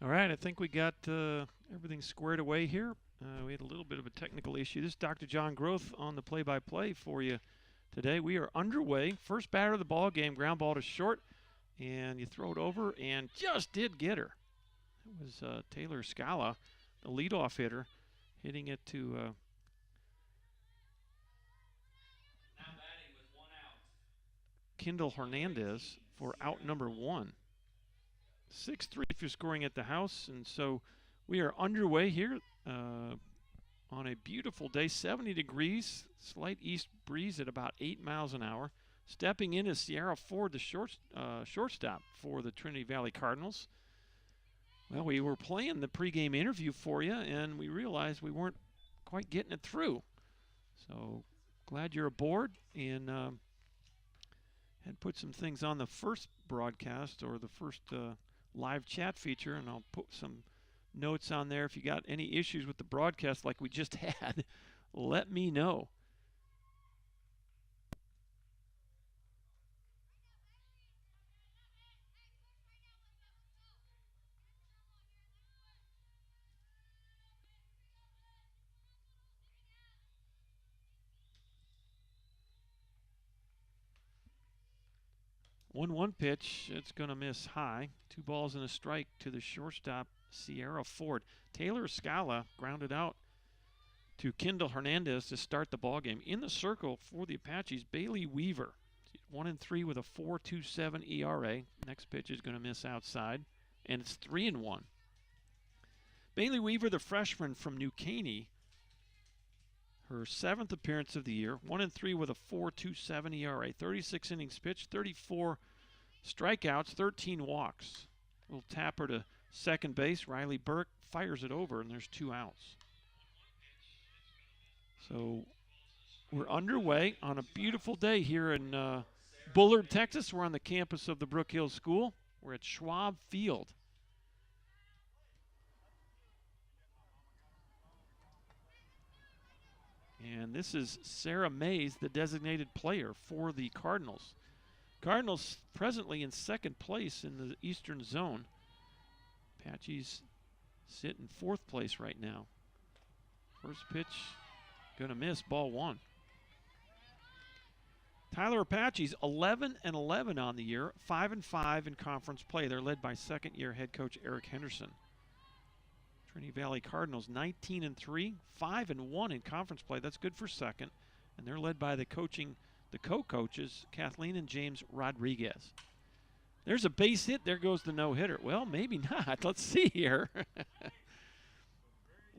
All right, I think we got everything squared away here. We had a little bit of a technical issue. This is Dr. John Groth on the play-by-play for you today. We are underway. First batter of the ball game, ground ball to short, and you throw it over and just did get her. It was Taylor Scala, the leadoff hitter, hitting it to now batting with 1 out. Kendall Hernandez for out number 1. 6-3 if you're scoring at the house, and so we are underway here on a beautiful day, 70 degrees, slight east breeze at about 8 miles an hour. Stepping in is Sierra Ford, the shortstop for the Trinity Valley Cardinals. Well, we were playing the pregame interview for you, and we realized we weren't quite getting it through. So glad you're aboard, and had put some things on the first broadcast or the first live chat feature, and I'll put some notes on there. If you got any issues with the broadcast like we just had, let me know. One pitch, it's going to miss high. 2 balls and a strike to the shortstop, Sierra Ford. Taylor Scala grounded out to Kendall Hernandez to start the ball game. In the circle for the Apaches, Bailey Weaver, 1-3 with a 4.27 ERA. Next pitch is going to miss outside, and it's 3-1. Bailey Weaver, the freshman from New Caney, her 7th appearance of the year, 1-3 with a 4.27 ERA, 36 innings pitched, 34 strikeouts, 13 walks. Little tapper to second base. Riley Burke fires it over, and there's 2 outs. So we're underway on a beautiful day here in Bullard, Texas. We're on the campus of the Brookhill School. We're at Schwab Field. And this is Sarah Mays, the designated player for the Cardinals. Cardinals presently in 2nd place in the Eastern Zone. Apaches sit in 4th place right now. First pitch, going to miss, ball 1. Tyler Apaches 11-11 on the year, 5-5 in conference play. They're led by 2nd-year head coach Eric Henderson. Trinity Valley Cardinals 19-3, 5-1 in conference play. That's good for 2nd, and they're led by the co-coaches Kathleen and James Rodriguez. There's a base hit. There goes the no-hitter. Well, maybe not. Let's see here.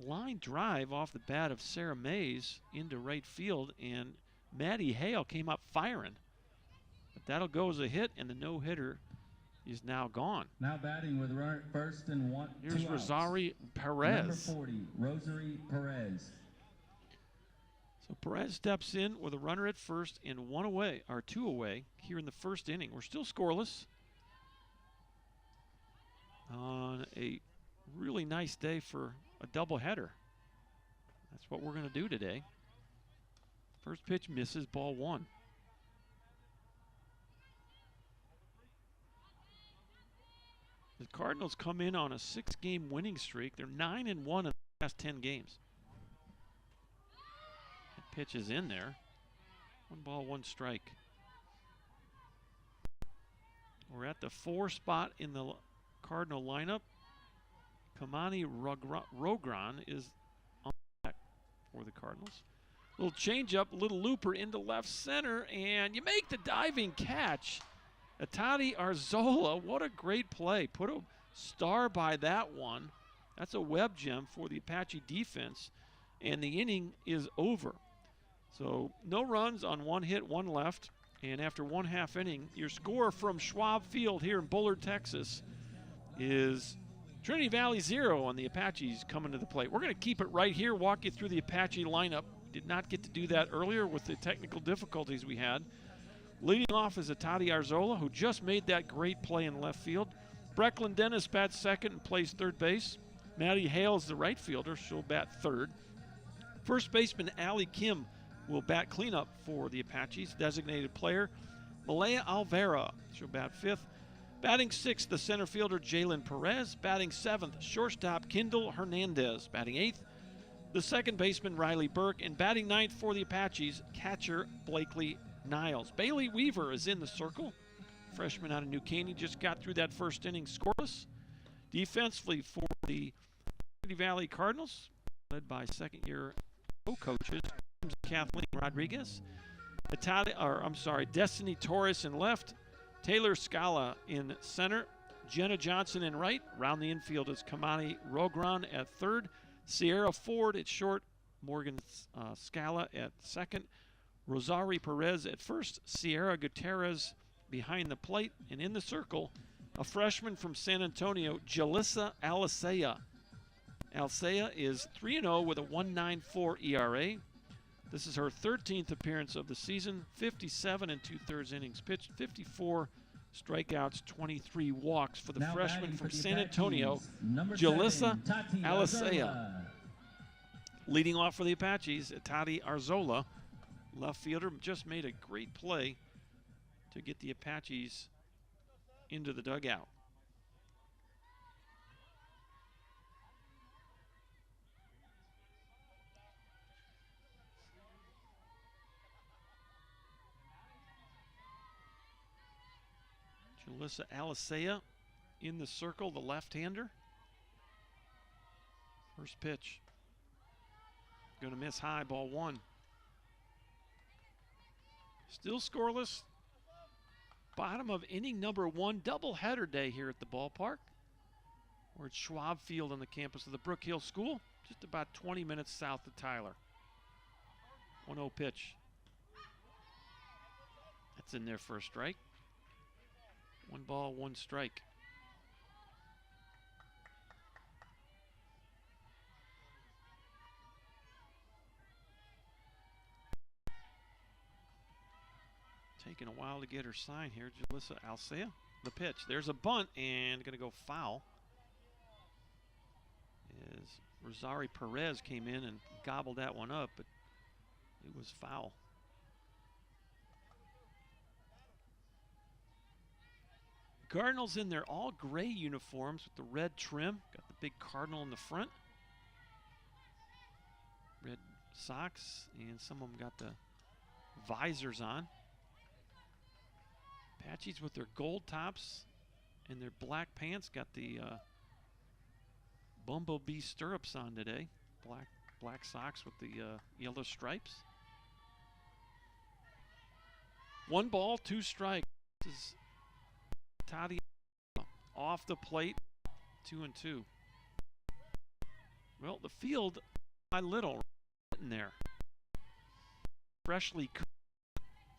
Line drive off the bat of Sarah Mays into right field, and Maddie Hale came up firing. But that'll go as a hit, and the no-hitter is now gone. Now batting with runner at first and 1. Here's Rosari Perez. Number 40, Rosary Perez. So Perez steps in with a runner at first and 2 away here in the 1st inning. We're still scoreless on a really nice day for a doubleheader. That's what we're going to do today. First pitch misses, ball 1. The Cardinals come in on a 6-game winning streak. They're 9-1 in the last 10 games. That pitch is in there. 1 ball, 1 strike. We're at the 4 spot in the Cardinal lineup. Kamani Rogran is on deck for the Cardinals. Little changeup, little looper into left center, and you make the diving catch. Atati Arzola, what a great play. Put a star by that one. That's a web gem for the Apache defense, and the inning is over. So no runs on 1 hit, 1 left, and after 1/2 inning, your score from Schwab Field here in Bullard, Texas is Trinity Valley 0 on the Apaches coming to the plate. We're going to keep it right here, walk you through the Apache lineup. Did not get to do that earlier with the technical difficulties we had. Leading off is Atati Arzola, who just made that great play in left field. Brecklin Dennis bats 2nd and plays 3rd base. Maddie Hale is the right fielder. She'll bat 3rd. First baseman Allie Kim will bat cleanup for the Apaches, designated player. Malaya Alvera, she'll bat 5th. Batting 6th, the center fielder Jalen Perez. Batting 7th, shortstop Kendall Hernandez. Batting 8th, the second baseman Riley Burke. And batting 9th for the Apaches, catcher Blakely Niles. Bailey Weaver is in the circle. Freshman out of New Caney, just got through that first inning scoreless. Defensively for the Trinity Valley Cardinals, led by second-year co-coaches Kathleen Rodriguez. Destiny Torres in left. Taylor Scala in center. Jenna Johnson in right. Round the infield is Kamani Rogron at third. Sierra Ford at short. Morgan Scala at second. Rosari Perez at first. Sierra Gutierrez behind the plate. And in the circle, a freshman from San Antonio, Jalissa Alicea. Alicea is 3-0 with a 1.94 ERA. This is her 13th appearance of the season. 57 2/3 innings pitched, 54 strikeouts, 23 walks for the freshman from San Antonio, Jalissa Alicea. Leading off for the Apaches, Tati Arzola, left fielder, just made a great play to get the Apaches into the dugout. Jalissa Alicea in the circle, the left-hander. First pitch. Going to miss high, ball one. Still scoreless. Bottom of inning number 1, doubleheader day here at the ballpark. We're at Schwab Field on the campus of the Brookhill School, just about 20 minutes south of Tyler. 1-0 pitch. That's in there for a strike. 1 ball, 1 strike. Taking a while to get her sign here, Jalissa Alicea. The pitch. There's a bunt and going to go foul. As Rosari Perez came in and gobbled that one up, but it was foul. Cardinals in their all gray uniforms with the red trim. Got the big cardinal in the front. Red socks, and some of them got the visors on. Apaches with their gold tops and their black pants. Got the bumblebee stirrups on today. Black socks with the yellow stripes. 1 ball, 2 strikes. This is Tati off the plate, 2-2. Well, the field by little in there. Freshly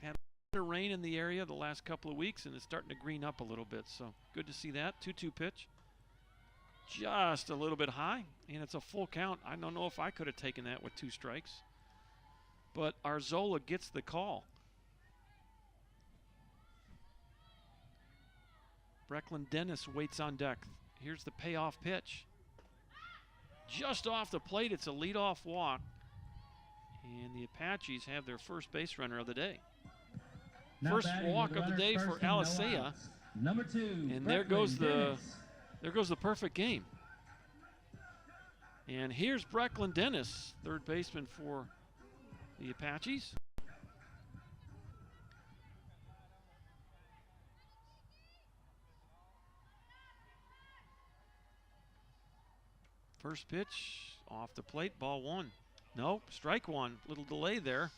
had a bit of rain in the area the last couple of weeks, and it's starting to green up a little bit. So good to see that. 2-2 pitch. Just a little bit high, and it's a full count. I don't know if I could have taken that with 2 strikes. But Arzola gets the call. Brecklin Dennis waits on deck. Here's the payoff pitch. Just off the plate, it's a leadoff walk. And the Apaches have their first base runner of the day. First walk of the day for Alicea. Number 2. And there goes the perfect game. And here's Brecklin Dennis, third baseman for the Apaches. First pitch, off the plate, ball 1. Nope, strike 1. Little delay there.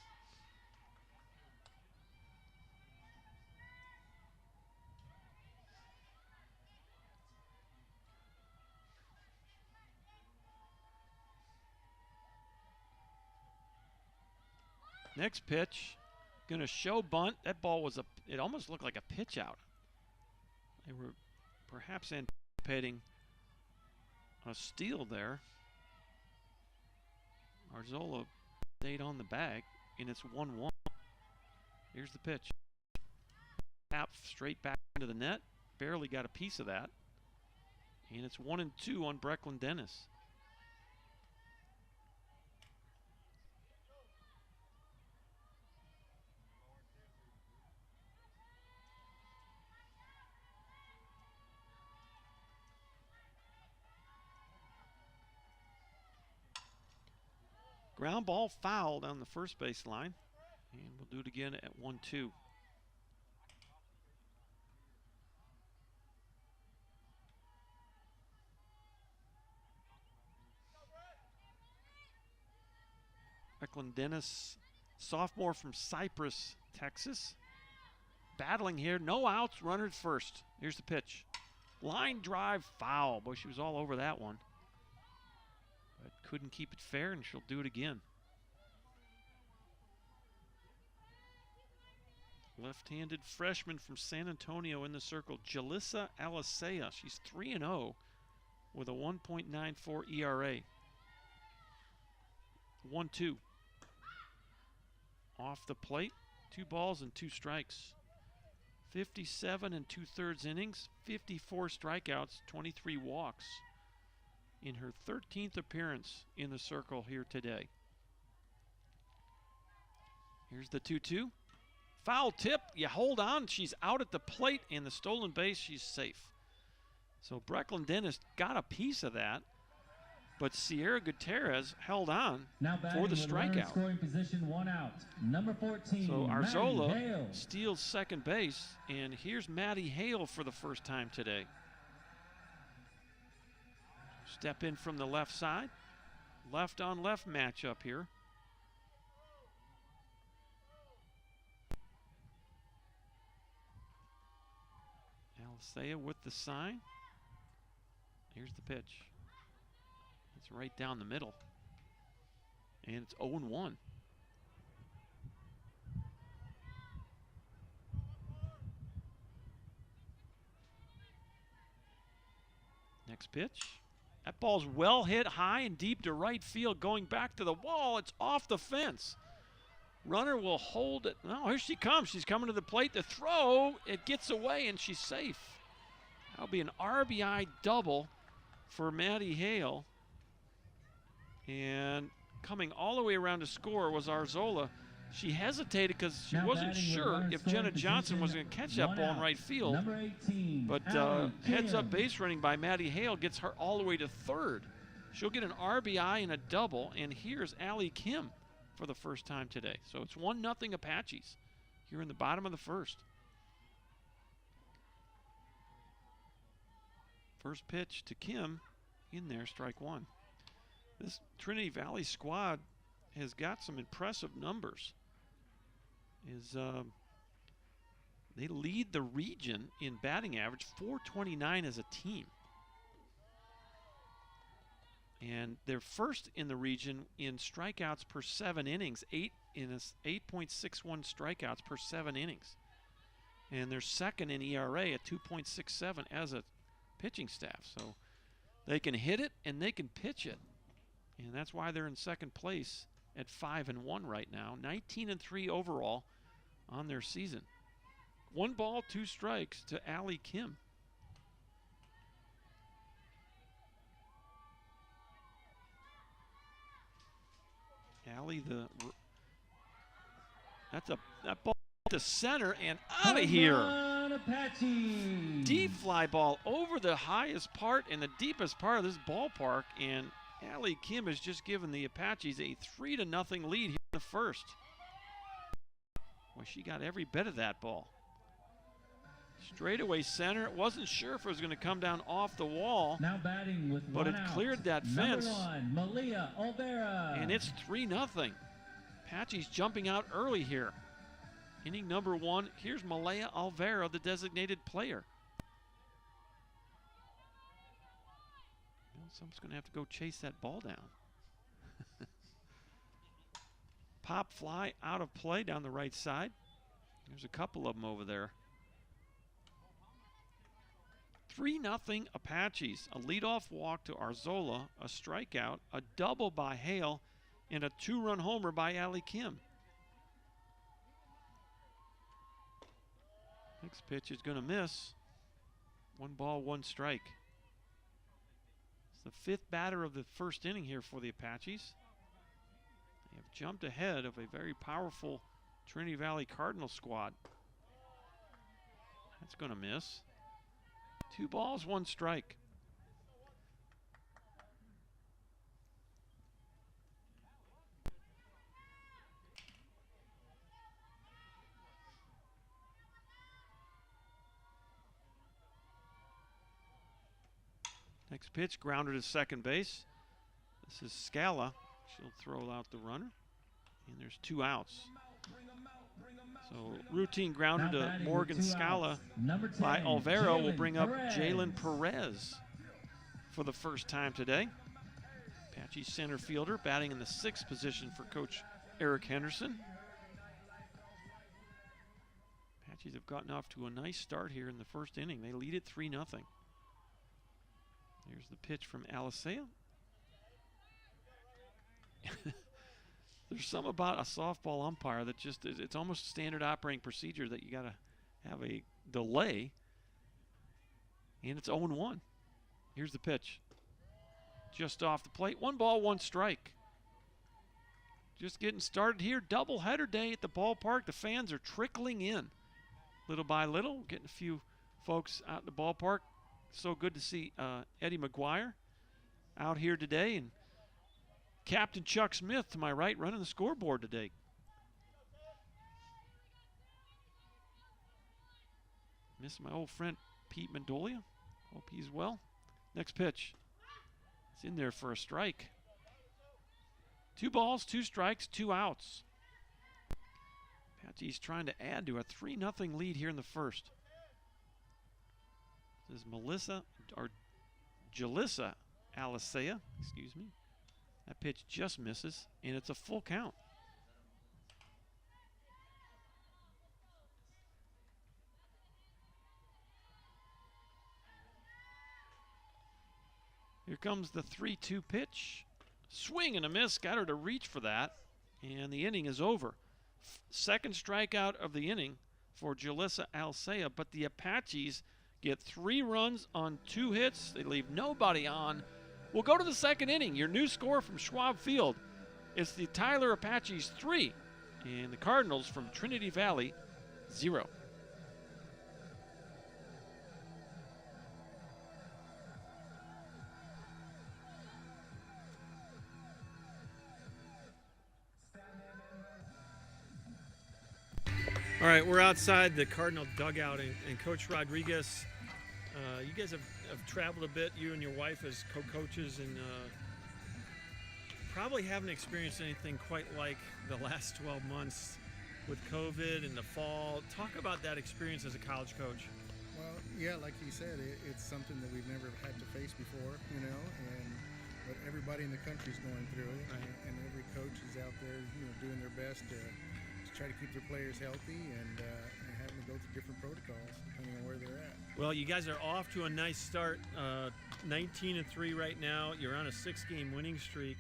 Next pitch, gonna show bunt. That ball was it almost looked like a pitch out. They were perhaps anticipating a steal there. Arzola stayed on the bag, and it's 1-1. Here's the pitch. Tap straight back into the net. Barely got a piece of that. And it's 1-2 on Brecklin Dennis. Ground ball fouled on the first base line. And we'll do it again at 1-2. Recklin Dennis, sophomore from Cypress, Texas. Battling here, no outs, runners first. Here's the pitch. Line drive, foul. Boy, she was all over that one. But couldn't keep it fair, and she'll do it again. Left-handed freshman from San Antonio in the circle, Jalissa Alisea. She's 3-0 with a 1.94 ERA. 1-2. Off the plate, 2 balls and 2 strikes. 57 2/3 innings, 54 strikeouts, 23 walks in her 13th appearance in the circle here today. Here's the 2-2. Foul tip, you hold on, she's out at the plate, and the stolen base, she's safe. So Brecklin Dennis got a piece of that, but Sierra Gutierrez held on for the strikeout. Scoring position, 1 out. Number 14. So Arzola Hale steals second base, and here's Maddie Hale for the first time today. Step in from the left side. Left on left matchup here. Alisea with the sign. Here's the pitch. It's right down the middle. And it's 0-1. Next pitch. That ball's well hit high and deep to right field, going back to the wall. It's off the fence. Runner will hold it. No, here she comes. She's coming to the plate to throw. It gets away, and she's safe. That'll be an RBI double for Maddie Hale. And coming all the way around to score was Arzola. She hesitated because she wasn't sure if Jenna Johnson was going to catch that ball in right field. Number 18, But heads-up base running by Maddie Hale gets her all the way to third. She'll get an RBI and a double, and here's Allie Kim for the first time today. So it's 1-0 Apaches here in the bottom of the first. First pitch to Kim, in there, strike 1. This Trinity Valley squad has got some impressive numbers. They lead the region in batting average, .429 as a team. And they're first in the region in strikeouts per 7 innings, 8.61 strikeouts per 7 innings. And they're second in ERA at 2.67 as a pitching staff. So they can hit it and they can pitch it. And that's why they're in second place at 5-1 right now. 19-3 overall on their season. 1 ball, 2 strikes to Allie Kim. Allie, that ball to center and out of here. Apache. Deep fly ball over the highest part and the deepest part of this ballpark, and Allie Kim has just given the Apaches a 3-0 lead here in the first. Well, she got every bit of that ball. Straightaway center. Wasn't sure if it was going to come down off the wall. Now batting with but it one out. cleared that fence. Number 1, Malia Olvera. And it's 3-0. Apaches jumping out early here. Inning number 1. Here's Malaya Olvera, the designated player. Well, someone's going to have to go chase that ball down. Pop fly out of play down the right side. There's a couple of them over there. 3-0 Apaches. A leadoff walk to Arzola, a strikeout, a double by Hale, and a 2-run homer by Allie Kim. Next pitch is going to miss. 1 ball, 1 strike. It's the 5th batter of the first inning here for the Apaches. They have jumped ahead of a very powerful Trinity Valley Cardinals squad. That's going to miss. 2 balls, 1 strike. Next pitch, grounder to second base. This is Scala. She'll throw out the runner. And there's 2 outs. So routine grounder Now to batting Morgan with 2 Scala outs. Number 10, by Alvaro will Jalen bring up Perez. Jalen Perez for the first time today. Apache center fielder batting in the 6th position for Coach Eric Henderson. Apaches have gotten off to a nice start here in the first inning. They lead it 3-0. Here's the pitch from Alicea. There's some about a softball umpire that just it's almost standard operating procedure that you got to have a delay. And it's 0-1. Here's the pitch. Just off the plate. 1 ball, 1 strike. Just getting started here. Doubleheader day at the ballpark. The fans are trickling in little by little. Getting a few folks out in the ballpark. So good to see Eddie McGuire out here today. And Captain Chuck Smith to my right running the scoreboard today. Miss my old friend Pete Mendolia. Hope he's well. Next pitch. It's in there for a strike. 2 balls, 2 strikes, 2 outs. Apache's trying to add to a 3-0 lead here in the first. This is Jalissa Alicea, excuse me. That pitch just misses, and it's a full count. Here comes the 3-2 pitch. Swing and a miss, got her to reach for that, and the inning is over. Second strikeout of the inning for Jalissa Alicea, but the Apaches get 3 runs on 2 hits. They leave nobody on. We'll go to the second inning. Your new score from Schwab Field. It's the Tyler Apaches 3 and the Cardinals from Trinity Valley 0. All right, we're outside the Cardinal dugout, and Coach Rodriguez, you guys have traveled a bit, you and your wife as co-coaches, and probably haven't experienced anything quite like the last 12 months with COVID and the fall. Talk about that experience as a college coach. Well, yeah, like you said, it's something that we've never had to face before, but everybody in the country is going through it, right. and every coach is out there, doing their best to try to keep their players healthy and having to go through different protocols depending on where they're at. Well, you guys are off to a nice start, 19-3 right now. You're on a 6-game winning streak.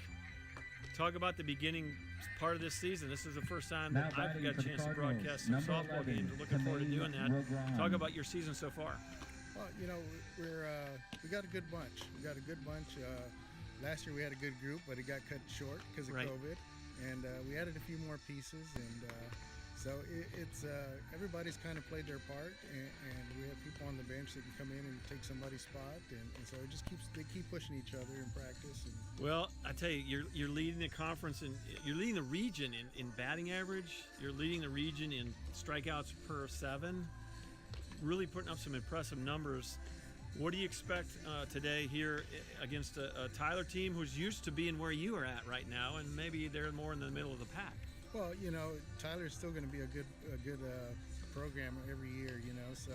Talk about the beginning part of this season. This is the first time that I've got a chance to broadcast some softball games. We're looking forward to doing that. Talk about your season so far. Well, we got a good bunch. Last year we had a good group, but it got cut short because of right. COVID. And we added a few more pieces, and so it's everybody's kind of played their part, and we have people on the bench that can come in and take somebody's spot, and so they keep pushing each other in practice. Well, I tell you, you're leading the conference, and you're leading the region in batting average. You're leading the region in strikeouts per 7. Really putting up some impressive numbers. What do you expect today here against a Tyler team who's used to being where you are at right now, and maybe they're more in the middle of the pack? Well, Tyler's still going to be a good program every year, so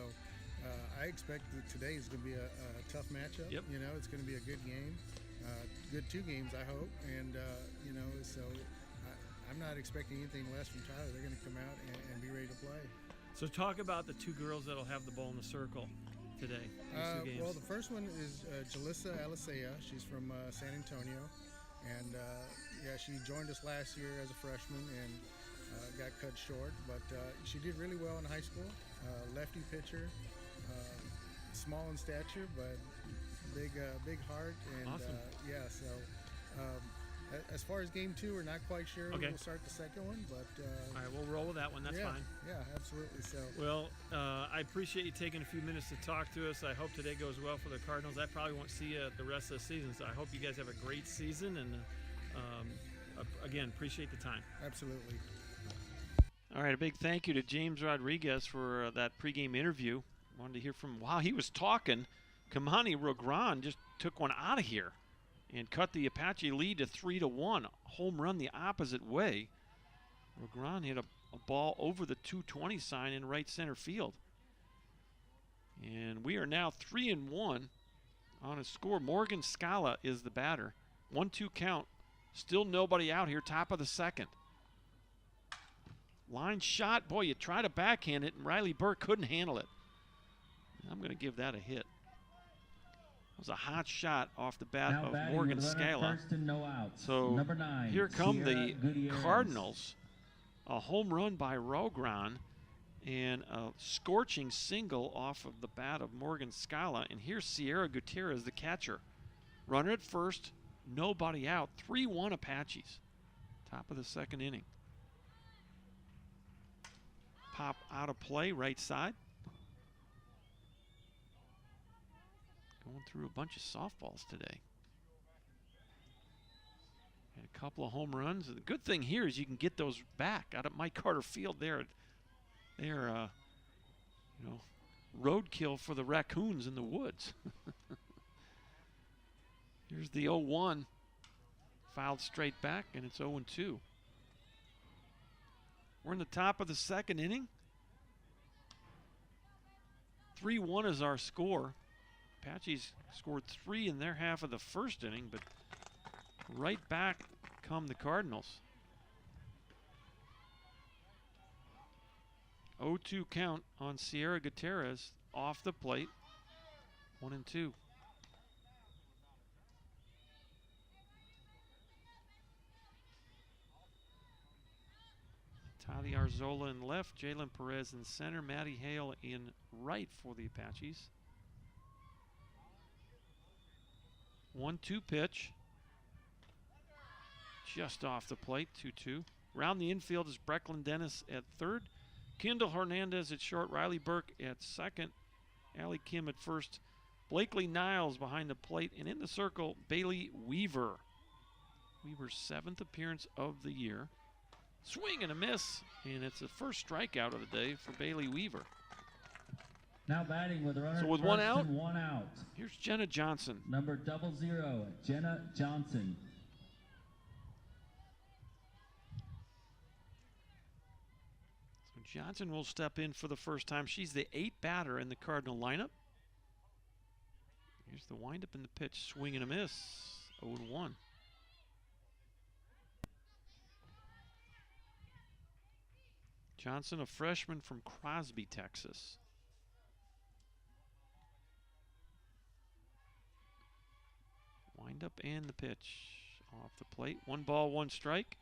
I expect that today is going to be a tough matchup. Yep. It's going to be a good game, good 2 games, I hope, and so I'm not expecting anything less from Tyler. They're going to come out and be ready to play. So talk about the 2 girls that'll have the ball in the circle today. Well, the first one is Jalissa Alicea. She's from San Antonio, and she joined us last year as a freshman and got cut short, but she did really well in high school. Lefty pitcher, small in stature, but big heart, and awesome. as far as game 2, we're not quite sure. Okay. We'll start the second one, but all right, we'll roll with that one. That's fine. Yeah, absolutely. So well, I appreciate you taking a few minutes to talk to us. I hope today goes well for the Cardinals. I probably won't see you the rest of the season, so I hope you guys have a great season, and again, appreciate the time. Absolutely. All right, a big thank you to James Rodriguez for that pregame interview. Wanted to hear from him while he was talking. Kamani Rogran just took one out of here and cut the Apache lead to 3-1. Home run the opposite way. Rogran hit a ball over the 220 sign in right center field. And we are now 3-1 on a score. Morgan Scala is the batter. 1-2 count. Still nobody out here, top of the second. Line shot. Boy, you try to backhand it, and Riley Burke couldn't handle it. I'm going to give that a hit. It was a hot shot off the bat Now of Morgan Scala. First and no outs. So Number 9, here come Sierra the Gutierrez. Cardinals. A home run by Rogran and a scorching single off of the bat of Morgan Scala. And here's Sierra Gutierrez, the catcher. Runner at first, nobody out. 3-1 Apaches. Top of the second inning. Pop out of play, right side. Going through a bunch of softballs today. And a couple of home runs. The good thing here is you can get those back out at Mike Carter Field there. They're, you know, roadkill for the raccoons in the woods. Here's the 0-1. Fouled straight back, and it's 0-2. We're in the top of the second inning. 3-1 is our score. Apaches scored 3 in their half of the first inning, but right back come the Cardinals. 0-2 count on Sierra Gutierrez off the plate. 1-2. Toddy Arzola in left, Jalen Perez in center, Matty Hale in right for the Apaches. 1-2 pitch. Just off the plate, 2-2. Around the infield is Brecklin Dennis at third. Kendall Hernandez at short, Riley Burke at second, Allie Kim at first, Blakely Niles behind the plate, and in the circle, Bailey Weaver. Weaver's 7th appearance of the year. Swing and a miss, and it's the first strikeout of the day for Bailey Weaver. Now batting with a runner. So with first one out, and 1 out. Here's Jenna Johnson. Number 00, Jenna Johnson. So Johnson will step in for the first time. She's the 8th batter in the Cardinal lineup. Here's the windup and the pitch. Swing and a miss. 0-1. Johnson, a freshman from Crosby, Texas. Wind up and the pitch off the plate. 1 ball, 1 strike.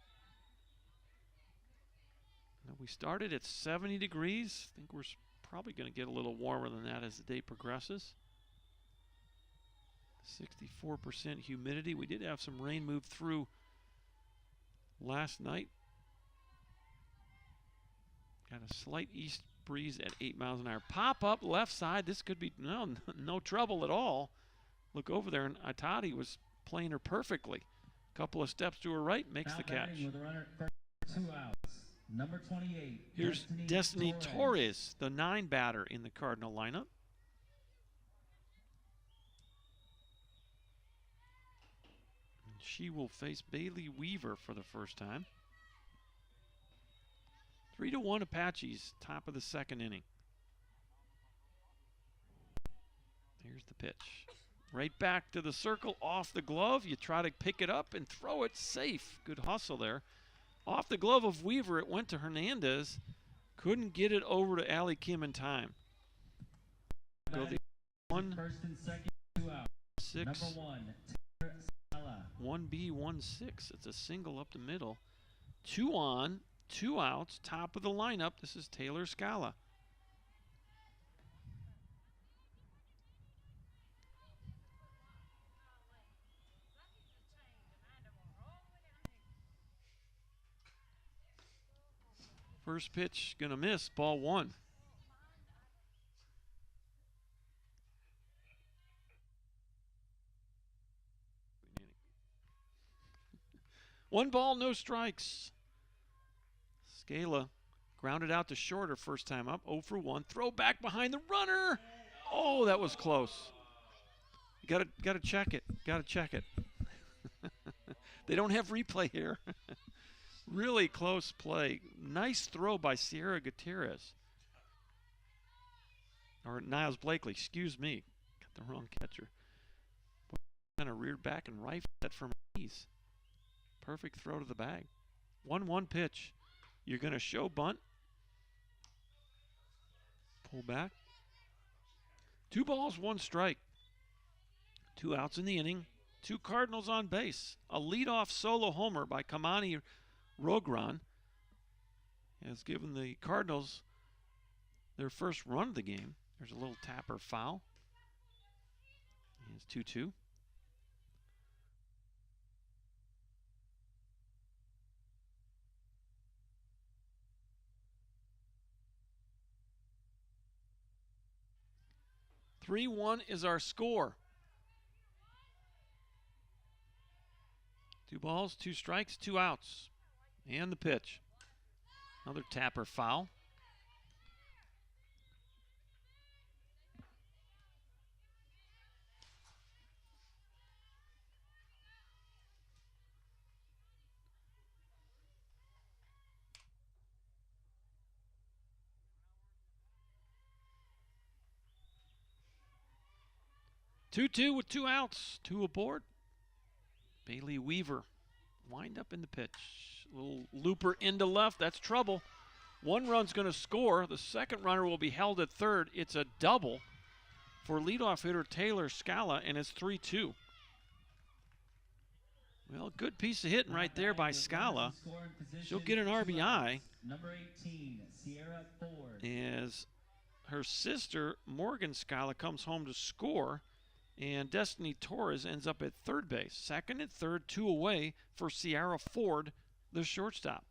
Now we started at 70 degrees. I think we're probably going to get a little warmer than that as the day progresses. 64% humidity. We did have some rain move through last night. Got a slight east breeze at 8 miles an hour. Pop up left side. This could be no trouble at all. Look over there, and Atati was playing her perfectly. Couple of steps to her right, makes Now the catch. with a runner for 2 outs. Number 28. Here's Destiny Torres, the 9 batter in the Cardinal lineup. And she will face Bailey Weaver for the first time. 3-1 Apaches, top of the second inning. Here's the pitch. Right back to the circle, off the glove. You try to pick it up and throw it safe. Good hustle there. Off the glove of Weaver, it went to Hernandez. Couldn't get it over to Allie Kim in time. Go the 1, First and second, 2 outs. 6. Number 1, Taylor Scala. 1B, 1-6. It's a single up the middle. 2 on, 2 outs, top of the lineup. This is Taylor Scala. First pitch gonna miss, ball 1. One ball, no strikes. Scala grounded out to short her first time up, 0 for 1. Throw back behind the runner. Oh, that was close. Gotta check it. Gotta check it. They don't have replay here. Really close play. Nice throw by Sierra Gutierrez. Or Niles Blakely, excuse me. Got the wrong catcher. Kind of reared back and rifled that from ease. Perfect throw to the bag. 1-1 pitch. You're going to show bunt. Pull back. 2 balls, 1 strike. 2 outs in the inning. 2 Cardinals on base. A leadoff solo homer by Kamani Rogron has given the Cardinals their first run of the game. There's a little tapper foul. It's 2-2. (3-1) is our score. 2 balls, 2 strikes, 2 outs. And the pitch. Another tapper foul. (2-2) with 2 outs. 2 aboard. Bailey Weaver wind up in the pitch. Little looper into left. That's trouble. 1 run's going to score. The second runner will be held at third. It's a double for leadoff hitter Taylor Scala, and it's 3-2. Well, good piece of hitting right there by Scala. She'll get an RBI. Number 18, Sierra Ford. As her sister, Morgan Scala, comes home to score. And Destiny Torres ends up at third base. Second and third, 2 away for Sierra Ford, the shortstop.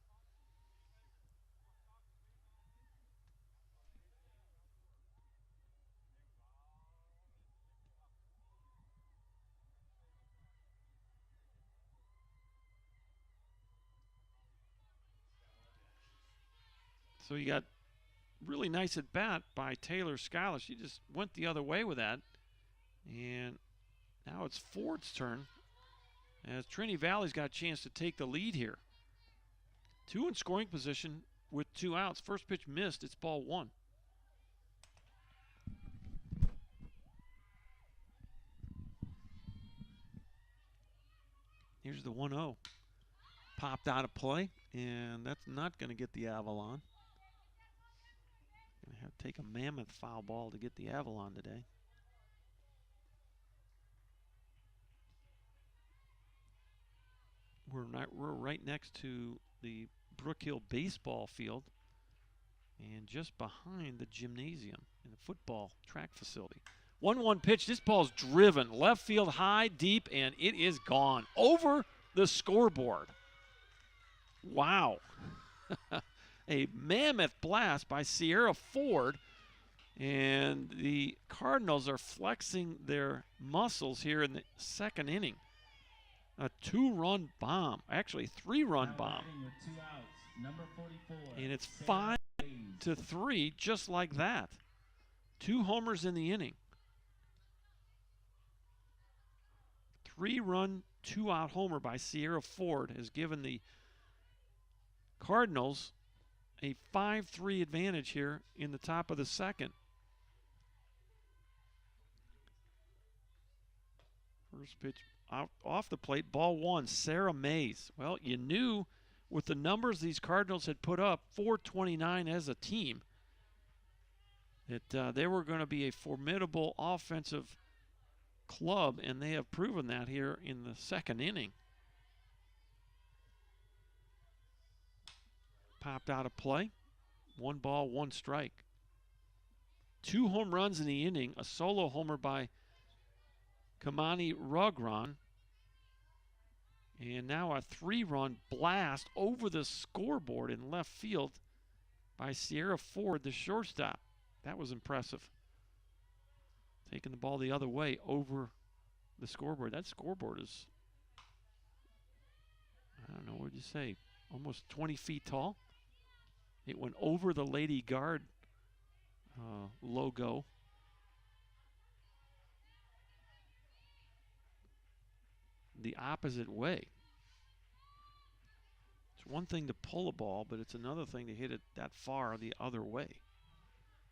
So you got really nice at bat by Taylor Scala. She just went the other way with that. And now it's Ford's turn as Trinity Valley's got a chance to take the lead here. 2 in scoring position with 2 outs. First pitch missed. It's ball 1. Here's the 1-0. Popped out of play, and that's not going to get the Avalon. Going to have to take a mammoth foul ball to get the Avalon today. We're right next to the Brookhill baseball field and just behind the gymnasium and the football track facility. 1-1 pitch. This ball's driven left field high, deep, and it is gone over the scoreboard. Wow. A mammoth blast by Sierra Ford, and the Cardinals are flexing their muscles here in the second inning. A 2-run bomb, actually 3-run bomb. Number 44, and it's 5-3 just like that. 2 homers in the inning. 3-run, 2-out homer by Sierra Ford has given the Cardinals a 5-3 advantage here in the top of the second. First pitch out off the plate, ball 1, Sarah Mays. Well, you knew with the numbers these Cardinals had put up, 429 as a team, that they were going to be a formidable offensive club, and they have proven that here in the second inning. Popped out of play. 1 ball, 1 strike. 2 home runs in the inning, a solo homer by Kamani Rogron. And now a 3-run blast over the scoreboard in left field by Sierra Ford, the shortstop. That was impressive. Taking the ball the other way over the scoreboard. That scoreboard is, I don't know, what would you say, almost 20 feet tall. It went over the Lady Guard logo. the opposite way. It's one thing to pull a ball, but it's another thing to hit it that far the other way.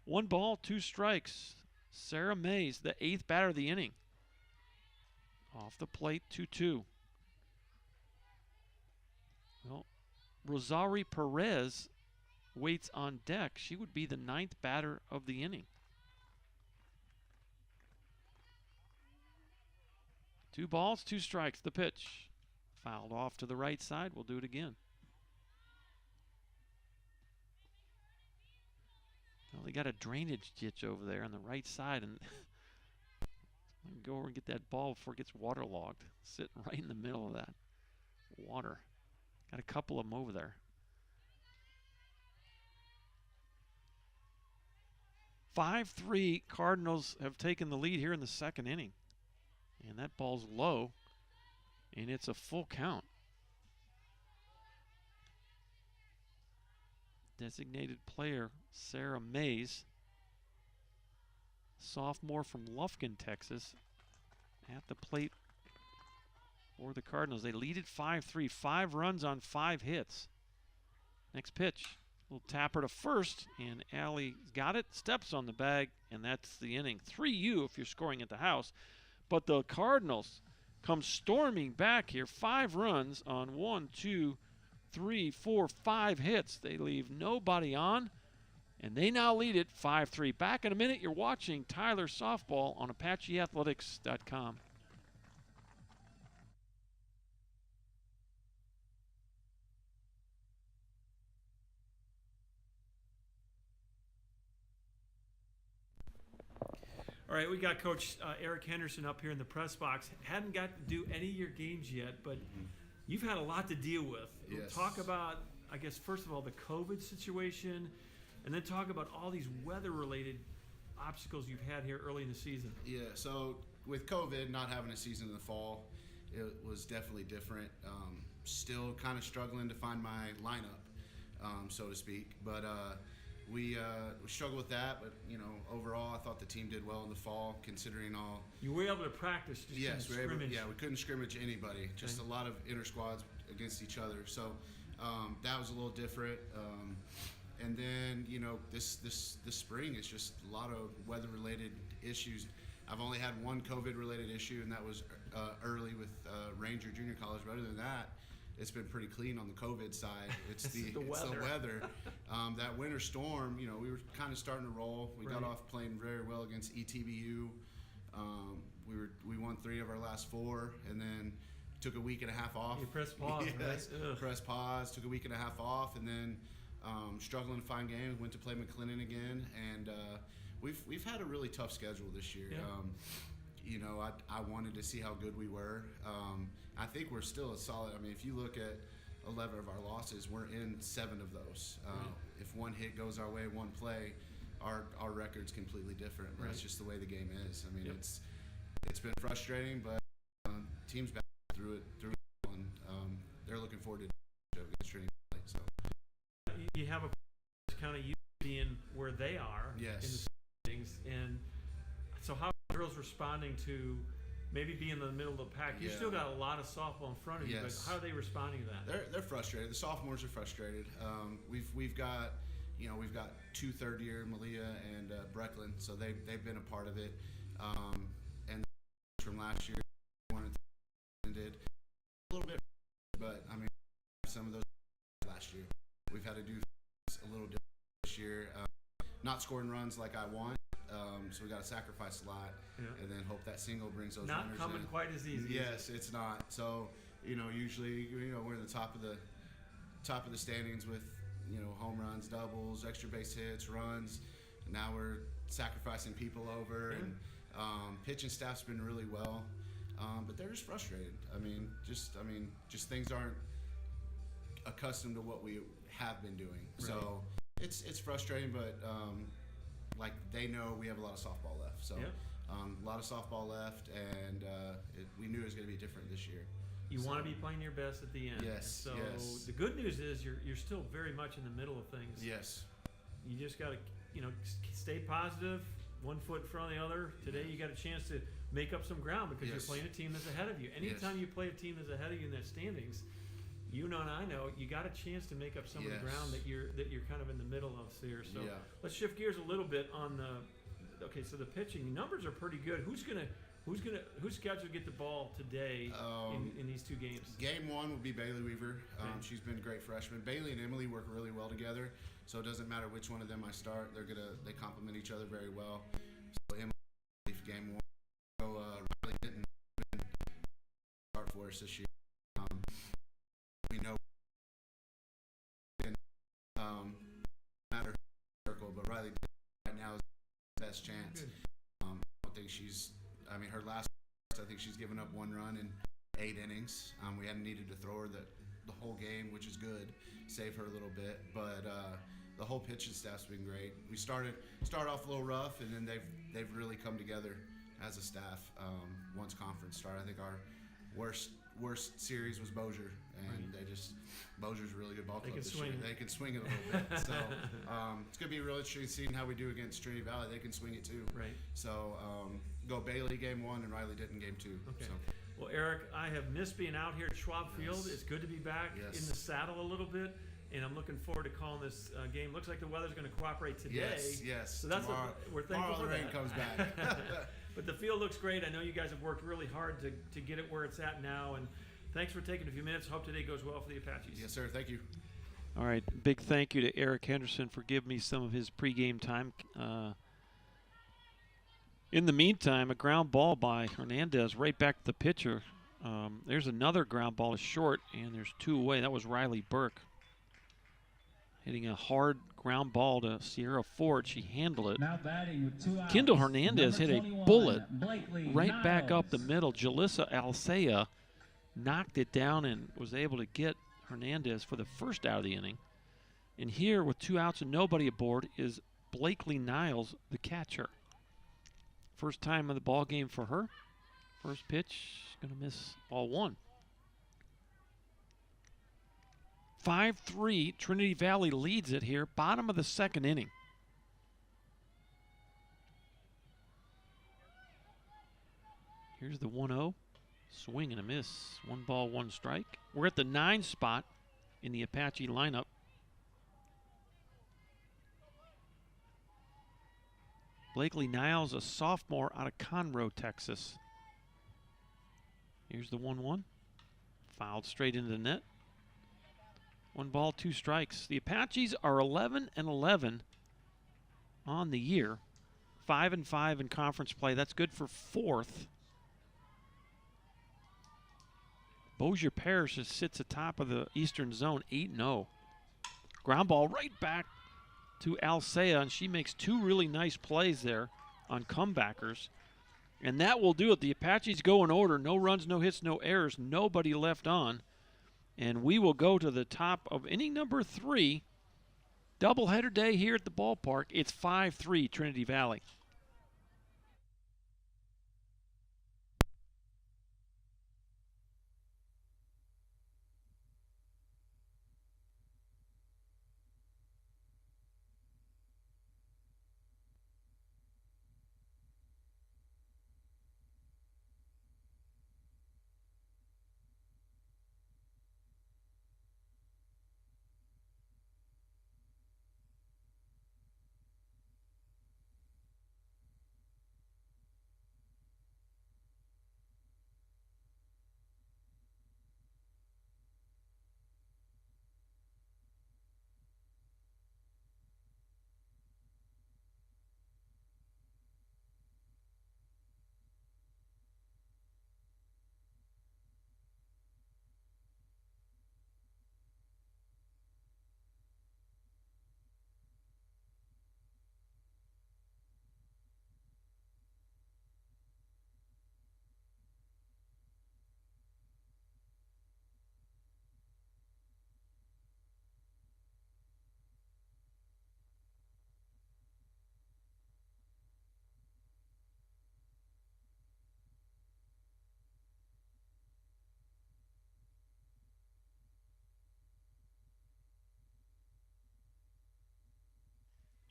1 ball, 2 strikes. Sarah Mays, the 8th batter of the inning. Off the plate, 2-2. Well, Rosari Perez waits on deck. She would be the 9th batter of the inning. 2 balls, 2 strikes. The pitch. Fouled off to the right side. We'll do it again. Well, they got a drainage ditch over there on the right side, and go over and get that ball before it gets waterlogged. Sitting right in the middle of that water. Got a couple of them over there. 5-3, Cardinals have taken the lead here in the 2nd inning. And that ball's low, and it's a full count. Designated player Sarah Mays, sophomore from Lufkin, Texas, at the plate for the Cardinals. They lead at 5-3, 5 runs on 5 hits. Next pitch, little tapper to first, and Allie got it, steps on the bag, and that's the inning. 3-U if you're scoring at the house. But the Cardinals come storming back here. 5 runs on 1, 2, 3, 4, 5 hits. They leave nobody on, and they now lead it 5-3. Back in a minute. You're watching Tyler Softball on ApacheAthletics.com. All right, we got Coach Eric Henderson up here in the press box. Hadn't got to do any of your games yet, but you've had a lot to deal with. Yes. Talk about, I guess, first of all, the COVID situation, and then talk about all these weather-related obstacles you've had here early in the season. Yeah, so with COVID, not having a season in the fall, it was definitely different. Still kind of struggling to find my lineup, so to speak. But we struggled with that. But, you know, overall, I thought the team did well in the fall, considering all. You were able to practice, just Yes, couldn't scrimmage. we couldn't scrimmage anybody. Just a lot of inter-squads against each other. So that was a little different. And then, you know, this spring is just a lot of weather-related issues. I've only had one COVID-related issue, and that was early with Ranger Junior College. But other than that, it's been pretty clean on the COVID side. It's the weather. That winter storm, you know, we were kind of starting to roll. We got off playing very well against ETBU. We won 3 of our last 4, and then took a week and a half off. You pressed pause, yes, right? Pressed pause, took a week and a half off, and then struggling to find games. Went to play McLennan again, and we've had a really tough schedule this year. Yeah. You know, I wanted to see how good we were. I think we're still a solid. I mean, if you look at 11 of our losses, we're in 7 of those. If one hit goes our way, one play, our record's completely different. Right. That's just the way the game is. I mean, Yep. it's been frustrating, but teams back through it, and they're looking forward to against Trinity Valley. So You have a kind of used to being where they are in yes. the things, and so how are girls responding to maybe being in the middle of the pack? You Yeah. still got a lot of softball in front of you, Yes. but how are they responding to that? They're frustrated. The sophomores are frustrated. We've got 2 third-year, Malia and Brecklin, so they've been a part of it. And from last year, did a little bit, but I mean, some of those last year. We've had to do things a little different this year. Not scoring runs like I want, so we got to sacrifice a lot, and then hope that single brings those Not runners coming in. quite as easy. Yes, it's not. So, you know, usually, you know, we're in the top of the standings with, you know, home runs, doubles, extra base hits, runs. And now we're sacrificing people over, and pitching staff's been really well, but they're just frustrated. I mean, just things aren't accustomed to what we have been doing. Right. So it's frustrating, but like they know we have a lot of softball left. So. A lot of softball left, and we knew it was going to be different this year. You want to be playing your best at the end. Yes. So yes. the good news is you're still very much in the middle of things. Yes. You just got to, you know, stay positive, one foot in front of the other. Today you got a chance to make up some ground because Yes. you're playing a team that's ahead of you. Anytime you play a team that's ahead of you in their standings, you know and I know you got a chance to make up some of the ground that you're kind of in the middle of here. So let's shift gears a little bit on the. Okay, so the pitching numbers are pretty good. Who's scheduled to get the ball today in these two games? Game 1 will be Bailey Weaver. She's been a great freshman. Bailey and Emily work really well together, so it doesn't matter which one of them I start. They complement each other very well. So Emily, game 1. So Riley didn't start for us this year. We know matter circle, but Riley right now is the best chance. I don't think her last, I think she's given up 1 run in 8 innings. We hadn't needed to throw her the whole game, which is good, save her a little bit. But the whole pitching staff's been great. We started off a little rough, and then they've really come together as a staff. Once conference started, I think our worst series was Bossier, and Bossier's a really good ball club this year. They can swing it a little bit. So it's going to be real interesting seeing how we do against Trinity Valley. They can swing it too. Right. So go Bailey game 1 and Riley Ditton game 2. Okay. So. Well, Eric, I have missed being out here at Schwab Field. It's good to be back in the saddle a little bit, and I'm looking forward to calling this game. Looks like the weather's going to cooperate today. Yes. So that's we're thankful for the rain that. comes back. But the field looks great. I know you guys have worked really hard to get it where it's at now, and thanks for taking a few minutes. Hope today goes well for the Apaches. Yes, sir. Thank you. All right, big thank you to Eric Henderson for giving me some of his pregame time. In the meantime, a ground ball by Hernandez right back to the pitcher. There's another ground ball to short, and there's 2 away. That was Riley Burke hitting a hard ground ball to Sierra Ford. She handled it. Now batting with 2 outs. Kendall Hernandez hit a bullet Blakely right back Niles. up the middle. Jalissa Alsea knocked it down and was able to get Hernandez for the first out of the inning. And here, with 2 outs and nobody aboard, is Blakely Niles, the catcher. First time of the ball game for her. First pitch, going to miss ball 1. 5-3, Trinity Valley leads it here, bottom of the 2nd inning. Here's the 1-0. Swing and a miss. 1 ball, 1 strike. We're at the 9 spot in the Apache lineup. Blakely Niles, a sophomore out of Conroe, Texas. Here's the 1-1. Fouled straight into the net. 1 ball, 2 strikes. The Apaches are 11-11 on the year. 5-5 in conference play. That's good for 4th. Bossier Parish sits atop of the Eastern Zone, 8-0. Ground ball right back to Alsea, and she makes 2 really nice plays there on comebackers. And that will do it. The Apaches go in order. No runs, no hits, no errors. Nobody left on. And we will go to the top of inning number 3. Doubleheader day here at the ballpark. It's 5-3 Trinity Valley.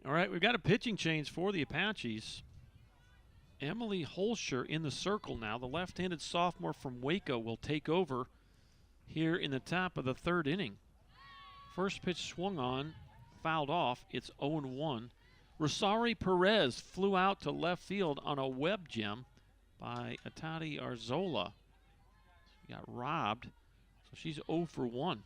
All right, we've got a pitching change for the Apaches. Emily Holscher in the circle now. The left-handed sophomore from Waco will take over here in the top of the third inning. First pitch swung on, fouled off. It's 0-1. Rosari Perez flew out to left field on a web gem by Atati Arzola. She got robbed, so she's 0 for 1.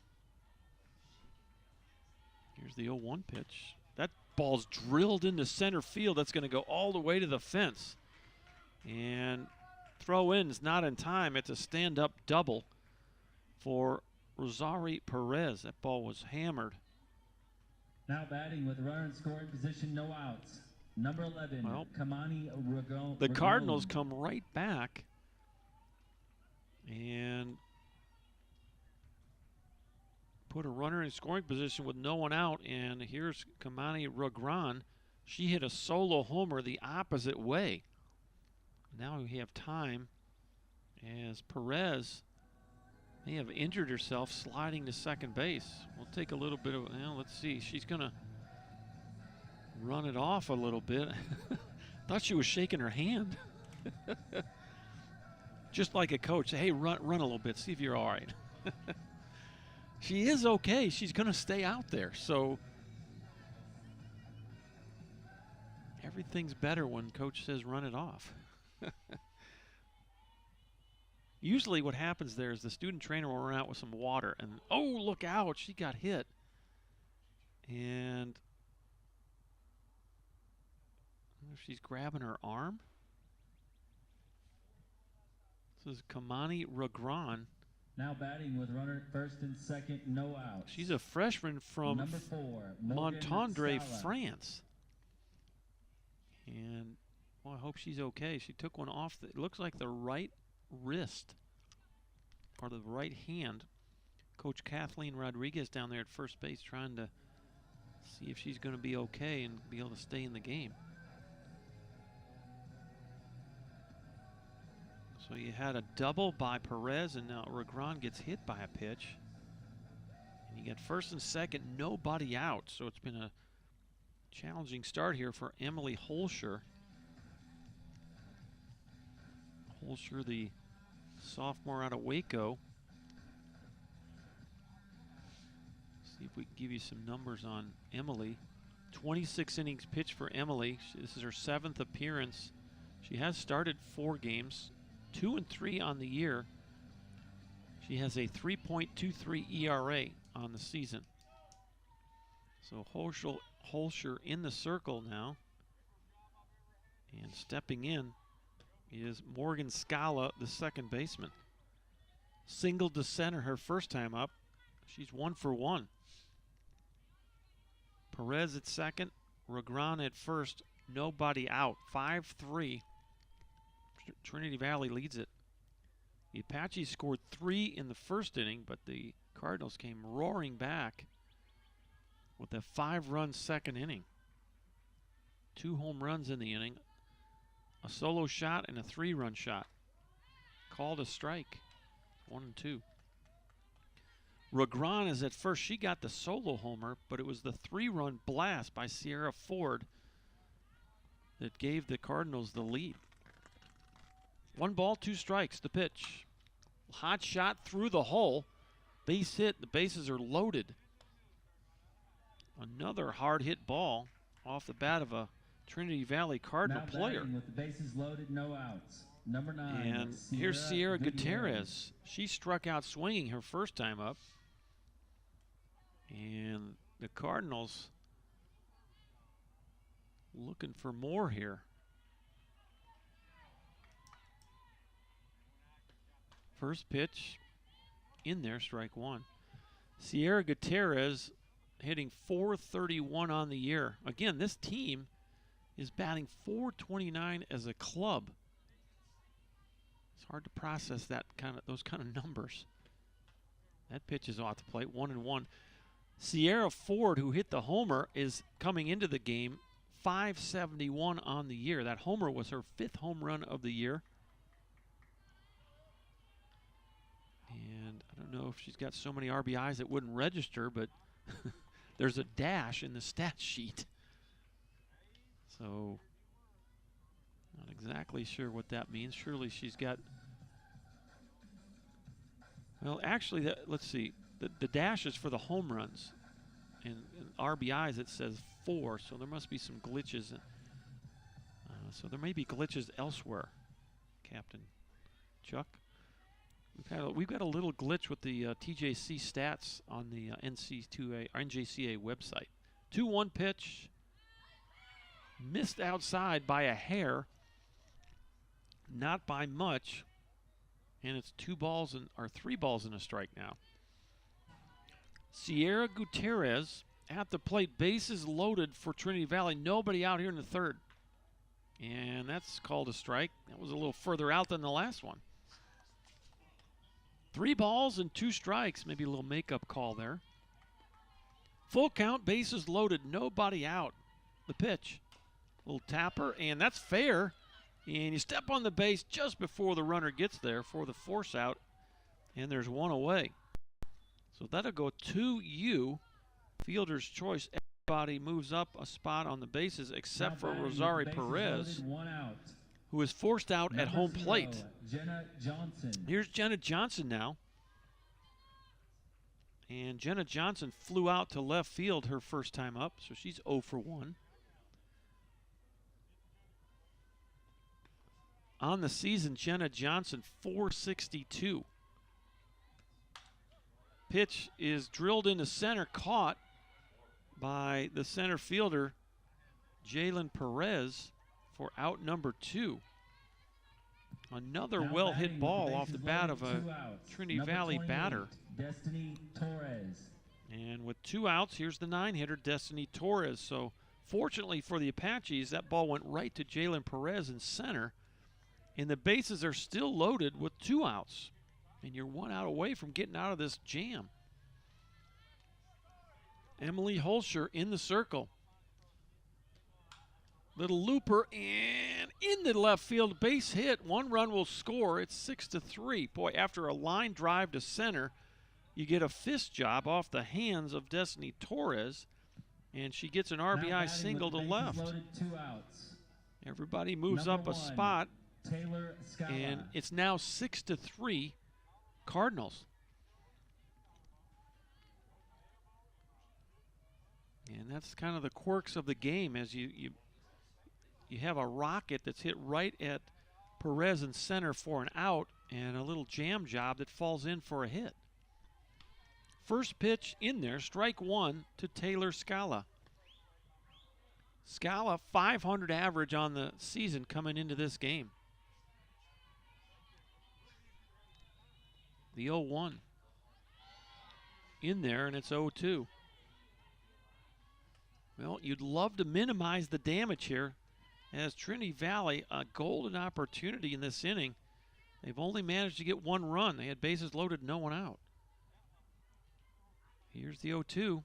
Here's the 0-1 pitch. That ball's drilled into center field. That's going to go all the way to the fence. And throw in's not in time. It's a stand-up double for Rosari Perez. That ball was hammered. Now batting with runner in scoring position, no outs. Number 11, Well, Kamani Ragon. the Cardinals come right back and put a runner in scoring position with no one out. And here's Kamani Ragran. She hit a solo homer the opposite way. Now we have time as Perez may have injured herself sliding to second base. We'll take a little bit of, well, let's see. She's going to run it off a little bit. Thought she was shaking her hand. Just like a coach. Hey, run a little bit. See if you're all right. She is okay. She's going to stay out there. So everything's better when coach says run it off. Usually what happens there is the student trainer will run out with some water and, oh, look out, she got hit. And I don't know if she's grabbing her arm. This is Kamani Ragran. Now batting with runner at first and second, no outs. She's a freshman from Number 4, Montendre, Sala. France. And, well, I hope she's okay. She took one off, it looks like the right wrist or the right hand. Coach Kathleen Rodriguez down there at first base trying to see if she's going to be okay and be able to stay in the game. So you had a double by Perez, and now Ragran gets hit by a pitch. And you get first and second, nobody out. So it's been a challenging start here for Emily Holscher. Holscher, the sophomore out of Waco. See if we can give you some numbers on Emily. 26 innings pitched for Emily. This is her 7th appearance. She has started 4 games, 2-3 on the year. She has a 3.23 ERA on the season. So Holscher in the circle now. And stepping in is Morgan Scala, the second baseman. Singled to center her first time up. She's 1 for 1. Perez at second, Ragran at first, nobody out. 5-3. Trinity Valley leads it. The Apaches scored 3 in the first inning, but the Cardinals came roaring back with a 5-run second inning. 2 home runs in the inning, a solo shot and a 3-run shot. Called a strike, 1-2. Ragran is at first. She got the solo homer, but it was the 3-run blast by Sierra Ford that gave the Cardinals the lead. 1 ball, 2 strikes, the pitch. Hot shot through the hole. Base hit, the bases are loaded. Another hard hit ball off the bat of a Trinity Valley Cardinal now player. With the bases loaded, no outs. Number 9. And here's Sierra Gutierrez. She struck out swinging her first time up. And the Cardinals looking for more here. First pitch in there, strike 1. Sierra Gutierrez hitting .431 on the year. Again, this team is batting .429 as a club. It's hard to process those kind of numbers. That pitch is off the plate, 1-1. Sierra Ford, who hit the homer, is coming into the game .571 on the year. That homer was her 5th home run of the year. And I don't know if she's got so many RBIs it wouldn't register, but there's a dash in the stat sheet. So Not exactly sure what that means. Surely she's got. Well, actually, let's see. The dash is for the home runs. And RBIs, it says 4, so there must be some glitches. So there may be glitches elsewhere, Captain Chuck. We've got a little glitch with the TJC stats on the NJCA website. 2-1 pitch, missed outside by a hair, not by much, and it's 3 balls and a strike now. Sierra Gutierrez at the plate, bases loaded for Trinity Valley. Nobody out here in the third. And that's called a strike. That was a little further out than the last one. 3 balls and 2 strikes. Maybe a little makeup call there. Full count, bases loaded, nobody out. The pitch. Little tapper, and that's fair. And you step on the base just before the runner gets there for the force out. And there's 1 away. So that'll go to you. Fielder's choice. Everybody moves up a spot on the bases except for Rosario Perez, who is forced out at home plate. Jenna Johnson. Here's Jenna Johnson now. And Jenna Johnson flew out to left field her first time up, so she's 0 for 1. On the season, Jenna Johnson, 462. Pitch is drilled into center, caught by the center fielder, Jalen Perez, for out number 2. Another well-hit ball off the bat of a Trinity Valley batter. Destiny Torres. And with 2 outs, here's the 9-hitter, Destiny Torres. So fortunately for the Apaches, that ball went right to Jalen Perez in center. And the bases are still loaded with 2 outs. And you're 1 out away from getting out of this jam. Emily Holscher in the circle. Little looper and in the left field, base hit. 1 run will score. It's 6-3. Boy, after a line drive to center, you get a fist job off the hands of Destiny Torres, and she gets an RBI single to left. 2 outs. Everybody moves Number up a 1, spot, Taylor Scala. and it's now 6-3 Cardinals. And that's kind of the quirks of the game, as you have a rocket that's hit right at Perez in center for an out, and a little jam job that falls in for a hit. First pitch in there, strike 1 to Taylor Scala. Scala, 500 average on the season coming into this game. The 0-1 in there, and it's 0-2. Well, you'd love to minimize the damage here, as Trinity Valley, a golden opportunity in this inning. They've only managed to get 1 run. They had bases loaded, no one out. Here's the 0-2.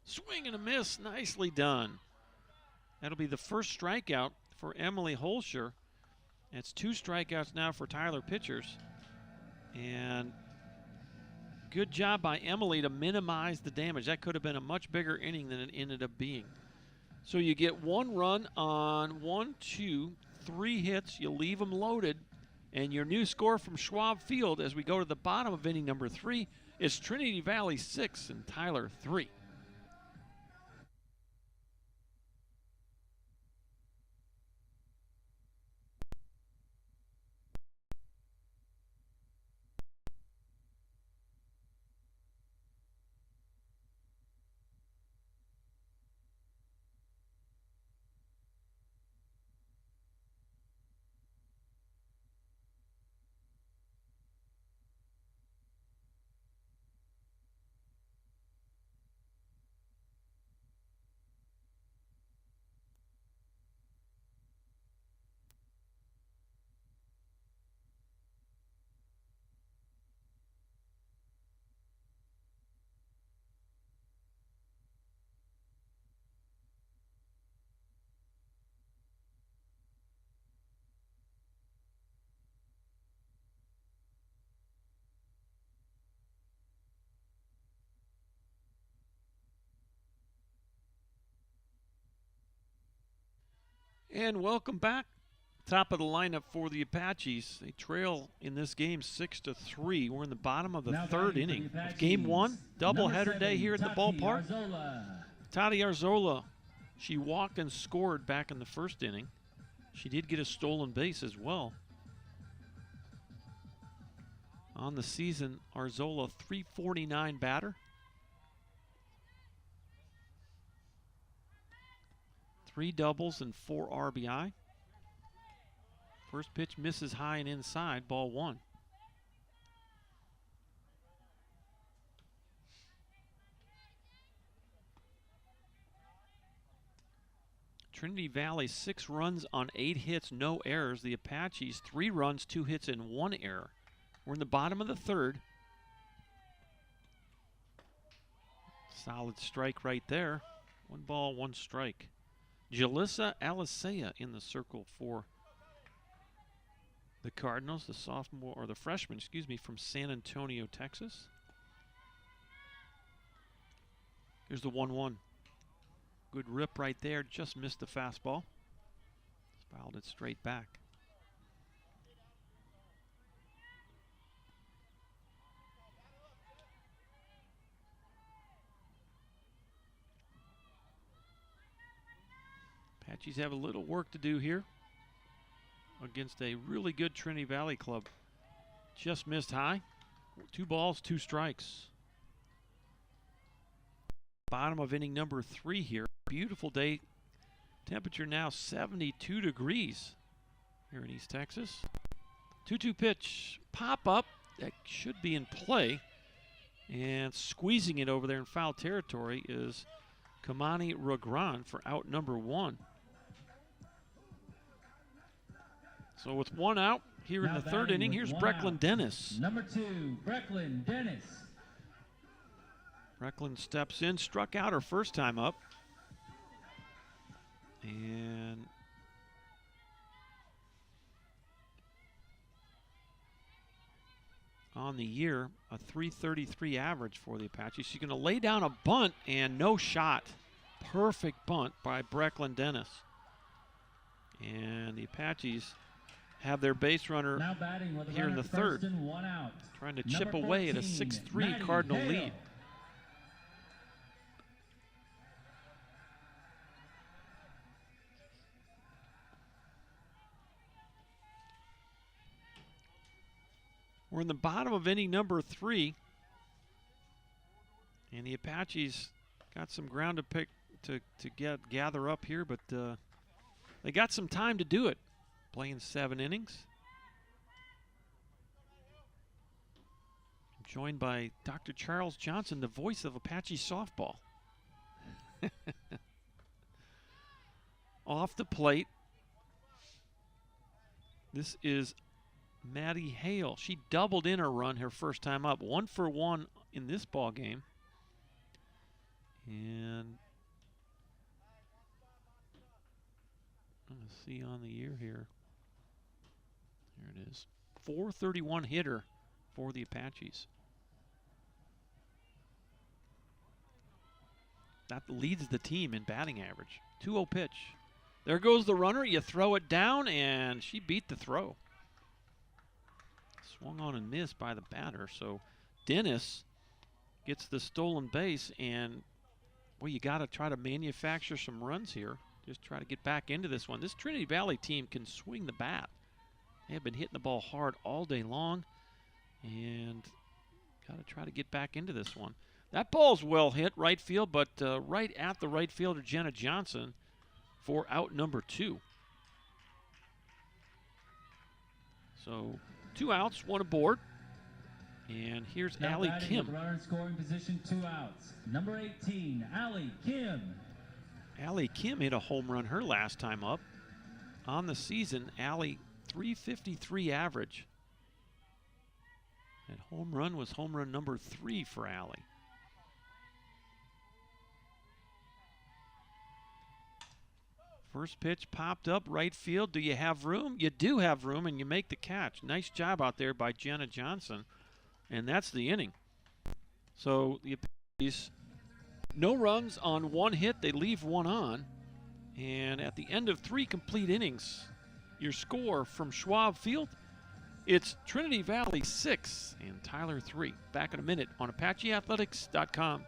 Swing and a miss, nicely done. That'll be the first strikeout for Emily Holscher. That's 2 strikeouts now for Tyler pitchers. And good job by Emily to minimize the damage. That could have been a much bigger inning than it ended up being. So you get 1 run on 1, 2, 3 hits. You leave them loaded. And your new score from Schwab Field as we go to the bottom of inning number 3 is Trinity Valley 6 and Tyler 3. And welcome back Top of the lineup for the Apaches. They trail in this game 6-3. We're in the bottom of the third inning of Game 1. Doubleheader day here at the ballpark. Tati Arzola, she walked and scored back in the first inning. She did get a stolen base as well. On the season, Arzola, .349 batter. 3 doubles and 4 RBI. First pitch misses high and inside, ball 1. Trinity Valley 6 runs on 8 hits, no errors. The Apaches 3 runs, 2 hits, and 1 error. We're in the bottom of the third. Solid strike right there. 1 ball, 1 strike. Jalissa Alisea in the circle for the Cardinals, the sophomore, or the freshman, excuse me, from San Antonio, Texas. Here's the 1-1. Good rip right there, just missed the fastball. Fouled it straight back. Apaches have a little work to do here against a really good Trinity Valley club. Just missed high. 2 balls, 2 strikes. Bottom of inning number 3 here. Beautiful day. Temperature now 72 degrees here in East Texas. 2-2 pitch. Pop up. That should be in play. And squeezing it over there in foul territory is Kamani Ragran for out number 1. So with 1 out here in the third inning, here's Brecklin Dennis. Number 2, Brecklin Dennis. Brecklin steps in, struck out her first time up. And on the year, a .333 average for the Apaches. She's going to lay down a bunt and no shot. Perfect bunt by Brecklin Dennis. And the Apaches have their base runner here in the third, trying to chip away at a 6-3 Cardinal lead. We're in the bottom of inning number 3, and the Apaches got some ground to pick to gather up here, but they got some time to do it. Playing 7 innings. I'm joined by Dr. Charles Johnson, the voice of Apache softball. Off the plate, this is Maddie Hale. She doubled in her run her first time up. 1 for 1 in this ball game. And let's see on the year here. There it is. .431 hitter for the Apaches. That leads the team in batting average. 2-0 pitch. There goes the runner. You throw it down, and she beat the throw. Swung on and missed by the batter. So Dennis gets the stolen base, and well, you got to try to manufacture some runs here. Just try to get back into this one. This Trinity Valley team can swing the bat. They have been hitting the ball hard all day long, and got to try to get back into this one. That ball's well hit, right field, but right at the right fielder, Jenna Johnson, for out number 2. So 2 outs, 1 aboard. And here's Allie Kim. Runner in scoring position, 2 outs. Number 18, Allie Kim. Allie Kim hit a home run her last time up. On the season, Allie, .353 average. That home run was home run number 3 for Allie. First pitch popped up, right field. Do you have room? You do have room, and you make the catch. Nice job out there by Jenna Johnson. And that's the inning. So the Apaches, no runs on 1 hit. They leave 1 on. And at the end of 3 complete innings, Your score from Schwab Field, it's Trinity Valley 6 and Tyler 3. Back in a minute on ApacheAthletics.com.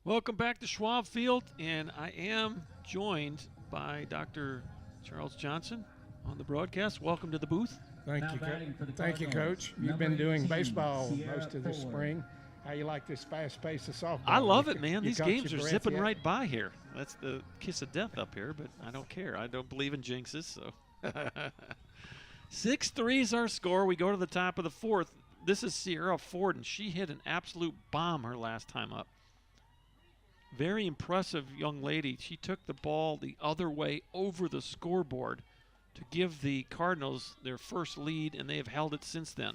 Welcome back to Schwab Field, and I am joined by Dr. Charles Johnson on the broadcast. Welcome to the booth. Thank you, Coach. You've been doing baseball most of the spring. How you like this fast pace of softball? I love it, man. These games are zipping right by here. That's the kiss of death up here, but I don't care. I don't believe in jinxes, so. 6-3 is our score. We go to the top of the fourth. This is Sierra Ford, and she hit an absolute bomb her last time up. Very impressive young lady. She took the ball the other way over the scoreboard to give the Cardinals their first lead, and they have held it since then.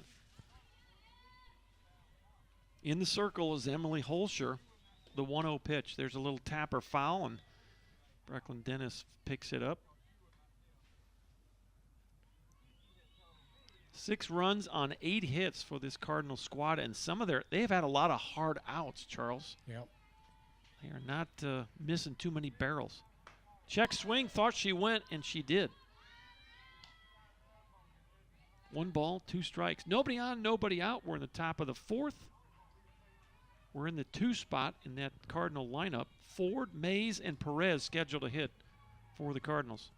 In the circle is Emily Holscher, the 1-0 pitch. There's a little tapper foul, and Brecklin Dennis picks it up. 6 runs on 8 hits for this Cardinal squad, and they've had a lot of hard outs, Charles. Yep. They are not missing too many barrels. Check swing, thought she went, and she did. 1 ball, 2 strikes. Nobody on, nobody out. We're in the top of the fourth. We're in the 2 spot in that Cardinal lineup. Ford, Mays, and Perez scheduled to hit for the Cardinals.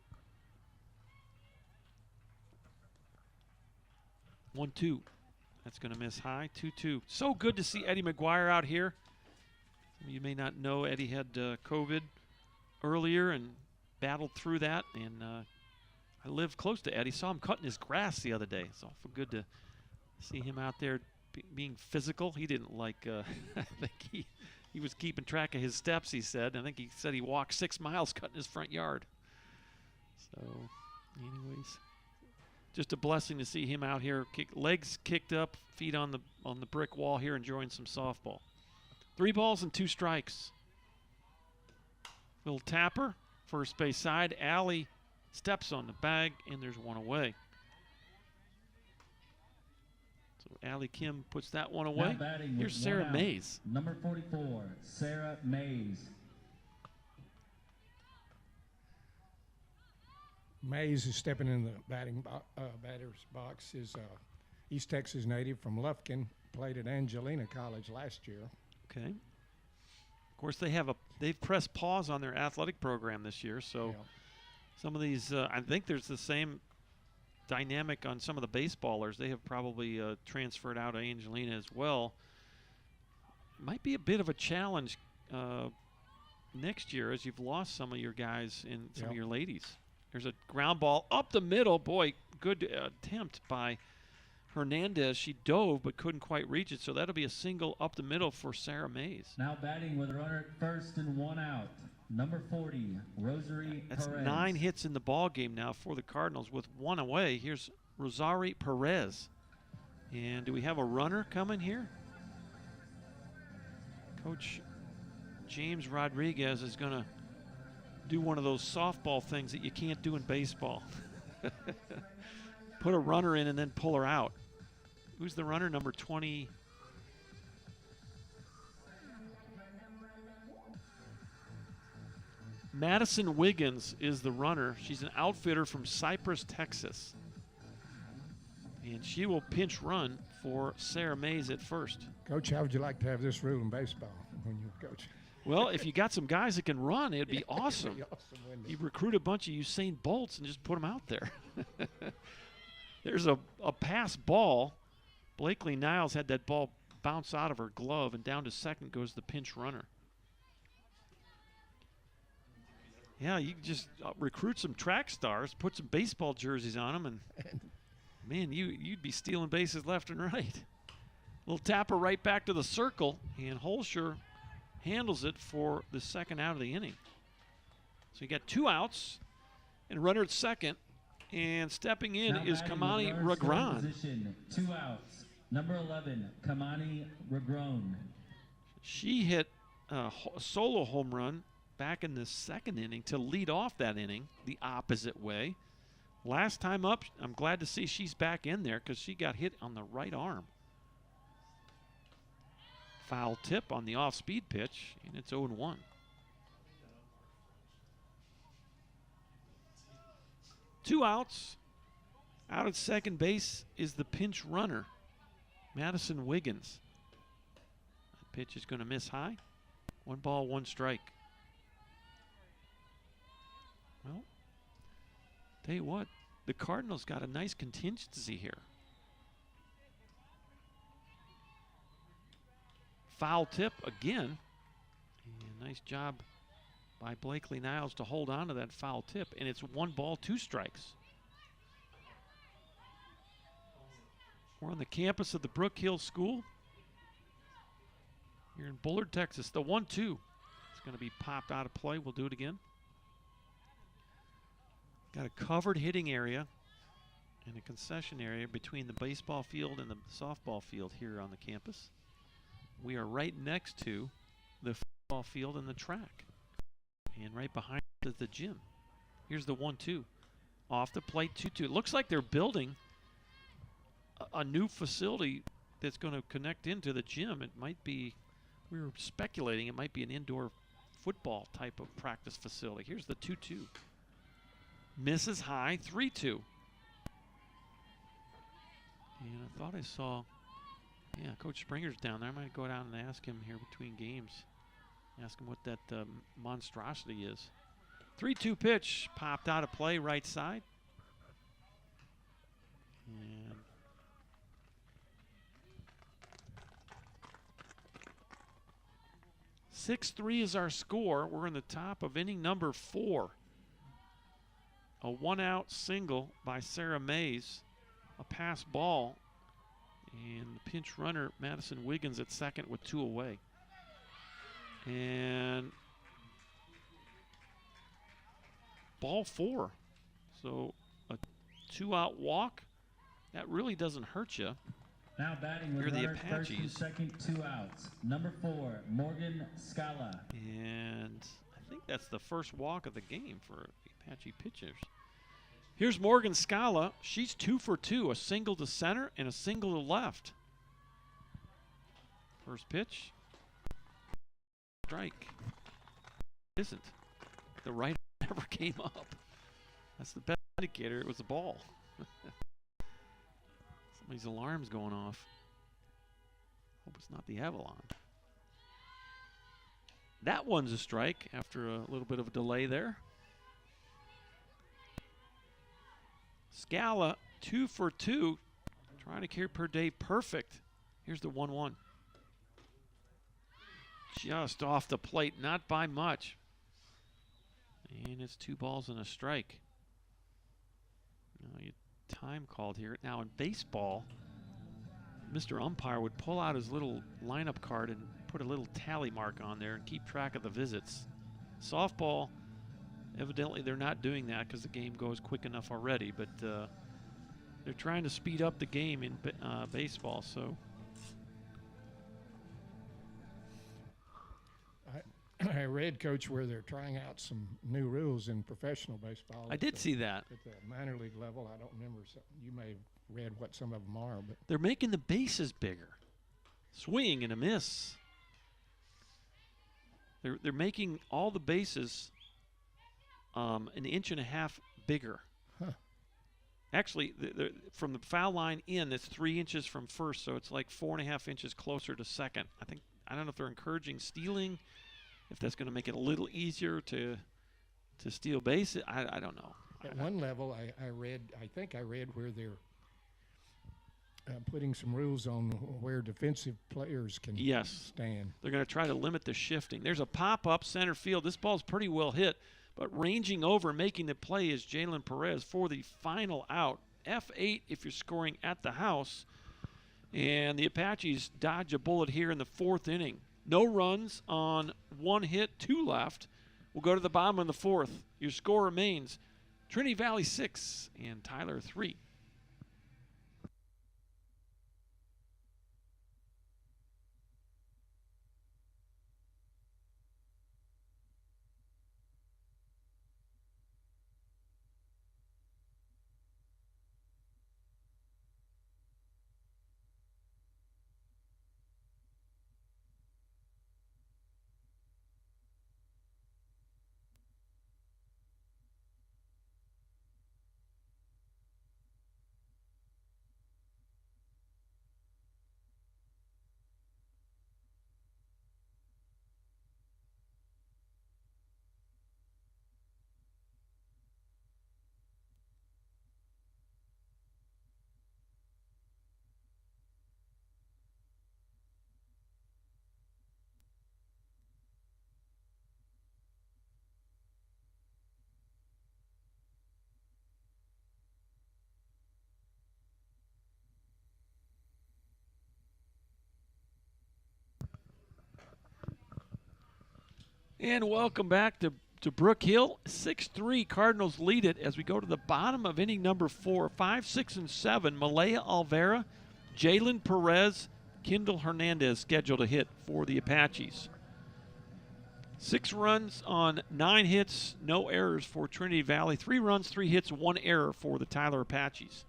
1-2. That's going to miss high. 2-2. So good to see Eddie McGuire out here. You may not know Eddie had COVID earlier and battled through that. And I live close to Eddie. Saw him cutting his grass the other day. It's awful good to see him out there being physical. He didn't like, I think he was keeping track of his steps, he said. I think he said he walked 6 miles cutting his front yard. So, anyways, just a blessing to see him out here. Legs kicked up, feet on the brick wall here, enjoying some softball. 3 balls and 2 strikes. Little tapper, first base side. Allie steps on the bag, and there's 1 away. So Allie Kim puts that 1 away. Here's Sarah Mays. Number 44, Sarah Mays. Mays is stepping in the batter's box. Is East Texas native from Lufkin. Played at Angelina College last year. Okay. Of course, they've pressed pause on their athletic program this year, so some of these, I think there's the same dynamic on some of the baseballers. They have probably transferred out of Angelina as well. Might be a bit of a challenge next year as you've lost some of your guys and some of your ladies. There's a ground ball up the middle. Boy, good attempt by Hernandez. She dove but couldn't quite reach it, so that'll be a single up the middle for Sarah Mays. Now batting with a runner at first and 1 out, number 40, Rosary That's Perez. 9 hits in the ball game now for the Cardinals with 1 away. Here's Rosary Perez. And do we have a runner coming here? Coach James Rodriguez is going to do one of those softball things that you can't do in baseball. Put a runner in and then pull her out. Who's the runner? Number 20. Madison Wiggins is the runner. She's an outfitter from Cypress, Texas. And she will pinch run for Sarah Mays at first. Coach, how would you like to have this rule in baseball when you're coaching? Well, if you got some guys that can run, it'd be awesome. It'd be awesome, wouldn't it? You recruit a bunch of Usain Bolts and just put them out there. There's a pass ball. Blakely Niles had that ball bounce out of her glove, and down to second goes the pinch runner. Yeah, you can just recruit some track stars, put some baseball jerseys on them, and man, you'd be stealing bases left and right. Little tapper right back to the circle, and Holscher handles it for the second out of the inning. So you got 2 outs and a runner at second, and stepping in is Kamani Ragran. 2 outs. Number 11, Kamani Ragran. She hit a solo home run back in the second inning to lead off that inning the opposite way. Last time up, I'm glad to see she's back in there because she got hit on the right arm. Foul tip on the off-speed pitch, and it's 0-1. Two outs. Out at second base is the pinch runner, Madison Wiggins. That pitch is going to miss high. 1 ball, 1 strike. Well, tell you what, the Cardinals got a nice contingency here. Foul tip again. And nice job by Blakely Niles to hold on to that foul tip. And it's 1 ball, 2 strikes. We're on the campus of the Brookhill School here in Bullard, Texas. The 1-2 is going to be popped out of play. We'll do it again. Got a covered hitting area and a concession area between the baseball field and the softball field here on the campus. We are right next to the football field and the track. And right behind is the gym. Here's the 1-2. Off the plate, 2-2. It looks like they're building a new facility that's going to connect into the gym. It might be, we were speculating, it might be an indoor football type of practice facility. Here's the 2-2. Misses high, 3-2. And I thought I saw, yeah, Coach Springer's down there. I might go down and ask him here between games. Ask him what that monstrosity is. 3-2 pitch popped out of play right side. And (6-3) is our score. We're in the top of inning number 4. A 1-out single by Sarah Mays. A pass ball. And the pinch runner, Madison Wiggins, at second with 2 away. And ball 4. So a 2-out walk. That really doesn't hurt you. Now batting with the runners first and Apaches. second, 2 outs. Number 4, Morgan Scala. And I think that's the first walk of the game for the Apache pitchers. Here's Morgan Scala. She's 2 for 2, a single to center and a single to left. First pitch. Strike. Isn't. The right never came up. That's the best indicator. It was a ball. Somebody's alarm's going off. Hope it's not the Avalon. That one's a strike after a little bit of a delay there. Scala, 2 for 2, trying to keep her day perfect. Here's the 1-1. Just off the plate, not by much. And it's 2 balls and a strike. Time called here. Now in baseball, Mr. Umpire would pull out his little lineup card and put a little tally mark on there and keep track of the visits. Softball, evidently they're not doing that because the game goes quick enough already, but they're trying to speed up the game in baseball. So I read, Coach, where they're trying out some new rules in professional baseball. I did see that. At the minor league level, I don't remember. You may have read what some of them are, but they're making the bases bigger. Swing and a miss. They're making all the bases an 1.5 inches bigger. Huh. Actually, from the foul line in, it's 3 inches from first, so it's like 4.5 inches closer to second. I don't know if they're encouraging stealing, if that's going to make it a little easier to steal bases. I don't know. At one level, I think I read where they're putting some rules on where defensive players can stand. They're going to try to limit the shifting. There's a pop-up center field. This ball's pretty well hit, But ranging over, making the play is Jalen Perez for the final out. F8 if you're scoring at the house. And the Apaches dodge a bullet here in the 4th inning. No runs on 1 hit, 2 left. We'll go to the bottom of the 4th. Your score remains Trinity Valley 6 and Tyler 3. And welcome back to Brookhill. 6-3 Cardinals lead it as we go to the bottom of inning number 4. 5, 6, and 7. Malaya Alvera, Jalen Perez, Kendall Hernandez scheduled to hit for the Apaches. 6 runs on 9 hits, no errors for Trinity Valley. 3 runs, 3 hits, 1 error for the Tyler Apaches.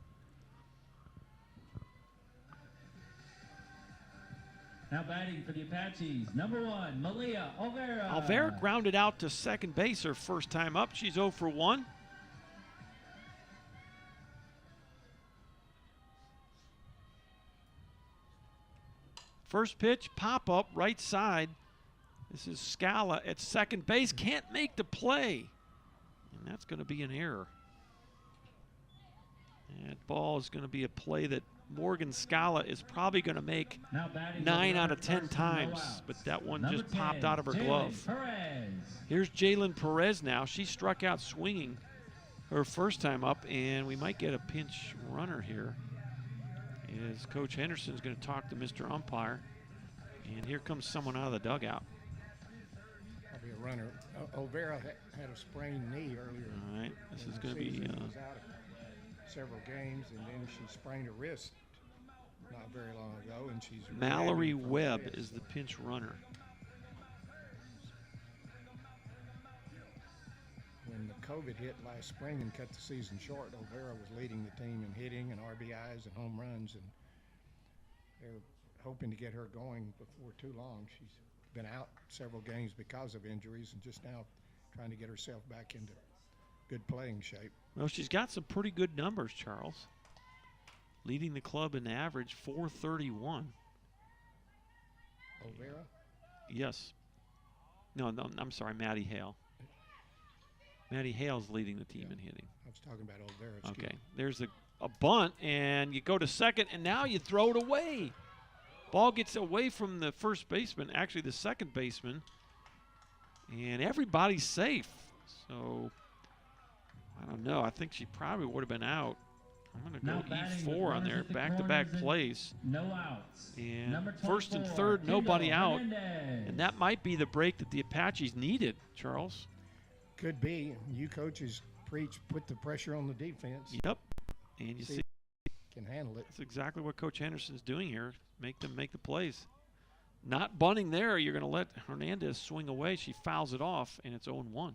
Now batting for the Apaches, number 1, Malaya Alvera. Alvera grounded out to second base her first time up. She's 0 for 1. First pitch, pop up, right side. This is Scala at second base. Can't make the play. And that's going to be an error. That ball is going to be a play that Morgan Scala is probably going to make 9 out of 10 times, but that one just popped out of her glove. Here's Jalen Perez now. She struck out swinging her first time up, and we might get a pinch runner here as Coach Henderson is going to talk to Mr. Umpire, and here comes someone out of the dugout. Probably a runner. Alvera had a sprained knee earlier. All right, this is going to be several games, and then she sprained her wrist not very long ago, and she's Mallory Webb is the pinch runner. When the COVID hit last spring and cut the season short, Alvera was leading the team in hitting and RBIs and home runs, and they're hoping to get her going before too long. She's been out several games because of injuries and just now trying to get herself back into good playing shape. Well, she's got some pretty good numbers, Charles. Leading the club in average, 431. Alvera? Yes. No, I'm sorry, Maddie Hale. Maddie Hale's leading the team in hitting. I was talking about Alvera. Okay, there's a bunt, and you go to second, and now you throw it away. Ball gets away from the first baseman, actually the second baseman, and everybody's safe. So I don't know. I think she probably would have been out. I'm going to go E4 on there, back-to-back plays. No outs. And first and third, nobody out. And that might be the break that the Apaches needed, Charles. Could be. You coaches preach, put the pressure on the defense. Yep. And you see can handle it. That's exactly what Coach Henderson's doing here. Make them make the plays. Not bunting there. You're going to let Hernandez swing away. She fouls it off, and it's 0-1.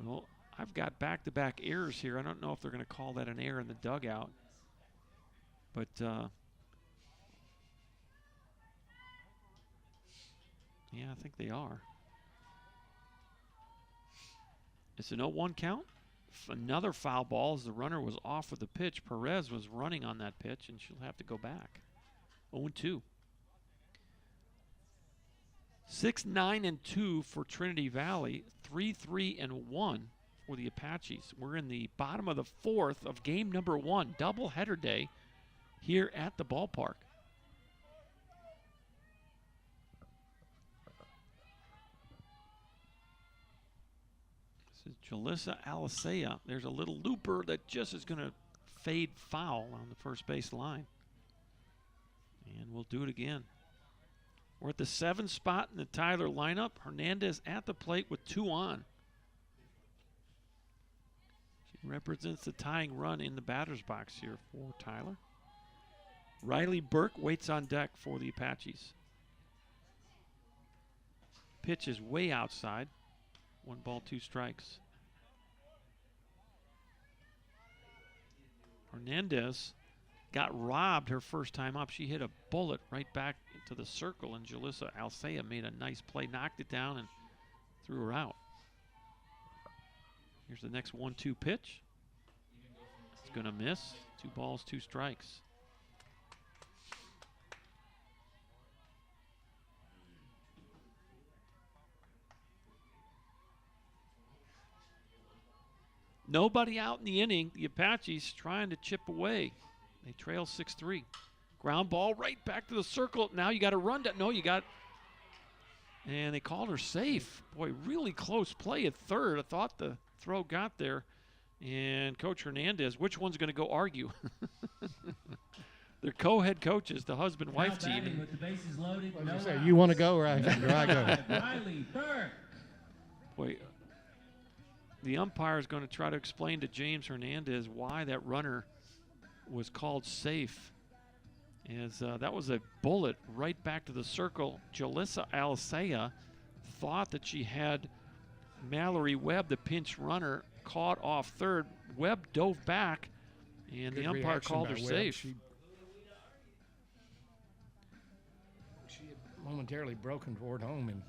Well, I've got back-to-back errors here. I don't know if they're going to call that an error in the dugout. But, yeah, I think they are. It's an 0-1 count. Another foul ball as the runner was off of the pitch. Perez was running on that pitch, and she'll have to go back. 0-2. 6-9-2 for Trinity Valley. 3-3-1 for the Apaches. We're in the bottom of the 4th of game number 1, doubleheader day here at the ballpark. This is Jalissa Alisea. There's a little looper that just is going to fade foul on the first base line. And we'll do it again. We're at the 7th spot in the Tyler lineup. Hernandez at the plate with 2 on. She represents the tying run in the batter's box here for Tyler. Riley Burke waits on deck for the Apaches. Pitch is way outside. 1 ball, 2 strikes. Hernandez got robbed her first time up. She hit a bullet right back into the circle, and Jalissa Alisea made a nice play, knocked it down, and threw her out. Here's the next 1-2 pitch. It's going to miss. 2 balls, 2 strikes. Nobody out in the inning. The Apaches trying to chip away. They trail 6-3. Ground ball right back to the circle. Now you got to run that. No, you got. And they called her safe. Boy, really close play at third. I thought the throw got there. And Coach Hernandez, which one's going to go argue? They're co-head coaches, the husband-wife team. With the bases loaded, What did you say? You want to go or do I go? Riley Burke. Boy, the umpire is going to try to explain to James Hernandez why that runner was called safe. As that was a bullet right back to the circle. Jalissa Alisea thought that she had Mallory Webb, the pinch runner, caught off third. Webb dove back, and Good the umpire reaction called by her Webb. safe. She had momentarily broken toward home and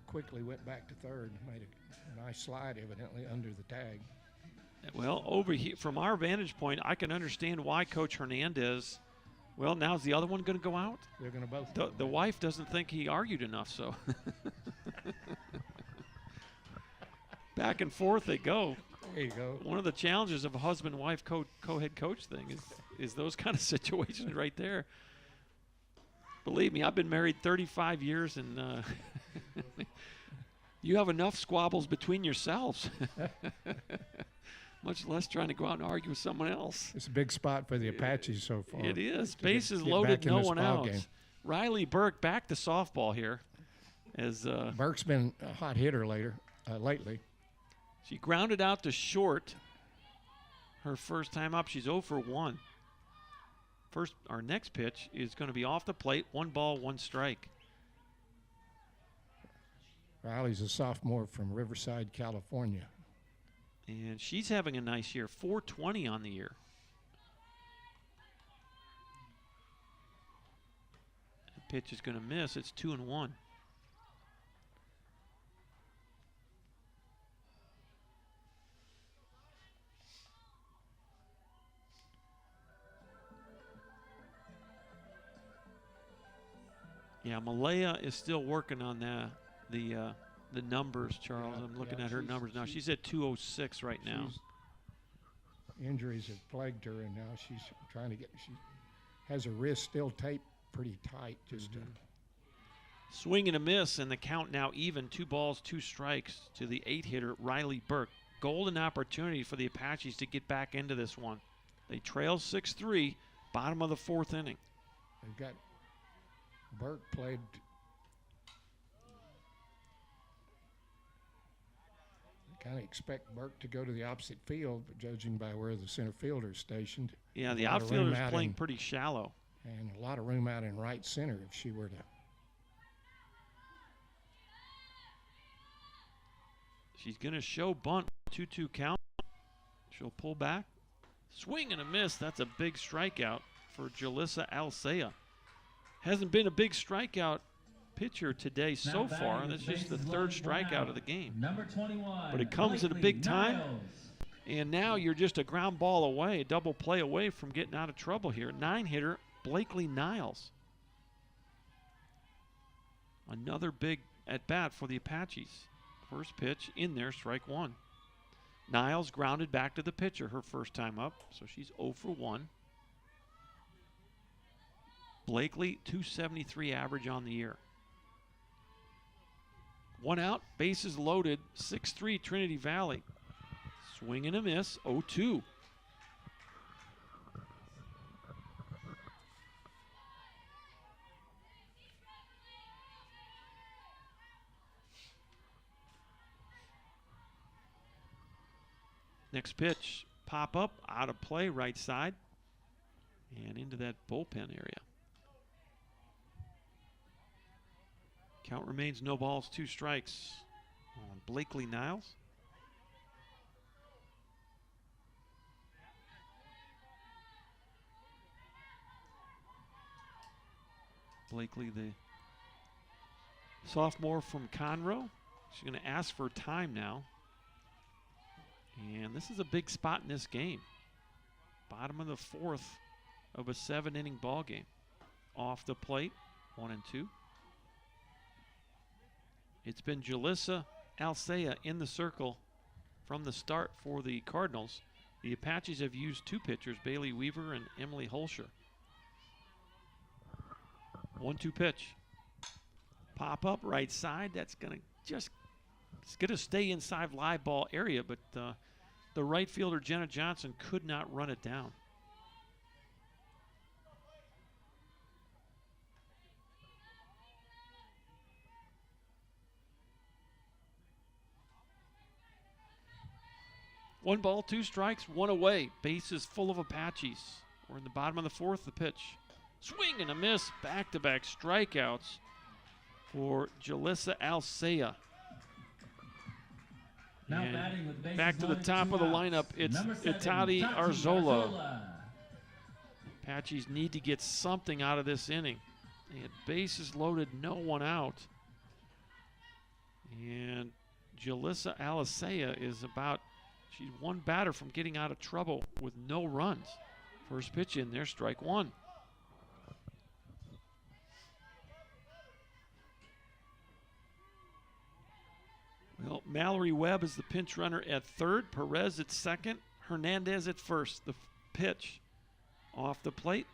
quickly went back to third. Made a nice slide, evidently, under the tag. Well, over here, from our vantage point, I can understand why Coach Hernandez. Well, now's the other one going to go out? They're going to both. The wife doesn't think he argued enough, so. Back and forth they go. There you go. One of the challenges of a husband-wife co-head coach thing is those kind of situations right there. Believe me, I've been married 35 years, and you have enough squabbles between yourselves. Much less trying to go out and argue with someone else. It's a big spot for the Apaches so far. It is. to Bases get loaded, back in no this one ball out. game. Riley Burke back to softball here. As Burke's been a hot hitter lately. she grounded out to short her first time up. She's 0 for 1. Our next pitch is going to be off the plate. 1 ball, 1 strike. Riley's a sophomore from Riverside, California. And she's having a nice year. 420 on the year. The pitch is going to miss. It's 2-1. Yeah, Malaya is still working on the numbers, Charles. I'm looking at her numbers now. She's at 206 right now. Injuries have plagued her, and now she's trying to get. She has her wrist still taped pretty tight. Just Swing and a miss, and the count now even. 2 balls, 2 strikes to the 8-hitter Riley Burke. Golden opportunity for the Apaches to get back into this one. They trail 6-3, bottom of the 4th inning. they've got Burke played. Kind of expect Burke to go to the opposite field, but judging by where the center fielder is stationed. Yeah, the outfielder's playing pretty shallow. And a lot of room out in right center if she were to. She's going to show bunt. 2-2 count. She'll pull back. Swing and a miss. That's a big strikeout for Jalissa Alisea. Hasn't been a big strikeout pitcher today so far, and that's just the 3rd strikeout of the game. Number 21. But it comes at a big time, and now you're just a ground ball away, a double play away from getting out of trouble here. 9-hitter Blakely Niles. Another big at-bat for the Apaches. First pitch in there, strike 1. Niles grounded back to the pitcher her first time up, so she's 0 for 1. Blakely, 273 average on the year. 1 out, bases loaded, 6-3 Trinity Valley. Swing and a miss, 0-2. Next pitch, pop up, out of play, right side, and into that bullpen area. Count remains no balls, 2 strikes on Blakely Niles. Blakely, the sophomore from Conroe. She's going to ask for time now. And this is a big spot in this game. Bottom of the 4th of a 7-inning ball game. Off the plate, 1-2. It's been Jalissa Alsea in the circle from the start for the Cardinals. The Apaches have used 2 pitchers, Bailey Weaver and Emily Holscher. 1-2 pitch. Pop up right side. That's going to stay inside live ball area, but the right fielder, Jenna Johnson, could not run it down. One ball, 2 strikes, 1 away. Bases full of Apaches. We're in the bottom of the 4th, the pitch. Swing and a miss, back-to-back strikeouts for Jalissa Alsea. Now And batting with bases back to the loaded, top 2 of the outs. lineup, it's Number 7, Tati Tati Arzola. Apaches need to get something out of this inning. They had bases loaded, no one out. And Jalissa Alsea is she's 1 batter from getting out of trouble with no runs. First pitch in there, strike 1. Well, Mallory Webb is the pinch runner at 3rd. Perez at 2nd. Hernandez at 1st. The pitch off the plate.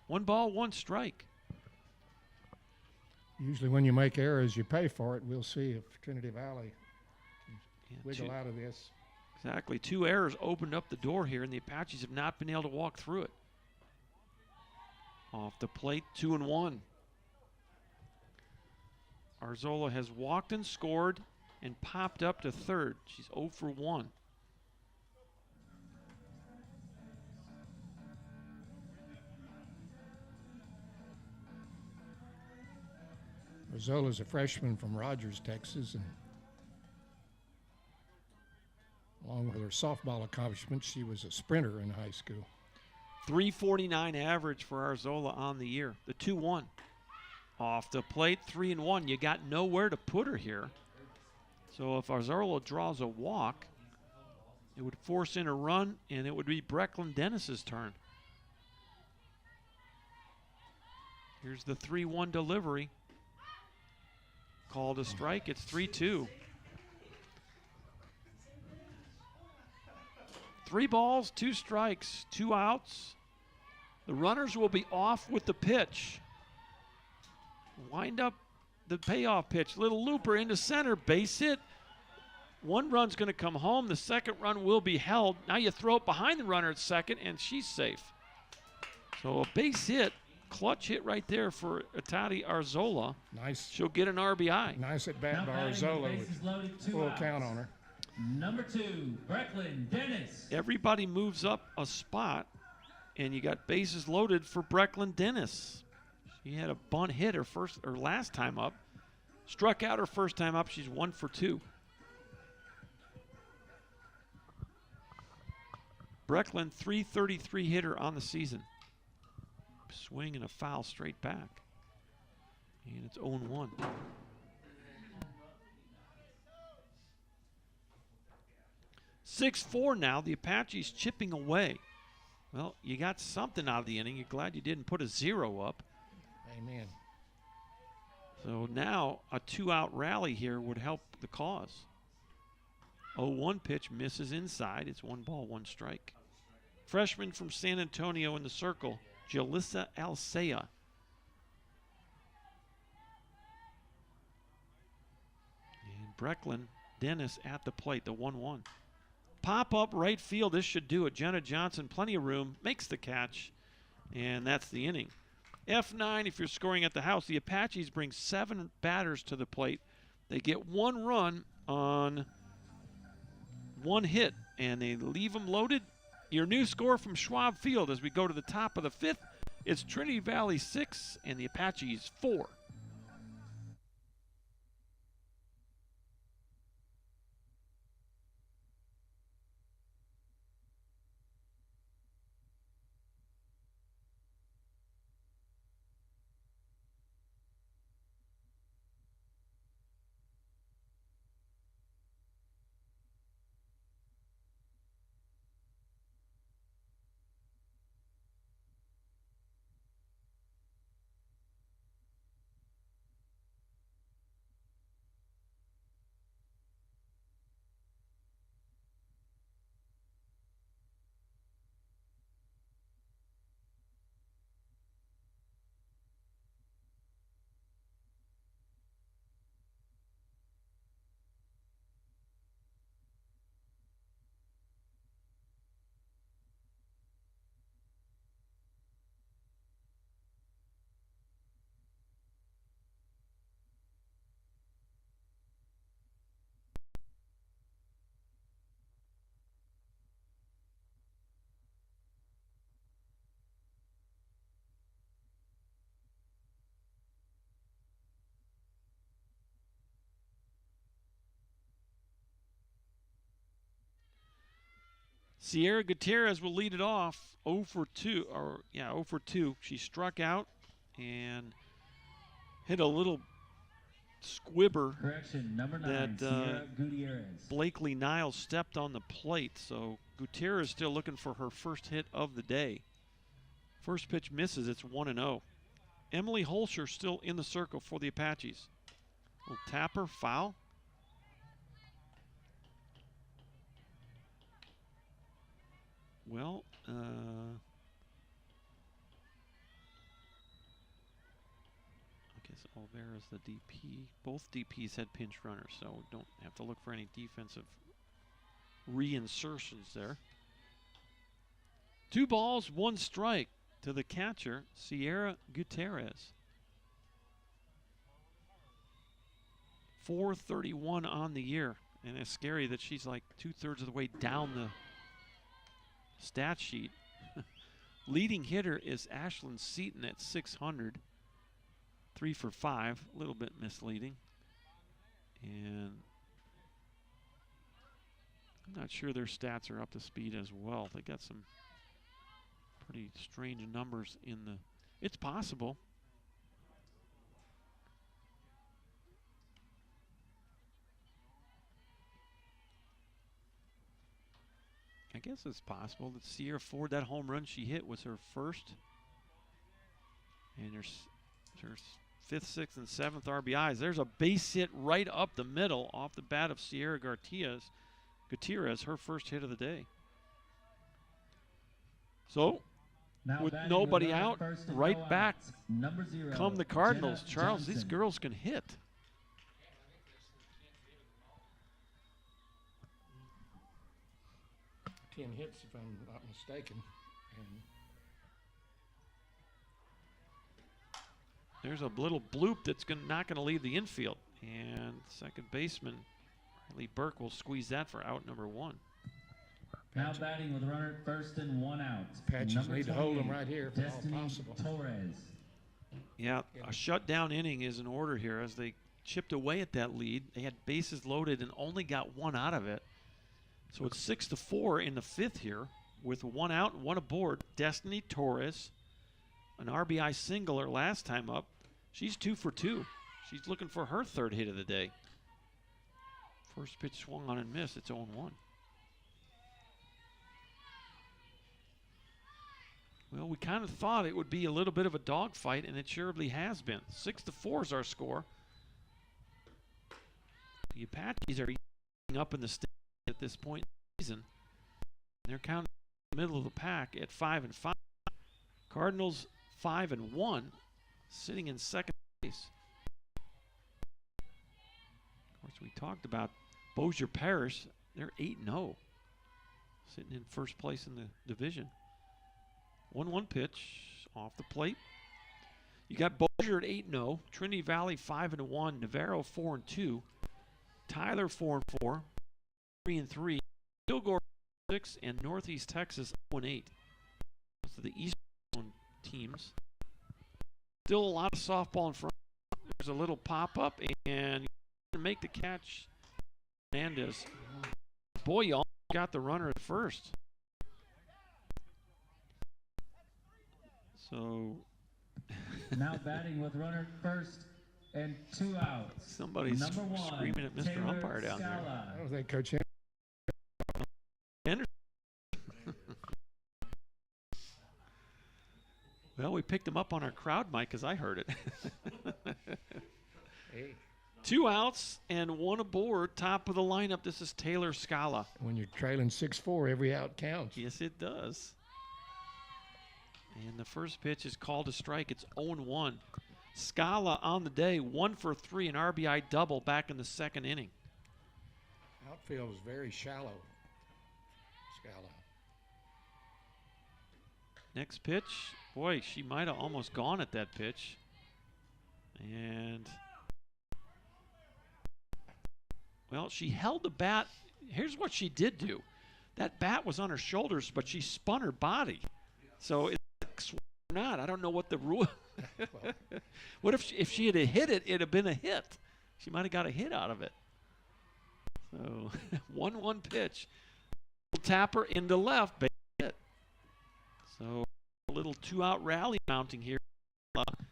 1 ball, 1 strike. Usually when you make errors, you pay for it. We'll see if Trinity Valley can wiggle out of this. Exactly. 2 errors opened up the door here, and the Apaches have not been able to walk through it. Off the plate, 2-1. Arzola has walked and scored and popped up to 3rd. She's 0 for 1. Arzola's a freshman from Rogers, Texas, and along with her softball accomplishments, she was a sprinter in high school. 349 average for Arzola on the year. The 2-1. Off the plate, 3-1. You got nowhere to put her here. So if Arzola draws a walk, it would force in a run, and it would be Brecklin Dennis's turn. Here's the 3-1 delivery. Called a strike. It's 3-2. 3 balls, 2 strikes, 2 outs. The runners will be off with the pitch. Wind up the payoff pitch. Little looper into center, base hit. 1 run's going to come home. The 2nd run will be held. Now you throw it behind the runner at 2nd, and she's safe. So a base hit, clutch hit right there for Tati Arzola. Nice. She'll get an RBI. Nice at bat by Arzola with full count on her. Number 2, Brecklin Dennis. Everybody moves up a spot, and you got bases loaded for Brecklin Dennis. She had a bunt hit her last time up. Struck out her first time up. She's 1 for 2. Brecklin, 333 hitter on the season. Swing and a foul straight back. And it's 0-1. (6-4) now. The Apaches chipping away. Well, you got something out of the inning. You're glad you didn't put a 0 up. Amen. So now a 2-out rally here would help the cause. 0-1 pitch misses inside. It's 1 ball, 1 strike. Freshman from San Antonio in the circle, Jalissa Alsea. Brecklin Dennis at the plate, the 1-1. Pop up right field. This should do it. Jenna Johnson, plenty of room, makes the catch, and that's the inning. F9, if you're scoring at the house, the Apaches bring 7 batters to the plate. They get 1 run on 1 hit, and they leave them loaded. Your new score from Schwab Field as we go to the top of the 5th. It's Trinity Valley 6 and the Apaches 4. Sierra Gutierrez will lead it off. 0 for 2. 0 for 2. She struck out and hit a little squibber. Correction, number 9, that Sierra Gutierrez. Blakely Niles stepped on the plate, so Gutierrez still looking for her first hit of the day. First pitch misses. It's 1-0. Emily Holscher still in the circle for the Apaches. Little tapper, foul. Well, I guess Olvera's the DP. Both DPs had pinch runners, so we don't have to look for any defensive reinsertions there. 2 balls, 1 strike to the catcher, Sierra Gutierrez. 431 on the year, and it's scary that she's like 2/3 of the way down the stat sheet. Leading hitter is Ashlyn Seaton at 600. 3 for 5, a little bit misleading. And I'm not sure their stats are up to speed as well. They got some pretty strange numbers in the. It's possible. I guess it's possible that Sierra Ford, that home run she hit was her first. And her 5th, 6th, and 7th RBIs. There's a base hit right up the middle off the bat of Sierra Gutierrez, her first hit of the day. So, Now with batting nobody with out, first and right no back outs, number 0, come the Cardinals. Jenna Charles, these Johnson. girls can hit. 10 hits, if I'm not mistaken. And There's a little bloop that's not going to leave the infield. And second baseman Riley Burke will squeeze that for out number 1. Now batting with a runner at first and 1 out. Apaches Number need to hold them 28, right here if at all Destiny possible. Torres. Yeah, a shutdown inning is in order here as they chipped away at that lead. They had bases loaded and only got 1 out of it. So it's 6-4 in the 5th here with 1 out and 1 aboard. Destiny Torres, an RBI single her last time up. She's 2 for 2. She's looking for her 3rd hit of the day. First pitch swung on and missed. It's 0-1. Well, we kind of thought it would be a little bit of a dogfight, and it surely has been. 6-4 is our score. The Apaches are up in the state at this point in the season. They're counting in the middle of the pack at 5-5. Cardinals 5-1, sitting in second place. Of course, we talked about Bossier Parish. They're 8-0, sitting in first place in the division. 1-1 pitch off the plate. You got Bossier at 8-0, Trinity Valley 5-1, Navarro 4-2, Tyler 4-4, 3-3, Kilgore 6, and Northeast Texas 0-8. So the Eastern teams. Still a lot of softball in front. There's a little pop-up, and make the catch. Hernandez. Boy, you almost got the runner at first. So Now batting with runner at first and 2 outs. Somebody's Number 1, screaming at Mr. Taylor Umpire down there. Scala. I don't think Coach Henderson. Well, we picked him up on our crowd mic because I heard it. Hey. 2 outs and 1 aboard. Top of the lineup. This is Taylor Scala. When you're trailing 6-4, every out counts. Yes, it does. And the first pitch is called a strike. It's 0-1. Scala on the day, 1 for 3, an RBI double back in the second inning. Outfield is very shallow. Scala. Next pitch. Boy, she might have almost gone at that pitch. And, well, she held the bat. Here's what she did do. That bat was on her shoulders, but she spun her body. So it's not. I don't know what the rule. What if she had hit it? It'd have been a hit. She might have got a hit out of it. So 1-1 pitch. Tapper into left, big hit. So a little 2-out rally mounting here.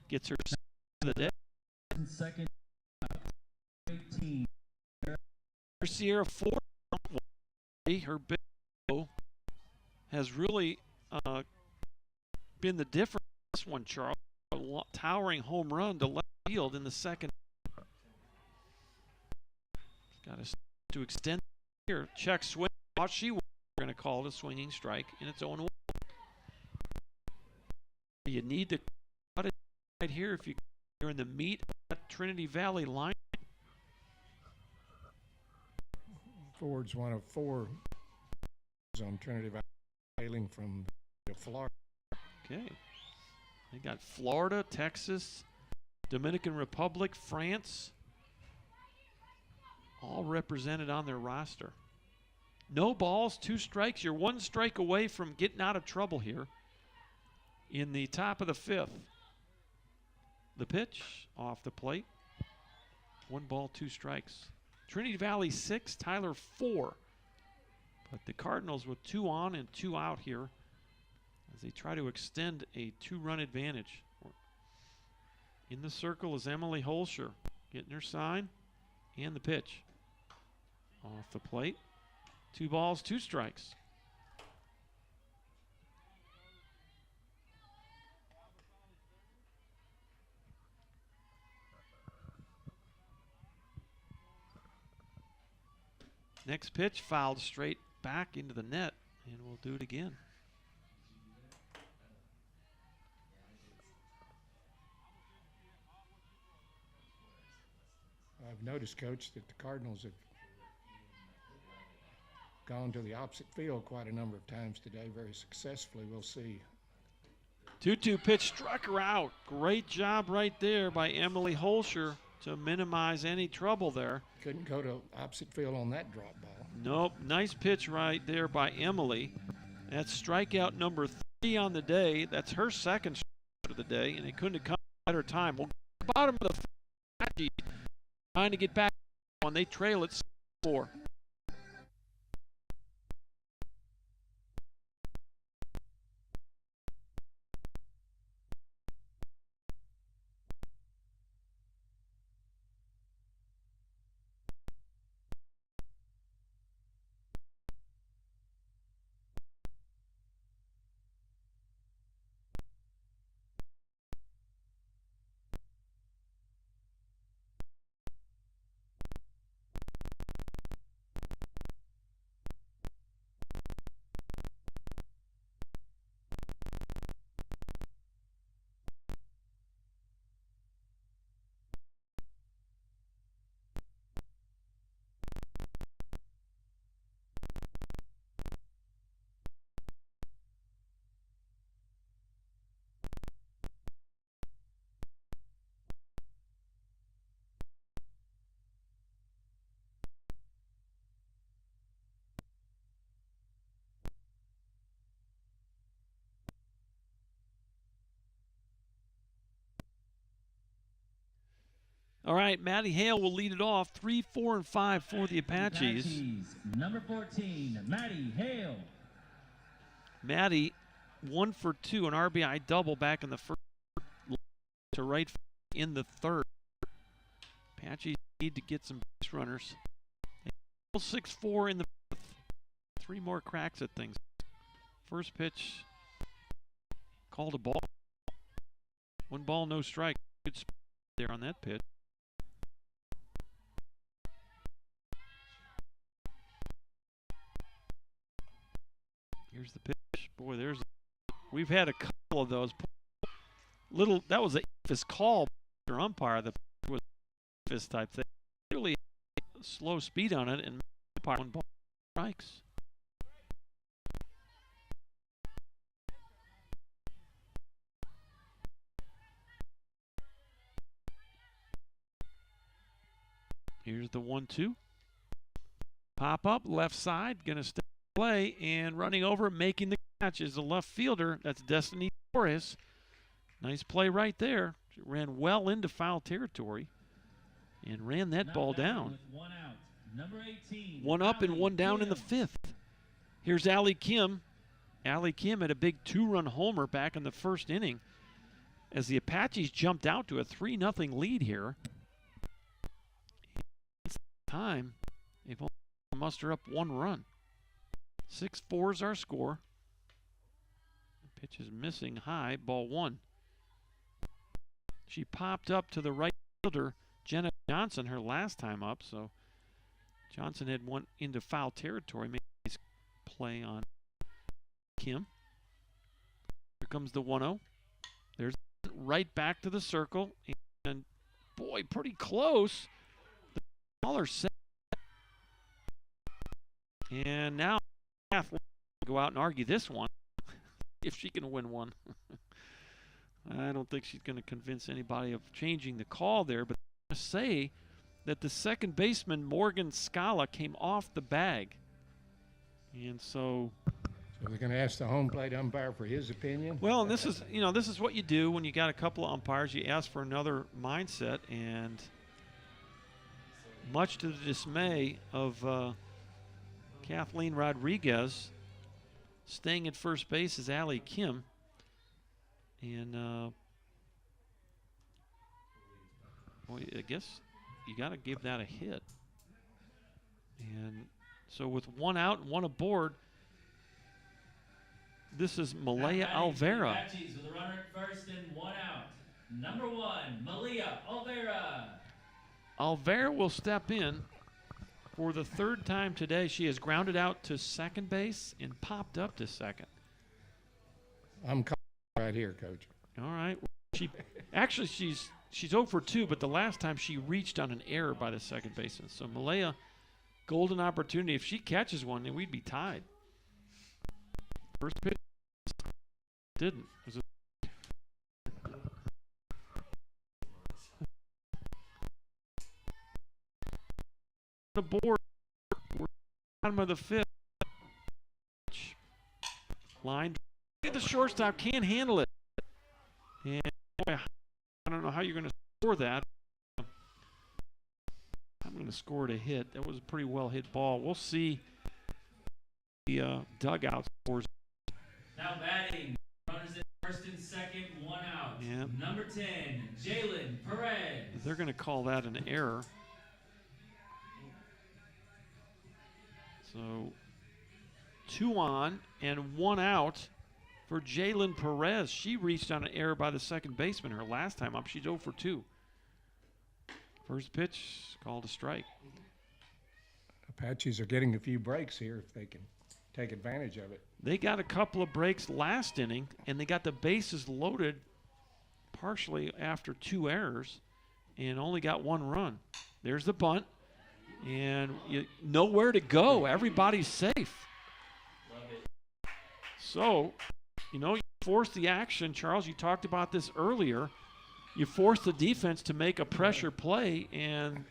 Gets her to the day. Second, 18. Sierra 4. Her big has really been the difference in this one, Charles. A towering home run to left field in the second. Got to extend here. Check swing. Thought she was going to call it a swinging strike, and it's 0-1. You need to cut it right here if you're in the meat of that Trinity Valley line. Ford's one of 4 on Trinity Valley, hailing from Florida. Okay. They got Florida, Texas, Dominican Republic, France, all represented on their roster. No balls, 2 strikes. You're 1 strike away from getting out of trouble here in the top of the 5th. The pitch off the plate. 1 ball, 2 strikes. Trinity Valley 6, Tyler 4. But the Cardinals with 2 on and 2 out here as they try to extend a 2-run advantage. In the circle is Emily Holscher getting her sign and the pitch. Off the plate. 2 balls, 2 strikes. Next pitch fouled straight back into the net, and we'll do it again. I've noticed, Coach, that the Cardinals have gone to the opposite field quite a number of times today, very successfully. We'll see. 2-2 pitch struck her out. Great job right there by Emily Holscher to minimize any trouble there. Couldn't go to opposite field on that drop ball. Nope. Nice pitch right there by Emily. That's strikeout number 3 on the day. That's her second strikeout of the day, and it couldn't have come at her time. Well, bottom of the Apache trying to get back on. They trail at 4. All right, Maddie Hale will lead it off. 3, 4, and 5 for the Apaches. Number 14, Maddie Hale. Maddie, 1 for 2, an RBI double back in the first to right in the third. Apaches need to get some base runners. 6-4 in the fifth. 3 more cracks at things. First pitch, called a ball. 1 ball, no strike. Good spot there on that pitch. Here's the pitch. Boy, we've had a couple of those. That was a Ifis call or umpire. The was Ifis type thing. Really slow speed on it, and umpire 1 ball strikes. Here's the 1-2. Pop up, left side, gonna stay play, and running over, making the catch is the left fielder. That's Destiny Torres. Nice play right there. She ran well into foul territory and ran that ball down. 1 out. Number 18. 1 up and 1 down in the 5th. Here's Allie Kim. Allie Kim had a big 2-run homer back in the first inning as the Apaches jumped out to a 3-0 lead here. Time, they've only muster up 1 run. 6-4 is our score. The pitch is missing high, ball 1. She popped up to the right fielder, Jenna Johnson, her last time up, so Johnson had 1 into foul territory. Made a nice play on Kim. Here comes the 1-0. There's right back to the circle, and boy, pretty close. The caller set. And now Kathleen will go out and argue this one if she can win one. I don't think she's going to convince anybody of changing the call there, but I'm going to say that the second baseman, Morgan Scala, came off the bag. And so we're going to ask the home plate umpire for his opinion? Well, and this is what you do when you got a couple of umpires. You ask for another mindset, and much to the dismay of Kathleen Rodriguez, staying at first base is Allie Kim. And well, I guess you got to give that a hit. And so with 1 out and 1 aboard, this is Malaya Alvera. Apaches with a runner at first and 1 out. Number 1, Malaya Alvera. Alvera will step in for the 3rd time today. She has grounded out to second base and popped up to second. I'm right here, Coach. All right. She's 0 for 2, but the last time she reached on an error by the second baseman. So Malaya, golden opportunity. If she catches one, then we'd be tied. First pitch didn't. It was the board. We're bottom of the 5th. Line. The shortstop can't handle it. And boy, I don't know how you're going to score that. I'm going to score it a hit. That was a pretty well hit ball. We'll see the dugout scores. Now batting. Runners at first and second, 1 out. Yep. Number 10, Jalen Perez. They're going to call that an error. So 2 on and 1 out for Jalen Perez. She reached on an error by the second baseman her last time up. She's 0 for 2. First pitch, called a strike. Apaches are getting a few breaks here if they can take advantage of it. They got a couple of breaks last inning, and they got the bases loaded partially after 2 errors and only got 1 run. There's the bunt, and nowhere to go. Everybody's safe. So, you force the action. Charles, you talked about this earlier. You force the defense to make a pressure play, and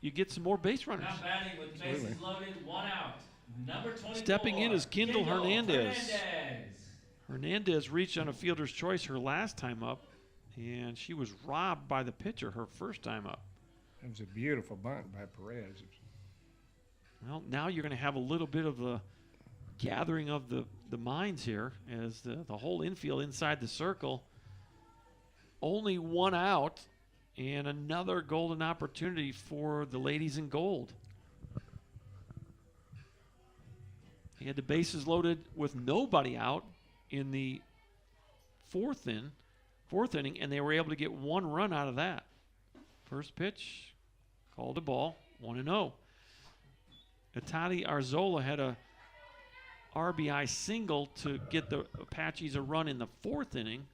you get some more base runners. Now batting with bases loaded, 1 out. Number 24. Stepping in is Kendall Hernandez. Hernandez reached on a fielder's choice her last time up And she was robbed by the pitcher her first time up. It was a beautiful bunt by Perez. Well, now you're going to have a little bit of the gathering of the minds here as the whole infield inside the circle. Only one out and another golden opportunity for the ladies in gold. He had the bases loaded with nobody out in the fourth inning, and they were able to get one run out of that. First pitch, called a ball, 1-0. Itati Arzola had a RBI single to get the Apaches a run in the fourth inning.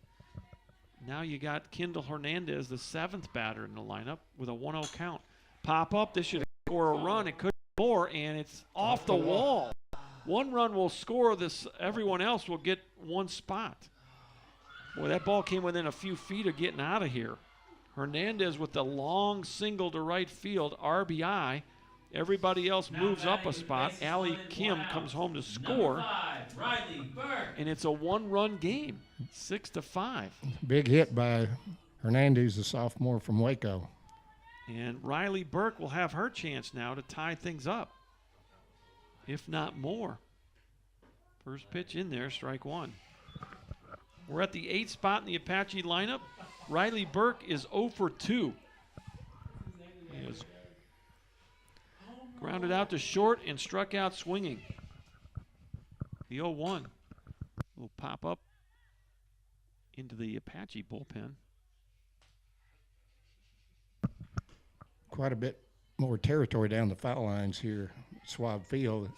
Now you got Kendall Hernandez, the seventh batter in the lineup, with a 1-0 count. Pop up, this should score a run. It could be more, and it's off the wall. One run will score this. Everyone else will get one spot. Boy, that ball came within a few feet of getting out of here. Hernandez with the long single to right field, RBI. Everybody else moves up a spot. Allie Kim comes home to score. And it's a one-run game, 6-5. Big hit by Hernandez, the sophomore from Waco. And Riley Burke will have her chance now to tie things up, if not more. First pitch in there, strike one. We're at the 8th spot in the Apache lineup. Riley Burke is 0 for 2. He has grounded out to short and struck out swinging. The 0-1 will pop up into the Apache bullpen. Quite a bit more territory down the foul lines here at Schwab Field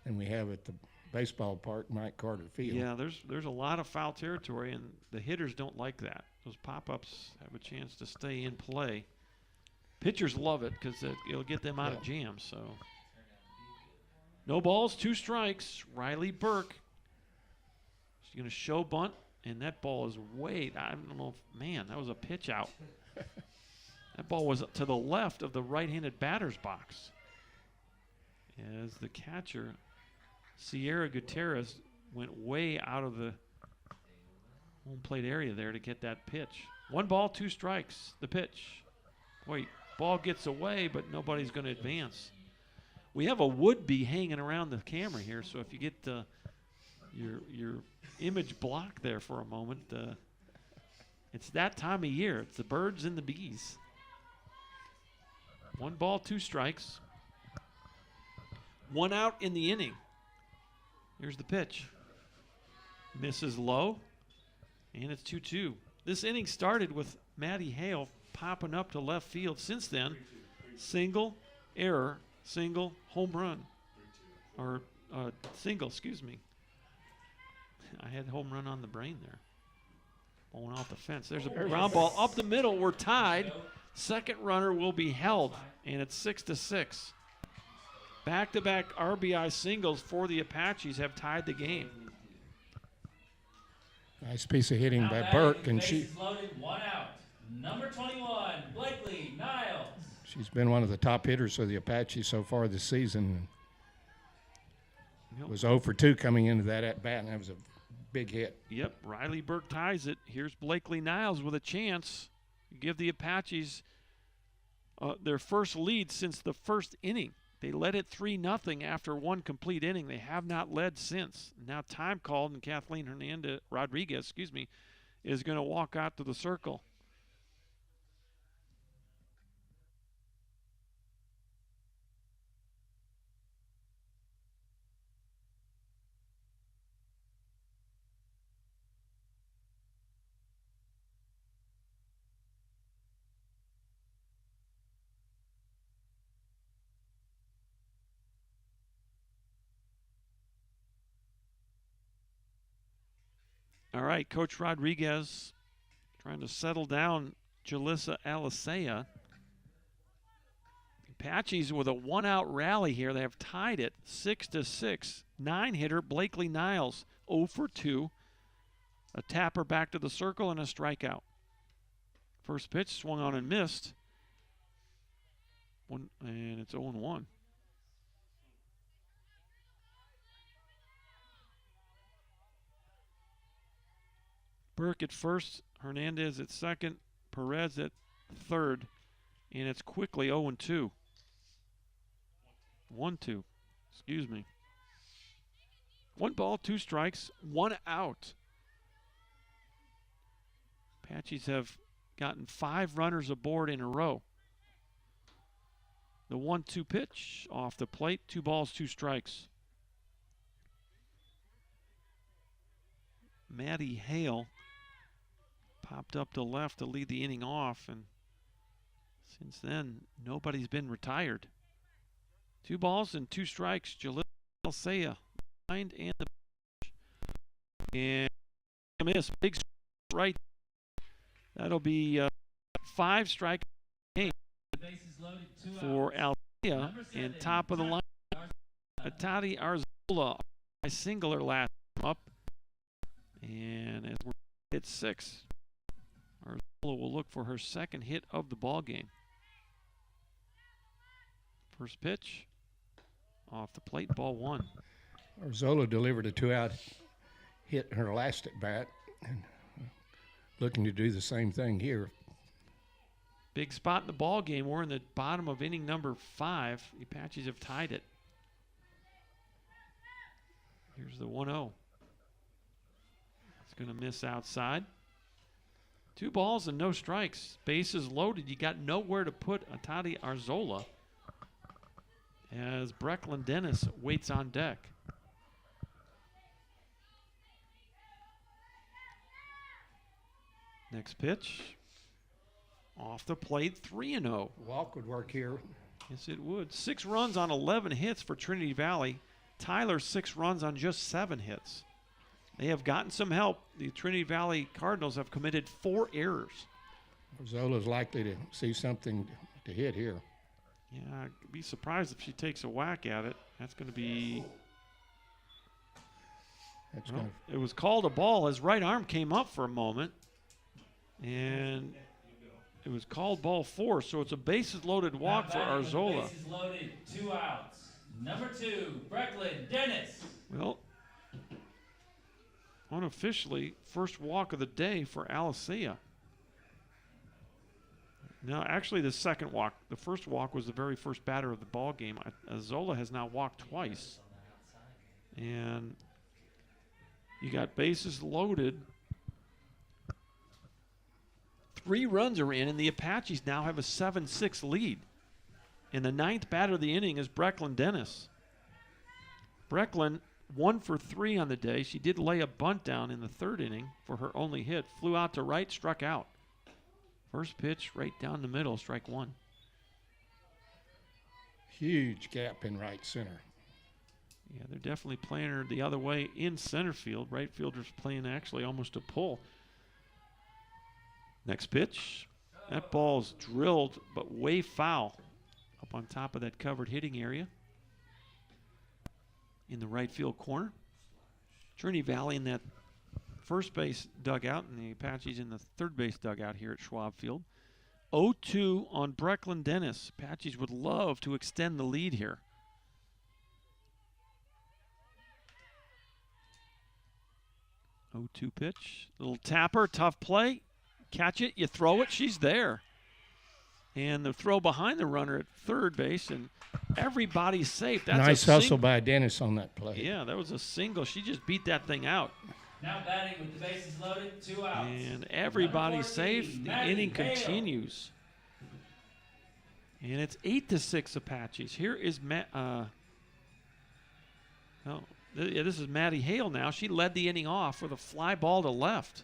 than we have at the baseball park, Mike Carter Field. Yeah, there's a lot of foul territory, and the hitters don't like that. Those pop-ups have a chance to stay in play. Pitchers love it because it'll get them out of jams. So, no balls, 2 strikes. Riley Burke. She's going to show bunt, and that ball is way. I don't know if, man, that was a pitch out. That ball was to the left of the right-handed batter's box. As the catcher, Sierra Gutierrez, went way out of the home plate area there to get that pitch. 1 ball, 2 strikes. The pitch. Wait, ball gets away, but nobody's going to advance. We have a would-be hanging around the camera here, so if you get your image blocked there for a moment, it's that time of year. It's the birds and the bees. 1 ball, 2 strikes. 1 out in the inning. Here's the pitch. Misses low, and it's 2-2. This inning started with Maddie Hale popping up to left field. Since then, single, error, single, home run. Or single, excuse me. I had home run on the brain there. Going off the fence. There's a ground ball up the middle. We're tied. Second runner will be held, and it's 6-6. Back-to-back RBI singles for the Apaches have tied the game. Nice piece of hitting by Burke, and Loaded, 1 out. Number 21, Blakely Niles. she's been one of the top hitters for the Apaches so far this season. Yep. Was 0 for 2 coming into that at-bat, and that was a big hit. Yep, Riley Burke ties it. Here's Blakely Niles with a chance to give the Apaches their first lead since the first inning. They led it 3-0 after 1 complete inning. They have not led since. Now time called, and Kathleen Rodriguez, is going to walk out to the circle. All right, Coach Rodriguez trying to settle down Jalissa Alisea. Apaches with a 1-out rally here. They have tied it 6-6. 9-hitter Blakely Niles, 0 for 2. A tapper back to the circle and a strikeout. First pitch swung on and missed. And it's 0-1. Burke at first, Hernandez at second, Perez at third, and it's quickly 0-2. 1-2, excuse me. 1 ball, 2 strikes, 1 out. Apaches have gotten 5 runners aboard in a row. The 1-2 pitch off the plate, 2 balls, 2 strikes. Maddie Hale popped up to left to lead the inning off, and since then, nobody's been retired. 2 balls and 2 strikes. Jalissa Alsea behind and the pitch. And a miss. Big right. That'll be 5 strike game for Alsea. And top of the line, Atati Arzola. I single her last up. And as we're at 6, Arzola will look for her second hit of the ball game. First pitch, off the plate, ball 1. Arzola delivered a 2-out hit in her last at bat, and looking to do the same thing here. Big spot in the ball game. We're in the bottom of inning number 5. The Apaches have tied it. Here's the 1-0. It's going to miss outside. 2 balls and no strikes. Bases loaded. You got nowhere to put Atati Arzola as Brecklin Dennis waits on deck. Next pitch. Off the plate, 3-0. Walk would work here. Yes, it would. 6 runs on 11 hits for Trinity Valley. Tyler, 6 runs on just 7 hits. They have gotten some help. The Trinity Valley Cardinals have committed 4 errors. Arzola's likely to see something to hit here. Yeah, I'd be surprised if she takes a whack at it. That's going to be... It was called a ball. His right arm came up for a moment. And it was called ball 4, so it's a bases-loaded walk for Arzola. Bases loaded, 2 outs. Number 2, Brecklin Dennis. Well, unofficially, first walk of the day for Alsea. Now, actually, the second walk. The first walk was the very first batter of the ball game. Arzola has now walked twice. And you got bases loaded. 3 runs are in, and the Apaches now have a 7-6 lead. And the 9th batter of the inning is Brecklin Dennis. Brecklin 1 for 3 on the day. She did lay a bunt down in the 3rd inning for her only hit. Flew out to right, struck out. First pitch right down the middle, strike 1. Huge gap in right center. Yeah, they're definitely playing her the other way in center field. Right fielder's playing actually almost a pull. Next pitch. That ball's drilled, but way foul up on top of that covered hitting area in the right field corner. Trinity Valley in that first base dugout, and the Apaches in the third base dugout here at Schwab Field. 0-2 on Brecklin Dennis. Apaches would love to extend the lead here. Oh, 2 pitch. Little tapper, tough play. Catch it, you throw it, she's there. And the throw behind the runner at third base, and everybody's safe. That's nice hustle by Dennis on that play. Yeah, that was a single. She just beat that thing out. Now batting with the bases loaded, 2 outs. And everybody's safe. The inning continues. And it's 8-6 Apaches. Here is this is Maddie Hale now. She led the inning off with a fly ball to left.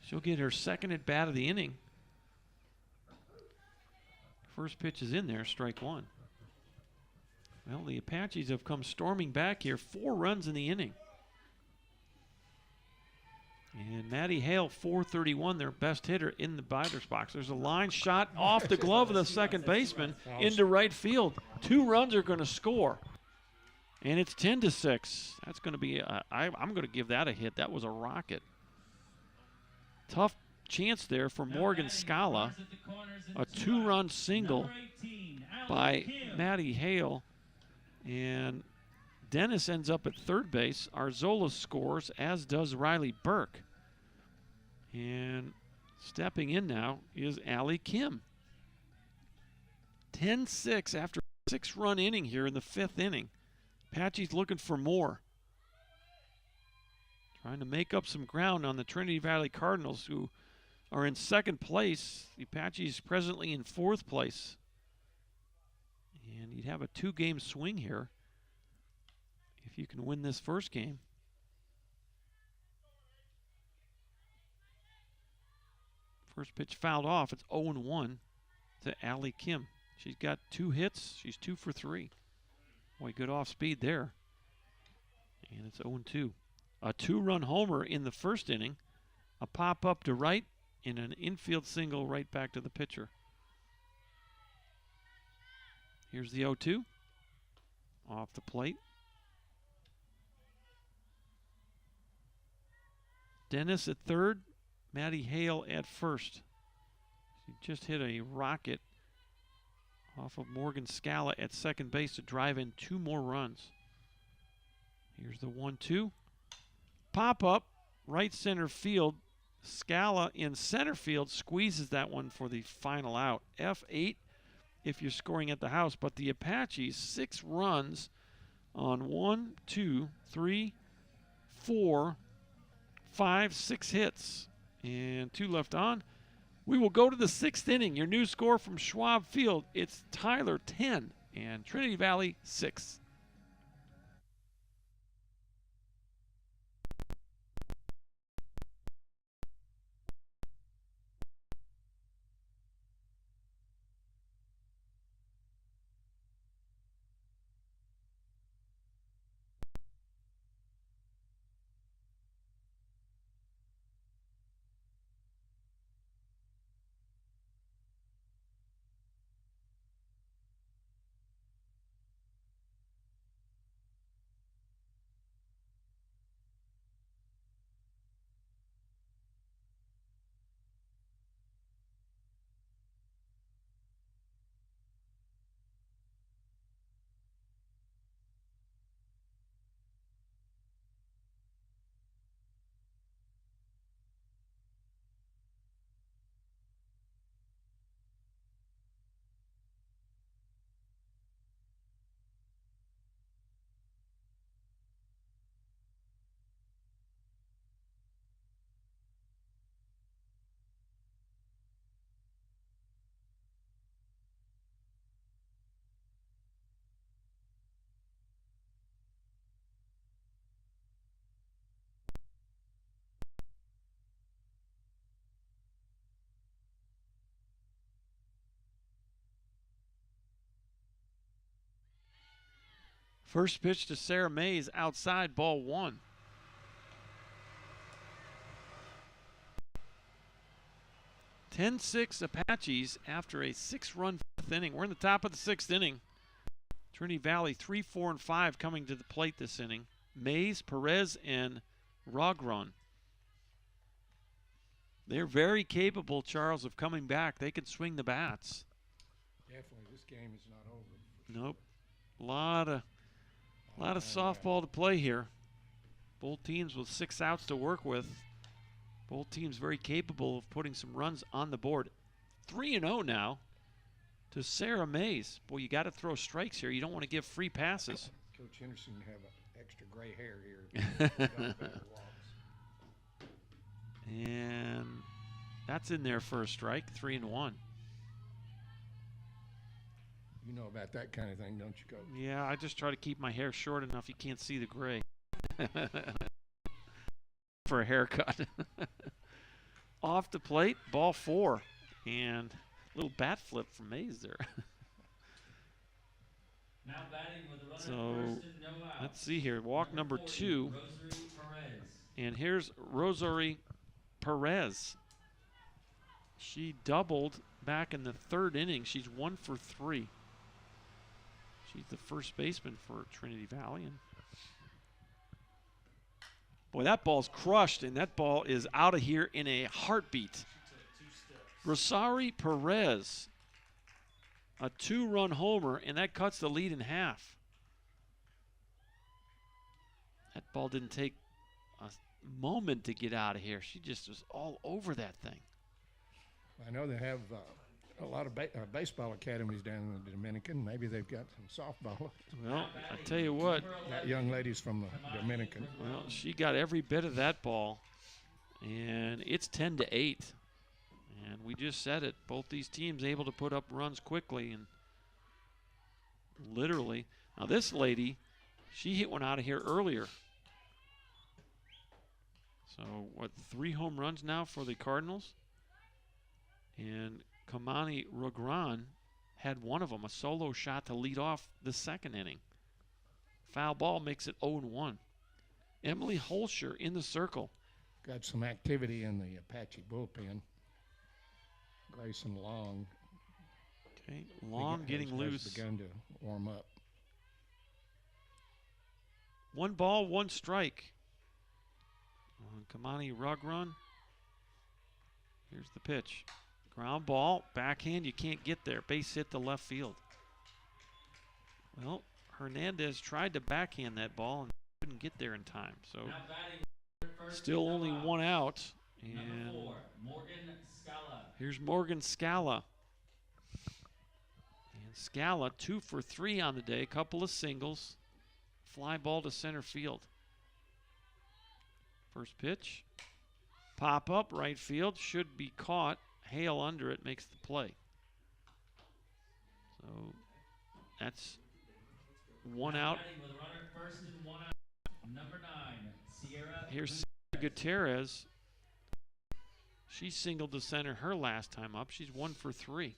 She'll get her second at bat of the inning. First pitch is in there, strike 1. Well, the Apaches have come storming back here. 4 runs in the inning. And Maddie Hale, 431, their best hitter in the batter's box. There's a line shot off the glove of the second baseman into right field. 2 runs are going to score. And it's 10-6. That's going to be, I'm going to give that a hit. That was a rocket. Tough chance there for Morgan Scala. A 2-run single by Maddie Hale. And Dennis ends up at third base. Arzola scores, as does Riley Burke. And stepping in now is Allie Kim. 10-6 after a 6-run inning here in the 5th inning. Apache's looking for more. Trying to make up some ground on the Trinity Valley Cardinals, who are in 2nd place. The Apaches presently in 4th place. And you'd have a 2-game swing here if you can win this first game. First pitch fouled off. It's 0-1 to Allie Kim. She's got 2 hits. She's 2 for 3. Boy, good off speed there. And it's 0-2. A 2-run homer in the 1st inning. A pop up to right and an infield single right back to the pitcher. Here's the 0-2. Off the plate. Dennis at 3rd. Maddie Hale at 1st. She just hit a rocket off of Morgan Scala at 2nd base to drive in 2 more runs. Here's the 1-2. Pop up, right center field. Scala in center field squeezes that one for the final out. F8 if you're scoring at the house, but the Apaches 6 runs on 1, 2, 3, 4, 5, 6 hits. And 2 left on. We will go to the 6th inning. Your new score from Schwab Field. It's Tyler 10 and Trinity Valley 6. First pitch to Sarah Mays, outside, ball 1. (10-6) Apaches after a 6-run 5th inning. We're in the top of the 6th inning. Trinity Valley 3, 4, and 5 coming to the plate this inning. Mays, Perez, and Rogron. They're very capable, Charles, of coming back. They can swing the bats. Definitely, this game is not over. Nope. A lot of softball to play here. Both teams with 6 outs to work with. Both teams very capable of putting some runs on the board. 3-0 now to Sarah Mays. Boy, you got to throw strikes here. You don't want to give free passes. Coach Henderson have extra gray hair here. And that's in there for a strike. 3-1. You know about that kind of thing, don't you, Coach? Yeah, I just try to keep my hair short enough you can't see the gray. For a haircut. Off the plate, ball 4. And a little bat flip from Mays there. Now batting with a runner So, first and no outs. let's see here. Walk number 2. Rosary Perez. And here's Rosary Perez. She doubled back in the 3rd inning. She's 1 for 3. She's the first baseman for Trinity Valley. And boy, that ball's crushed, and that ball is out of here in a heartbeat. Rosary Perez, a 2-run homer, and that cuts the lead in half. That ball didn't take moment to get out of here. She just was all over that thing. I know they have a lot of baseball academies down in the Dominican. Maybe they've got some softball. Well, I tell you what. That young lady's from the Dominican. Well, she got every bit of that ball, and it's 10-8. And we just said it. Both these teams able to put up runs quickly and literally. Now this lady, she hit one out of here earlier. So what, 3 home runs now for the Cardinals? And Kamani Rugran had one of them, a solo shot to lead off the second inning. Foul ball makes it 0-1. Emily Holscher in the circle. Got some activity in the Apache bullpen. Grayson Long. Okay, Long getting loose. Has begun to warm up. 1 ball, 1 strike. On Kamani Rugran. Here's the pitch. Ground ball, backhand, you can't get there. Base hit to left field. Well, Hernandez tried to backhand that ball and couldn't get there in time. So still only 1 out. And here's Morgan Scala. And Scala 2 for 3 on the day. Couple of singles. Fly ball to center field. First pitch. Pop up right field. Should be caught. Hale under it makes the play. So that's 1 out. Here's Gutierrez. She singled to center her last time up. She's 1 for 3.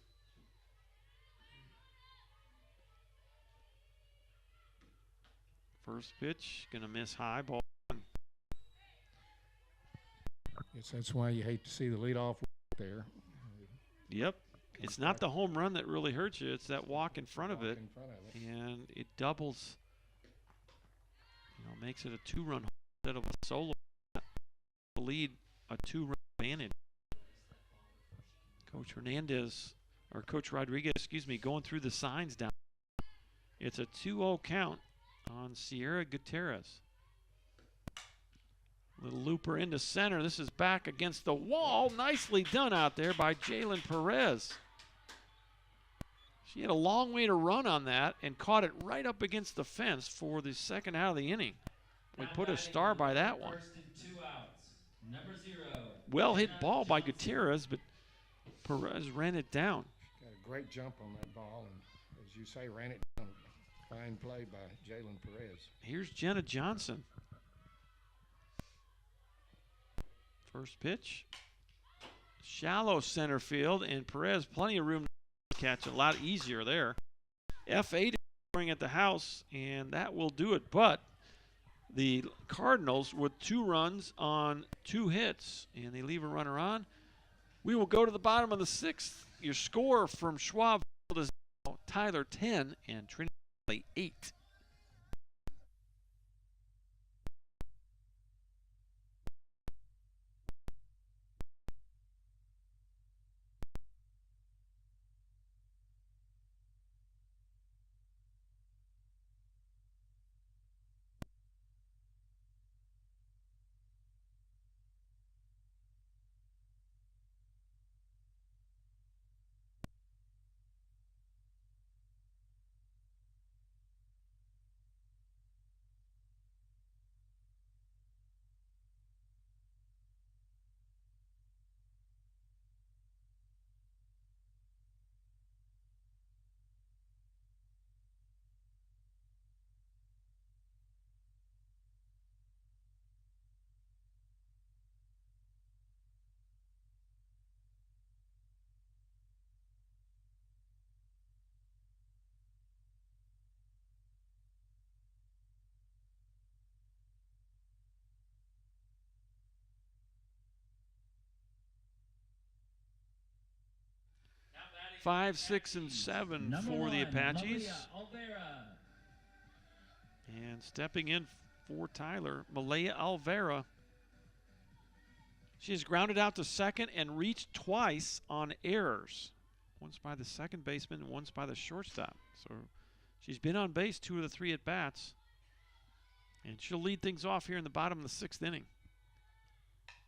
First pitch, gonna miss high, ball. Yes, that's why you hate to see the leadoff there. Yep. It's not the home run that really hurts you. It's that walk in front of it. And it doubles, makes it a 2-run instead of a solo. Lead a 2-run advantage. Coach Rodriguez, going through the signs down. It's a 2-0 count on Sierra Gutierrez. Little looper into center. This is back against the wall. Nicely done out there by Jalen Perez. She had a long way to run on that and caught it right up against the fence for the second out of the inning. We put a star by that one. Well hit ball by Gutierrez, but Perez ran it down. Got a great jump on that ball, and as you say, ran it down. Fine play by Jalen Perez. Here's Jenna Johnson. First pitch. Shallow center field, and Perez plenty of room to catch it. A lot easier there. F8 is scoring at the house, and that will do it. But the Cardinals with 2 runs on 2 hits, and they leave a runner on. We will go to the bottom of the 6th. Your score from Schwab is Tyler 10 and Trinity 8. Five, 6, and 7 for the Apaches. And stepping in for Tyler, Malaya Alvera. She has grounded out to second and reached twice on errors. Once by the second baseman and once by the shortstop. So she's been on base 2 of the 3 at-bats. And she'll lead things off here in the bottom of the 6th inning.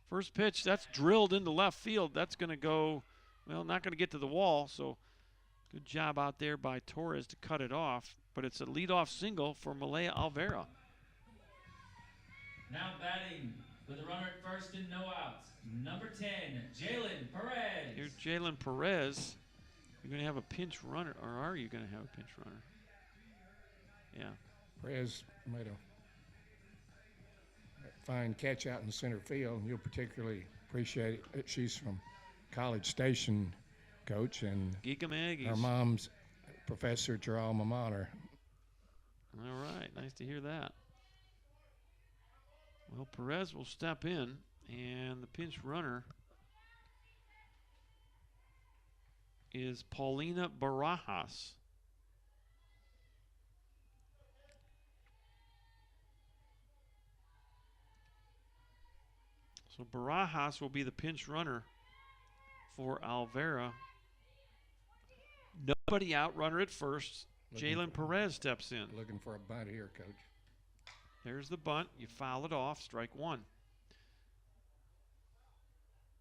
First pitch, that's drilled into left field. That's going to go, well, not going to get to the wall. So good job out there by Torres to cut it off. But it's a leadoff single for Malaya Alvera. Now batting with a runner at first and no outs. Number 10, Jalen Perez. Here's Jalen Perez. You're going to have a pinch runner, or are you going to have a pinch runner? Yeah. Perez made a fine catch out in center field, and you'll particularly appreciate it. She's from College Station, coach, and her mom's professor at your alma mater. All right, nice to hear that. Well, Perez will step in, and the pinch runner is Paulina Barajas. So Barajas will be the pinch runner for Alvera. Nobody out, runner at first. Jalen Perez steps in. Looking for a bunt here, Coach. There's the bunt. You foul it off, strike one.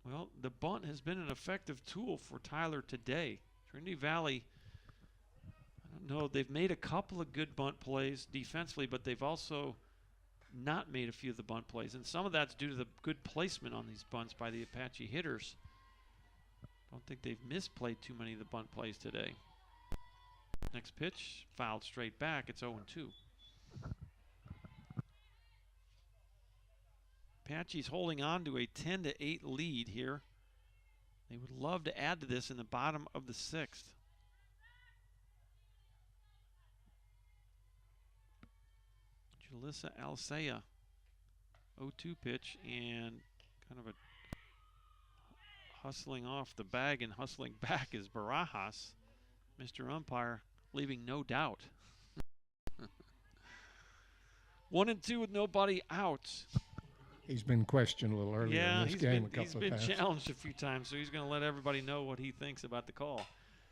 Well, the bunt has been an effective tool for Tyler today. Trinity Valley, I don't know, they've made a couple of good bunt plays defensively, but they've also not made a few of the bunt plays. And some of that's due to the good placement on these bunts by the Apache hitters. I don't think they've misplayed too many of the bunt plays today. Next pitch, fouled straight back. It's 0-2. Apache's holding on to a 10-8 lead here. They would love to add to this in the bottom of the sixth. Julissa Alsea, 0-2 pitch, and kind of a hustling off the bag and hustling back is Barajas. Mr. Umpire leaving no doubt. 1-2 with nobody out. He's been questioned a little earlier in this game a couple of times. He's been challenged a few times, so he's going to let everybody know what he thinks about the call.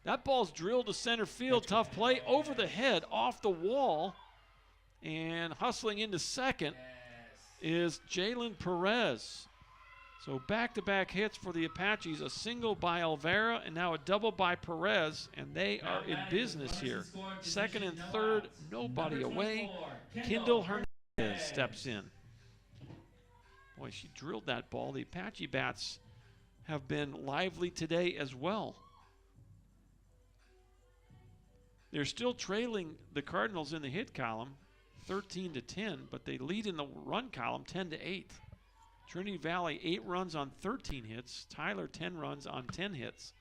That ball's drilled to center field. Tough play over the head, off the wall. And hustling into second is Jalen Perez. So back-to-back hits for the Apaches, a single by Alvera and now a double by Perez, and they are in business here. Second and third, nobody away. Kendall Hernandez steps in. Boy, she drilled that ball. The Apache bats have been lively today as well. They're still trailing the Cardinals in the hit column, 13-10, but they lead in the run column, 10-8. Trinity Valley, 8 runs on 13 hits. Tyler, 10 runs on 10 hits.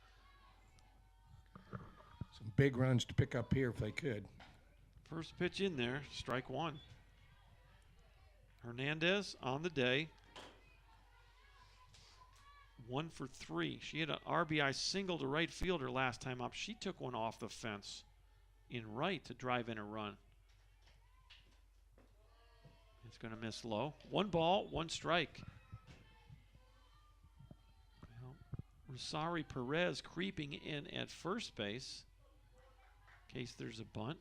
Some big runs to pick up here if they could. First pitch in there, strike one. Hernandez on the day. 1 for 3. She had an RBI single to right fielder last time up. She took one off the fence in right to drive in a run. It's going to miss low. 1 ball, 1 strike. Well, Rosari Perez creeping in at first base in case there's a bunt.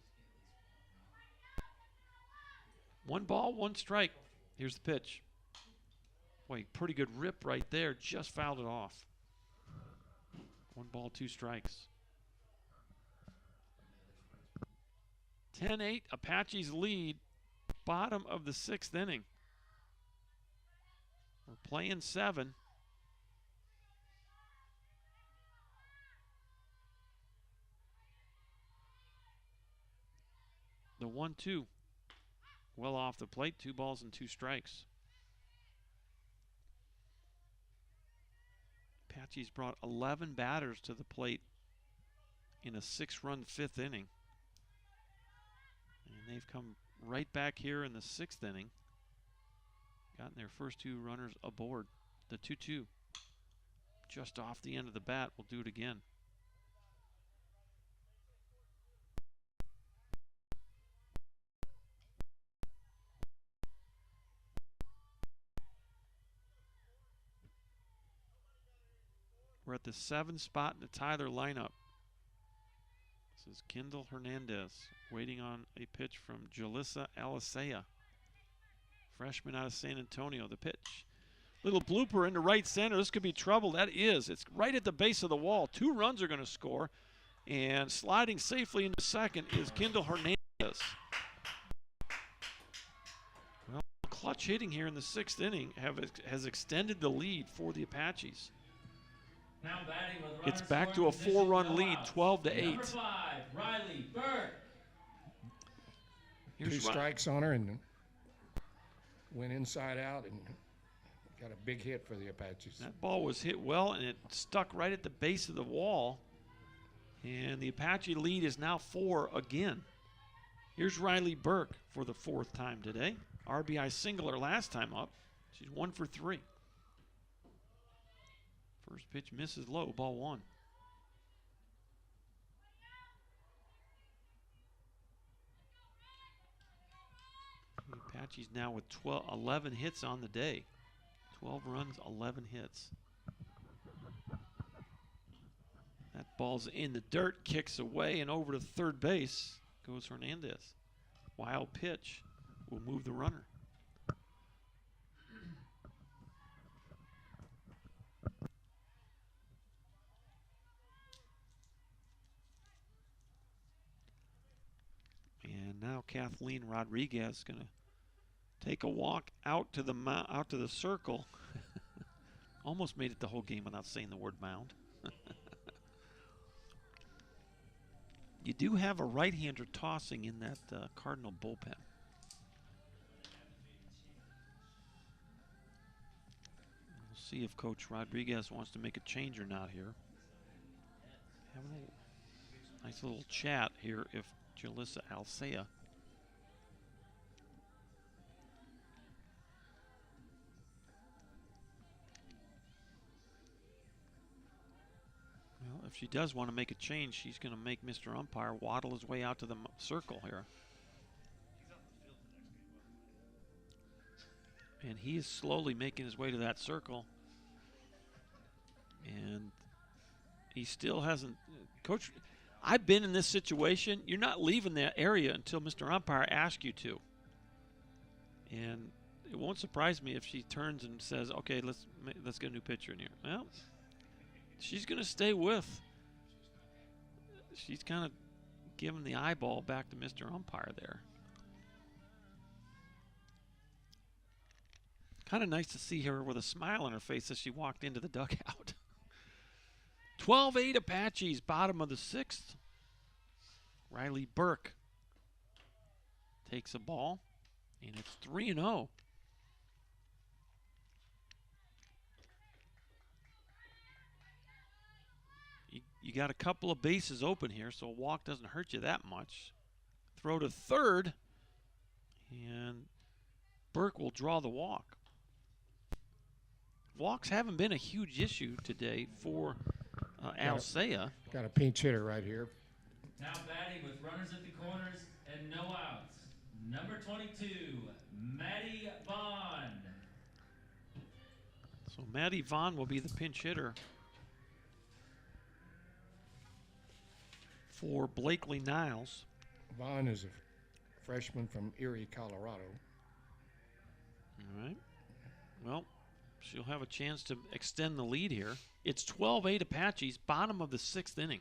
1 ball, 1 strike. Here's the pitch. Boy, pretty good rip right there. Just fouled it off. 1 ball, 2 strikes. 10-8, Apaches lead. Bottom of the 6th inning. We're playing 7. The 1-2. Well off the plate. 2 balls and 2 strikes. Apaches brought 11 batters to the plate in a 6-run 5th inning. And they've come right back here in the 6th inning. Gotten their first 2 runners aboard. The 2-2. Just off the end of the bat. We'll do it again. We're at the 7th spot in the Tyler lineup. This is Kendall Hernandez waiting on a pitch from Julissa Alsea, freshman out of San Antonio. The pitch Little blooper into right center. This could be trouble. That is. It's right at the base of the wall. 2 runs are going to score. And sliding safely into second is Kendall Hernandez. Well, clutch hitting here in the 6th inning has extended the lead for the Apaches. Now batting with It's back to a 4-run lead, 12-8. Number 5, Riley Burke. Two strikes on her and went inside out and got a big hit for the Apaches. That ball was hit well, and it stuck right at the base of the wall. And the Apache lead is now 4 again. Here's Riley Burke for the 4th time today. RBI singler last time up. She's 1 for 3. First pitch misses low, ball 1. The Apaches now with 11 hits on the day. 12 runs, 11 hits. That ball's in the dirt, kicks away, and over to third base goes Hernandez. Wild pitch will move the runner. And now Kathleen Rodriguez is going to take a walk out to the circle. Almost made it the whole game without saying the word mound. You do have a right-hander tossing in that Cardinal bullpen. We'll see if Coach Rodriguez wants to make a change or not here. Having a nice little chat here if Jalissa Alsea. Well, if she does want to make a change, she's going to make Mr. Umpire waddle his way out to the circle here. And he is slowly making his way to that circle. And he still hasn't. Coach, I've been in this situation. You're not leaving that area until Mr. Umpire asks you to. And it won't surprise me if she turns and says, okay, let's get a new pitcher in here. Well, she's going to stay with. She's kind of giving the eyeball back to Mr. Umpire there. Kind of nice to see her with a smile on her face as she walked into the dugout. 12-8 Apaches, bottom of the 6th. Riley Burke takes a ball, and it's 3-0. You got a couple of bases open here, so a walk doesn't hurt you that much. Throw to third, and Burke will draw the walk. Walks haven't been a huge issue today for Alsea. Got a pinch hitter right here. Now batting with runners at the corners and no outs. Number 22, Maddie Vaughn. So Maddie Vaughn will be the pinch hitter for Blakely Niles. Vaughn is a freshman from Erie, Colorado. All right. Well, she'll have a chance to extend the lead here. It's 12-8 Apaches, bottom of the 6th inning.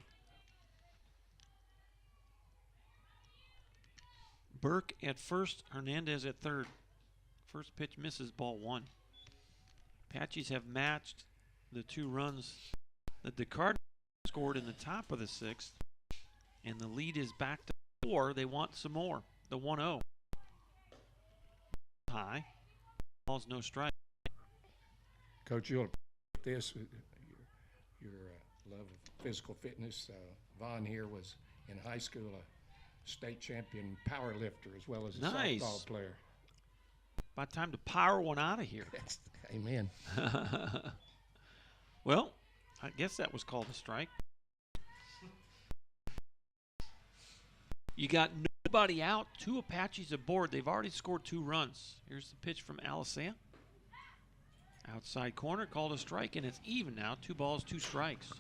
Burke at first, Hernandez at third. First pitch misses, ball 1. Apaches have matched the 2 runs that the Cardinals scored in the top of the 6th. And the lead is back to 4. They want some more. The 1-0. High. Ball's no strike. Coach, you'll appreciate this. Your love of physical fitness. Vaughn here was in high school a state champion power lifter as well as a softball player. About time to power one out of here. Amen. Well, I guess that was called a strike. You got nobody out. 2 Apaches aboard. They've already scored 2 runs. Here's the pitch from Alsea. Outside corner, called a strike, and it's even now. 2 balls, 2 strikes.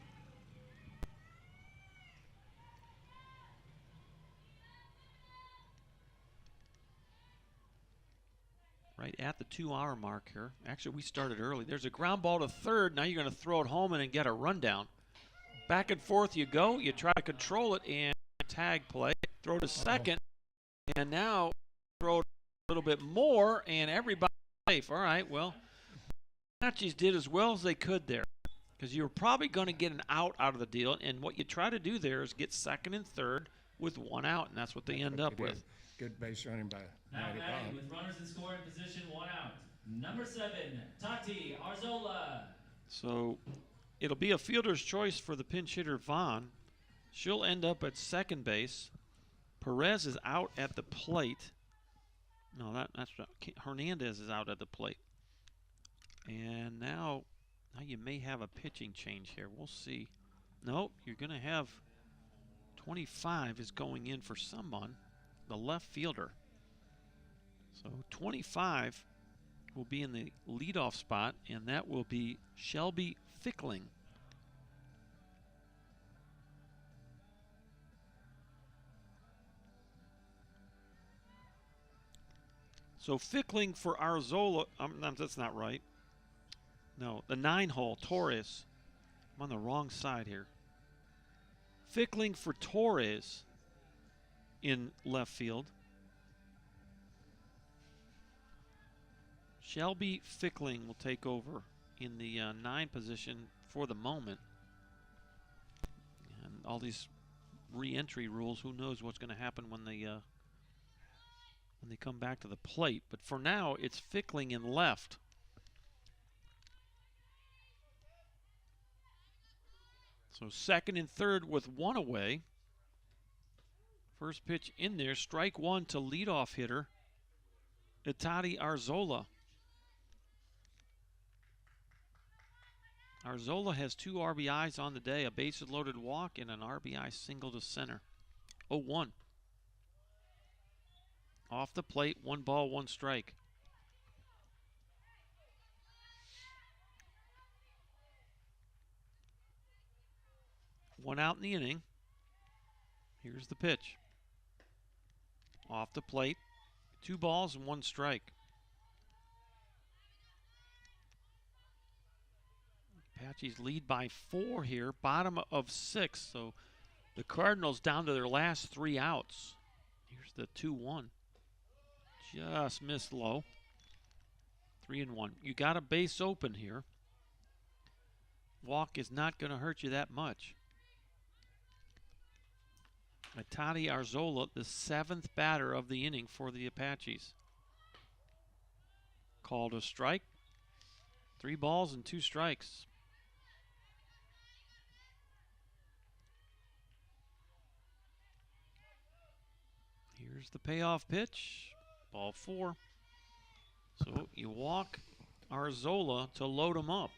right at the 2-hour mark here. Actually, we started early. There's a ground ball to third. Now you're going to throw it home and then get a rundown. Back and forth you go. You try to control it and tag play. Throw to second. And now throw it a little bit more and everybody's safe. All right, well, Apaches did as well as they could there because you were probably going to get an out of the deal. And what you try to do there is get second and third with 1 out, and that's what they end up with. Good base running by Now Matty batting Bond. with runners in scoring position, 1 out. Number 7, Tati Arzola. So it'll be a fielder's choice for the pinch hitter, Vaughn. She'll end up at second base. Perez is out at the plate. No, that's not. Hernandez is out at the plate. And now you may have a pitching change here. We'll see. Nope, you're going to have 25 is going in for someone, the left fielder. So 25 will be in the leadoff spot, and that will be Shelby Fickling. So Fickling for Arzola, that's not right. No, the 9-hole, Torres. I'm on the wrong side here. Fickling for Torres in left field. Shelby Fickling will take over in the 9 position for the moment. And all these re-entry rules, who knows what's going to happen when they come back to the plate. But for now, it's Fickling in left. So second and third with 1 away. First pitch in there, strike 1 to leadoff hitter Tati Arzola. Arzola has 2 RBIs on the day, a bases loaded walk, and an RBI single to center. 0-1. Off the plate, 1 ball, 1 strike. One out in the inning. Here's the pitch. Off the plate, 2 balls and 1 strike. Apaches lead by 4 here, bottom of 6. So the Cardinals down to their last 3 outs. Here's the 2-1. Just missed low. 3-1. You got a base open here. Walk is not going to hurt you that much. Tati Arzola, the 7th batter of the inning for the Apaches. Called a strike. 3 balls and 2 strikes. Here's the payoff pitch. Ball 4. So you walk Arzola to load him up.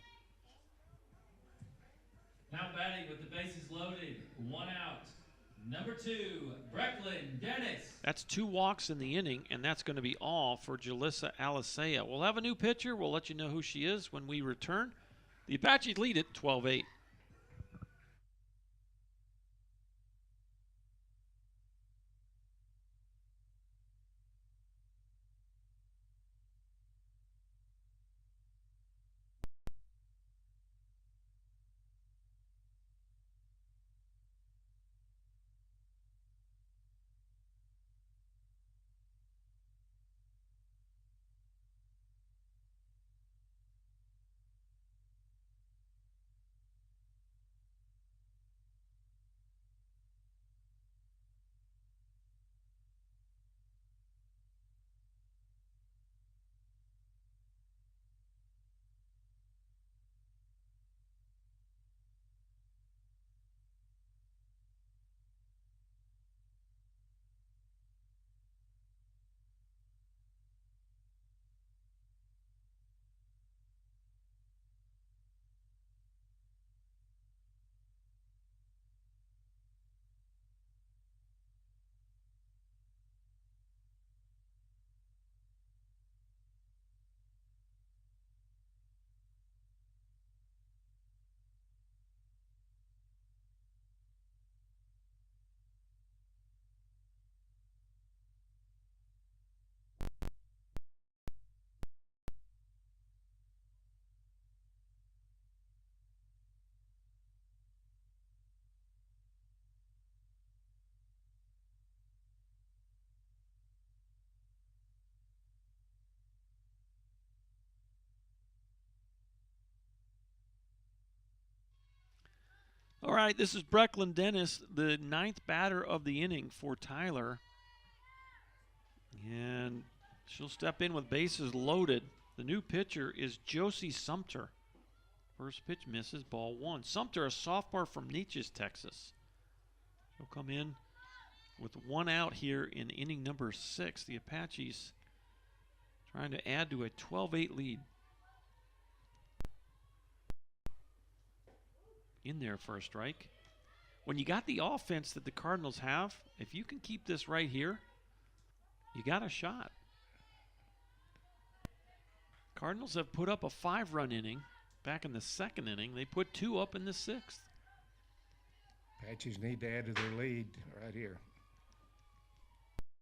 Now batting with the bases loaded, 1 out. Number 2, Brecklin Dennis. That's 2 walks in the inning, and that's going to be all for Jalissa Alisea. We'll have a new pitcher. We'll let you know who she is when we return. The Apaches lead it 12-8. right, this is Brecklin Dennis, the 9th batter of the inning for Tyler. And she'll step in with bases loaded. The new pitcher is Josie Sumter. First pitch misses, ball 1. Sumter, a sophomore from Neches, Texas. She'll come in with 1 out here in inning number 6. The Apaches trying to add to a 12-8 lead. In there for a strike. When you got the offense that the Cardinals have, if you can keep this right here, you got a shot. Cardinals have put up a 5-run inning back in the 2nd inning. They put 2 up in the 6th. Apaches need to add to their lead right here.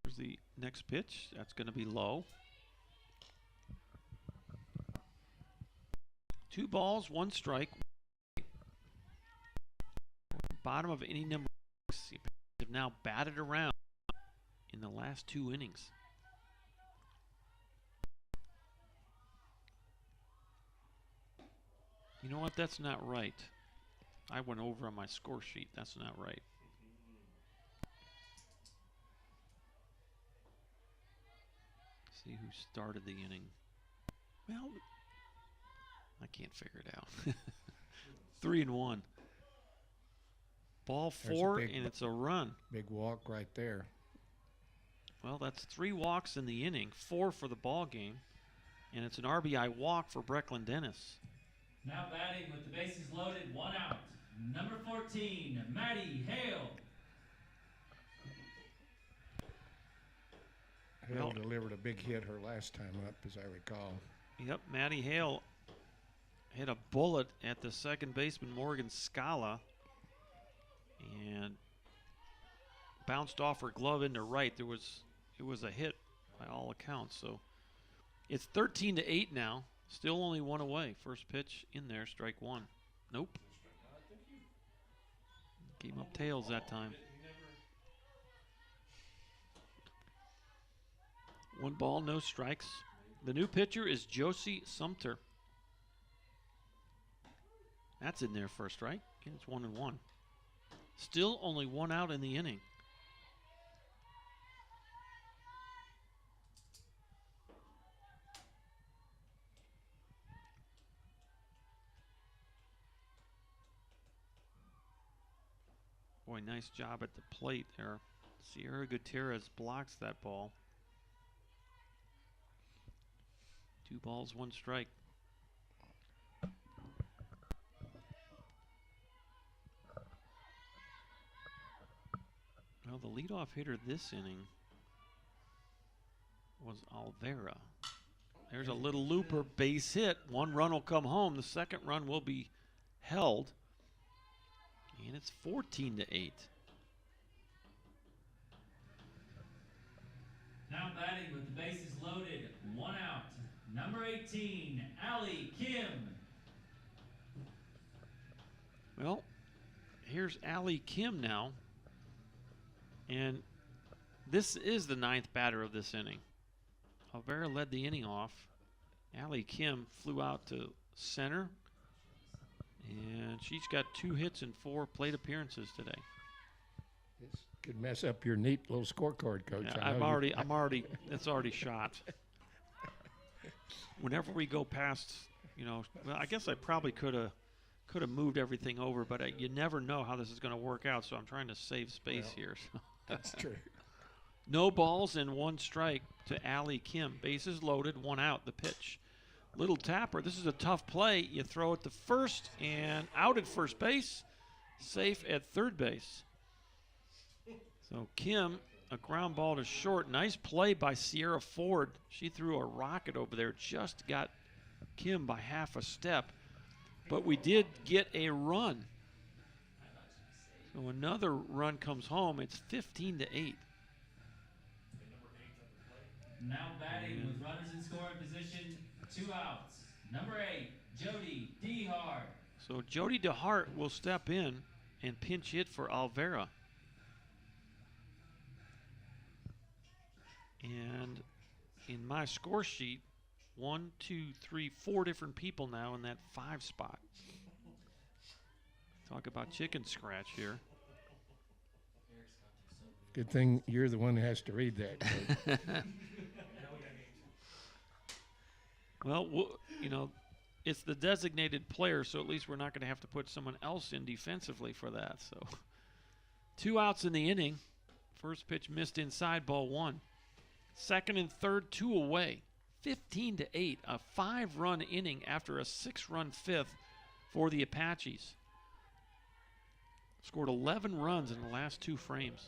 Here's the next pitch. That's going to be low. 2 balls, 1 strike. Bottom of inning number 6. The Apaches have now batted around in the last 2 innings. You know what? That's not right. I went over on my score sheet. That's not right. See who started the inning. Well, I can't figure it out. 3-1. Ball 4, and it's a run. Big walk right there. Well, that's 3 walks in the inning, 4 for the ball game, and it's an RBI walk for Brecklin Dennis. Now batting with the bases loaded, 1 out. Number 14, Maddie Hale. Hale delivered a big hit her last time up, as I recall. Yep, Maddie Hale hit a bullet at the second baseman, Morgan Scala, and bounced off her glove into right. It was a hit by all accounts. So it's 13-8 now. Still only 1 away. First pitch in there, strike 1. Nope. Came up tails that time. 1 ball, no strikes. The new pitcher is Josie Sumter. That's in there for a strike. And it's 1-1. Still only 1 out in the inning. Boy, nice job at the plate there. Sierra Gutierrez blocks that ball. 2 balls, 1 strike. Well, the leadoff hitter this inning was Alvera. There's a little looper, base hit. 1 run will come home. The 2nd run will be held. And it's 14-8. Now batting with the bases loaded, 1 out. Number 18, Allie Kim. Well, here's Allie Kim now. And this is the 9th batter of this inning. Alvera led the inning off. Allie Kim flew out to center. And she's got 2 hits and 4 plate appearances today. This could mess up your neat little scorecard, Coach. Yeah, it's already shot. Whenever we go past, well, I guess I probably could have moved everything over, but you never know how this is going to work out, so I'm trying to save space here. So. That's true. No balls and 1 strike to Allie Kim. Bases loaded, 1 out, the pitch. Little tapper. This is a tough play. You throw it to first and out at first base. Safe at third base. So Kim, a ground ball to short. Nice play by Sierra Ford. She threw a rocket over there. Just got Kim by half a step. But we did get a run. So another run comes home. It's 15-8. Now batting with runners in scoring position, 2 outs. Number 8, Jody DeHart. So Jody DeHart will step in and pinch hit for Alvera. And in my score sheet, 1, 2, 3, 4 different people now in that 5 spot. Talk about chicken scratch here. Good thing you're the one that has to read that, Coach. Well, you know, it's the designated player, so at least we're not going to have to put someone else in defensively for that. So 2 outs in the inning. First pitch missed inside, ball 1. Second and third, 2 away. 15-8, a 5-run inning after a 6-run fifth for the Apaches. Scored 11 runs in the last 2 frames.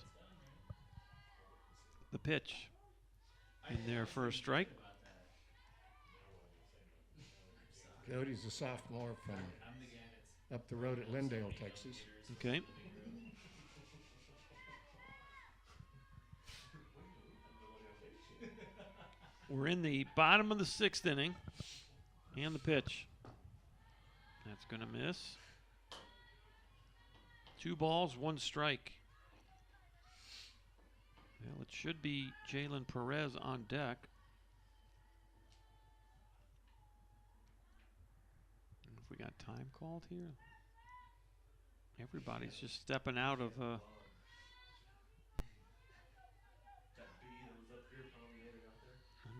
The pitch in there for a strike. Cody's a sophomore from up the road at Lindale, Texas. Okay. We're in the bottom of the 6th inning. And the pitch. That's going to miss. 2 balls, 1 strike. Well, it should be Jalen Perez on deck. If we got time called here. Everybody's just stepping out of I'm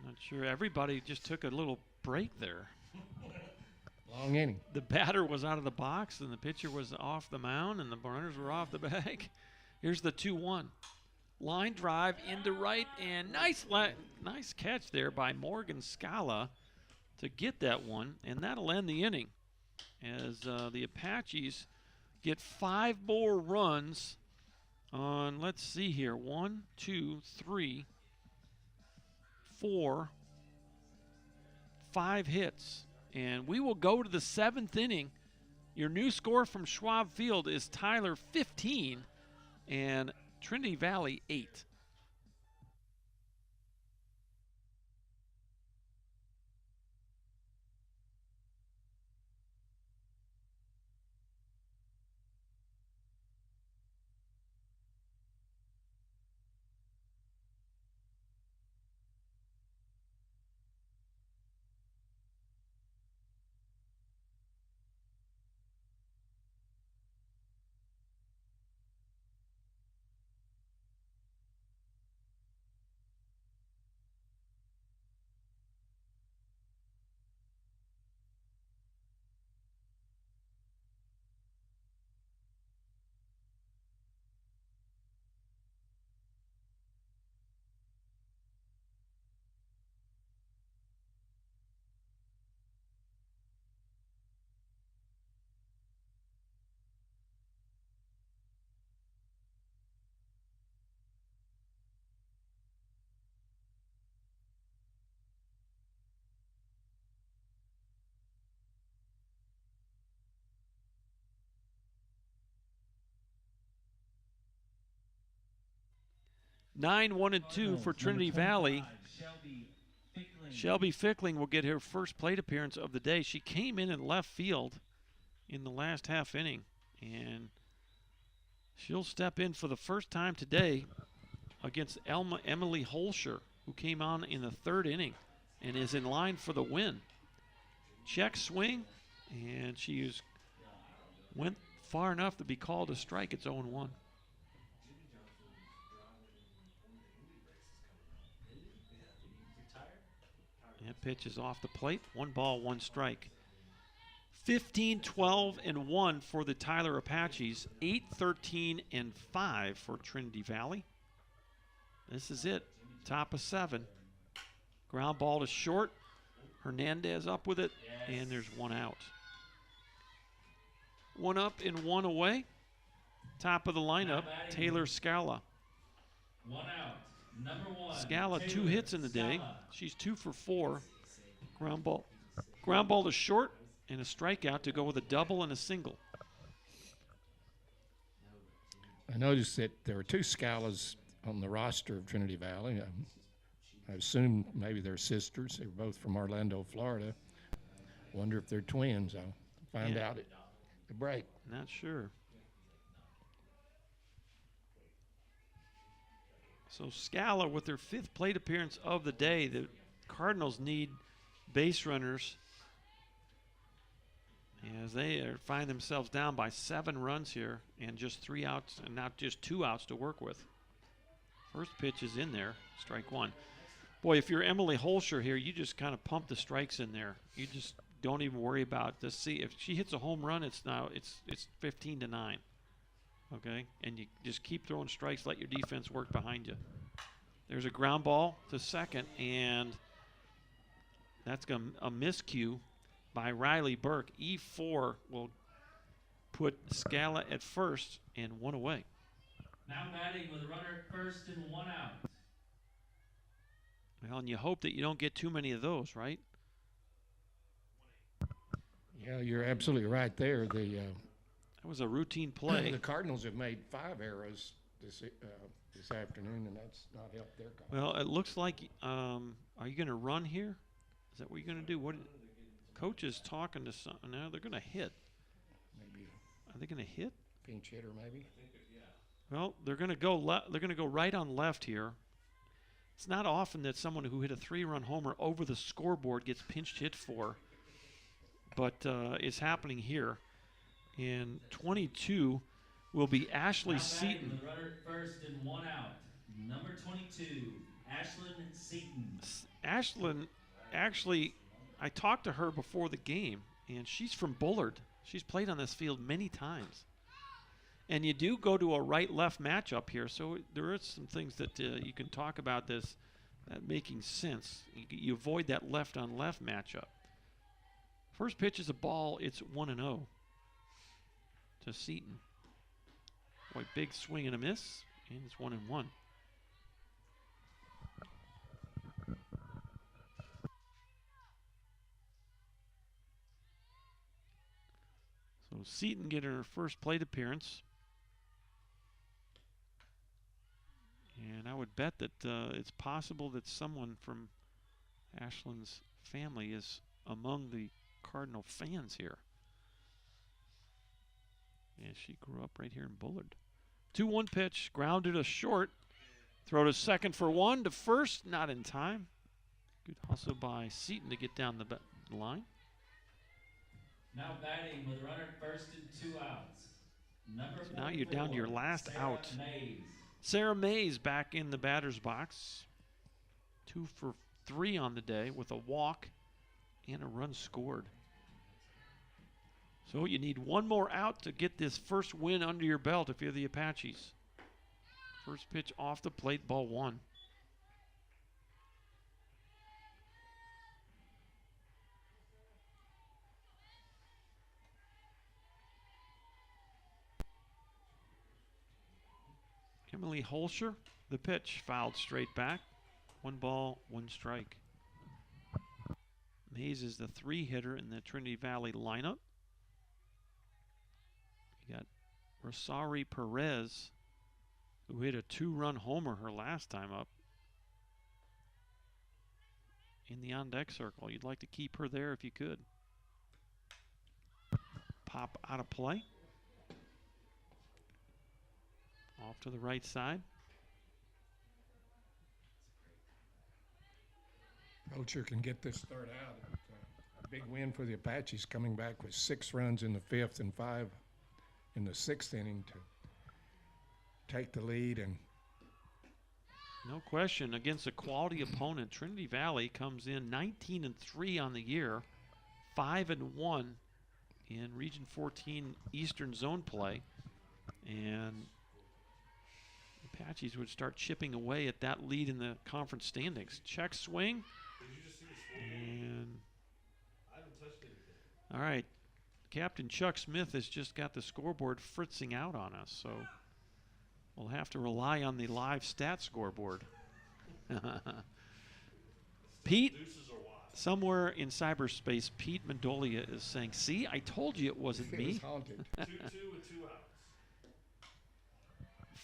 not sure. Everybody just took a little break there. Long inning. The batter was out of the box, and the pitcher was off the mound, and the runners were off the bag. Here's the 2-1. Line drive into right, and nice catch there by Morgan Scala to get that one, and that'll end the inning as the Apaches get 5 more runs on, let's see here, 1, 2, 3, 4, 5 hits. And we will go to the 7th inning. Your new score from Schwab Field is Tyler 15 and Trinity Valley 8. Nine, 1, and 2 for Trinity Valley. Shelby Fickling will get her first plate appearance of the day. She came in left field in the last half inning, and she'll step in for the first time today against Emily Holscher, who came on in the 3rd inning and is in line for the win. Check swing, and she went far enough to be called a strike. It's 0-1. That pitch is off the plate. 1 ball, 1 strike. 15, 12, and 1 for the Tyler Apaches. 8, 13, and 5 for Trinity Valley. This is it. Top of 7. Ground ball to short. Hernandez up with it, and there's 1 out. 1 up and 1 away. Top of the lineup, Taylor Scala. 1 out. Number 1. Scala, 2 Taylor hits in the day. Scala. She's 2 for 4. Ground ball to short and a strikeout to go with a double and a single. I noticed that there are 2 Scalas on the roster of Trinity Valley. I assume maybe they're sisters. They were both from Orlando, Florida. Wonder if they're twins. I'll find out at the break. Not sure. So Scala with their 5th plate appearance of the day. The Cardinals need base runners. as they find themselves down by 7 runs here and just 3 outs and not just 2 outs to work with. First pitch is in there, strike 1. Boy, if you're Emily Holscher here, you just kind of pump the strikes in there. You just don't even worry about this. See, if she hits a home run, it's 15-9. Okay, and you just keep throwing strikes. Let your defense work behind you. There's a ground ball to second, and that's a miscue by Riley Burke. E4 will put Scala at first and 1 away. Now batting with a runner at first and 1 out. Well, and you hope that you don't get too many of those, right? Yeah, you're absolutely right there. That was a routine play. The Cardinals have made 5 errors this afternoon, and that's not helped their cause. Well, it looks like, are you going to run here? Is that what you're going to do? Coach is talking to some. Now they're going to hit. Maybe Are they going to hit? pinch hitter, maybe. Well, they're going to go. They're going to go right on left here. It's not often that someone who hit a 3-run homer over the scoreboard gets pinched hit for, but it's happening here. And 22 will be Ashley Seaton. With a runner at first and 1 out. Number 22, Ashlyn Seaton. Ashlyn, actually, I talked to her before the game, and she's from Bullard. She's played on this field many times. And you do go to a right-left matchup here, so there are some things that you can talk about this that making sense. You avoid that left-on-left matchup. First pitch is a ball. It's 1-0 to Seaton. Boy, big swing and a miss, and it's 1-1. So Seaton getting her first plate appearance. And I would bet that it's possible that someone from Ashlyn's family is among the Cardinal fans here. Yeah, she grew up right here in Bullard. 2-1 pitch, grounded to short. Throw to second for 1, to first, not in time. Good hustle by Seaton to get down the line. Now batting with a runner at first and 2 outs. So now you're down to your last Sarah out. Mays. Sarah Mays back in the batter's box. 2 for 3 on the day with a walk and a run scored. So you need 1 more out to get this first win under your belt if you're the Apaches. First pitch off the plate, ball 1. Emily Holscher, the pitch, fouled straight back. 1 ball, 1 strike. Mays is the 3-hitter in the Trinity Valley lineup. You got Rosari Perez, who hit a 2-run homer her last time up, in the on-deck circle. You'd like to keep her there if you could. Pop out of play. Off to the right side. Culture can get this third out. A big win for the Apaches, coming back with 6 runs in the 5th and 5 in the 6th inning to take the lead. And no question, against a quality opponent, Trinity Valley comes in 19-3 on the year, 5-1 in Region 14 Eastern Zone play, and Apaches would start chipping away at that lead in the conference standings. Check swing. And all right, Captain Chuck Smith has just got the scoreboard fritzing out on us, so we'll have to rely on the live stat scoreboard. Pete, somewhere in cyberspace, Pete Mendolia is saying, "See, I told you it wasn't it me." was haunted. 2-2 with 2 outs.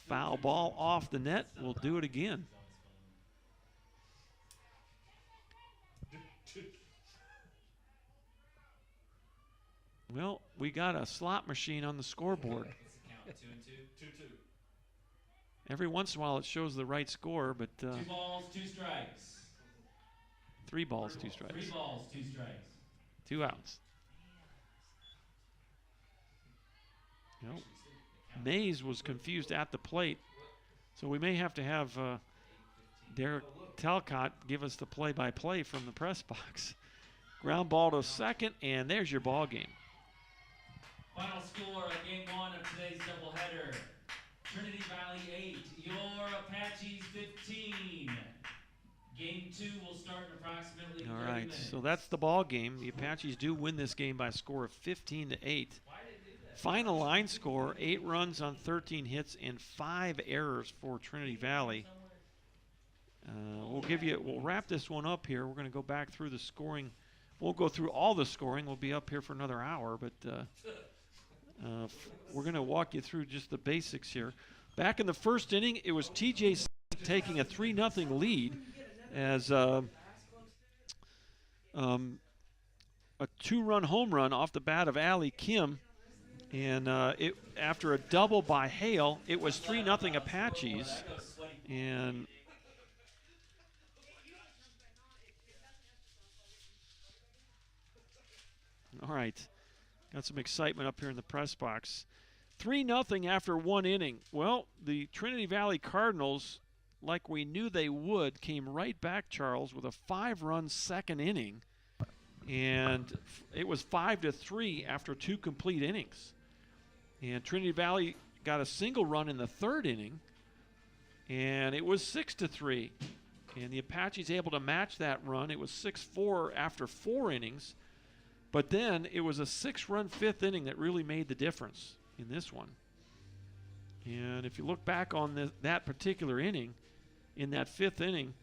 Foul ball off the net. We'll do it again. Well, we got a slot machine on the scoreboard. What's the count? 2-2. 2-2. Every once in a while it shows the right score, but 2 balls, 2 strikes. 3 balls, 2 strikes. 3 balls, 2 strikes. 2 outs. Mays was confused at the plate, so we may have to have Derek Talcott give us the play-by-play from the press box. Ground ball to second, and there's your ball game. Final score of game 1 of today's doubleheader. Trinity Valley 8, your Apaches 15. Game 2 will start in approximately 30 All right, minutes. so that's the ball game. The Apaches do win this game by a score of 15-8. Final line score, 8 runs on 13 hits and 5 errors for Trinity Valley. We'll wrap this one up here. We're going to go back through the scoring. Won't go through all the scoring. We'll be up here for another hour, but we're going to walk you through just the basics here. Back in the first inning, it was TJ taking a 3-0 lead as a 2-run home run off the bat of Allie Kim. And after a double by Hale, it was 3-0 Apaches. And all right, got some excitement up here in the press box. 3-0 after 1 inning. Well, the Trinity Valley Cardinals, like we knew they would, came right back, Charles, with a 5-run second inning. And it was 5-3 after 2 complete innings. And Trinity Valley got a single run in the 3rd inning, and it was 6-3. And the Apaches able to match that run. It was 6-4 after 4 innings. But then it was a 6-run 5th inning that really made the difference in this one. And if you look back on that particular inning, in that 5th inning,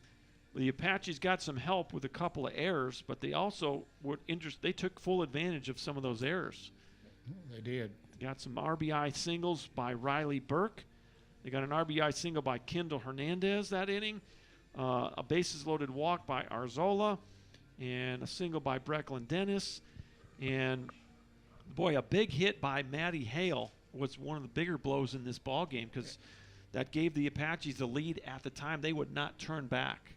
the Apaches got some help with a couple of errors, but they also they took full advantage of some of those errors. They did. Got some RBI singles by Riley Burke. They got an RBI single by Kendall Hernandez that inning. A bases-loaded walk by Arzola. And a single by Brecklin Dennis. And, boy, a big hit by Maddie Hale was one of the bigger blows in this ball game because that gave the Apaches the lead at the time. They would not turn back.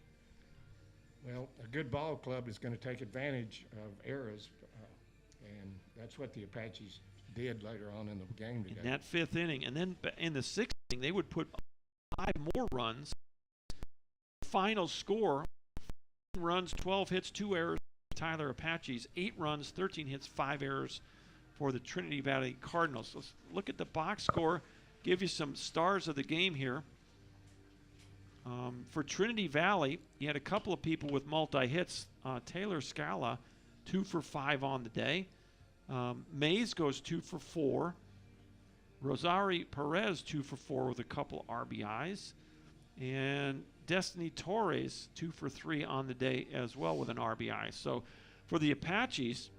Well, a good ball club is going to take advantage of errors, and that's what the Apaches did later on in the game today. In that 5th inning. And then in the 6th inning, they would put 5 more runs. Final score, 10 runs, 12 hits, 2 errors for Tyler Apaches. 8 runs, 13 hits, 5 errors for the Trinity Valley Cardinals. Let's look at the box score, give you some stars of the game here. For Trinity Valley, you had a couple of people with multi-hits. Taylor Scala, 2 for 5 on the day. Mays goes 2 for 4. Rosari Perez 2 for 4 with a couple RBIs. And Destiny Torres 2 for 3 on the day as well with an RBI. So for the Apaches,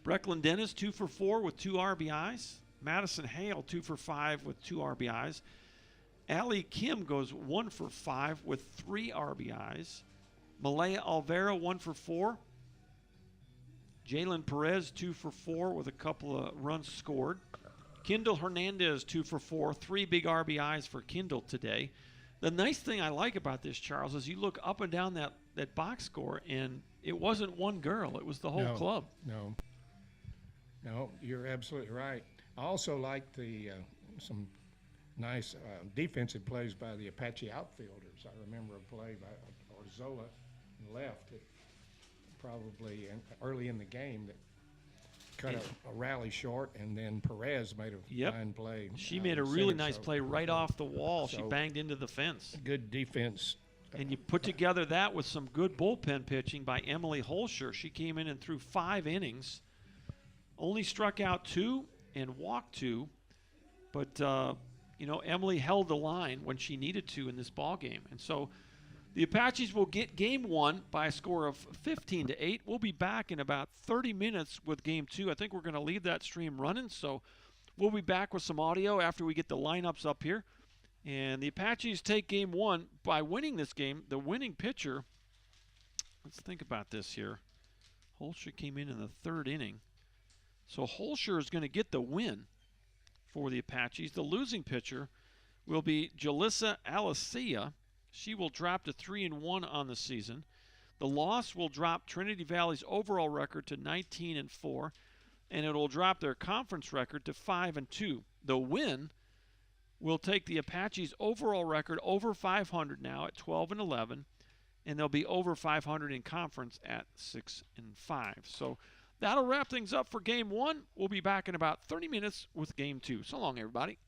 Brecklin Dennis 2 for 4 with 2 RBIs. Madison Hale 2 for 5 with 2 RBIs. Allie Kim goes 1 for 5 with 3 RBIs. Malaya Alvera 1 for 4. Jalen Perez 2 for 4 with a couple of runs scored. Kendall Hernandez 2 for 4, 3 big RBIs for Kendall today. The nice thing I like about this, Charles, is you look up and down that box score, and it wasn't one girl. It was the whole club. No, you're absolutely right. I also like some nice defensive plays by the Apache outfielders. I remember a play by Orzola left probably early in the game that cut a rally short, and then Perez made a fine play. She made a really nice play right off the wall. She banged into the fence. Good defense. And you put together that with some good bullpen pitching by Emily Holscher. She came in and threw 5 innings, only struck out 2 and walked 2, but Emily held the line when she needed to in this ball game. And so the Apaches will get game 1 by a score of 15-8. We'll be back in about 30 minutes with game 2. I think we're going to leave that stream running, so we'll be back with some audio after we get the lineups up here. And the Apaches take game 1 by winning this game. The winning pitcher, let's think about this here. Holscher came in the 3rd inning. So Holscher is going to get the win for the Apaches. The losing pitcher will be Jalissa Alicia. She will drop to 3-1 on the season. The loss will drop Trinity Valley's overall record to 19-4. and it'll drop their conference record to 5-2. The win will take the Apaches' overall record over 500 now at 12-11, and they'll be over 500 in conference at 6-5. So that'll wrap things up for Game 1. We'll be back in about 30 minutes with Game 2. So long, everybody.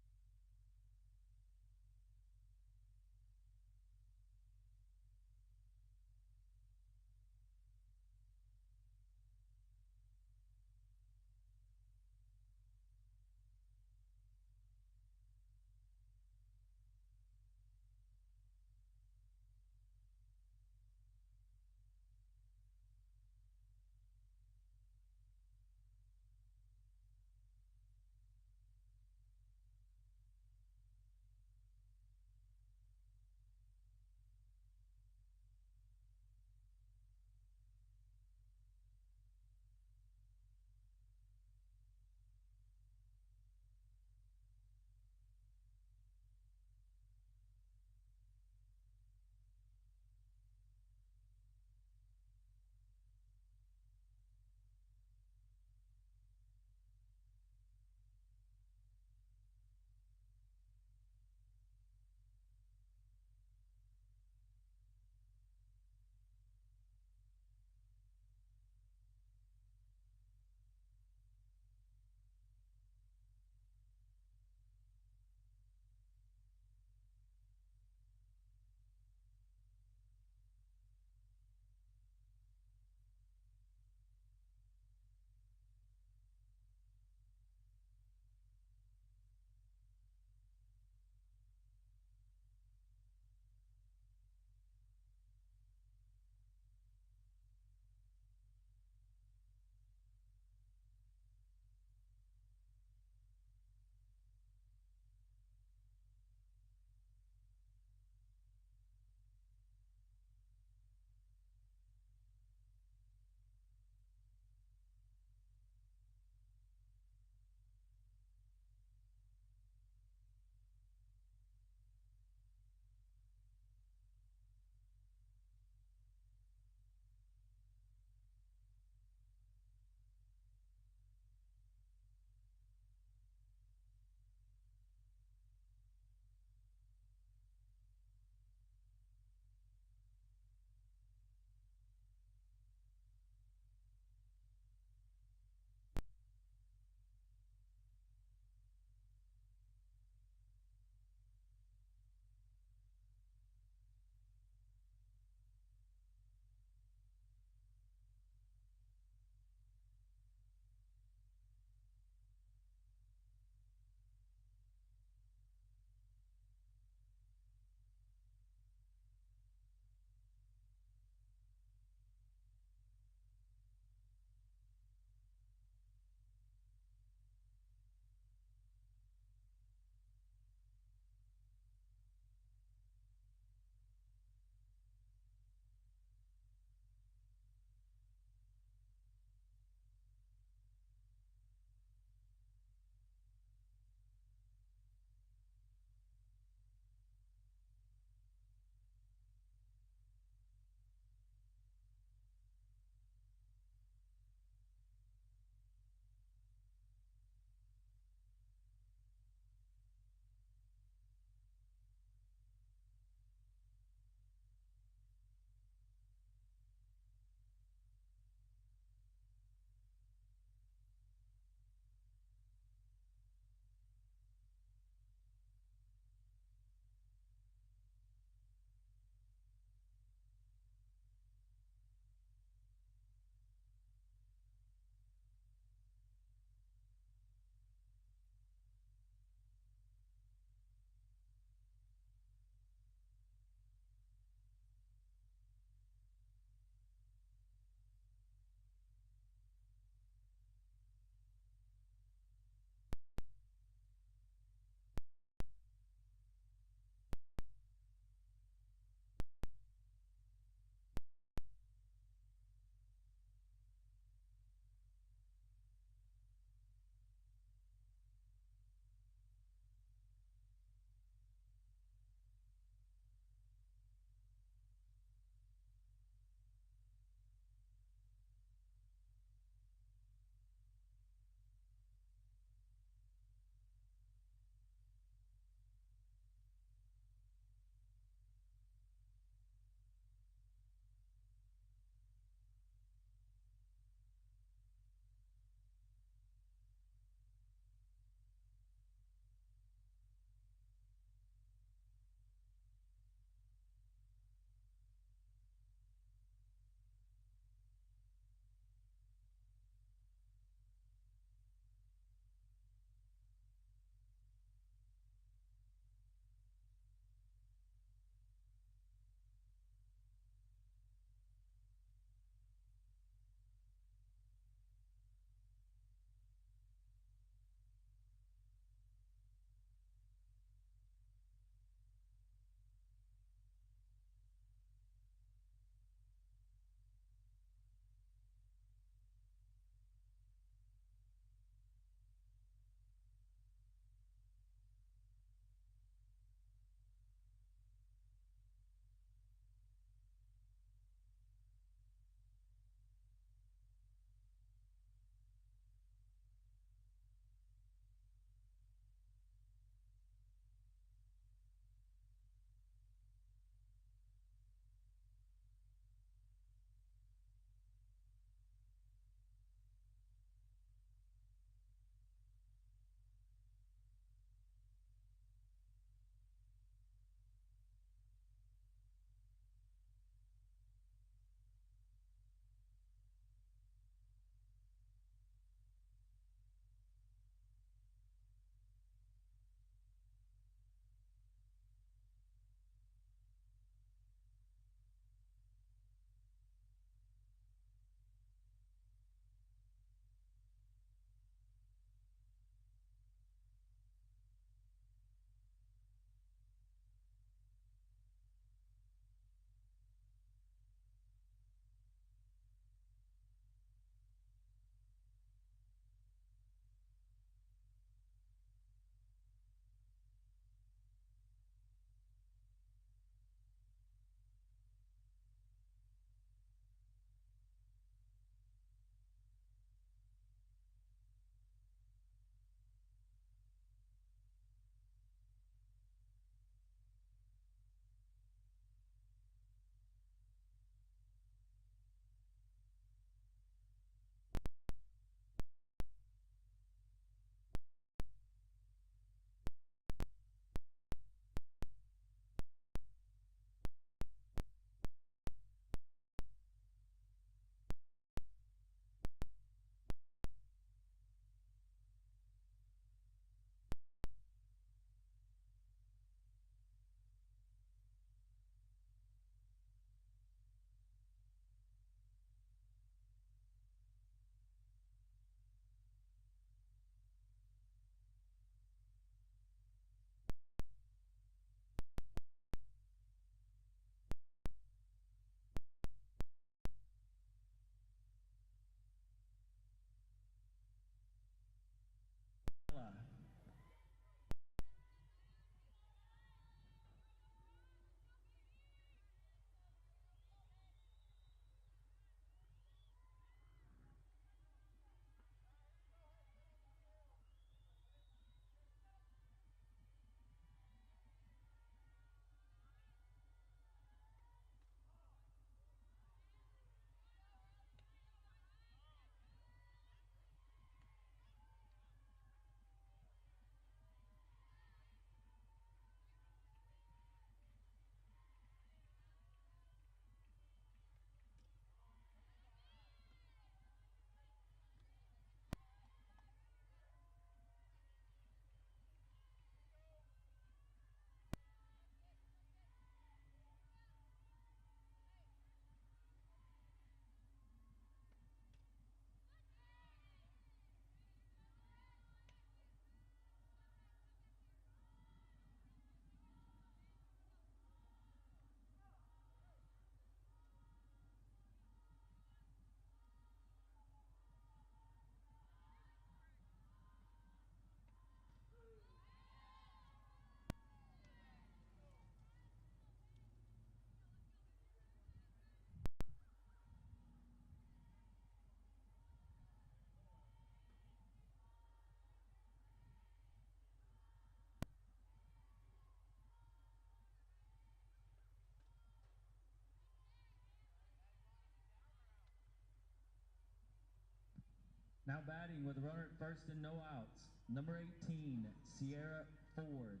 Now batting with a runner at first and no outs, number 18, Sierra Ford.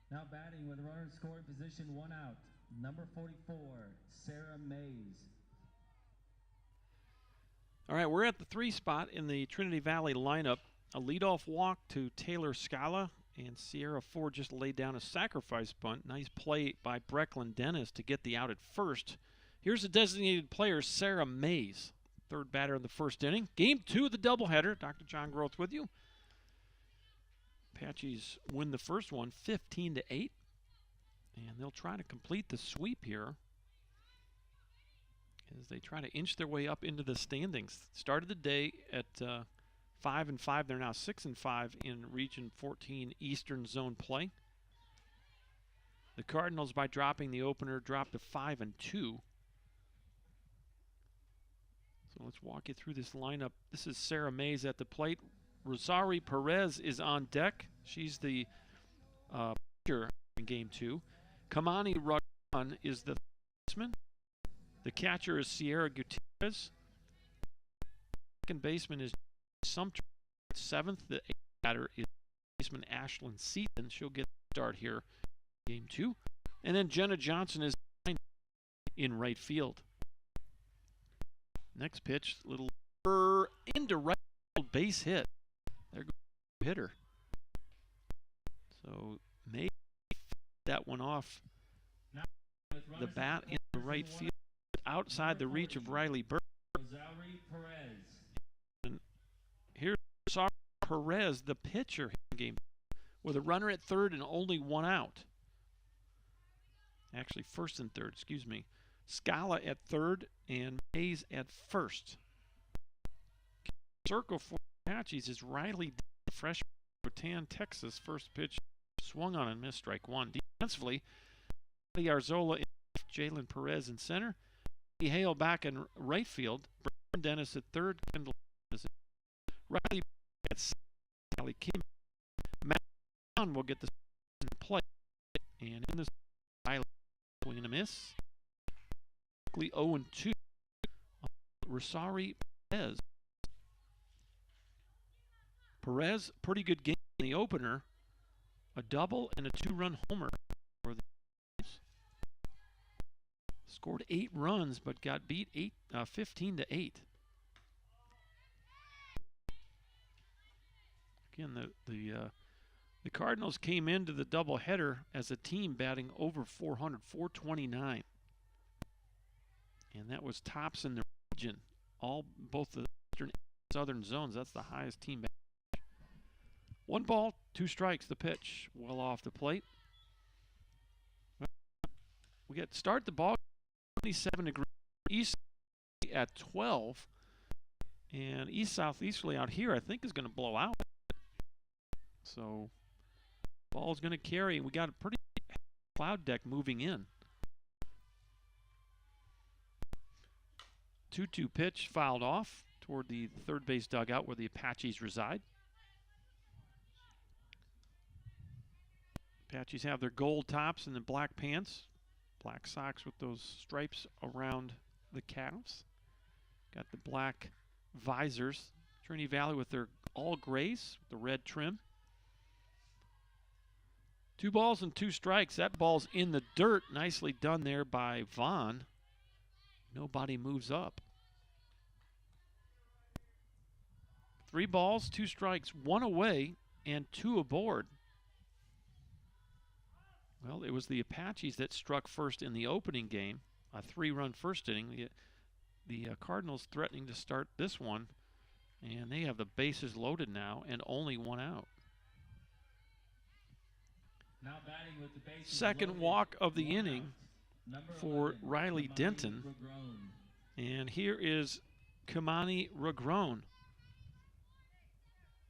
Now batting with a runner in scoring position, 1 out, number 44, Sarah Mays. All right, we're at the 3 spot in the Trinity Valley lineup. A leadoff walk to Taylor Scala, and Sierra Ford just laid down a sacrifice bunt. Nice play by Brecklin Dennis to get the out at first. Here's the designated player, Sarah Mays, third batter in the first inning. Game 2 of the doubleheader. Dr. John Groth with you. Apaches win the first one 15-8, and they'll try to complete the sweep here as they try to inch their way up into the standings. Started the day at 5-5. They're now 6-5 in Region 14 Eastern Zone play. The Cardinals, by dropping the opener, dropped to 5-2. So let's walk you through this lineup. This is Sarah Mays at the plate. Rosari Perez is on deck. She's the pitcher in Game 2. Kamani Rugran is the baseman. The catcher is Sierra Gutierrez. Second baseman is Sumter. 7th, the 8th batter is baseman Ashlyn Seaton. She'll get the start here in Game 2. And then Jenna Johnson is in right field. Next pitch, little into right field, base hit. There goes the hitter. So maybe that one off the bat in the right field, outside the reach of Riley Burke. And here's Perez, the pitcher, in Game 2, with a runner at third and only 1 out. Actually, first and third, excuse me. Scala at third and Mays at first. Circle for Apaches is Riley, freshman, Rotan, Texas. First pitch swung on and missed, strike 1. Defensively, Arzola in left, Jalen Perez in center. Hale back in right field. Brandon Dennis at third. Kendall Riley at second. Sally Kim. Matt Brown will get the play. And in this Riley swing and a miss. 0-2. Rosari Perez. Perez, pretty good game in the opener. A double and a 2-run homer for the Apaches. Scored 8 runs, but got beat 15-8. Again, the Cardinals came into the doubleheader as a team batting over 400, 429. And that was tops in the region. Both the eastern and southern zones. That's the highest team batting. 1 ball, 2 strikes, the pitch, well off the plate. We get start the ball, 27 degrees east at 12, and east southeasterly out here I think is going to blow out. So ball's going to carry, and we got a pretty cloud deck moving in. 2-2 pitch fouled off toward the third base dugout where the Apaches reside. Apaches have their gold tops and the black pants, black socks with those stripes around the calves. Got the black visors. Trinity Valley with their all grays, the red trim. 2 balls and 2 strikes. That ball's in the dirt. Nicely done there by Vaughn. Nobody moves up. 3 balls, 2 strikes, 1 away, and 2 aboard. Well, it was the Apaches that struck first in the opening game, a 3-run first inning. The Cardinals threatening to start this one, and they have the bases loaded now and only 1 out. Now batting with the bases Second loaded, walk of the 1 inning out. Number for 11, Riley Kamani Denton. Regrone. And here is Kamani Regrone.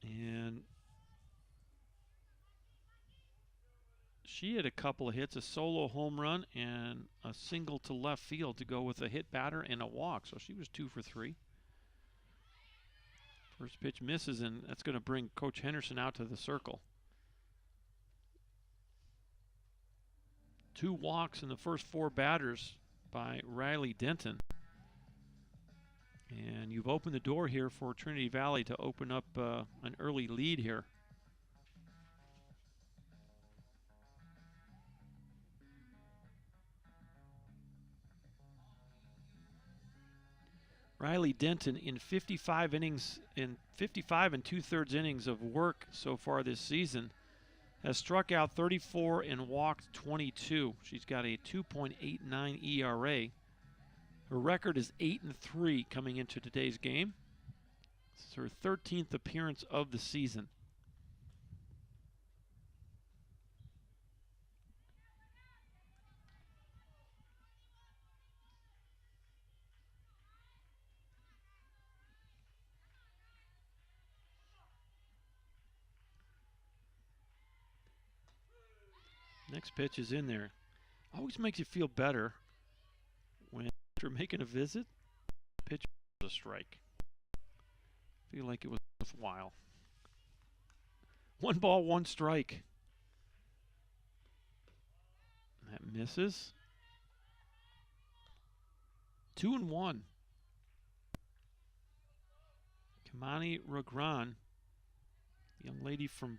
And she had a couple of hits, a solo home run and a single to left field to go with a hit batter and a walk. So she was 2 for 3. First pitch misses, and that's going to bring Coach Henderson out to the circle. 2 walks in the first 4 batters by Riley Denton. And you've opened the door here for Trinity Valley to open up an early lead here. Riley Denton in 55 innings, in 55 and 2/3 innings of work so far this season, has struck out 34 and walked 22. She's got a 2.89 ERA. Her record is 8-3 coming into today's game. This is her 13th appearance of the season. Next pitch is in there. Always makes you feel better when after making a visit, the pitch was a strike. Feel like it was worthwhile. 1 ball, 1 strike. That misses. 2-1. Kamani Regrone, young lady from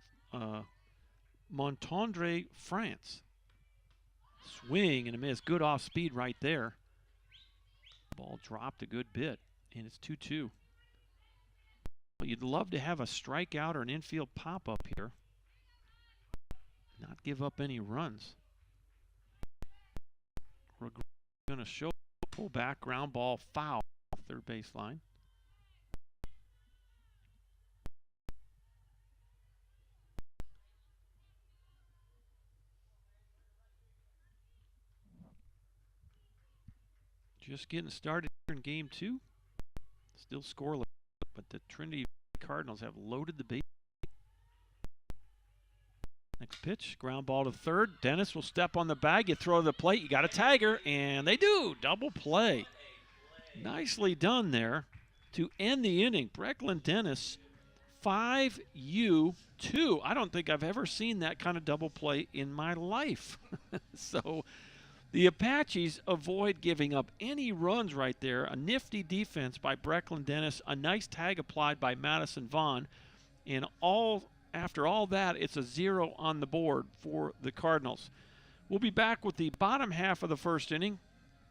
Montendre, France. Swing and a miss. Good off speed right there. Ball dropped a good bit, and it's 2-2. Well, you'd love to have a strikeout or an infield pop-up here. Not give up any runs. We're going to show pull back, ground ball, foul off third baseline. Just getting started here in game 2. Still scoreless, but the Trinity Cardinals have loaded the base. Next pitch, ground ball to third. Dennis will step on the bag. You throw to the plate. You got a tagger, and they do. Double play. Nicely done there to end the inning. Brecklin Dennis, 5U2. I don't think I've ever seen that kind of double play in my life. So the Apaches avoid giving up any runs right there. A nifty defense by Brecklin Dennis. A nice tag applied by Madison Vaughn. And after all that, it's a 0 on the board for the Cardinals. We'll be back with the bottom half of the first inning.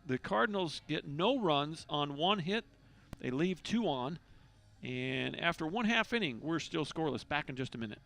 The Cardinals get no runs on 1 hit. They leave 2 on. And after 1/2 inning, we're still scoreless. Back in just a minute.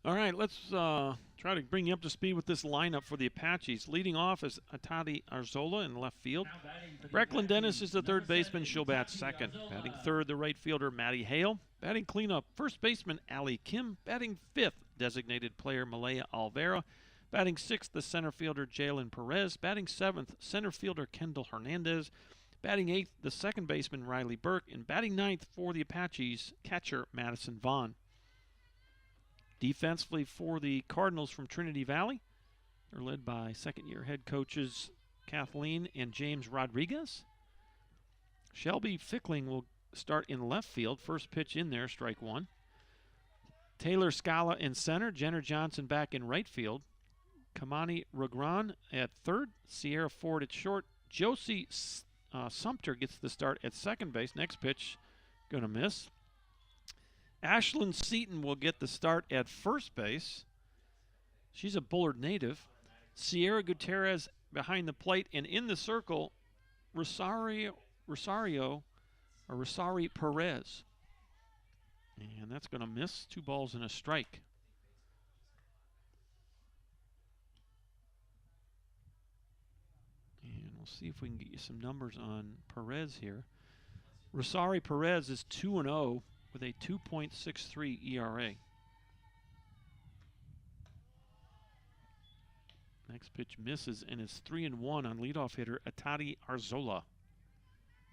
All right, let's try to bring you up to speed with this lineup for the Apaches. Leading off is Atati Arzola in left field. Brecklin Dennis is the third baseman. She'll bat second. Batting third, the right fielder, Maddie Hale. Batting cleanup, first baseman, Ali Kim. Batting fifth, designated player, Malaya Alvera. Batting sixth, the center fielder, Jalen Perez. Batting seventh, center fielder, Kendall Hernandez. Batting eighth, the second baseman, Riley Burke. And batting ninth for the Apaches, catcher, Madison Vaughn. Defensively for the Cardinals from Trinity Valley, they're led by second-year head coaches Kathleen and James Rodriguez. Shelby Fickling will start in left field. First pitch in there, strike one. Taylor Scala in center. Jenner Johnson back in right field. Kamani Ragran at third. Sierra Ford at short. Josie Sumter gets the start at second base. Next pitch, going to miss. Ashlyn Seaton will get the start at first base. She's a Bullard native. Sierra Gutierrez behind the plate, and in the circle, Rosari Perez. And that's going to miss. 2 balls and a strike. And we'll see if we can get you some numbers on Perez here. Rosari Perez is 2-0 with a 2.63 ERA. Next pitch misses, and it's 3-1 on leadoff hitter Atati Arzola.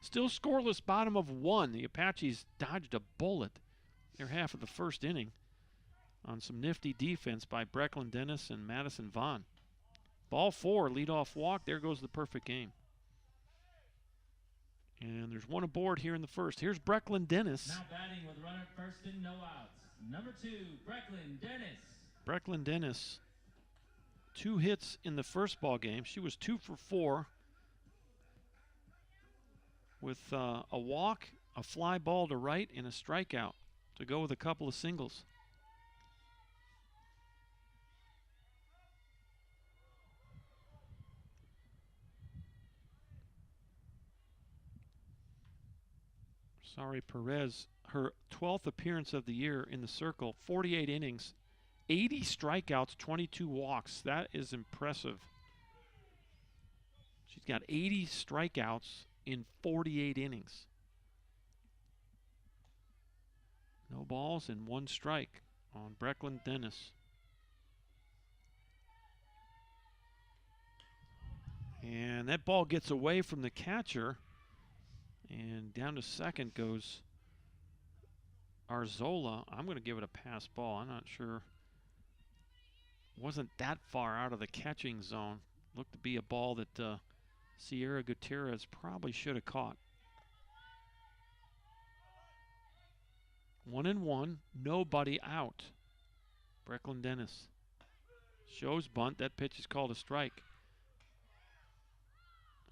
Still scoreless, bottom of 1. The Apaches dodged a bullet their half of the first inning on some nifty defense by Brecklin Dennis and Madison Vaughn. Ball 4, leadoff walk. There goes the perfect game. And there's one aboard here in the first. Here's Brecklin Dennis. Now batting with runner first and no outs. Number 2, Brecklin Dennis. Brecklin Dennis, 2 hits in the first ball game. She was 2 for 4 with a walk, a fly ball to right, and a strikeout to go with a couple of singles. Sorry, Perez, her 12th appearance of the year in the circle, 48 innings, 80 strikeouts, 22 walks. That is impressive. She's got 80 strikeouts in 48 innings. No balls and 1 strike on Brecklin Dennis. And that ball gets away from the catcher. And down to second goes Arzola. I'm going to give it a pass ball. I'm not sure. Wasn't that far out of the catching zone. Looked to be a ball that Sierra Gutierrez probably should have caught. 1-1, nobody out. Brecklin Dennis shows bunt. That pitch is called a strike.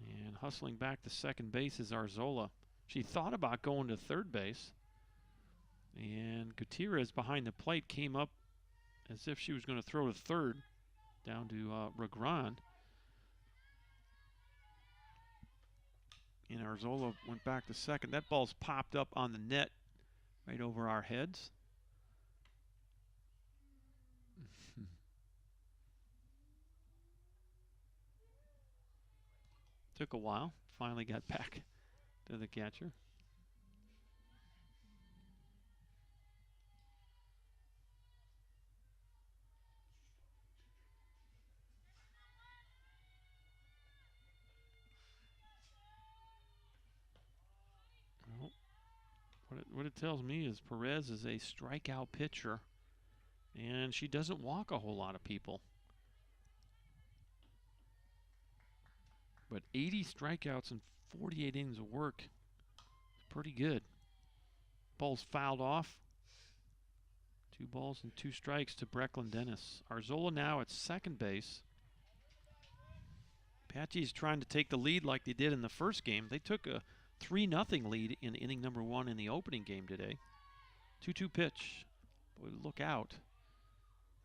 And hustling back to second base is Arzola. She thought about going to third base. And Gutierrez behind the plate came up as if she was going to throw to third down to Ragran. And Arzola went back to second. That ball's popped up on the net right over our heads. Took a while. Finally got back to the catcher. Well, what it tells me is Perez is a strikeout pitcher, and she doesn't walk a whole lot of people. But 80 strikeouts and 48 innings of work is pretty good. Ball's fouled off. 2 balls and 2 strikes to Brecklin Dennis. Arzola now at second base. Apache's trying to take the lead like they did in the first game. They took a 3-0 lead in inning number 1 in the opening game today. 2-2 pitch. Boy, look out.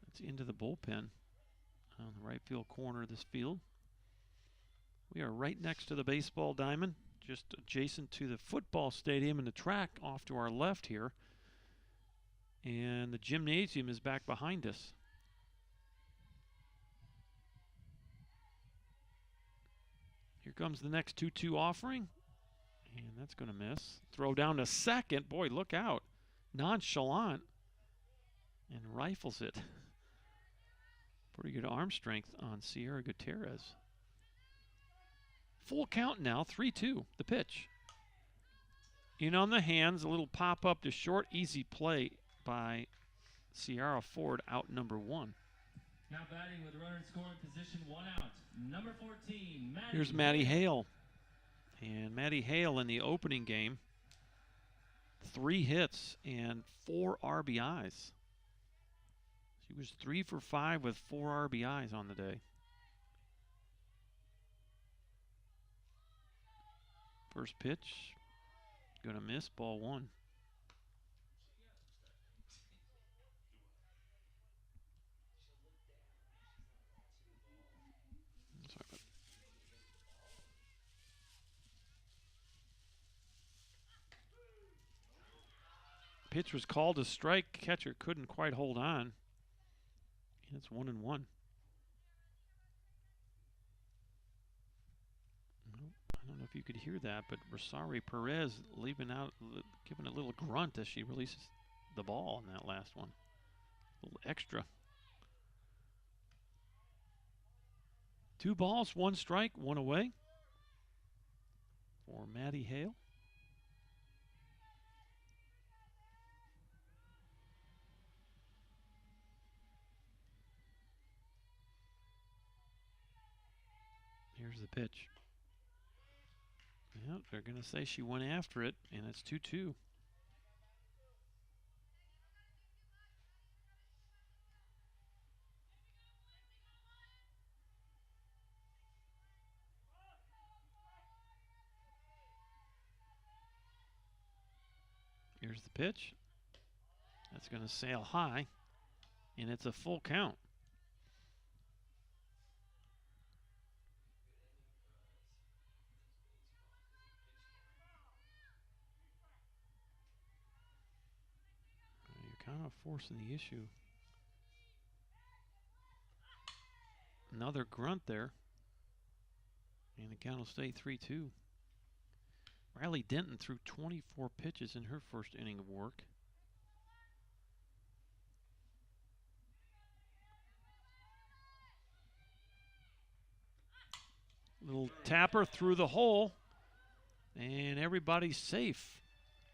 It's into the bullpen on the right field corner of this field. We are right next to the baseball diamond, just adjacent to the football stadium and the track off to our left here. And the gymnasium is back behind us. Here comes the next 2-2 offering. And that's going to miss. Throw down to second. Boy, look out. Nonchalant. And rifles it. Pretty good arm strength on Sierra Gutierrez. Full count now, 3-2, the pitch. In on the hands, a little pop-up to short, easy play by Sierra Ford, out number 1. Now batting with runner in scoring position, 1 out. Number 14, Maddie. Here's Maddie Hale. And Maddie Hale in the opening game, 3 hits and 4 RBIs. She was 3 for 5 with 4 RBIs on the day. First pitch, gonna miss, ball 1. Pitch was called a strike. Catcher couldn't quite hold on. And it's 1-1. I don't know if you could hear that, but Rosari Perez leaving out, giving a little grunt as she releases the ball in that last one. A little extra. 2 balls, 1 strike, 1 away for Maddie Hale. Here's the pitch. Yep, they're going to say she went after it, and it's 2-2. Here's the pitch. That's going to sail high, and it's a full count. Kind of forcing the issue. Another grunt there. And the count will stay 3-2. Riley Denton threw 24 pitches in her first inning of work. Little tapper through the hole. And everybody's safe.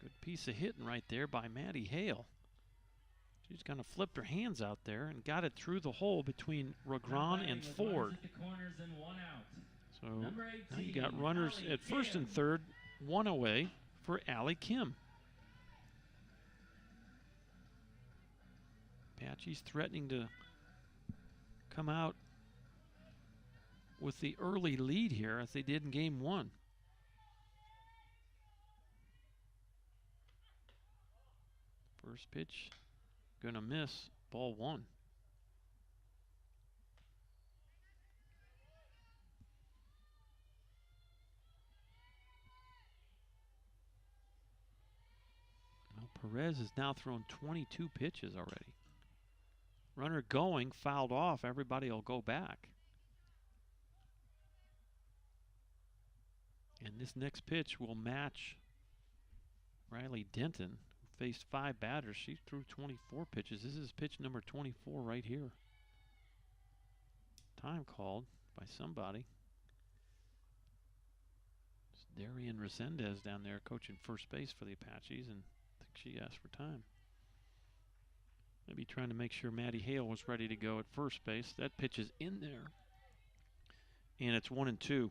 Good piece of hitting right there by Maddie Hale. She's kind of flipped her hands out there and got it through the hole between Ragran and Ford. So now you got runners at first and third, 1 away for Allie Kim. Apache's threatening to come out with the early lead here as they did in game 1. First pitch. Gonna miss, ball 1. Well, Perez has now thrown 22 pitches already. Runner going, fouled off, everybody will go back. And this next pitch will match Riley Denton, faced 5 batters. She threw 24 pitches. This is pitch number 24 right here. Time called by somebody. It's Darian Resendez down there coaching first base for the Apaches, and I think she asked for time. Maybe trying to make sure Maddie Hale was ready to go at first base. That pitch is in there. And it's 1-2.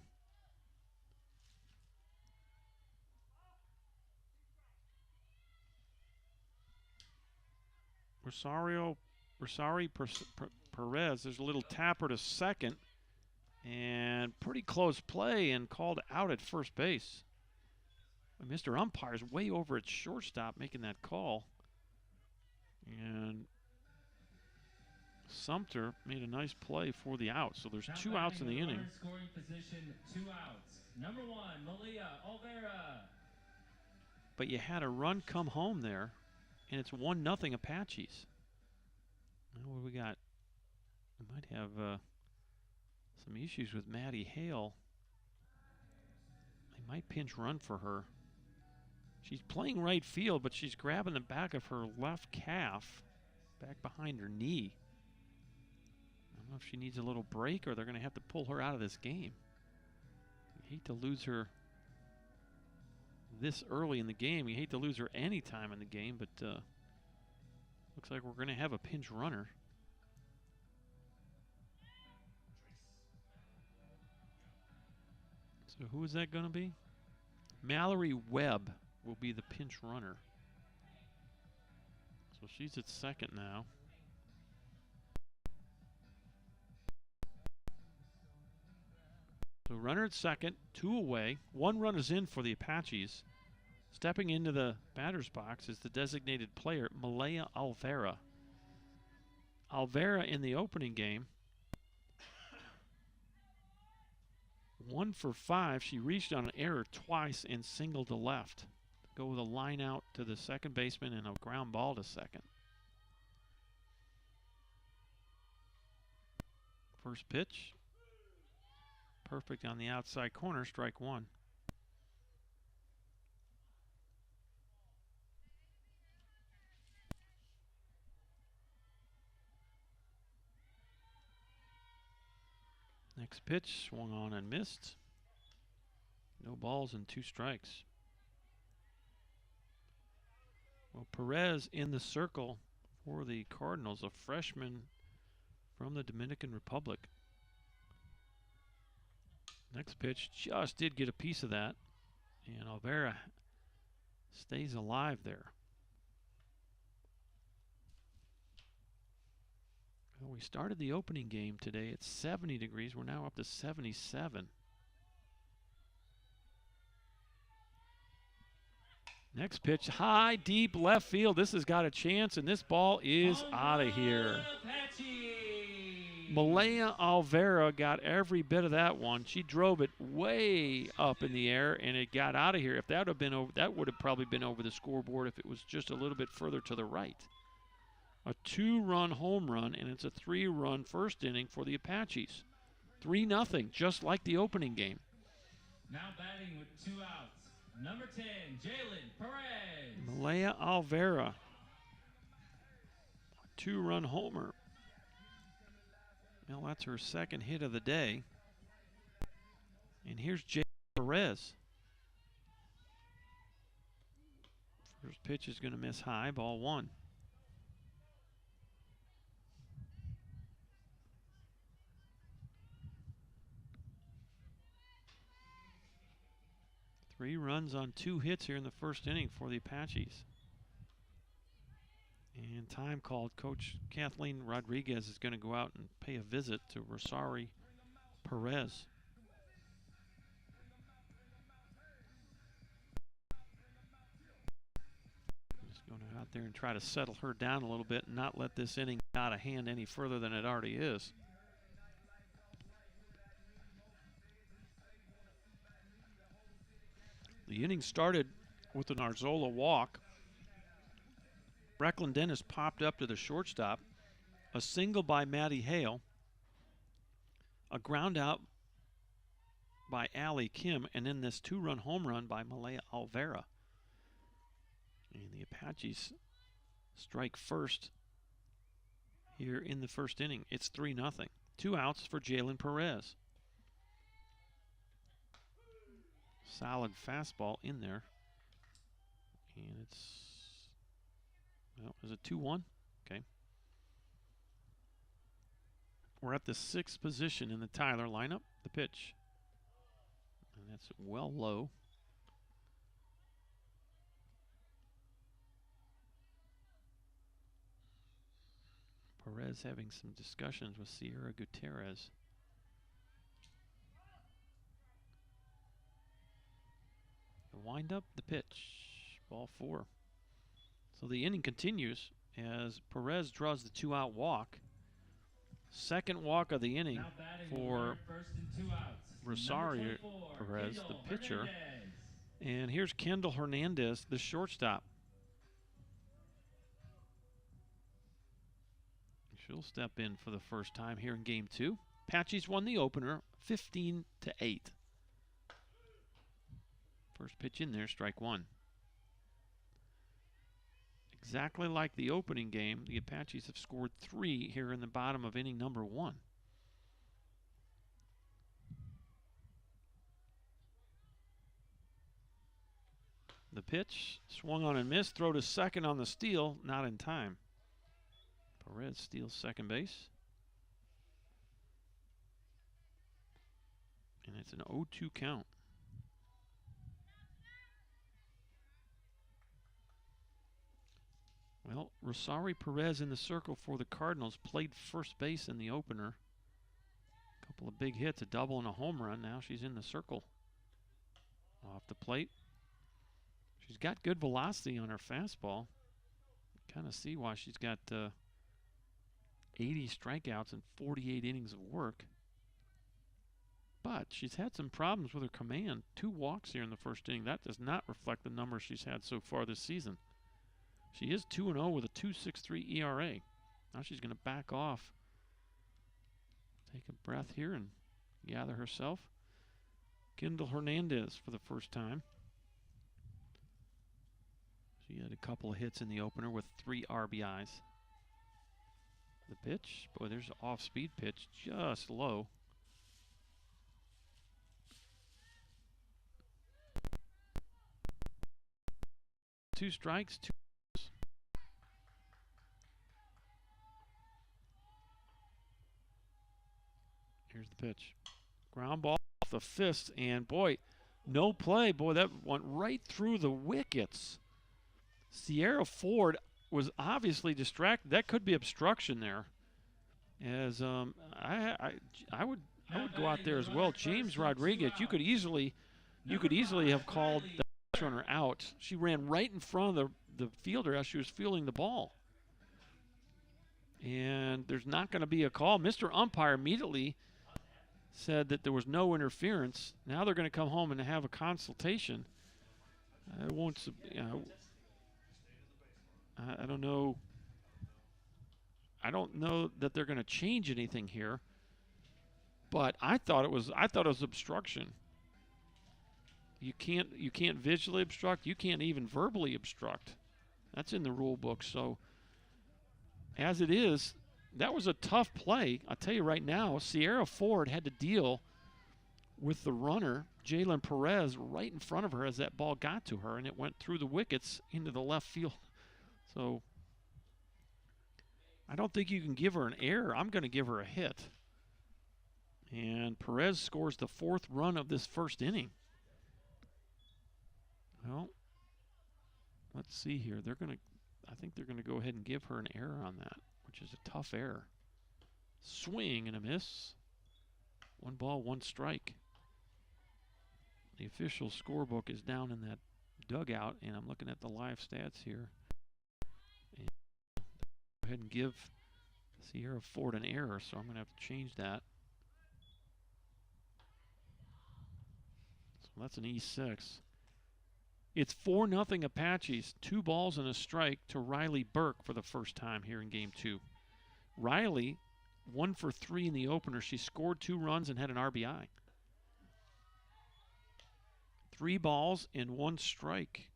Rosari Perez, there's a little tapper to second, and pretty close play and called out at first base. Mr. Umpire's way over at shortstop making that call. And Sumter made a nice play for the out. So there's 2 outs in the inning. Scoring position, 2 outs. Number 1, Malia Olvera. But you had a run come home there. and it's 1-0 Apaches. Now what do we got? We might have some issues with Maddie Hale. They might pinch run for her. She's playing right field, but she's grabbing the back of her left calf, back behind her knee. I don't know if she needs a little break or they're going to have to pull her out of this game. You hate to lose her this early in the game. You hate to lose her any time in the game, but looks like we're going to have a pinch runner. So who is that going to be? Mallory Webb will be the pinch runner. So she's at second now. So runner at second, 2 away. 1 run is in for the Apaches. Stepping into the batter's box is the designated player, Malaya Alvera. Alvera in the opening game, 1 for 5. She reached on an error twice and singled to left. Go with a line out to the second baseman and a ground ball to second. First pitch. Perfect on the outside corner, strike 1. Next pitch, swung on and missed. No balls and 2 strikes. Well, Perez in the circle for the Cardinals, a freshman from the Dominican Republic. Next pitch just did get a piece of that, and Alvera stays alive there. Well, we started the opening game today at 70 degrees. We're now up to 77. Next pitch, high, deep left field. This has got a chance, and this ball is out of here. Malaya Alvera got every bit of that one. She drove it way up in the air, and it got out of here. If that would have been over, that would have probably been over the scoreboard if it was just a little bit further to the right. A 2-run home run, and it's a 3-run first inning for the Apaches. 3-0, just like the opening game. Now batting with 2 outs. Number 10, Jalen Perez. Malaya Alvera, 2-run homer. Well, that's her second hit of the day. And here's Jalen Perez. First pitch is going to miss high, ball 1. Three runs on 2 hits here in the first inning for the Apaches. And time called. Coach Kathleen Rodriguez is going to go out and pay a visit to Rosari Perez. Just going out there and try to settle her down a little bit and not let this inning get out of hand any further than it already is. The inning started with an Arzola walk. Brecklin Dennis popped up to the shortstop. A single by Maddie Hale. A ground out by Allie Kim. And then this 2-run home run by Malaya Alvera. And the Apaches strike first here in the first inning. It's 3-0. 2 outs for Jalen Perez. Solid fastball in there. And it's, well, is it 2-1? Okay. We're at the 6th position in the Tyler lineup. The pitch. And that's well low. Perez having some discussions with Sierra Gutierrez. The windup, the pitch, ball 4. So the inning continues as Perez draws the 2-out walk. Second walk of the inning for Rosario Perez, the pitcher. And here's Kendall Hernandez, the shortstop. She'll step in for the first time here in game 2. Apaches won the opener 15-8. First pitch in there, strike 1. Exactly like the opening game, the Apaches have scored 3 here in the bottom of inning number 1. The pitch, swung on and missed, throw to second on the steal, not in time. Perez steals second base. And it's an 0-2 count. Well, Rosari Perez in the circle for the Cardinals, played first base in the opener. A couple of big hits, a double and a home run. Now she's in the circle. Off the plate. She's got good velocity on her fastball. Kind of see why she's got 80 strikeouts and 48 innings of work. But she's had some problems with her command. 2 walks here in the first inning. That does not reflect the numbers she's had so far this season. She is 2-0 with a 2.63 ERA. Now she's going to back off. Take a breath here and gather herself. Kendall Hernandez for the first time. She had a couple of hits in the opener with 3 RBIs. The pitch, boy, there's an off-speed pitch, just low. Two strikes, 2. Here's the pitch. Ground ball off the fist, and boy, no play. Boy, that went right through the wickets. Sierra Ford was obviously distracted. That could be obstruction there. As I would go out there as well. James Rodriguez, you could easily have called the runner out. She ran right in front of the fielder as she was fielding the ball. And there's not going to be a call. Mr. Umpire immediately said that there was no interference. Now they're going to come home and have a consultation. I don't know. I don't know that they're going to change anything here. But I thought it was obstruction. You can't visually obstruct. You can't even verbally obstruct. That's in the rule book. So as it is, that was a tough play. I'll tell you right now, Sierra Ford had to deal with the runner, Jalen Perez, right in front of her as that ball got to her, and it went through the wickets into the left field. So I don't think you can give her an error. I'm going to give her a hit. And Perez scores the 4th run of this first inning. Well, let's see here. I think they're going to go ahead and give her an error on that, which is a tough error. Swing and a miss. 1 ball, 1 strike. The official scorebook is down in that dugout, and I'm looking at the live stats here. And go ahead and give Sierra Ford an error, so I'm going to have to change that. So that's an E6. It's 4-0 Apaches, 2 balls and a strike to Riley Burke for the first time here in game 2. Riley, 1 for 3 in the opener. She scored 2 runs and had an RBI. 3 balls and 1 strike.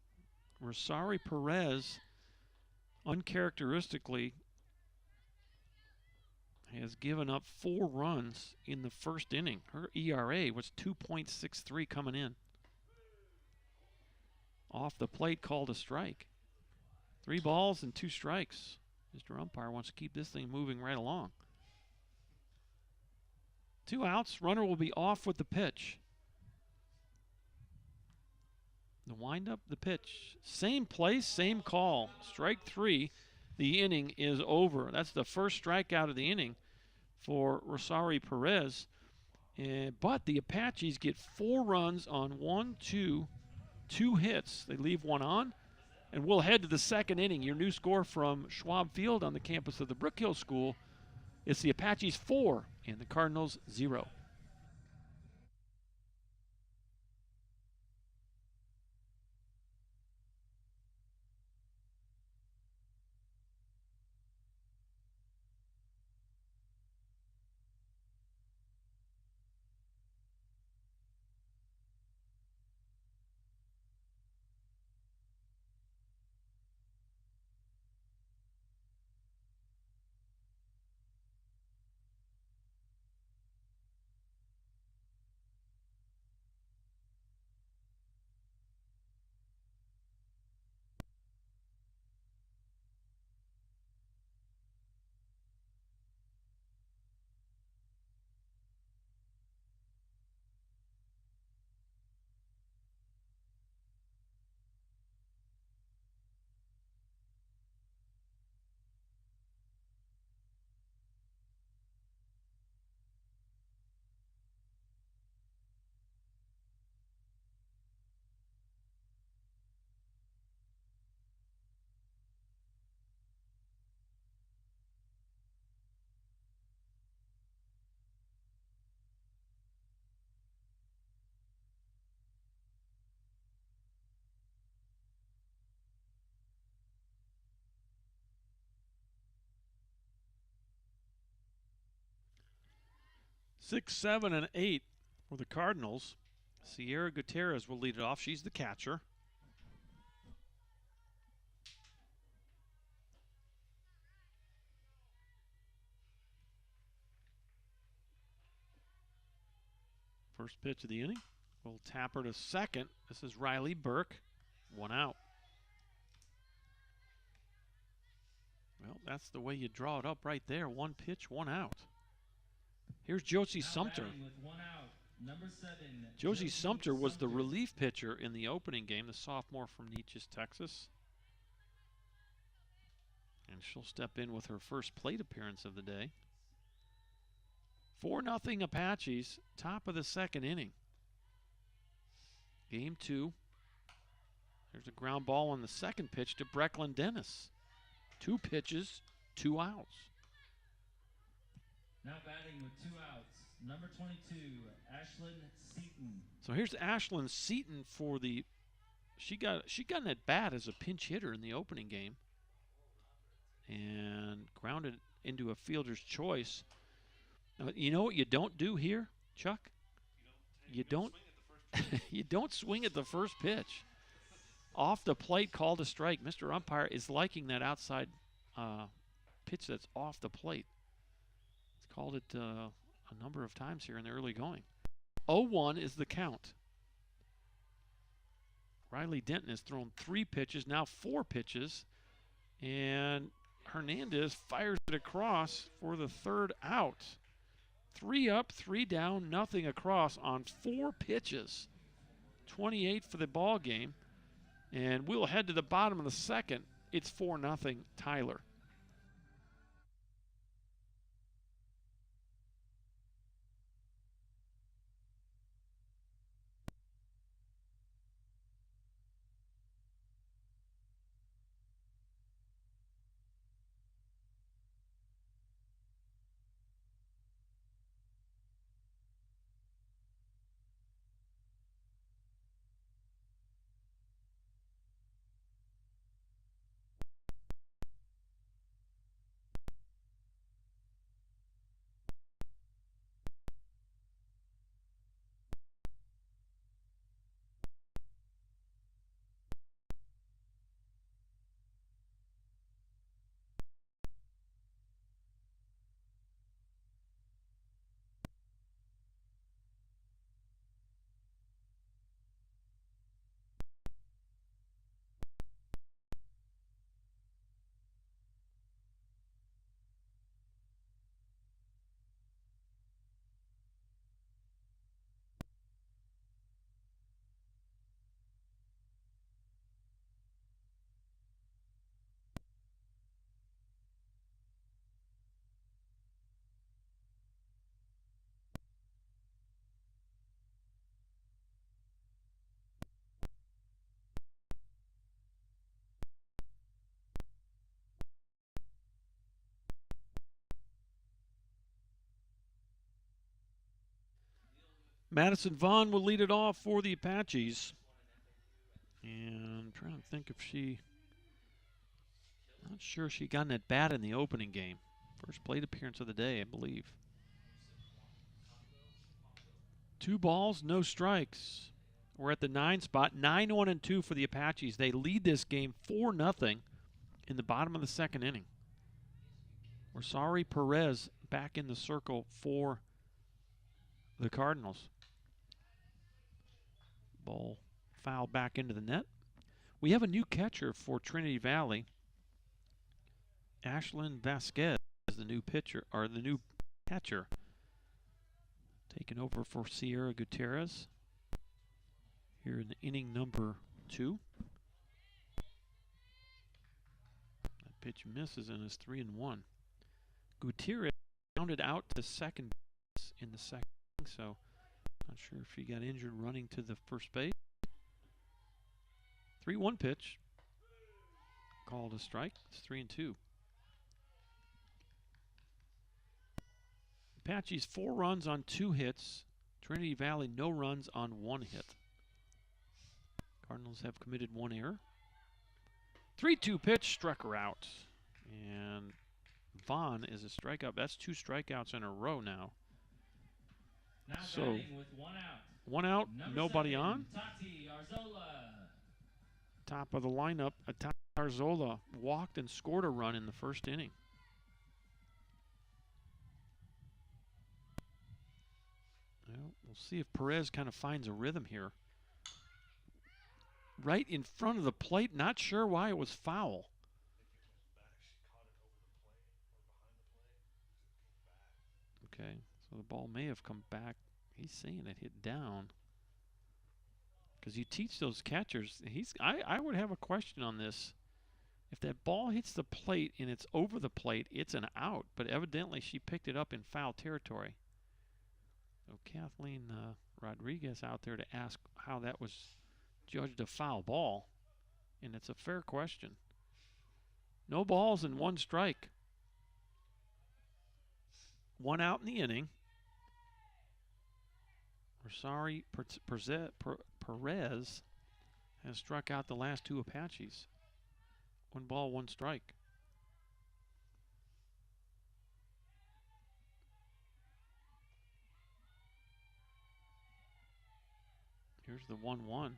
Rosari Perez, uncharacteristically, has given up 4 runs in the first inning. Her ERA was 2.63 coming in. Off the plate, called a strike. 3 balls and 2 strikes. Mr. Umpire wants to keep this thing moving right along. 2 outs. Runner will be off with the pitch. The windup, the pitch. Same place, same call. Strike 3. The inning is over. That's the first strikeout of the inning for Rosari Perez. But the Apaches get 4 runs on 2 hits. They leave 1 on. And we'll head to the second inning. Your new score from Schwab Field on the campus of the Brookhill School. It's the Apaches 4 and the Cardinals 0. 6, 7, and 8 for the Cardinals. Sierra Gutierrez will lead it off. She's the catcher. First pitch of the inning. We'll tap her to second. This is Riley Burke. 1 out. Well, that's the way you draw it up right there. 1 pitch, 1 out. Here's Josie Sumter. Josie Sumter was the relief pitcher in the opening game, the sophomore from Neches, Texas. And she'll step in with her first plate appearance of the day. 4-0 Apaches, top of the second inning. Game 2. There's a ground ball on the second pitch to Brecklin Dennis. 2 pitches, 2 outs. Now batting with 2 outs, number 22, Ashlyn Seaton. So here's Ashlyn Seaton for the. She got an at bat as a pinch hitter in the opening game, and grounded into a fielder's choice. Now, you know what you don't do here, Chuck? You don't swing at the first pitch. Off the plate, called a strike. Mr. Umpire is liking that outside pitch that's off the plate. He's called it a number of times here in the early going. 0-1 is the count. Riley Denton has thrown 3 pitches, now 4 pitches, and Hernandez fires it across for the 3rd out. 3 up, 3 down, nothing across on 4 pitches. 28 for the ball game. And we'll head to the bottom of the second. It's 4-0 Tyler. Madison Vaughn will lead it off for the Apaches. And I'm trying to think if not sure she got an at bat in the opening game. First plate appearance of the day, I believe. 2 balls, no strikes. We're at the 9 spot. 9-1-2 for the Apaches. They lead this game 4-0 in the bottom of the second inning. Rosari Perez back in the circle for the Cardinals. Ball foul back into the net. We have a new catcher for Trinity Valley. Ashlyn Vasquez is the new pitcher, or the new catcher. Taking over for Sierra Gutierrez here in inning number 2. That pitch misses and is 3-1. Gutierrez rounded out to second base in the second inning, so not sure if he got injured running to the first base. 3-1 pitch. Called a strike. It's 3-2. Apaches 4 runs on 2 hits. Trinity Valley no runs on 1 hit. Cardinals have committed 1 error. 3-2 pitch, struck her out. And Vaughn is a strikeout. That's 2 strikeouts in a row now Now So, batting with 1 out. 1 out, Number nobody 7, on. Tati Arzola. Top of the lineup, Tati Arzola walked and scored a run in the first inning. Well, we'll see if Perez kind of finds a rhythm here. Right in front of the plate, not sure why it was foul. Okay, so the ball may have come back. He's saying it hit down. Because you teach those catchers, I would have a question on this. If that ball hits the plate and it's over the plate, it's an out. But evidently she picked it up in foul territory. So Kathleen Rodriguez out there to ask how that was judged a foul ball. And it's a fair question. No balls and 1 strike. 1 out in the inning. Rosari Perez has struck out the last 2 Apaches. 1 ball, 1 strike. Here's the 1-1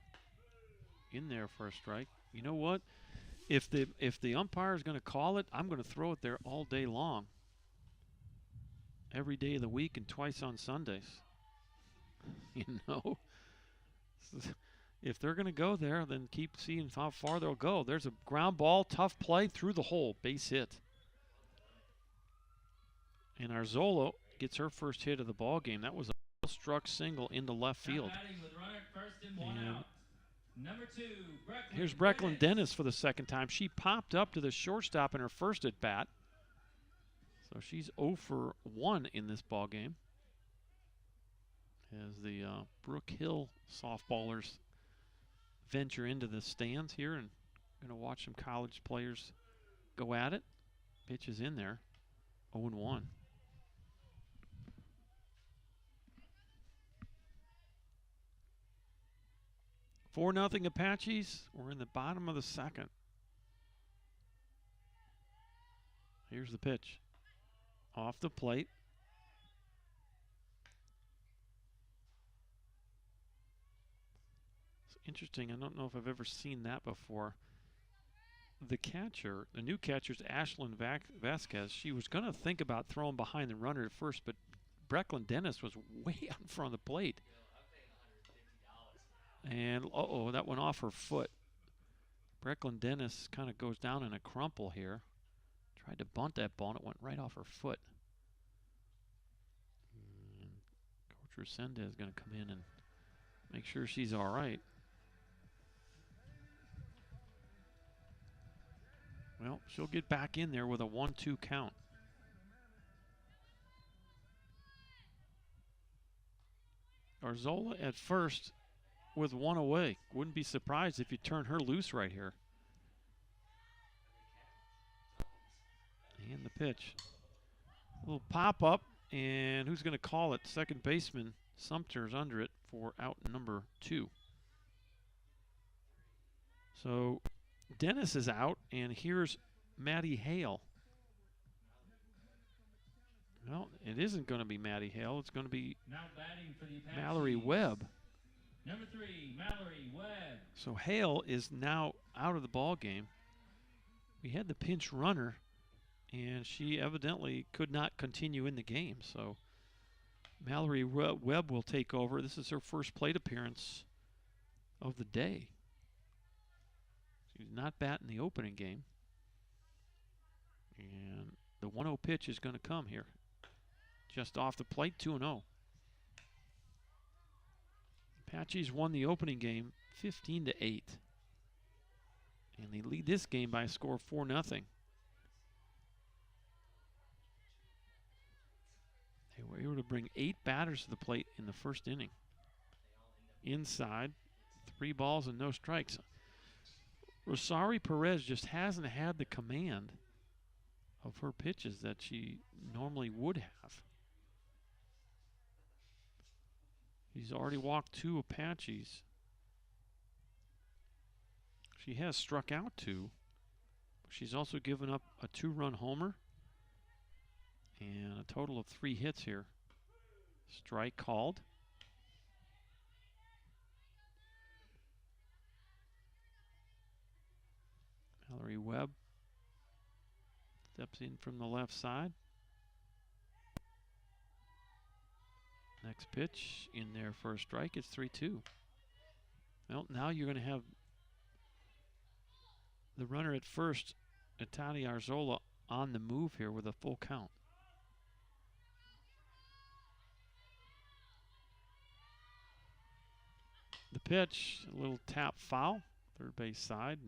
in there for a strike. You know what? If the umpire is going to call it, I'm going to throw it there all day long. Every day of the week and twice on Sundays. You know? If they're going to go there, then keep seeing how far they'll go. There's a ground ball, tough play through the hole, base hit. And Arzola gets her first hit of the ball game. That was a struck single into left field. And Number 2, here's Brecklin Dennis for the second time. She popped up to the shortstop in her first at bat. So she's 0 for 1 in this ball game. As the Brookhill softballers venture into the stands here and going to watch some college players go at it. Pitch is in there. 0-1. Four nothing Apaches. We're in the bottom of the second. Here's the pitch. Off the plate. It's interesting. I don't know if I've ever seen that before. The catcher, the new catcher's Ashlyn Vasquez. She was going to think about throwing behind the runner at first, but Brecklin Dennis was way out in front of the plate. And, uh-oh, that went off her foot. Brecklin Dennis kind of goes down in a crumple here. Tried to bunt that ball, and it went right off her foot. And Coach Resendez is going to come in and make sure she's all right. Well, she'll get back in there with a 1-2 count. Arzola at first with 1 away. Wouldn't be surprised if you turn her loose right here. And the pitch. A little pop-up, and who's going to call it? Second baseman Sumter's under it for out number 2. So Dennis is out, and here's Maddie Hale. Well, it isn't going to be Maddie Hale. It's going to be now batting for the Apaches, Mallory Webb. Number 3, Mallory Webb. So Hale is now out of the ball game. We had the pinch runner, and she evidently could not continue in the game. So Mallory Webb will take over. This is her first plate appearance of the day. She did not bat in the opening game. And the 1-0 pitch is going to come here. Just off the plate, 2-0. Apaches won the opening game 15-8. And they lead this game by a score of 4-0. They were able to bring 8 batters to the plate in the first inning. Inside, 3 balls and no strikes. Rosari Perez just hasn't had the command of her pitches that she normally would have. She's already walked 2 Apaches. She has struck out 2. She's also given up a 2-run homer and a total of 3 hits here. Strike called. Mallory Webb steps in from the left side. Next pitch in there for a strike. It's 3-2. Well, now you're going to have the runner at first, Natalia Arzola, on the move here with a full count. The pitch, a little tap foul, third base side.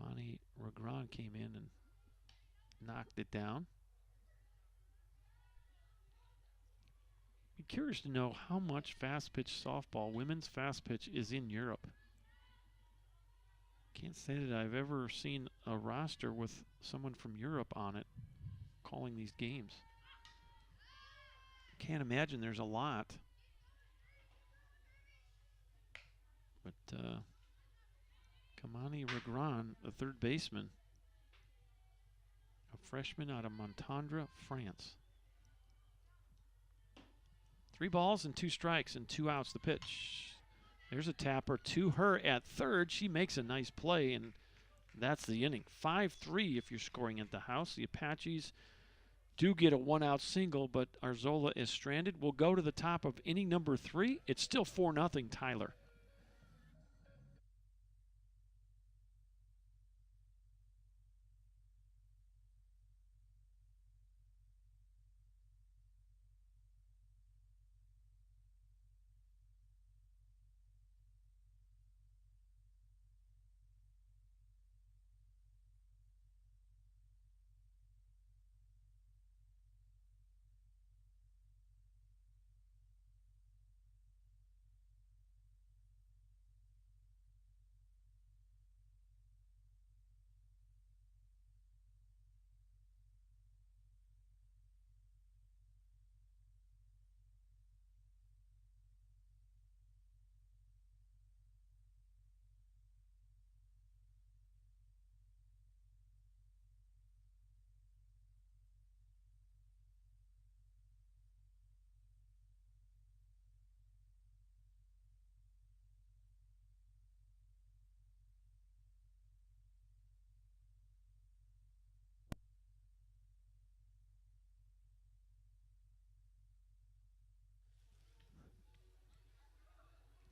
Imani Ragran came in and knocked it down. Be curious to know how much fast pitch softball, women's fast pitch, is in Europe. Can't say that I've ever seen a roster with someone from Europe on it calling these games. Can't imagine there's a lot. But Kamani Ragran, the third baseman, a freshman out of Montandre, France. 3 balls and 2 strikes and 2 outs. The pitch. There's a tapper to her at third. She makes a nice play, and that's the inning. 5-3 if you're scoring at the house. The Apaches do get a 1-out single, but Arzola is stranded. We'll go to the top of inning number 3. It's still 4-0 Tyler.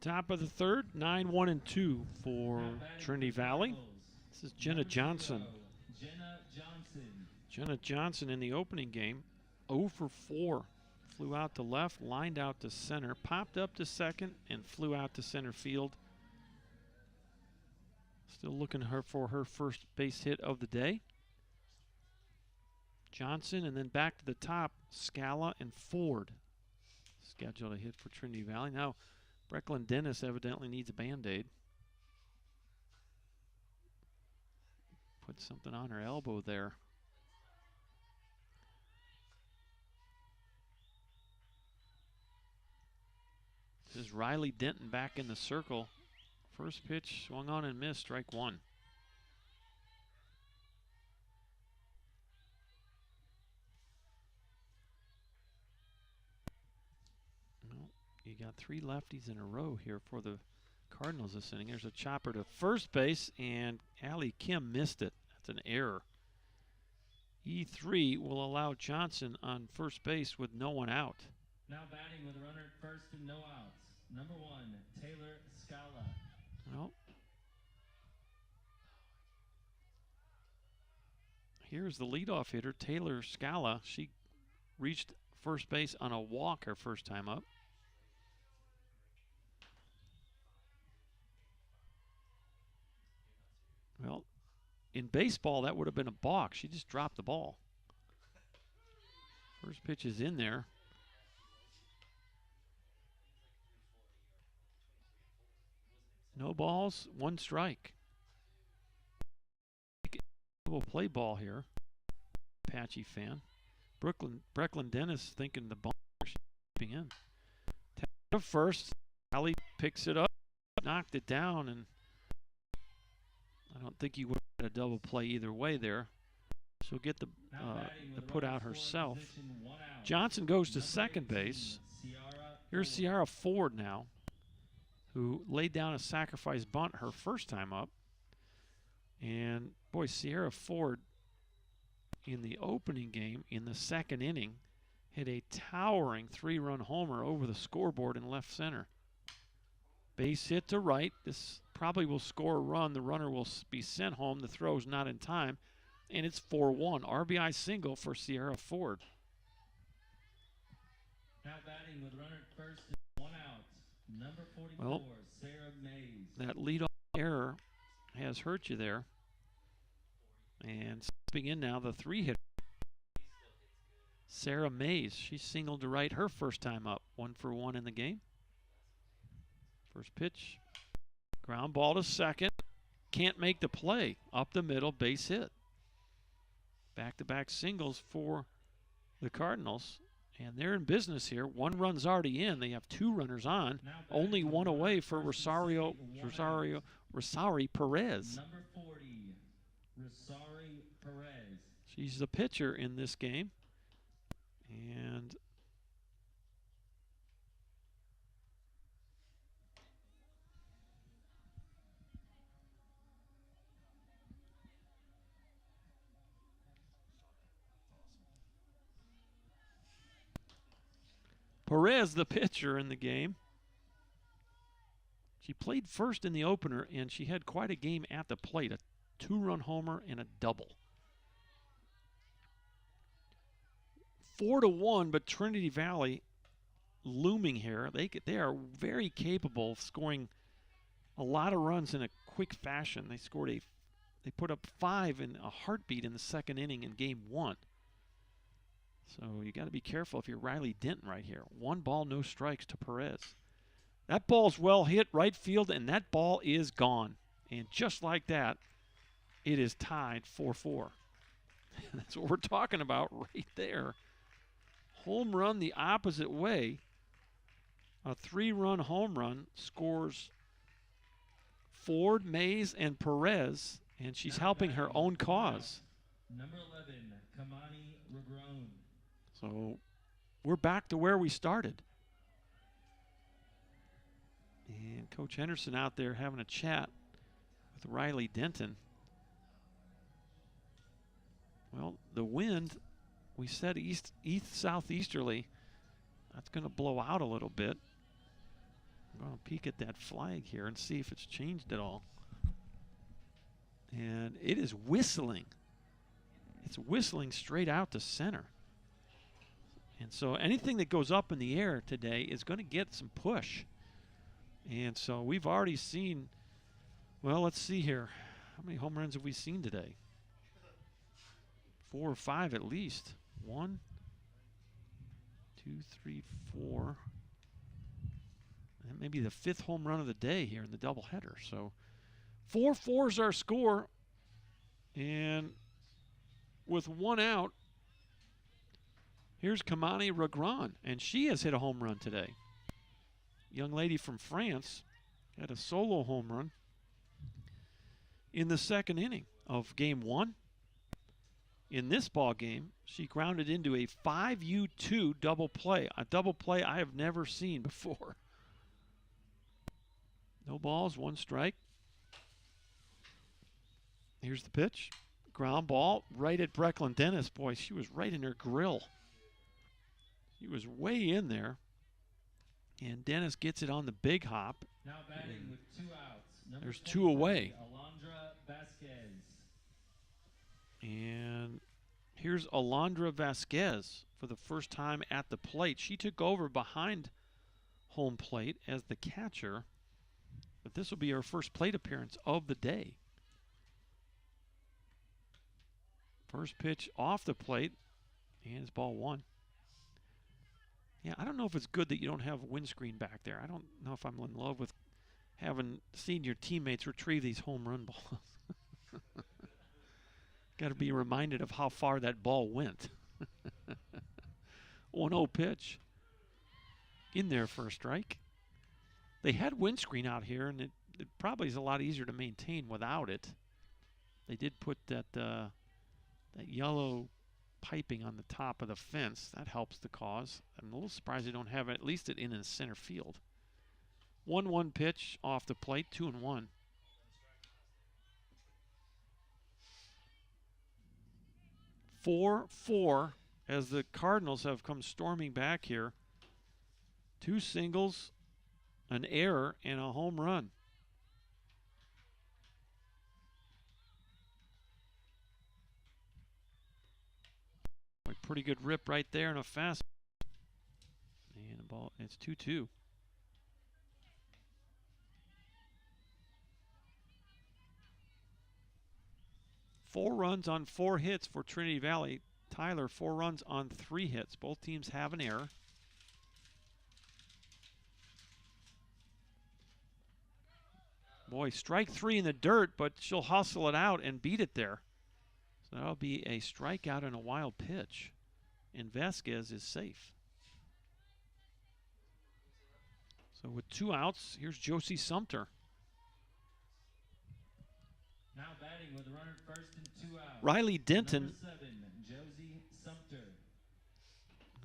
Top of the third, 9-1-2 for Trinity Valley. This is Jenna Johnson. Jenna Johnson in the opening game, 0 for 4. Flew out to left, lined out to center, popped up to second, and flew out to center field. Still looking for her first base hit of the day. Johnson, and then back to the top, Scala and Ford scheduled a hit for Trinity Valley. Now, Brecklin Dennis evidently needs a Band-Aid. Put something on her elbow there. This is Riley Denton back in the circle. First pitch swung on and missed, strike 1. You got 3 lefties in a row here for the Cardinals this inning. There's a chopper to first base, and Allie Kim missed it. That's an error. E3 will allow Johnson on first base with no one out. Now batting with a runner at first and no outs. Number 1, Taylor Scala. Well, here's the leadoff hitter, Taylor Scala. She reached first base on a walk her first time up. Well, in baseball, that would have been a balk. She just dropped the ball. First pitch is in there. No balls, 1 strike. Double play ball here. Apache fan. Brecklin Dennis thinking the ball is in. First, Allie picks it up, knocked it down, and I don't think he would have had a double play either way there. She'll get the put out herself. Johnson goes to second base. Here's Sierra Ford now, who laid down a sacrifice bunt her first time up. And, boy, Sierra Ford in the opening game in the second inning hit a towering 3-run homer over the scoreboard in left center. Base hit to right. This probably will score a run. The runner will be sent home. The throw's not in time. And it's 4-1. RBI single for Sierra Ford. Now batting with runner at first and 1 out. Number 44, well, Sarah Mays. That leadoff error has hurt you there. And stepping in now, the 3-hitter, Sarah Mays. She singled to right her first time up. 1 for 1 in the game. First pitch. Ground ball to second. Can't make the play. Up the middle, base hit. Back-to-back singles for the Cardinals. And they're in business here. 1 run's already in. They have 2 runners on. Only 1 away for Rosario Perez. Number 40, Rosario Perez. She's the pitcher in this game. And Perez, the pitcher in the game. She played first in the opener, and she had quite a game at the plate. A 2-run homer and a double. 4-1, but Trinity Valley looming here. They are very capable of scoring a lot of runs in a quick fashion. They put up 5 in a heartbeat in the second inning in game 1. So you got to be careful if you're Riley Denton right here. 1 ball, no strikes to Perez. That ball's well hit right field, and that ball is gone. And just like that, it is tied 4-4. That's what we're talking about right there. Home run the opposite way. A 3-run home run scores Ford, Mays, and Perez, and she's helping her own cause. Number 11, Kamani Regrone. So we're back to where we started. And Coach Henderson out there having a chat with Riley Denton. Well, the wind, we said east southeasterly. That's going to blow out a little bit. I'm going to peek at that flag here and see if it's changed at all. And it is whistling. It's whistling straight out to center. And so anything that goes up in the air today is going to get some push. And so we've already seen, well, let's see here. How many home runs have we seen today? 4 or 5 at least. 1, 2, 3, 4. That may be the 5th home run of the day here in the doubleheader. So 4-4 is our score. And with 1 out, here's Kamani Regrone, and she has hit a home run today. Young lady from France had a solo home run in the second inning of game 1. In this ball game, she grounded into a 5U2 double play, a double play I have never seen before. No balls, 1 strike. Here's the pitch. Ground ball right at Brecklin Dennis. Boy, she was right in her grill. He was way in there. And Dennis gets it on the big hop. Now batting with 2 outs. There's 2 away. Alondra Vasquez. And here's Alondra Vasquez for the first time at the plate. She took over behind home plate as the catcher. But this will be her first plate appearance of the day. First pitch off the plate. And it's ball 1. Yeah, I don't know if it's good that you don't have a windscreen back there. I don't know if I'm in love with having seen your teammates retrieve these home run balls. Got to be reminded of how far that ball went. 1-0 pitch. In there for a strike. They had windscreen out here, and it probably is a lot easier to maintain without it. They did put that yellow piping on the top of the fence. That helps the cause. I'm a little surprised they don't have it, at least it in center field. 1-1 pitch off the plate, 2-1. Four as the Cardinals have come storming back here. 2 singles, an error, and a home run. A pretty good rip right there and a fast. And the ball, it's 2-2. Four runs on 4 hits for Trinity Valley. Tyler, 4 runs on 3 hits. Both teams have an error. Boy, strike 3 in the dirt, but she'll hustle it out and beat it there. So that'll be a strikeout and a wild pitch. And Vasquez is safe. So with 2 outs, here's Josie Sumter. Now batting with a runner at first and 2 outs. Riley Denton. Number 7, Josie Sumter.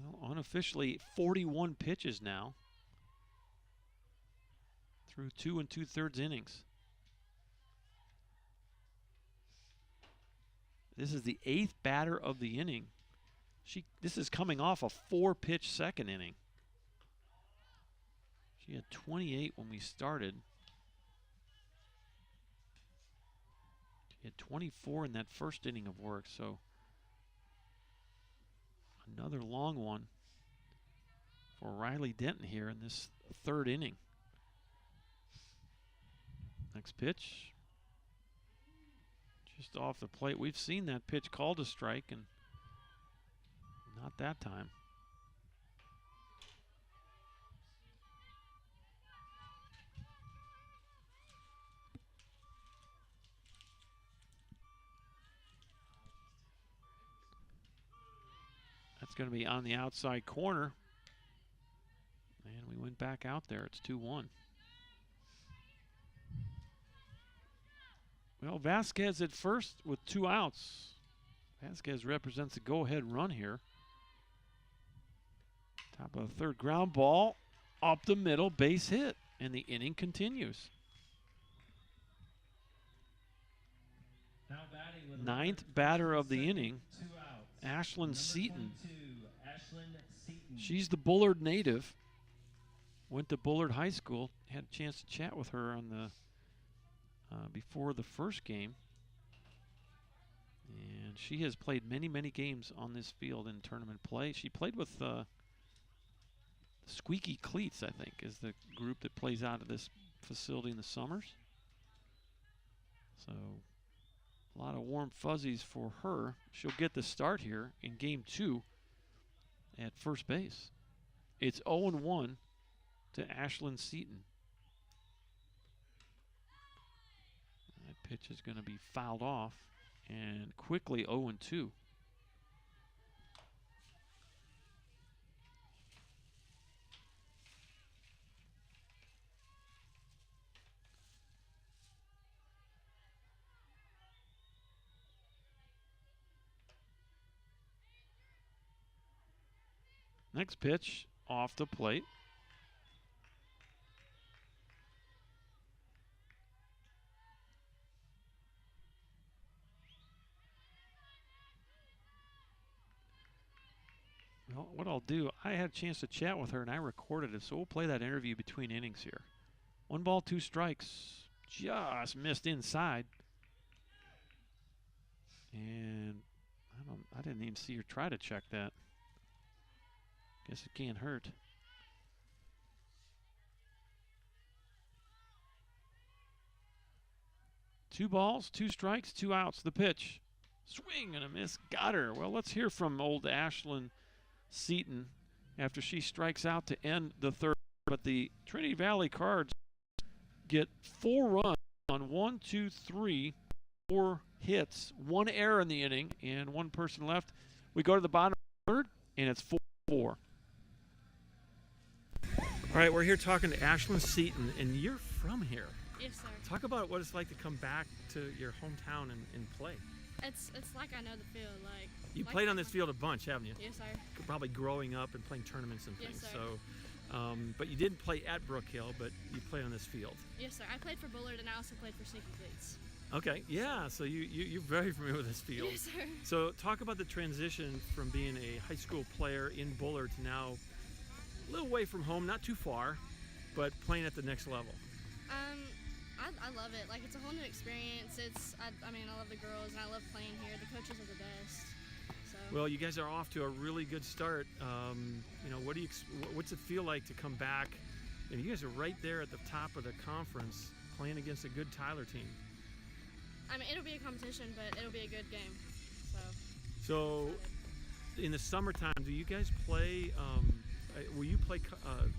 Well, unofficially 41 pitches now. Through 2 2/3 innings. This is the 8th batter of the inning. This is coming off a 4-pitch second inning. She had 28 when we started. She had 24 in that first inning of work, so another long one for Riley Denton here in this 3rd inning. Next pitch, just off the plate. We've seen that pitch called a strike, and not that time. That's going to be on the outside corner, and we went back out there. It's 2-1. Well, Vasquez at first with 2 outs. Vasquez represents a go-ahead run here. Top of the 3rd, ground ball up the middle, base hit, and the inning continues. Now batting with 9th batter of the second, inning, 2 outs. Ashlyn Number Seaton. 22, Ashlyn Seaton. She's the Bullard native. Went to Bullard High School. Had a chance to chat with her on the before the first game. And she has played many, many games on this field in tournament play. She played with Squeaky Cleats, I think, is the group that plays out of this facility in the summers. So a lot of warm fuzzies for her. She'll get the start here in game 2 at first base. It's 0-1 to Ashlyn Seaton. That pitch is going to be fouled off, and quickly 0-2. Next pitch off the plate. Well, what I'll do, I had a chance to chat with her and I recorded it, so we'll play that interview between innings here. 1 ball, 2 strikes. Just missed inside. And I didn't even see her try to check that. Guess it can't hurt. Two balls, 2 strikes, 2 outs. The pitch. Swing and a miss. Got her. Well, let's hear from old Ashlyn Seaton after she strikes out to end the 3rd. But the Trinity Valley Cards get 4 runs on 1, 2, 3, 4 hits, 1 error in the inning, and 1 person left. We go to the bottom of the 3rd, and it's 4-4. All right, we're here talking to Ashlyn Seaton, and you're from here. Yes, sir. Talk about what it's like to come back to your hometown and play. It's like I know the field. Like you like played I on this know- field a bunch, haven't you? Yes, sir. Probably growing up and playing tournaments and Yes, things. sir. So, but you didn't play at Brookhill, but you played on this field. Yes, sir. I played for Bullard and I also played for Sneaky Cleats. Okay, yeah. So you're very familiar with this field. Yes, sir. So talk about the transition from being a high school player in Bullard to now a little way from home, not too far, but playing at the next level. I love it. Like, it's a whole new experience. I mean, I love the girls and I love playing here. The coaches are the best. So. Well, you guys are off to a really good start. You know, what's it feel like to come back? And you guys are right there at the top of the conference, playing against a good Tyler team. I mean, it'll be a competition, but it'll be a good game. So, in the summertime, do you guys play? Will you play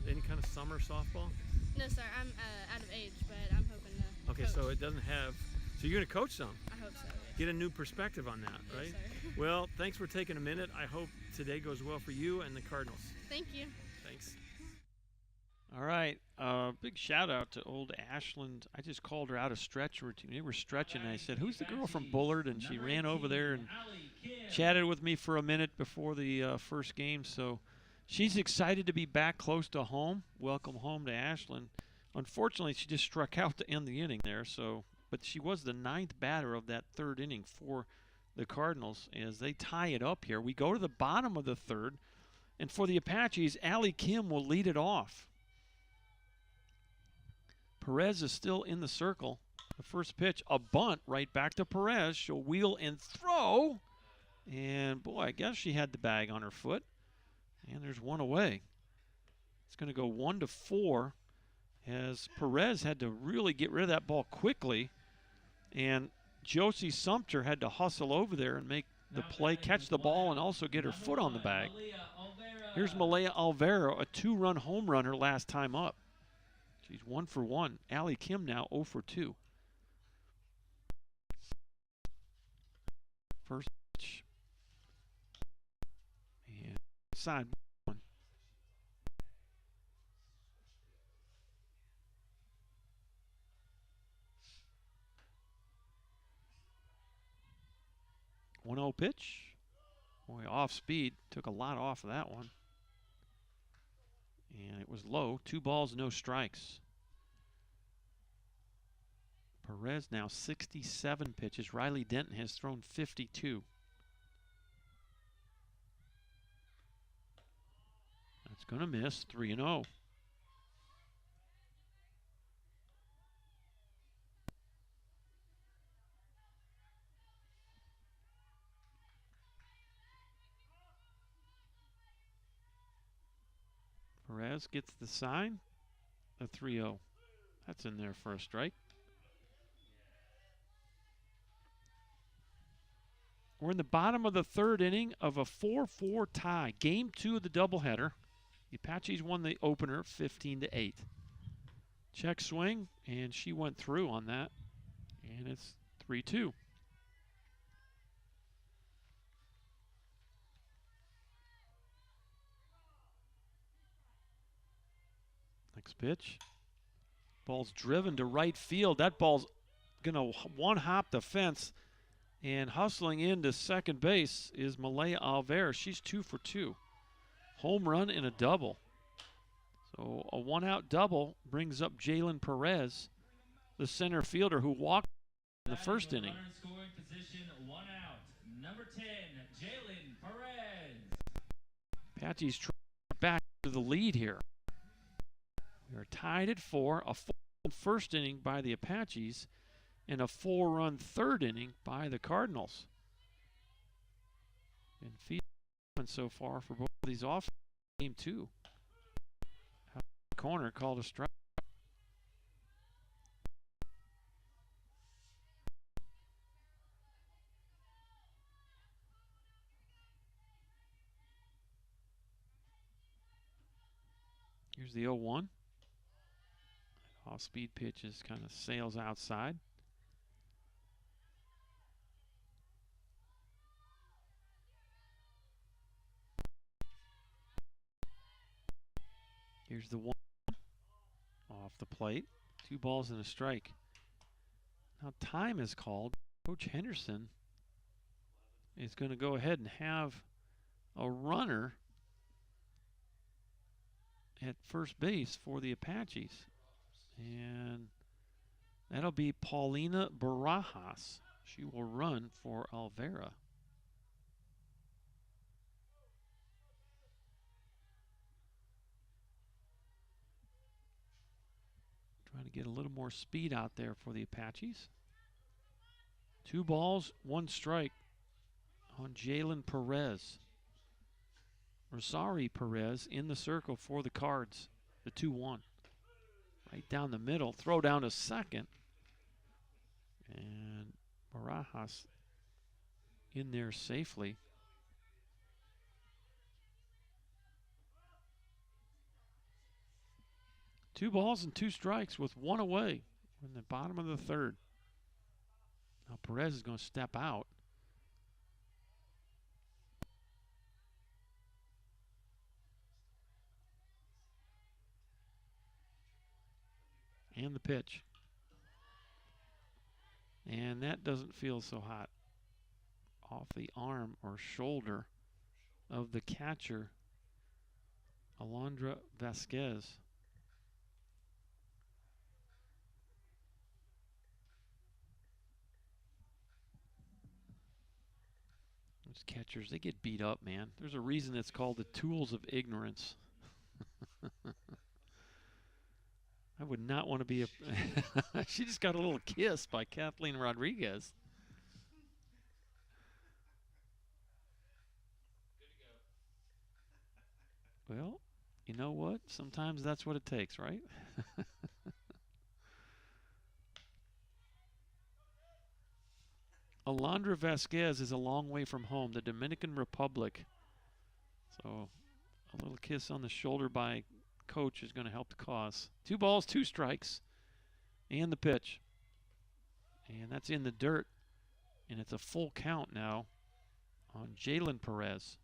any kind of summer softball? No, sir. I'm out of age, but I'm hoping to. Okay, coach. so it doesn't have. So you're going to coach some. I hope so. Yes. Get a new perspective on that, right? Yes, sir. Well, thanks for taking a minute. I hope today goes well for you and the Cardinals. Thank you. Thanks. All right. Big shout out to old Ashland. I just called her out of stretch routine. They were stretching, and I said, "Who's the girl from Bullard?" And she ran over there and chatted with me for a minute before the first game. So she's excited to be back close to home. Welcome home to Ashland. Unfortunately, she just struck out to end the inning there. So, but she was the 9th batter of that 3rd inning for the Cardinals as they tie it up here. We go to the bottom of the 3rd, and for the Apaches, Allie Kim will lead it off. Perez is still in the circle. The first pitch, a bunt right back to Perez. She'll wheel and throw. And, boy, I guess she had the bag on her foot. And there's one away. It's going to go 1-4 as Perez had to really get rid of that ball quickly. And Josie Sumter had to hustle over there and make the play, catch the ball, and also get her foot on the bag. Here's Malaya Alvaro, a 2-run home run her last time up. She's 1 for 1. Allie Kim now 0 for 2. First pitch. And side one. One-0 pitch. Boy, off speed. Took a lot off of that one. And it was low. 2 balls, no strikes. Perez now 67 pitches. Riley Denton has thrown 52. That's going to miss. 3-0. Perez gets the sign. A 3-0. That's in there for a strike. We're in the bottom of the 3rd inning of a 4-4 tie. Game 2 of the doubleheader. The Apaches won the opener 15-8. Check swing, and she went through on that. And it's 3-2. Next pitch. Ball's driven to right field. That ball's going to one-hop the fence. And hustling into second base is Malaya Alvera. She's 2 for 2. Home run and a double. So a one-out double brings up Jalen Perez, the center fielder who walked in the first inning. Runner in scoring position, 1 out. Number 10, Jalen Perez. Apaches trying to get back to the lead here. We are tied at 4. A 4-run first inning by the Apaches and a 4-run 3rd inning by the Cardinals. And feet so far for both of these off. Game 2. Out of the corner called a strike. Here's the 0-1. Off-speed pitch is kind of sails outside. Here's the 1 off the plate. 2 balls and a strike. Now time is called. Coach Henderson is going to go ahead and have a runner at first base for the Apaches. And that'll be Paulina Barajas. She will run for Alvera. Trying to get a little more speed out there for the Apaches. 2 balls, 1 strike on Jalen Perez. Rosari Perez in the circle for the Cards. The 2-1. Right down the middle. Throw down to second. And Barajas in there safely. Two balls and 2 strikes with 1 away. We're in the bottom of the 3rd. Now Perez is going to step out. And the pitch. And that doesn't feel so hot. Off the arm or shoulder of the catcher, Alondra Vasquez. Those catchers, they get beat up, man. There's a reason it's called the tools of ignorance. I would not want to be a... She just got a little kiss by Kathleen Rodriguez. Well, you know what? Sometimes that's what it takes, right? Alondra Vasquez is a long way from home, the Dominican Republic. So a little kiss on the shoulder by coach is going to help the cause. 2 balls, 2 strikes, and the pitch. And that's in the dirt. And it's a full count now on Jalen Perez.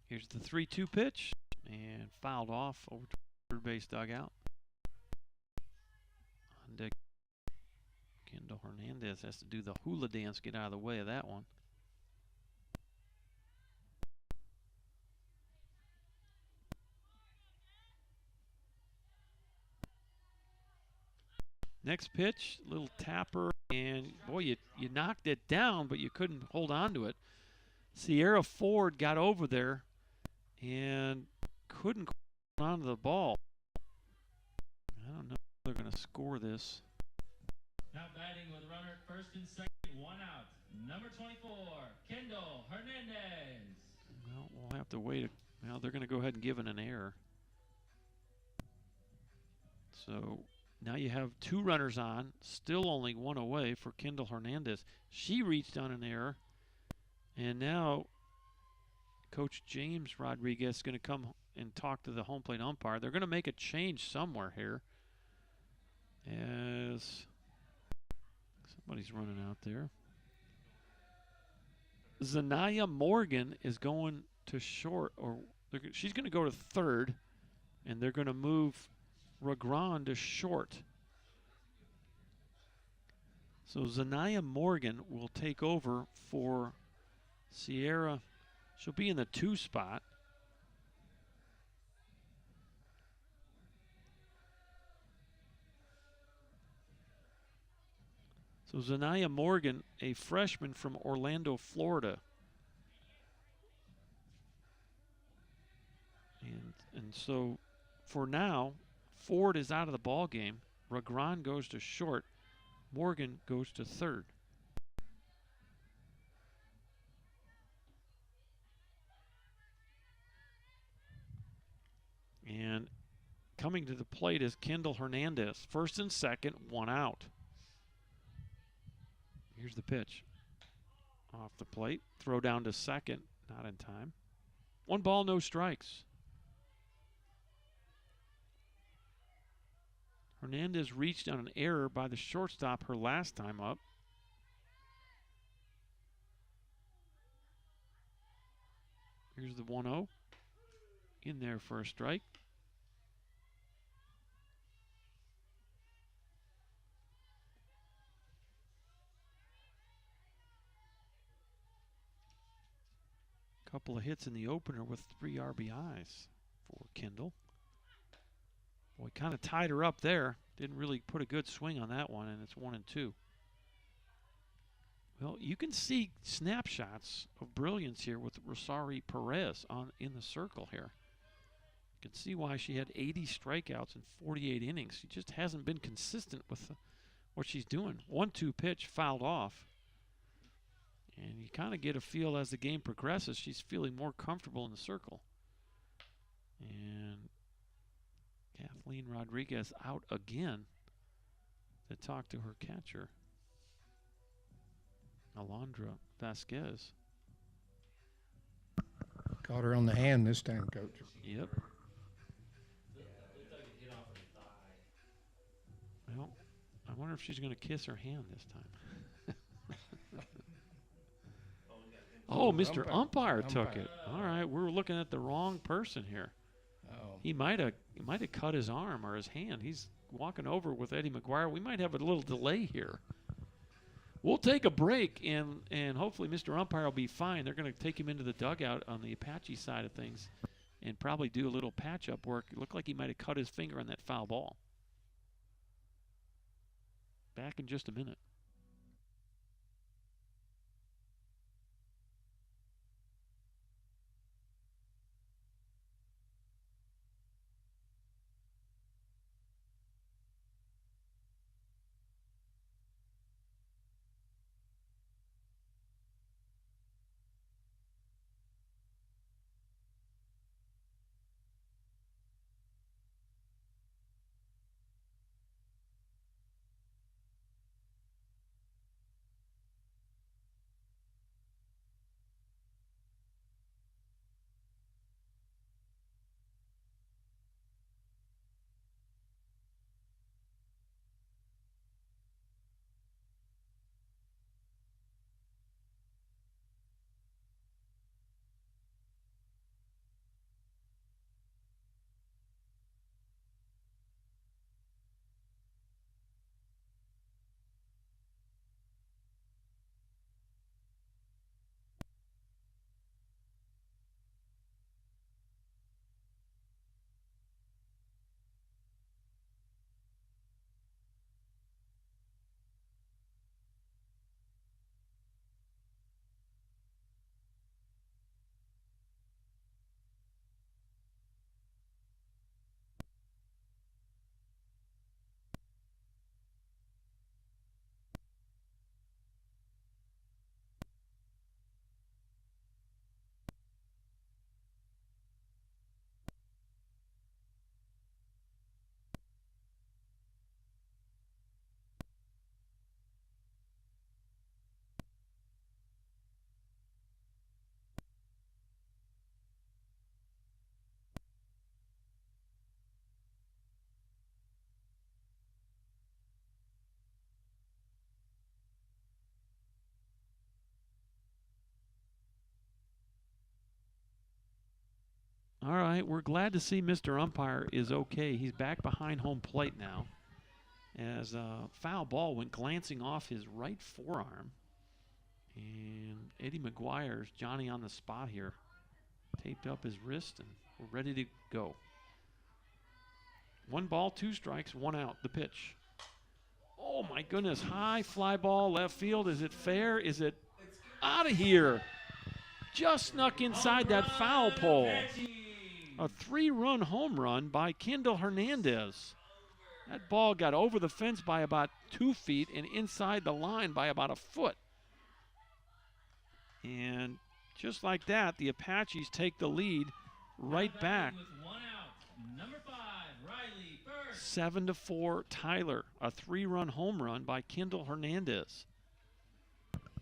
Here's the 3-2 pitch, and fouled off over to the third base dugout. And Kendall Hernandez has to do the hula dance, get out of the way of that one. Next pitch, little tapper, and boy, you knocked it down, but you couldn't hold on to it. Sierra Ford got over there and couldn't hold on to the ball. I don't know if they're going to score this. Now batting with runner at first and second, 1 out. Number 24, Kendall Hernandez. Well, we'll have to wait. Well, they're going to go ahead and give it an error. So now you have 2 runners on, still only 1 away for Kendall Hernandez. She reached on an error, and now Coach James Rodriguez is going to come and talk to the home plate umpire. They're going to make a change somewhere here, as somebody's running out there. Zanaya Morgan is going to short, or she's going to go to third, and they're going to move Ragran to short. So Zanaya Morgan will take over for Sierra. She'll be in the 2 spot. So Zanaya Morgan, a freshman from Orlando, Florida. And so for now, Ford is out of the ball game. Ragran goes to short. Morgan goes to third. And coming to the plate is Kendall Hernandez. First and second, 1 out. Here's the pitch. Off the plate. Throw down to second. Not in time. 1 ball, no strikes. Hernandez reached on an error by the shortstop her last time up. Here's the 1-0. In there for a strike. couple of hits in the opener with 3 RBIs for Kendall. Boy, kind of tied her up there. Didn't really put a good swing on that one, and it's 1-2. Well, you can see snapshots of brilliance here with Rosari Perez in the circle here. You can see why she had 80 strikeouts in 48 innings. She just hasn't been consistent with what she's doing. 1-2 pitch fouled off. And you kind of get a feel as the game progresses, she's feeling more comfortable in the circle. And Kathleen Rodriguez out again to talk to her catcher, Alondra Vasquez. Caught her on the hand this time, Coach. Yep. Well, I wonder if she's going to kiss her hand this time. Oh, Mr. Umpire took it. All right, we're looking at the wrong person here. Oh. He might have cut his arm or his hand. He's walking over with Eddie McGuire. We might have a little delay here. We'll take a break, and hopefully Mr. Umpire will be fine. They're going to take him into the dugout on the Apache side of things and probably do a little patch-up work. It looked like he might have cut his finger on that foul ball. Back in just a minute. All right, we're glad to see Mr. Umpire is okay. He's back behind home plate now as a foul ball went glancing off his right forearm. And Eddie McGuire's Johnny on the spot here. Taped up his wrist, and we're ready to go. 1 ball, 2 strikes, 1 out. The pitch. Oh, my goodness. High fly ball, left field. Is it fair? Is it out of here? Just snuck inside that foul pole. A 3-run home run by Kendall Hernandez. That ball got over the fence by about 2 feet and inside the line by about a foot. And just like that, the Apaches take the lead right back. 7-4 Tyler. A 3-run home run by Kendall Hernandez.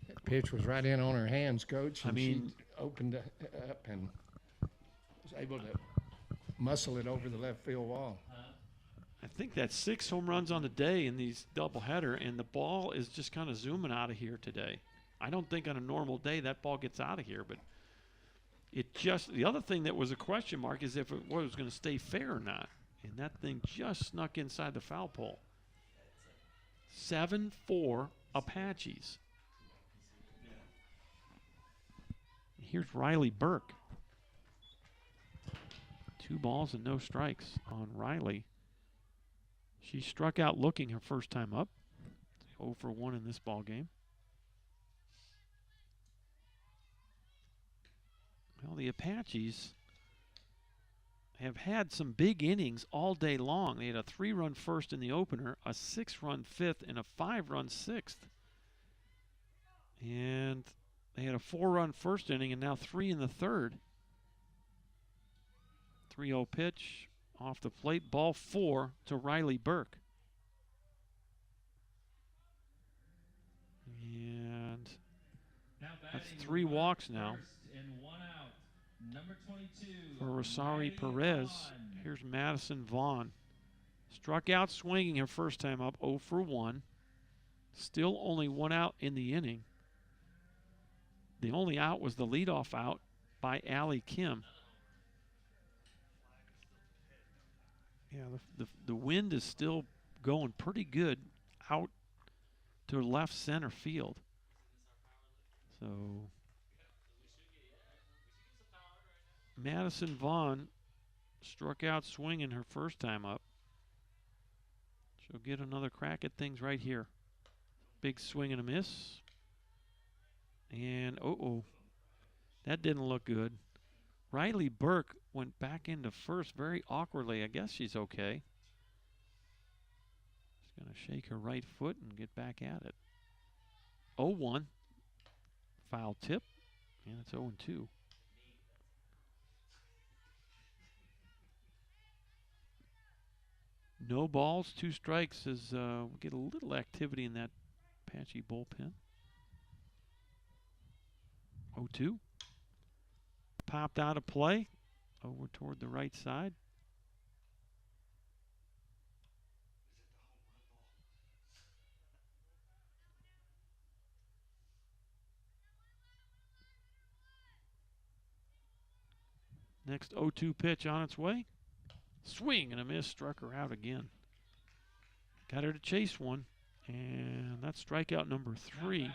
That pitch was right in on her hands, Coach. I mean, she opened up and was able to muscle it over the left field wall. I think that's 6 home runs on the day in these doubleheader, and the ball is just kind of zooming out of here today. I don't think on a normal day that ball gets out of here, but it just, the other thing that was a question mark is if it was going to stay fair or not. And that thing just snuck inside the foul pole. 7-4 Apaches. here's Riley Burke. 2 balls and no strikes on Riley. She struck out looking her first time up. 0 for 1 in this ball game. Well, the Apaches have had some big innings all day long. They had a 3-run first in the opener, a 6-run fifth, and a 5-run sixth. And they had a 4-run first inning and now 3 in the third. 3-0 pitch off the plate, ball 4 to Riley Burke. And that's 3 walks now. Number 22, for Rosari Perez. Here's Madison Vaughn. Struck out swinging her first time up, 0 for 1. Still only 1 out in the inning. The only out was the leadoff out by Allie Kim. Yeah, the wind is still going pretty good out to left center field. So Madison Vaughn struck out swinging her first time up. She'll get another crack at things right here. Big swing and a miss. And that didn't look good. Riley Burke went back into first very awkwardly. I guess she's okay. She's going to shake her right foot and get back at it. 0-1. Foul tip. And it's 0-2. No balls, 2 strikes as we get a little activity in that Apache bullpen. 0-2. Popped out of play over toward the right side. Next 0-2 pitch on its way. Swing and a miss, struck her out again. Got her to chase one, and that's strikeout number 3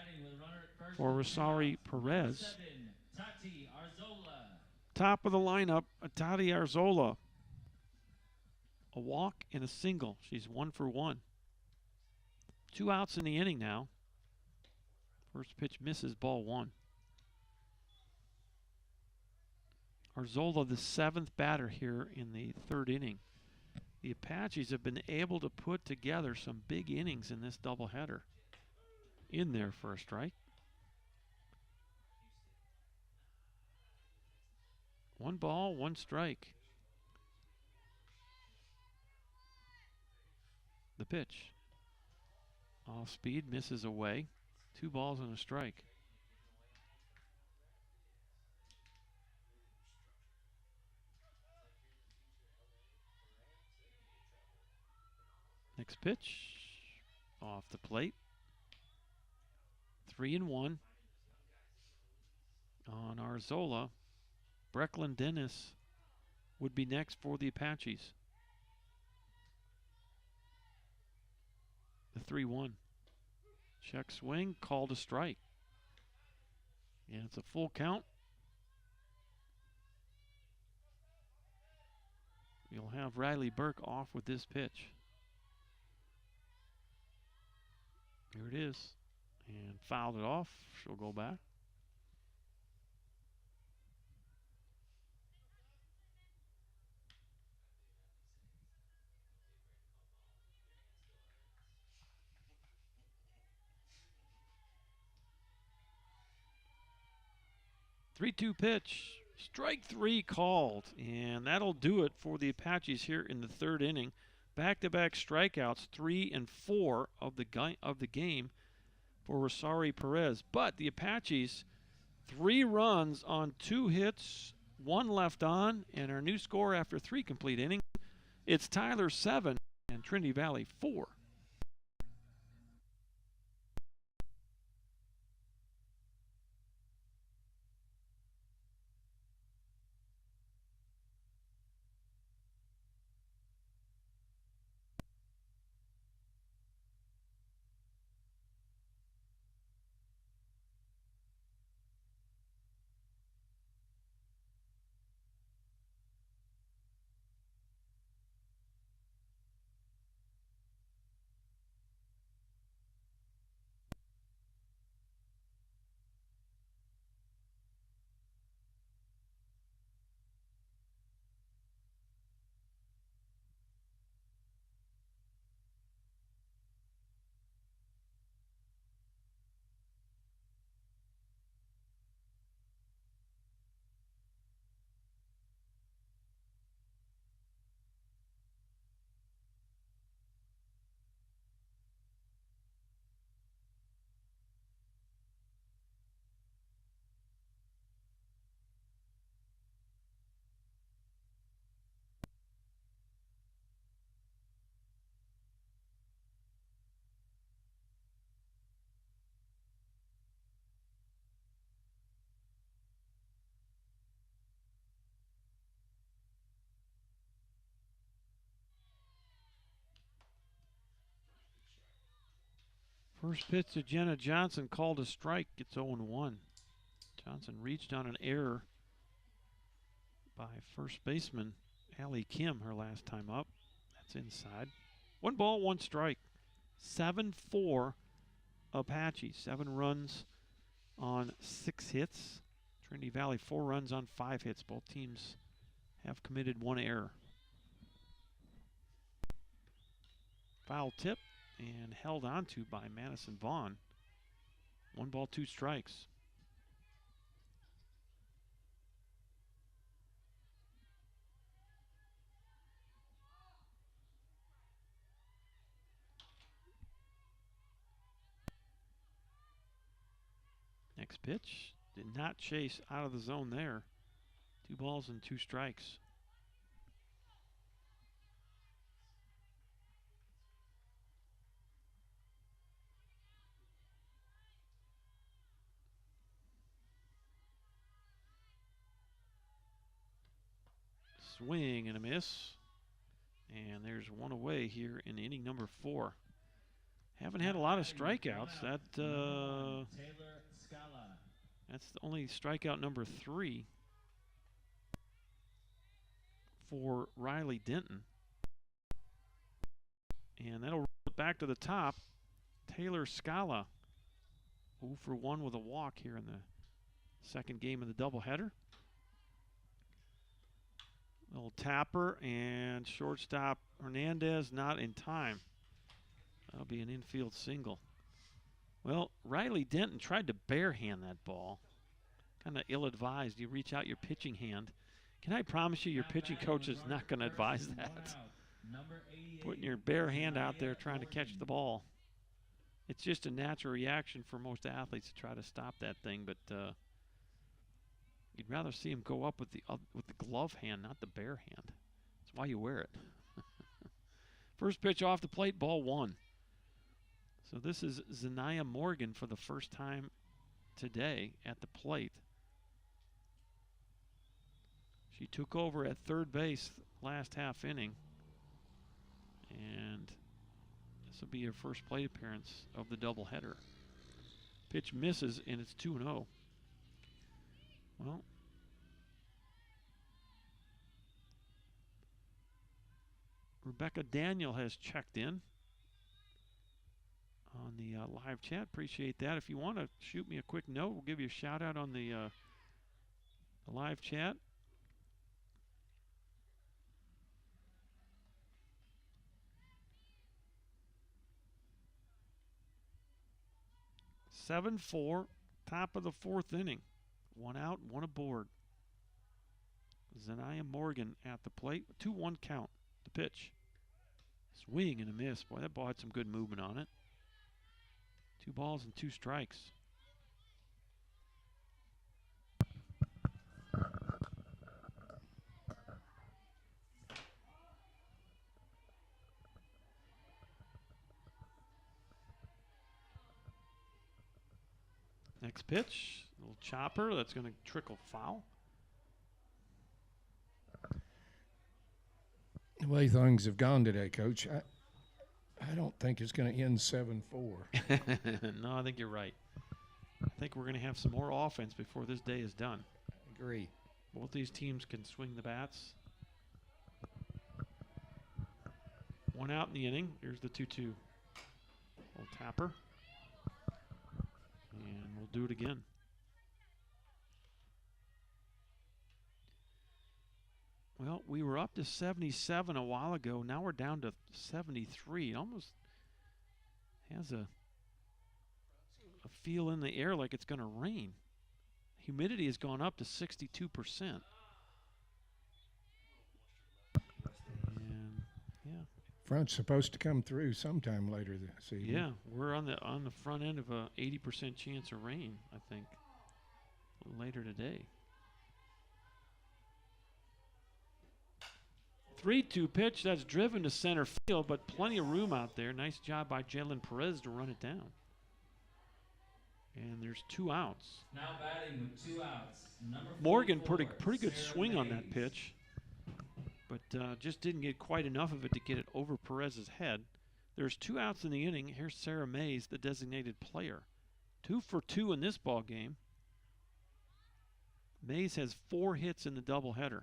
for Rosari Perez. Top of the lineup, Tati Arzola. A walk and a single. She's 1 for 1. 2 outs in the inning now. First pitch misses, ball 1. Arzola, the 7th batter here in the 3rd inning. The Apaches have been able to put together some big innings in this doubleheader. In there for a strike. 1 ball, 1 strike. The pitch. Off speed, misses away. 2 balls and a strike. Next pitch, off the plate. 3-1 on Arzola. Brecklin Dennis would be next for the Apaches. The 3-1. Check swing, called a strike. And it's a full count. You'll have Riley Burke off with this pitch. Here it is. And fouled it off. She'll go back. Three-two pitch. Strike 3 called. And that'll do it for the Apaches here in the 3rd inning. Back-to-back strikeouts, 3 and 4 of the game for Rosari Perez. But the Apaches, 3 runs on 2 hits, 1 left on, and our new score after 3 complete innings, it's Tyler 7 and Trinity Valley 4. First pitch to Jenna Johnson, called a strike. Gets 0-1. Johnson reached on an error by first baseman Allie Kim her last time up. That's inside. 1 ball, 1 strike. 7-4 Apache. 7 runs on 6 hits. Trinity Valley 4 runs on 5 hits. Both teams have committed 1 error. Foul tip and held onto by Madison Vaughn. 1 ball, 2 strikes. Next pitch, did not chase out of the zone there. 2 balls and 2 strikes. Swing and a miss. And there's 1 away here in inning number 4. Haven't had a lot of strikeouts. That's the only strikeout number 3 for Riley Denton. And that'll roll it back to the top. Taylor Scala, 0 for 1 with a walk here in the second game of the doubleheader. Little tapper and shortstop Hernandez not in time. That'll be an infield single. Well, Riley Denton tried to barehand that ball. Kind of ill-advised. You reach out your pitching hand. Can I promise you your pitching coach is not going to advise that? Putting your bare hand out there trying to catch the ball. It's just a natural reaction for most athletes to try to stop that thing, but you'd rather see him go up with the glove hand, not the bare hand. That's why you wear it. First pitch off the plate, ball 1. So this is Zanaya Morgan for the first time today at the plate. She took over at third base last half inning. And this will be her first plate appearance of the doubleheader. Pitch misses, and it's 2-0. Well, Rebecca Daniel has checked in on the live chat. Appreciate that. If you want to shoot me a quick note, we'll give you a shout out on the live chat. (7-4), top of the 4th inning. 1 out, 1 aboard. Zanaya Morgan at the plate. 2-1 count. The pitch. Swing and a miss. Boy, that ball had some good movement on it. 2 balls and 2 strikes. Next pitch, little chopper that's going to trickle foul. The way things have gone today, Coach, I don't think it's going to end 7-4. No, I think you're right. I think we're going to have some more offense before this day is done. I agree. Both these teams can swing the bats. 1 out in the inning. Here's the 2-2. Little tapper. And we'll do it again. Well, we were up to 77 a while ago. Now we're down to 73. It almost has a feel in the air like it's going to rain. Humidity has gone up to 62%. And yeah. Front's supposed to come through sometime later this evening. Yeah, we're on the front end of a 80% chance of rain, I think, later today. 3-2 pitch, that's driven to center field, but plenty of room out there. Nice job by Jalen Perez to run it down. And there's 2 outs. Now batting with 2 outs. Morgan put a pretty good swing on that pitch, but just didn't get quite enough of it to get it over Perez's head. There's 2 outs in the inning. Here's Sarah Mays, the designated player. 2 for 2 in this ball game. Mays has 4 hits in the doubleheader.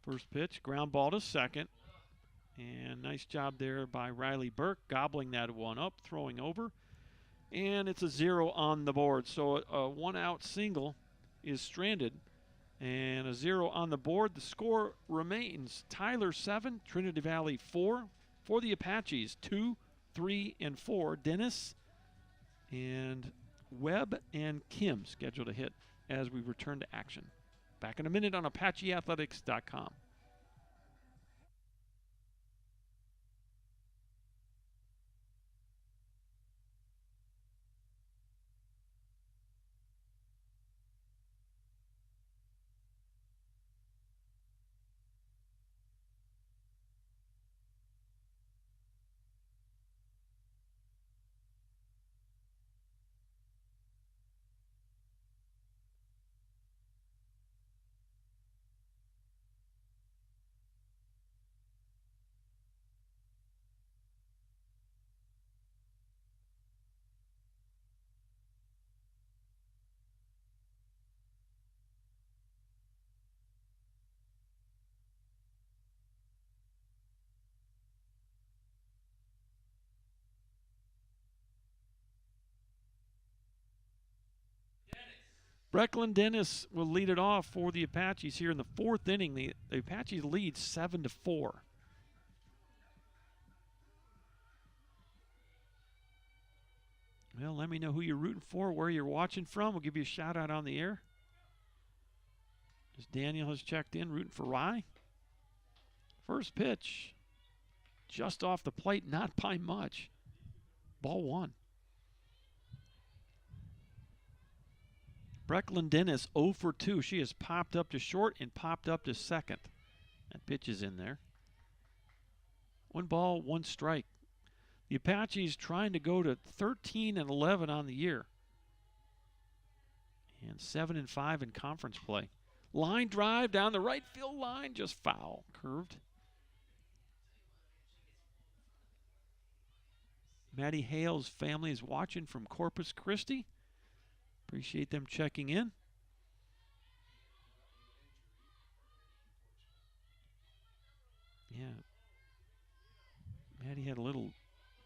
First pitch, ground ball to second. And nice job there by Riley Burke, gobbling that one up, throwing over. And it's a 0 on the board. So a 1-out single is stranded. And a 0 on the board. The score remains Tyler 7, Trinity Valley 4. For the Apaches, 2, 3, and 4. Dennis and Webb and Kim scheduled to hit as we return to action. Back in a minute on ApacheAthletics.com. Brecklin Dennis will lead it off for the Apaches here in the 4th inning. The Apaches lead 7-4. Well, let me know who you're rooting for, where you're watching from. We'll give you a shout out on the air. As Daniel has checked in, rooting for Rye. First pitch, just off the plate, not by much. Ball 1. Brecklin Dennis 0 for 2. She has popped up to short and popped up to second. That pitch is in there. 1 ball, 1 strike. The Apaches trying to go to 13-11 on the year. And 7-5 in conference play. Line drive down the right field line, just foul, curved. Maddie Hale's family is watching from Corpus Christi. Appreciate them checking in. Yeah. Maddie had a little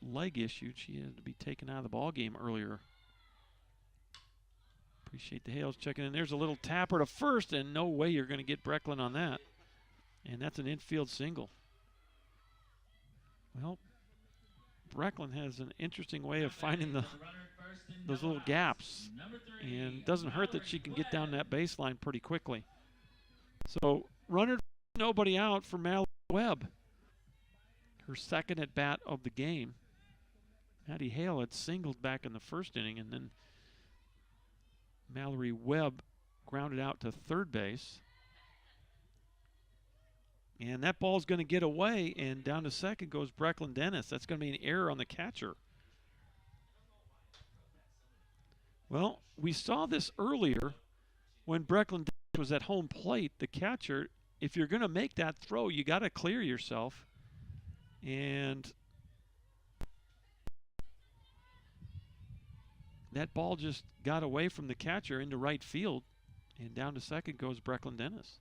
leg issue. She had to be taken out of the ball game earlier. Appreciate the Hales checking in. There's a little tapper to first, and no way you're going to get Brecklin on that. And that's an infield single. Well, Brecklin has an interesting way of finding those little gaps, and doesn't hurt that she can get down that baseline pretty quickly. So runner, nobody out for Mallory Webb. Her second at bat of the game. Maddie Hale had singled back in the first inning, and then Mallory Webb grounded out to third base. And that ball's going to get away, and down to second goes Brecklin Dennis. That's going to be an error on the catcher. Well, we saw this earlier when Brecklin Dennis was at home plate. The catcher, if you're going to make that throw, you got to clear yourself. And that ball just got away from the catcher into right field, and down to second goes Brecklin Dennis.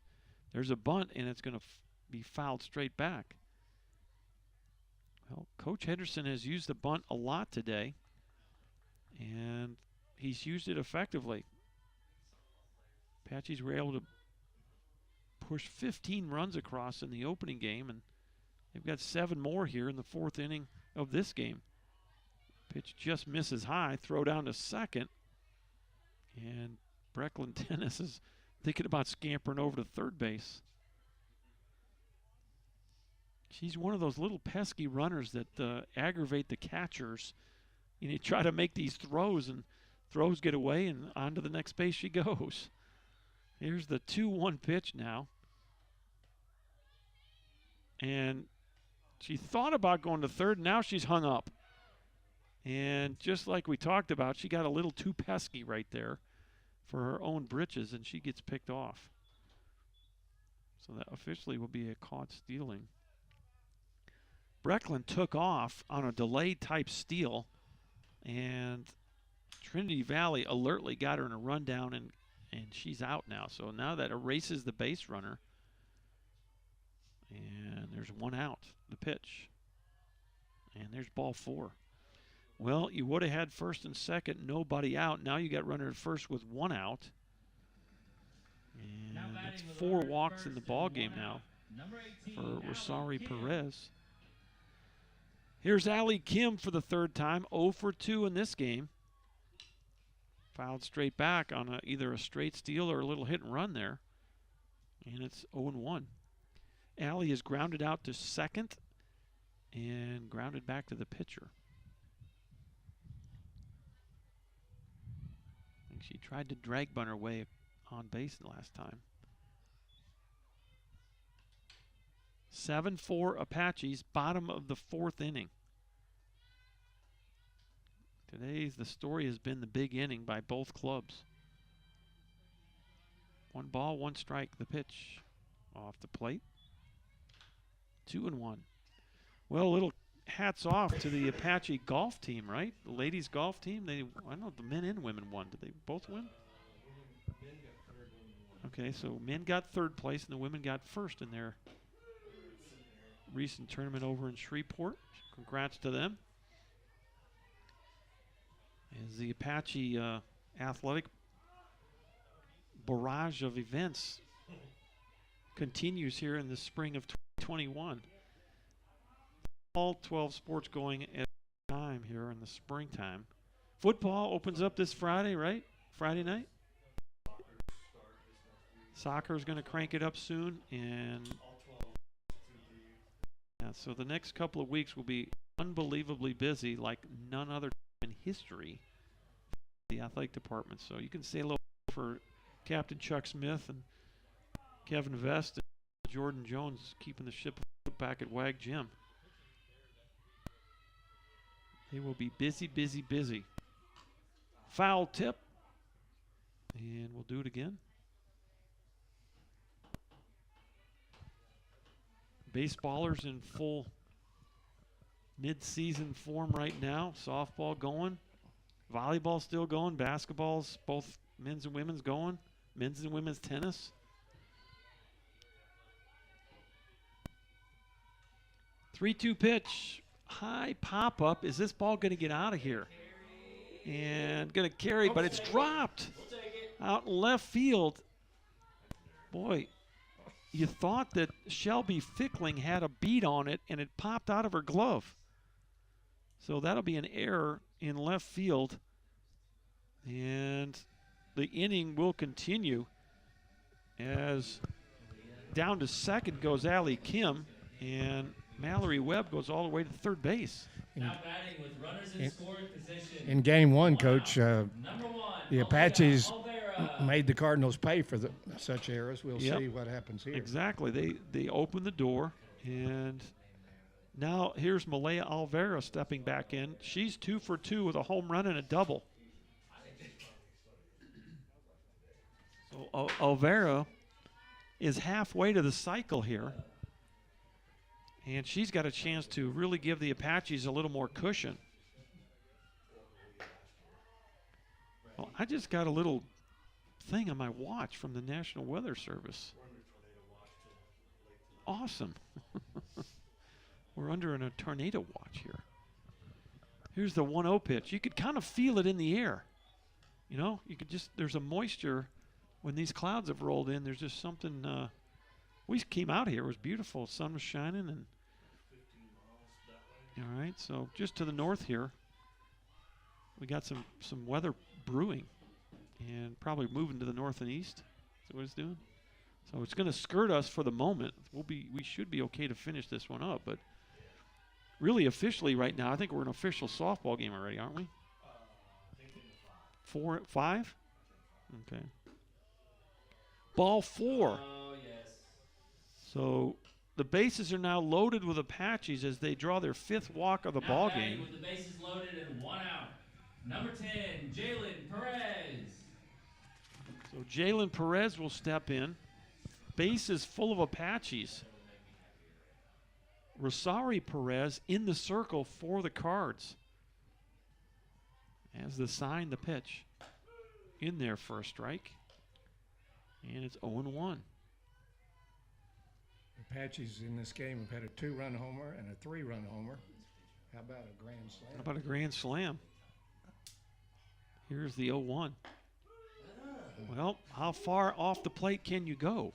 There's a bunt, and it's going to be fouled straight back. Well, Coach Henderson has used the bunt a lot today, and he's used it effectively. Apaches were able to push 15 runs across in the opening game, and they've got 7 more here in the 4th inning of this game. Pitch just misses high, throw down to second, and Brecklin Dennis is thinking about scampering over to third base. She's one of those little pesky runners that aggravate the catchers. You try to make these throws, and throws get away, and on to the next base she goes. Here's the 2-1 pitch now. And she thought about going to third. Now she's hung up. And just like we talked about, she got a little too pesky right there for her own britches, and she gets picked off. So that officially will be a caught stealing. Breckland took off on a delayed type steal, and Trinity Valley alertly got her in a rundown, and she's out now. So now that erases the base runner. And there's one out, the pitch. And there's ball 4. Well, you would have had first and second, nobody out. Now you got runner at first with 1 out. And that's 4 walks in the ball game now for Rosari Perez. Here's Allie Kim for the 3rd time, 0 for 2 in this game. Fouled straight back on either a straight steal or a little hit and run there. And it's 0-1. Allie is grounded out to second and grounded back to the pitcher. I think she tried to drag bunt her way on base the last time. 7-4 Apaches, bottom of the 4th inning. The story has been the big inning by both clubs. 1 ball, 1 strike, the pitch off the plate. 2-1. Well, a little hats off to the Apache golf team, right? The ladies golf team. I don't know if the men and women won. Did they both win? Okay, so men got 3rd place and the women got 1st in their recent tournament over in Shreveport. Congrats to them. As the Apache athletic barrage of events continues here in the spring of 2021. All 12 sports going at a time here in the springtime. Football opens up this Friday, right? Friday night? Soccer is going to crank it up soon, and so the next couple of weeks will be unbelievably busy, like none other in history. The athletic department. So you can say a little for Captain Chuck Smith and Kevin Vest and Jordan Jones keeping the ship back at WAG Gym. They will be busy, busy, busy. Foul tip. And we'll do it again. Baseballers in full mid-season form right now. Softball going. Volleyball still going. Basketball's both men's and women's going. Men's and women's tennis. Three-two pitch. High pop-up. Is this ball going to get out of here? And going to carry, but it's dropped out in left field. Boy, you thought that Shelby Fickling had a beat on it, and it popped out of her glove. So that'll be an error in left field. And the inning will continue as down to second goes Allie Kim, and Mallory Webb goes all the way to third base. Now batting with runners in scoring position. In game 1, Coach, the Apaches made the Cardinals pay for such errors. We'll see what happens here. Exactly. They open the door, and now here's Malaya Alvera stepping back in. She's 2 for 2 with a home run and a double. So Alvera is halfway to the cycle here. And she's got a chance to really give the Apaches a little more cushion. Well, I just got a little thing on my watch from the National Weather Service. Awesome. We're under a tornado watch here. Here's the 1-0 pitch. You could kind of feel it in the air. You know, you could just, there's a moisture when these clouds have rolled in. There's just something, we came out here, it was beautiful. Sun was shining, and all right, so just to the north here, we got some weather brewing, and probably moving to the north and east. That's what it's doing. So it's going to skirt us for the moment. We should be okay to finish this one up, but really officially right now, I think we're an official softball game already, aren't we? 4, 5? Okay. Ball 4. Oh, yes. So the bases are now loaded with Apaches as they draw their 5th walk of the ball game. With the bases loaded and 1 out. Number 10, Jalen Perez. So Jalen Perez will step in. bases full of Apaches. Rosario Perez in the circle for the Cards. As the sign, the pitch. In there for a strike. And it's 0-1. Apaches in this game have had a 2-run homer and a 3-run homer. How about a grand slam? How about a grand slam? Here's the 0-1. Well, how far off the plate can you go?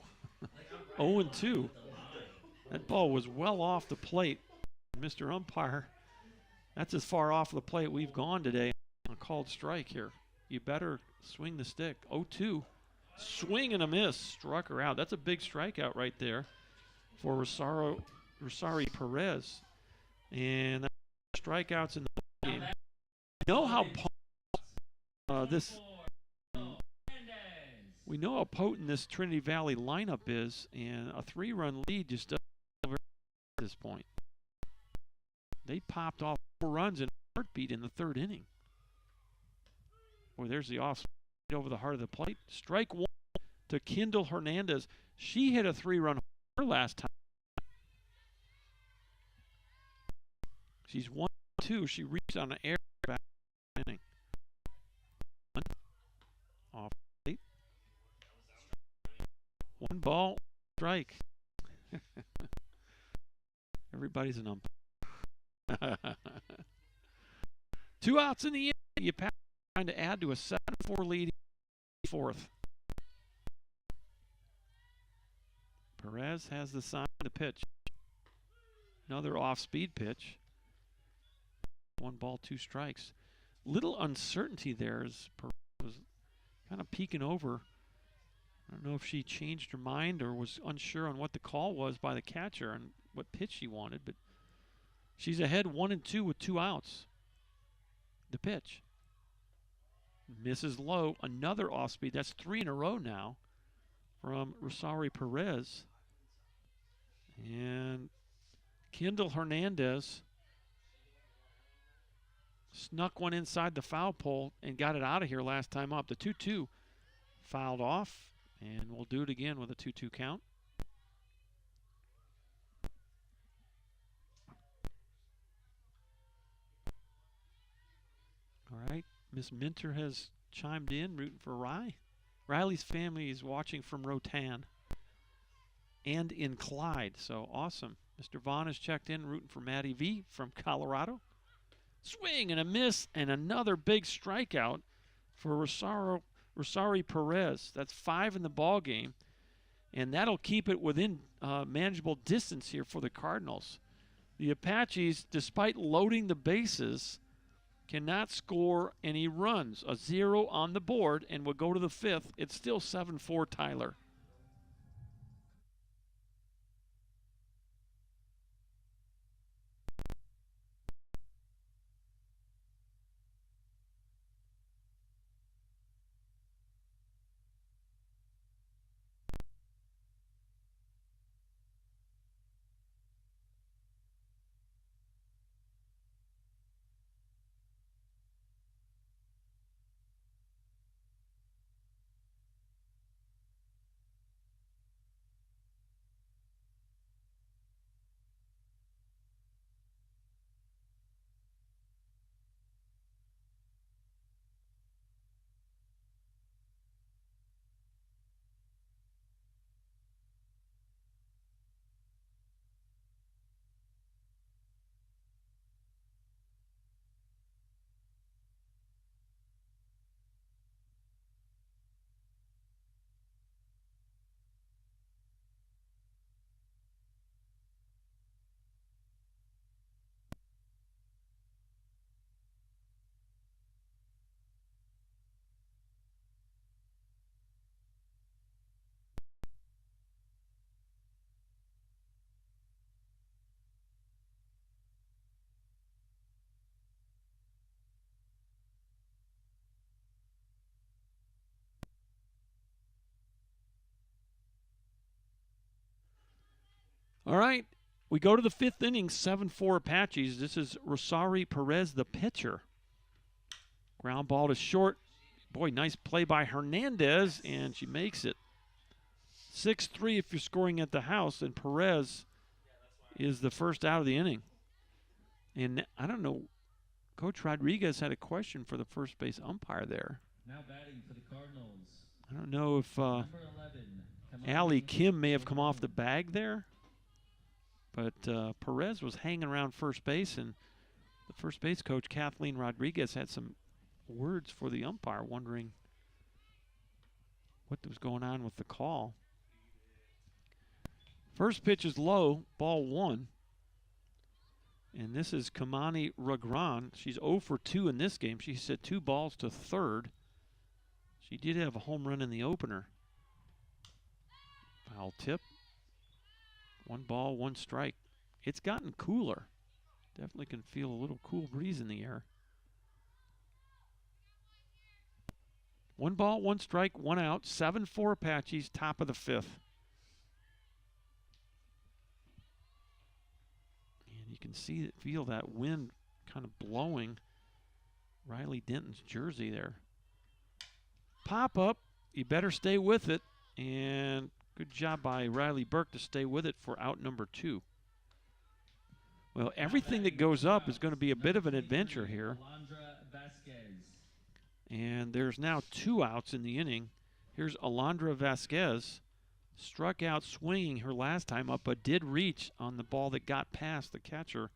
0-2. That ball was well off the plate. Mr. Umpire, that's as far off the plate we've gone today. A called strike here. You better swing the stick. 0-2. Swing and a miss. Struck her out. That's a big strikeout right there for Rosario Perez. And strikeouts in the game. You know how we know how potent this Trinity Valley lineup is, and a 3-run lead just doesn't over at this point. They popped off 4 runs in a heartbeat in the 3rd inning. Boy, there's the off over the heart of the plate. Strike 1 to Kendall Hernandez. She hit a 3-run homer last time. She's 1-2. She reached on an air back inning. Off plate. 1 ball, strike. Everybody's an umpire. 2 outs in the inning. You trying to add to a 7-4 lead in the 4th. Perez has the sign, the pitch. Another off-speed pitch. 1 ball, 2 strikes. Little uncertainty there as Perez was kind of peeking over. I don't know if she changed her mind or was unsure on what the call was by the catcher and what pitch she wanted, but she's ahead 1-2 with 2 outs. The pitch. Misses low. Another off speed. That's 3 in a row now from Rosario Perez. And Kendall Hernandez snuck one inside the foul pole and got it out of here last time up. The 2-2 fouled off, and we'll do it again with a 2-2 count. All right, Miss Minter has chimed in, rooting for Rye. Riley's family is watching from Rotan and in Clyde, so awesome. Mr. Vaughn has checked in, rooting for Maddie V from Colorado. Swing and a miss, and another big strikeout for Rosario Perez. That's 5 in the ball game, and that'll keep it within manageable distance here for the Cardinals. The Apaches, despite loading the bases, cannot score any runs. A 0 on the board, and we'll go to the 5th. It's still 7-4 Tyler. All right, we go to the 5th inning, 7-4 Apaches. This is Rosario Perez, the pitcher. Ground ball to short. Boy, nice play by Hernandez, and she makes it. 6-3 if you're scoring at the house, and Perez is the first out of the inning. And I don't know, Coach Rodriguez had a question for the first base umpire there. Now batting for the Cardinals. I don't know if Number 11, Allie Kim may have come off the bag there, but Perez was hanging around first base, and the first base coach, Kathleen Rodriguez, had some words for the umpire, wondering what was going on with the call. First pitch is low, ball 1. And this is Kamani Ragran. She's 0 for 2 in this game. She hit 2 balls to third. She did have a home run in the opener. Foul tip. 1 ball, 1 strike. It's gotten cooler. Definitely can feel a little cool breeze in the air. 1 ball, 1 strike, 1 out. 7-4 Apaches, top of the 5th. And you can feel that wind kind of blowing Riley Denton's jersey there. Pop up, you better stay with it. And good job by Riley Burke to stay with it for out number 2. Well, everything that goes up is going to be a bit of an adventure here. And there's now 2 outs in the inning. Here's Alondra Vasquez. Struck out swinging her last time up, but did reach on the ball that got past the catcher,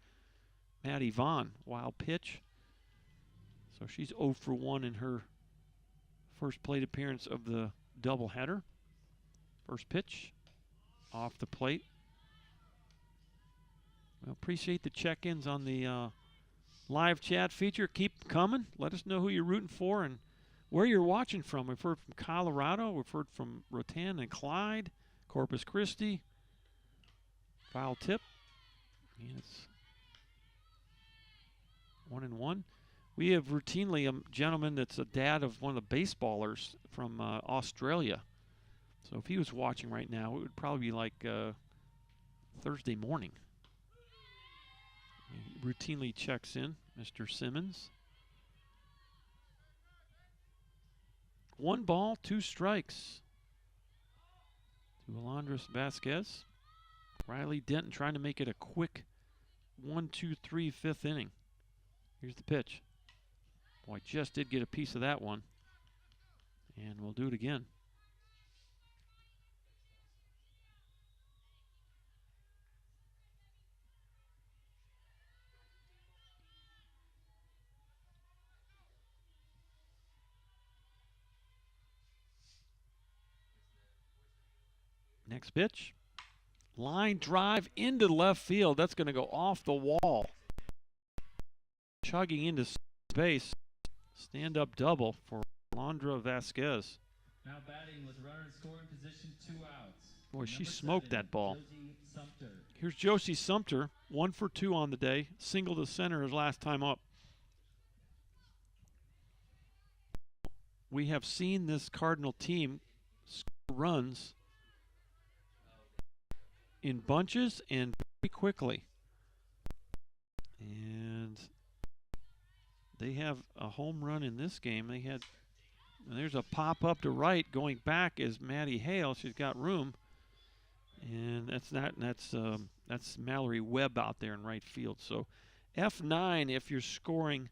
Maddie Vaughn. Wild pitch. So she's 0 for 1 in her first plate appearance of the doubleheader. First pitch off the plate. Well, appreciate the check-ins on the live chat feature. Keep them coming. Let us know who you're rooting for and where you're watching from. We've heard from Colorado. We've heard from Rotan and Clyde, Corpus Christi. Foul tip. And it's 1-1. We have routinely a gentleman that's a dad of one of the baseballers from Australia. So if he was watching right now, it would probably be like Thursday morning. He routinely checks in, Mr. Simmons. 1 ball, 2 strikes to Alondra Vasquez. Riley Denton trying to make it a quick 1-2-3 5th inning. Here's the pitch. Boy, just did get a piece of that one. And we'll do it again. Next pitch. Line drive into left field. That's going to go off the wall. Chugging into space. Stand-up double for Alondra Vasquez. Now batting with runner in scoring position, 2 outs. Boy, she smoked that ball. Here's Josie Sumter, 1 for 2 on the day. Single to center his last time up. We have seen this Cardinal team score runs in bunches and very quickly. And they have a home run in this game. And there's a pop up to right going back is Maddie Hale. She's got room. And that's Mallory Webb out there in right field. So F9 if you're scoring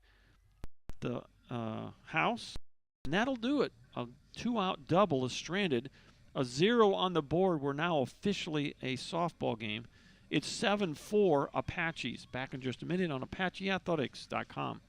the house. And that'll do it. A 2-out double is stranded. A 0 on the board. We're now officially a softball game. It's 7-4 Apaches. Back in just a minute on ApacheAthletics.com.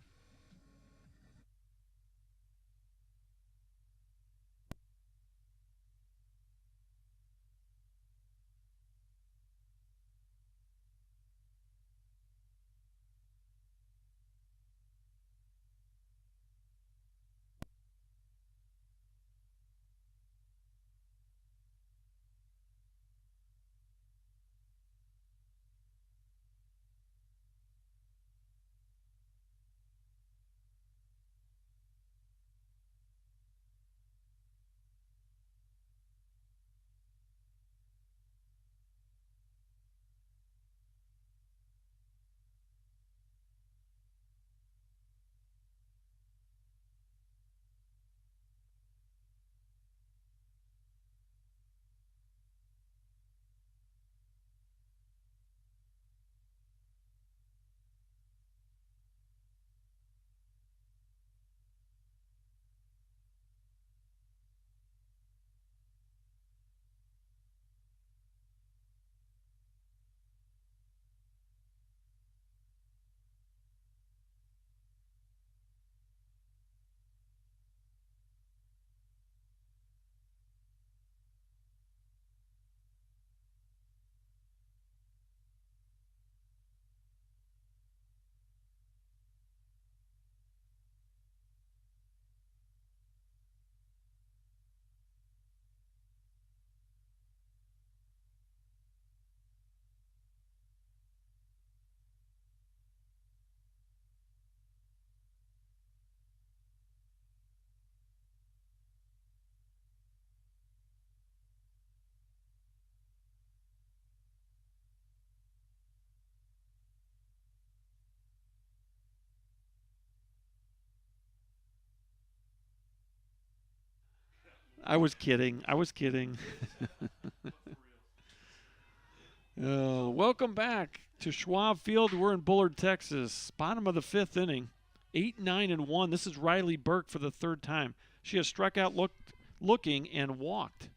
I was kidding. I was kidding. Welcome back to Schwab Field. We're in Bullard, Texas. Bottom of the 5th inning. 8-9-1. This is Riley Burke for the 3rd time. She has struck out looking and walked.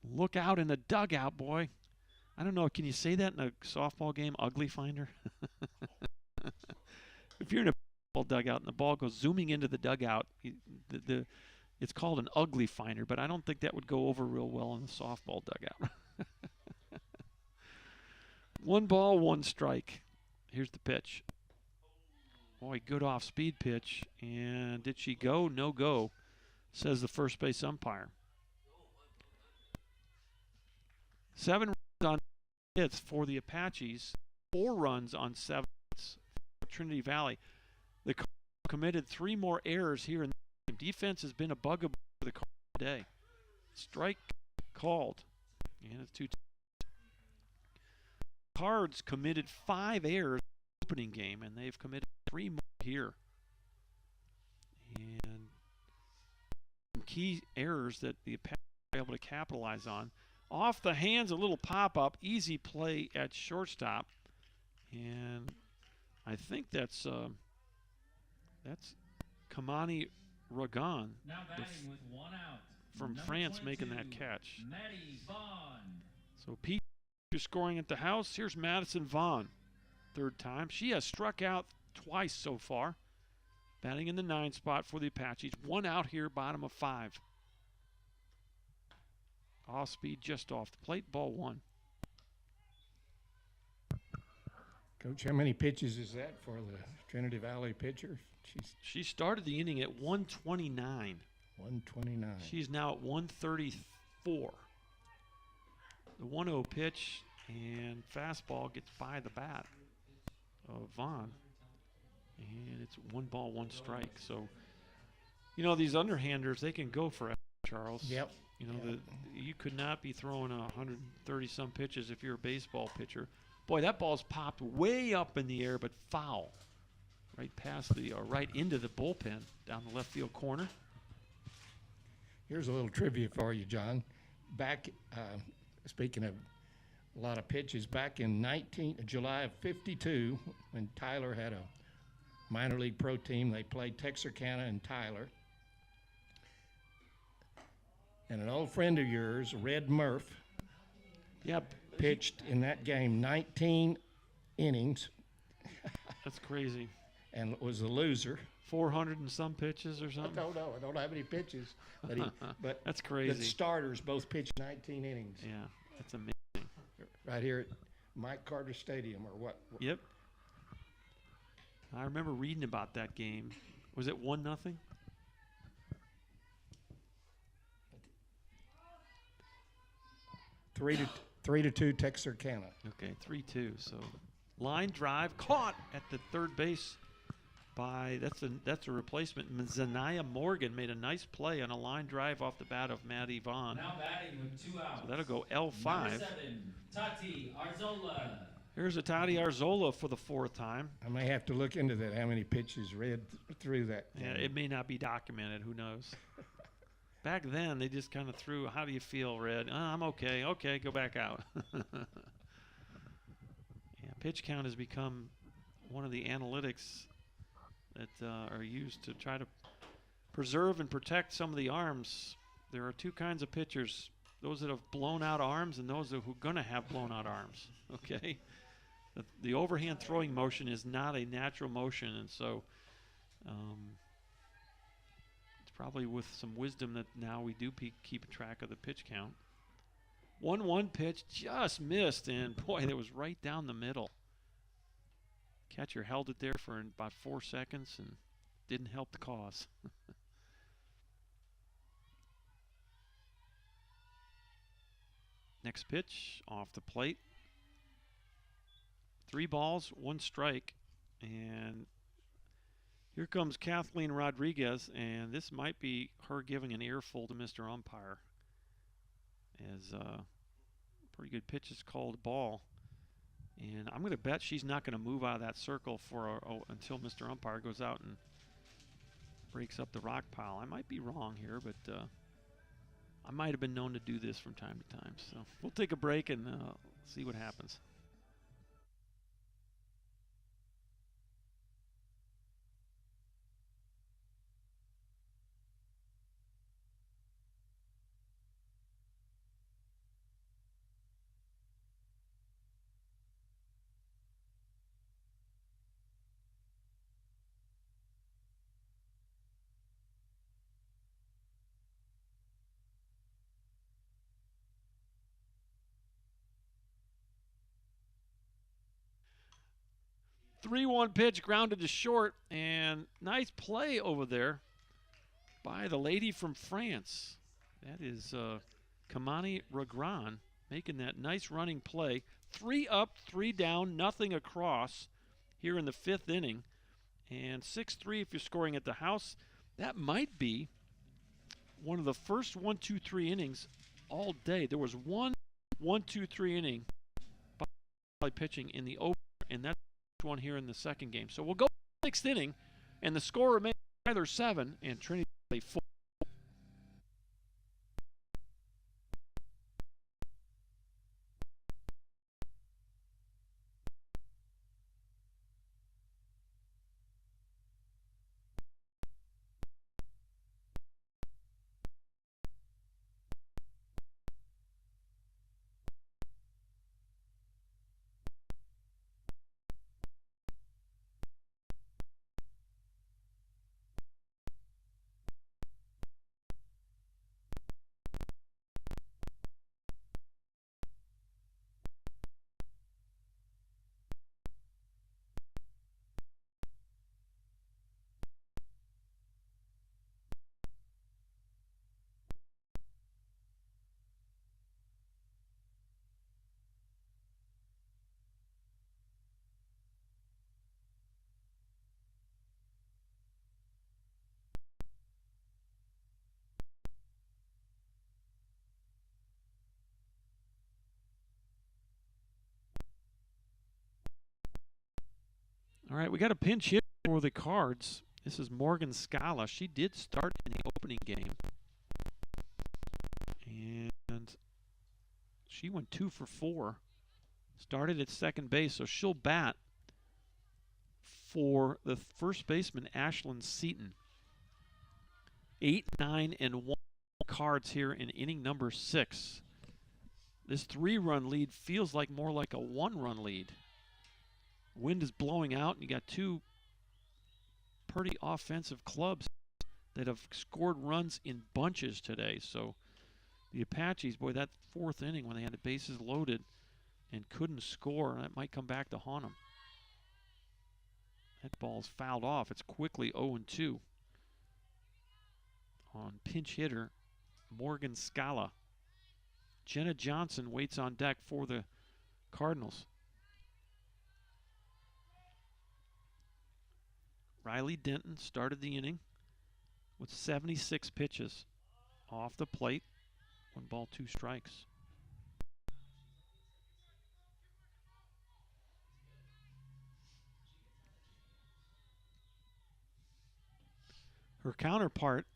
Look out in the dugout, boy. I don't know. Can you say that in a softball game? Ugly finder? If you're in a baseball dugout and the ball goes zooming into the dugout, it's called an ugly finder, but I don't think that would go over real well in the softball dugout. 1 ball, 1 strike. Here's the pitch. Boy, good off-speed pitch. And did she go? No go, says the first base umpire. 7 runs on hits for the Apaches. 4 runs on 7 hits for Trinity Valley. The Cardinals committed 3 more errors here in the game. Defense has been a bugaboo for the Cardinals today. Strike called. And it's 2. Cards committed 5 errors in the opening game, and they've committed 3 more here. And some key errors that the Apaches were able to capitalize on. Off the hands, a little pop-up, easy play at shortstop. And I think that's Kamani Ragan with 1 out. from France making that catch. Maddie Vaughn. So Pete is scoring at the house. Here's Madison Vaughn, 3rd time. She has struck out twice so far. Batting in the 9 spot for the Apaches. 1 out here, bottom of 5. Off speed just off the plate, ball 1. Coach, how many pitches is that for the Trinity Valley pitcher? She started the inning at 129. 129. She's now at 134. The 1-0 pitch and fastball gets by the bat of Vaughn. And it's 1 ball, 1 strike. So, you know, these underhanders, they can go for it, Charles. Yep. You know, you could not be throwing 130-some pitches if you're a baseball pitcher. Boy, that ball's popped way up in the air, but foul. Right past right into the bullpen down the left field corner. Here's a little trivia for you, John. Back, speaking of a lot of pitches, back in July of '52, when Tyler had a minor league pro team, they played Texarkana and Tyler. And an old friend of yours, Red Murph, pitched in that game 19 innings. That's crazy. And was the loser. 400 and some pitches or something? I don't know. I don't know how many pitches. But that's crazy. The starters both pitched 19 innings. Yeah, that's amazing. Right here at Mike Carter Stadium or what? Yep. I remember reading about that game. Was it 1-0? Three to 2 Texarkana. Okay, 3-2. So line drive caught at the 3rd base by that's a replacement. Zanaya Morgan made a nice play on a line drive off the bat of Maddie Vaughn. Now batting with 2 outs. So that'll go L5. Number 7, Tati Arzola. Here's a Tati Arzola for the 4th time. I may have to look into that. How many pitches read through that? Yeah, it may not be documented. Who knows? Back then, they just kind of threw, how do you feel, Red? I'm okay. Okay, go back out. Yeah, pitch count has become one of the analytics that are used to try to preserve and protect some of the arms. There are 2 kinds of pitchers, those that have blown out arms and those who are going to have blown out arms, okay? The overhand throwing motion is not a natural motion, and so probably with some wisdom that now we do keep track of the pitch count. 1-1 pitch, just missed, and boy, that was right down the middle. Catcher held it there for about 4 seconds and didn't help the cause. Next pitch, off the plate. 3 balls, 1 strike, and here comes Kathleen Rodriguez, and this might be her giving an earful to Mr. Umpire, as pretty good pitch is called ball. And I'm going to bet she's not going to move out of that circle for until Mr. Umpire goes out and breaks up the rock pile. I might be wrong here, but I might have been known to do this from time to time. So we'll take a break and see what happens. Three-one pitch grounded to short, and nice play over there by the lady from France. That is Kamani Ragran making that nice running play. 3 up, 3 down, nothing across here in the 5th inning. And 6-3 if you're scoring at the house. That might be one of the first 1-2-3 innings all day. There was one 1-2-3 inning by pitching in the opener, and that's one here in the second game. So we'll go 6th inning, and the score remains either 7 and Trinity Valley 4. All right, we got a pinch hit for the Cards. This is Morgan Scala. She did start in the opening game. And she went 2 for 4. Started at second base, so she'll bat for the first baseman, Ashlyn Seaton. 8, 9, and 1 Cards here in inning number 6. This 3-run lead feels like more like a 1-run lead. Wind is blowing out, and you got 2 pretty offensive clubs that have scored runs in bunches today. So the Apaches, boy, that 4th inning when they had the bases loaded and couldn't score, that might come back to haunt them. That ball's fouled off. It's quickly 0-2 on pinch hitter Morgan Scala. Jenna Johnson waits on deck for the Cardinals. Riley Denton started the inning with 76 pitches off the plate. 1 ball, 2 strikes. Her counterpart,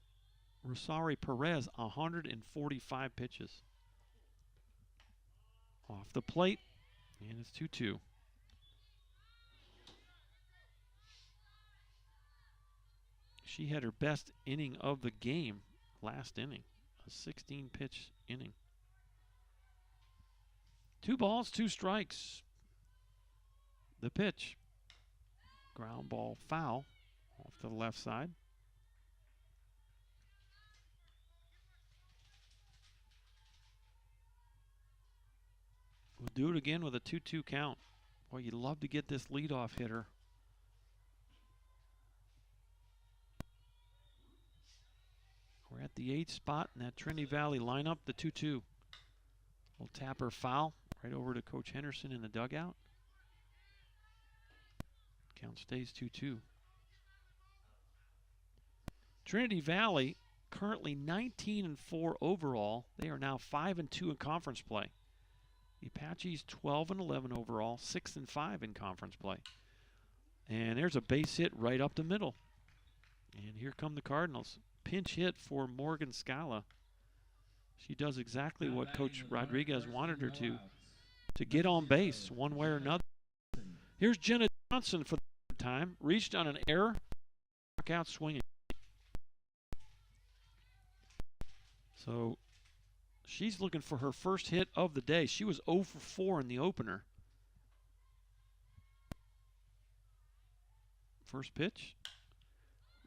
Rosari Perez, 145 pitches off the plate, and it's 2-2. She had her best inning of the game last inning, a 16-pitch inning. 2 balls, 2 strikes. The pitch. Ground ball foul off to the left side. We'll do it again with a 2-2 count. Boy, you'd love to get this leadoff hitter. We're at the 8th spot in that Trinity Valley lineup, the 2-2. We'll tap her foul right over to Coach Henderson in the dugout. Count stays 2-2. Trinity Valley currently 19-4 overall. They are now 5-2 in conference play. The Apaches 12-11 overall, 6-5 in conference play. And there's a base hit right up the middle. And here come the Cardinals. Pinch hit for Morgan Scala. She does exactly what Coach Rodriguez wanted her to get on base one way or another. Here's Jenna Johnson for the third time. Reached on an error, struck out swinging. So she's looking for her first hit of the day. She was 0 for 4 in the opener. First pitch.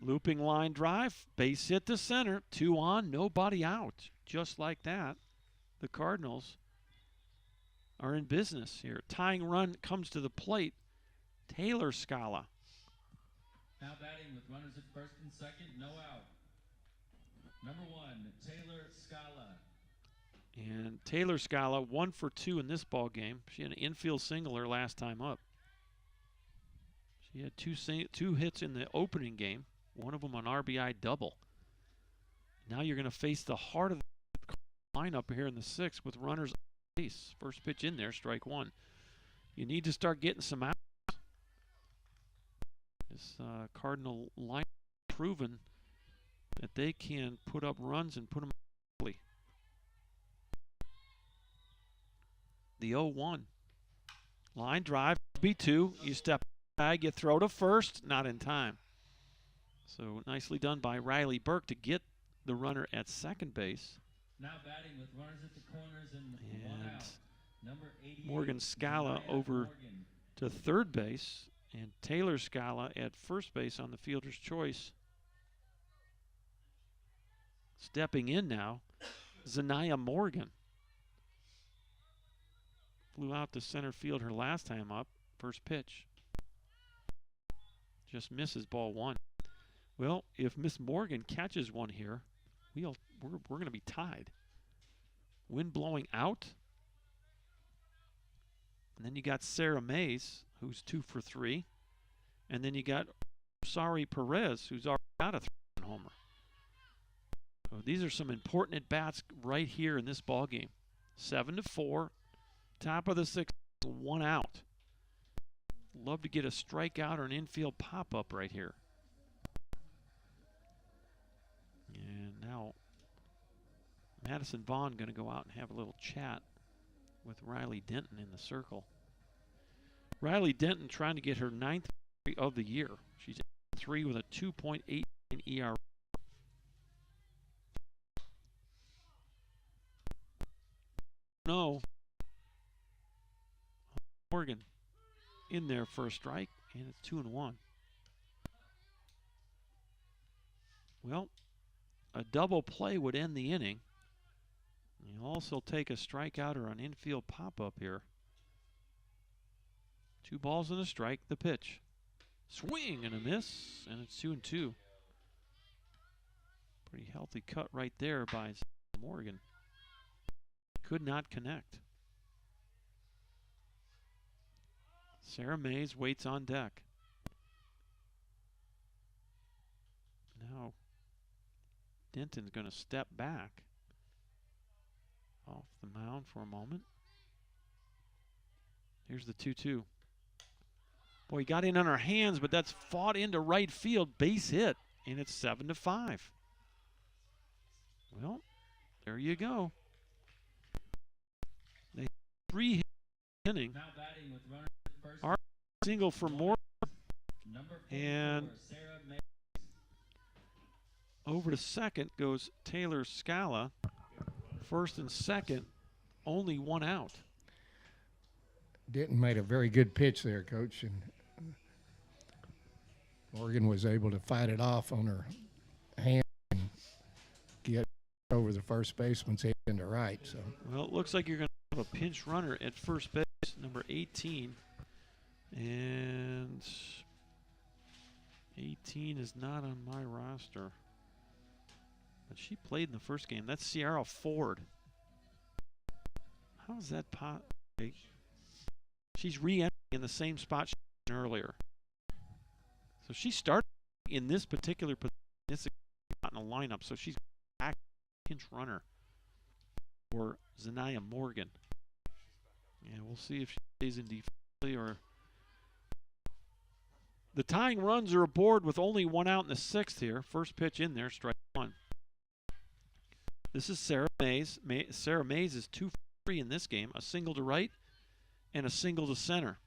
Looping line drive. Base hit to center. 2 on, nobody out. Just like that, the Cardinals are in business here. Tying run comes to the plate. Taylor Scala. Now batting with runners at first and second, no out. Number 1, Taylor Scala. And Taylor Scala 1 for 2 in this ball game. She had an infield single her last time up. She had two hits in the opening game. One of them an RBI double. Now you're going to face the heart of the lineup here in the 6th with runners on base. First pitch in there, strike 1. You need to start getting some outs. This Cardinal lineup proven that they can put up runs and put them early. The 0-1. Line drive, B2. You step back, you throw to first, not in time. So nicely done by Riley Burke to get the runner at second base. Now batting with runners at the corners and 1 out. Number 88, Morgan Scala over to third base, and Taylor Scala at first base on the fielder's choice. Stepping in now, Zanaya Morgan. Flew out to center field her last time up. First pitch. Just misses ball 1. Well, if Miss Morgan catches one here, we're going to be tied. Wind blowing out. And then you got Sarah Mays, who's 2 for 3. And then you got Sari Perez, who's already got a 3-run homer. So these are some important at-bats right here in this ball game. 7-4. Top of the 6th, 1 out. Love to get a strikeout or an infield pop-up right here. And now Madison Vaughn going to go out and have a little chat with Riley Denton in the circle. Riley Denton trying to get her 9th victory of the year. She's 3 with a 2.89 ERA. No. Morgan in there for a strike, and it's 2-1. Well, a double play would end the inning. You also take a strikeout or an infield pop-up here. 2 balls and a strike, the pitch. Swing and a miss, and it's 2-2. Pretty healthy cut right there by Morgan. Could not connect. Sarah Mays waits on deck. Now Denton's going to step back off the mound for a moment. Here's the 2-2. Boy, he got in on her hands, but that's fought into right field. Base hit, and it's 7-5. Well, there you go. They 3 inning. Now batting with runners at first. Our single for Moore. Number 44, And Sarah May. over to second goes Taylor Scala. First and second, only 1 out. Denton made a very good pitch there, Coach, and Morgan was able to fight it off on her hand and get over the first baseman's head into right. So, well, it looks like you're going to have a pinch runner at first base, number 18. And 18 is not on my roster. But she played in the first game. That's Sierra Ford. How is that possible? She's re-entering in the same spot she was in earlier. So she started in this particular position. This is not in a lineup, so she's back pinch runner for Zanaya Morgan. And we'll see if she stays in defensively or The tying runs are aboard with only 1 out in the 6th here. First pitch in there, strike 1. This is Sarah Mays. Sarah Mays is 2 for 3 in this game. A single to right and a single to center.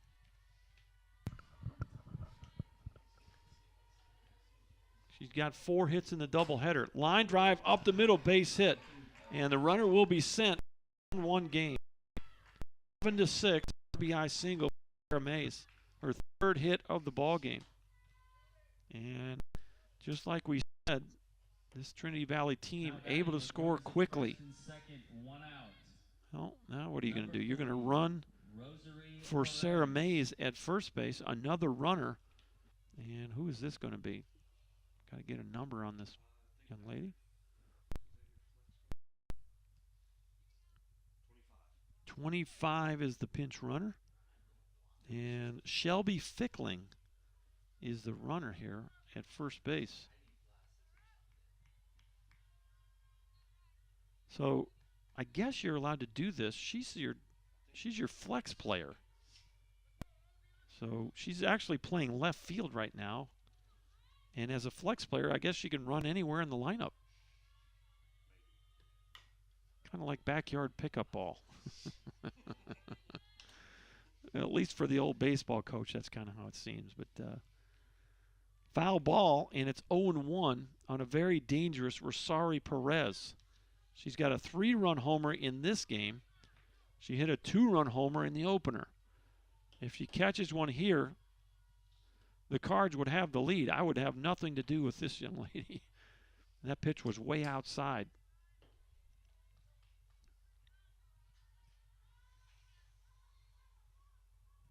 She's got 4 hits in the doubleheader. Line drive up the middle, base hit. And the runner will be sent in 1 game. 7-6, RBI single for Sarah Mays. Her 3rd hit of the ball game. And just like we said, this Trinity Valley team able to score quickly. Well, now what are you going to do? You're going to run for Sarah Mays at first base, another runner. And who is this going to be? Got to get a number on this young lady. 25 is the pinch runner. And Shelby Fickling is the runner here at first base. So I guess you're allowed to do this. She's your flex player. So she's actually playing left field right now. And as a flex player, I guess she can run anywhere in the lineup. Kind of like backyard pickup ball. At least for the old baseball coach, that's kind of how it seems. But foul ball, and it's 0-1 on a very dangerous Rosari Perez. She's got a 3-run homer in this game. She hit a 2-run homer in the opener. If she catches one here, the Cards would have the lead. I would have nothing to do with this young lady. That pitch was way outside.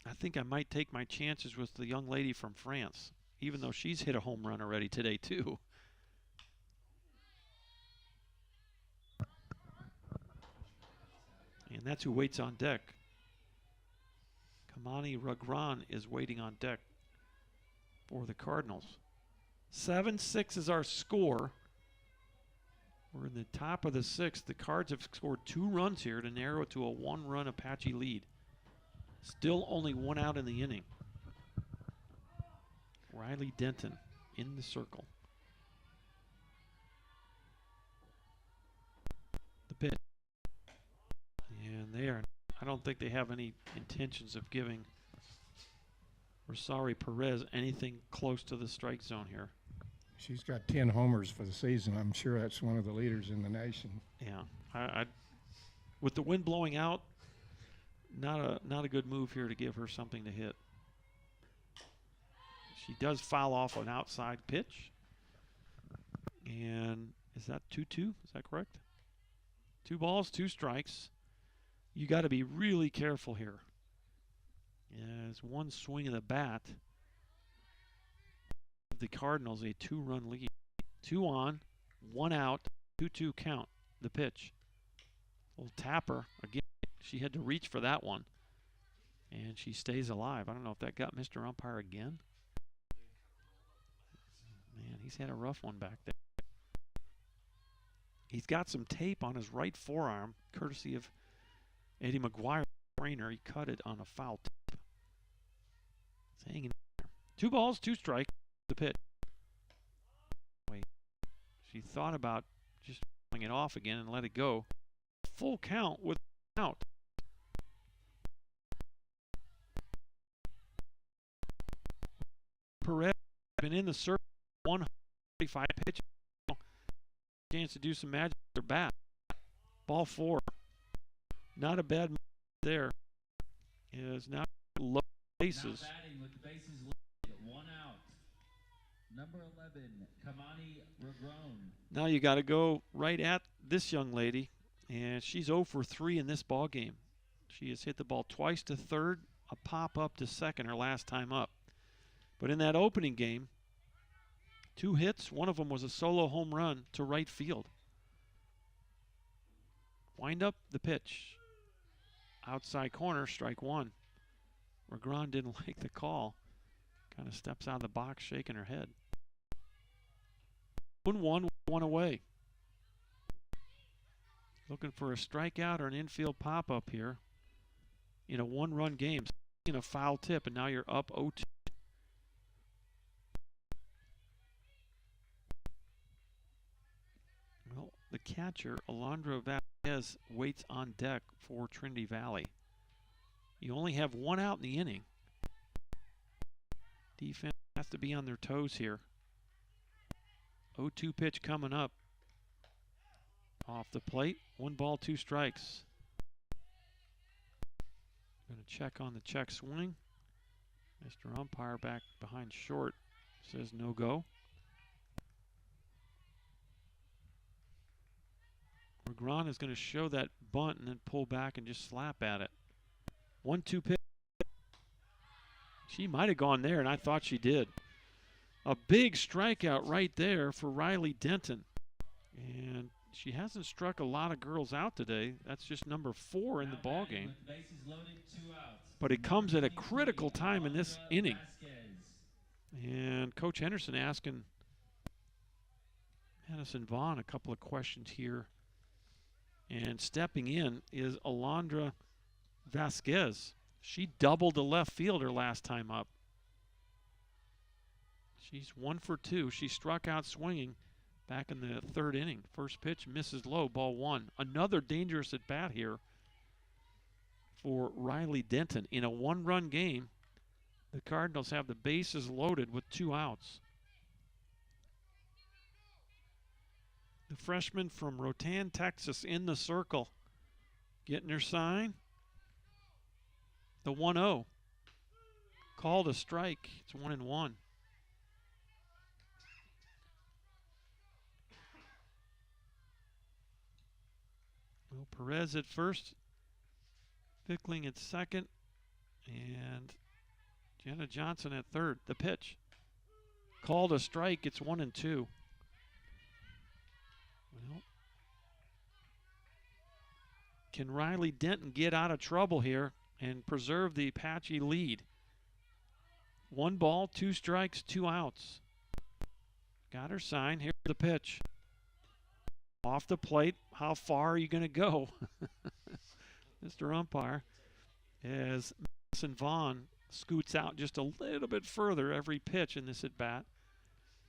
I think I might take my chances with the young lady from France, even though she's hit a home run already today, too. And that's who waits on deck. Kamani Ragran is waiting on deck for the Cardinals. 7-6 is our score. We're in the top of the 6th. The Cards have scored 2 runs here to narrow it to a 1-run Apache lead. Still only 1 out in the inning. Riley Denton in the circle. The pitch. And I don't think they have any intentions of giving Rosari Perez anything close to the strike zone here. She's got 10 homers for the season. I'm sure that's one of the leaders in the nation. Yeah, with the wind blowing out, not a good move here to give her something to hit. She does foul off an outside pitch. And is that 2-2? Is that correct? 2 balls, 2 strikes. You got to be really careful here. As one swing of the bat, the Cardinals a 2-run lead. 2 on, 1 out, 2-2 count. The pitch. Little tapper again. She had to reach for that one. And she stays alive. I don't know if that got Mr. Umpire again. Man, he's had a rough one back there. He's got some tape on his right forearm, courtesy of Eddie McGuire, trainer. He cut it on a foul tip. It's hanging there. 2 balls, 2 strikes. The pitch. Wait. She thought about just throwing it off again and let it go. Full count with out. Perez been in the circle 145 pitches. Chance to do some magic with their bat. Ball 4. Not a bad move there. Is now low bases. Now batting with the bases loaded, 1 out. Number 11, Kamani Ragran. Now you got to go right at this young lady, and she's 0 for 3 in this ball game. She has hit the ball twice to third, a pop up to second her last time up. But in that opening game, 2 hits. One of them was a solo home run to right field. Wind up the pitch. Outside corner, strike 1. Ragran didn't like the call. Kind of steps out of the box, shaking her head. 1-1, 1 away. Looking for a strikeout or an infield pop-up here in a 1-run game. In a foul tip, and now you're up 0-2. catcher, Alondra Vasquez, waits on deck for Trinity Valley. You only have one out in the inning. Defense has to be on their toes here. 0-2 pitch coming up. Off the plate, 1 ball, 2 strikes. Going to check on the check swing. Mr. Umpire back behind short says no go. Regron is going to show that bunt and then pull back and just slap at it. 1-2 pitch. She might have gone there, and I thought she did. A big strikeout right there for Riley Denton. And she hasn't struck a lot of girls out today. That's just number 4 in the ball game. But it comes at a critical time in this inning. And Coach Henderson asking Henderson Vaughn a couple of questions here. And stepping in is Alondra Vasquez. She doubled the left fielder last time up. She's 1 for 2. She struck out swinging back in the 3rd inning. First pitch misses low, ball 1. Another dangerous at bat here for Riley Denton. In a 1-run game, the Cardinals have the bases loaded with 2 outs. The freshman from Rotan, Texas, in the circle, getting her sign. The 1-0. Called a strike. It's 1-1. Will Perez at first. Fickling at second. And Jenna Johnson at third. The pitch. Called a strike. It's 1-2. Well, can Riley Denton get out of trouble here and preserve the Apache lead? 1 ball, 2 strikes, 2 outs. Got her sign. Here's the pitch. Off the plate. How far are you going to go? Mr. Umpire, as Madison Vaughn scoots out just a little bit further every pitch in this at bat.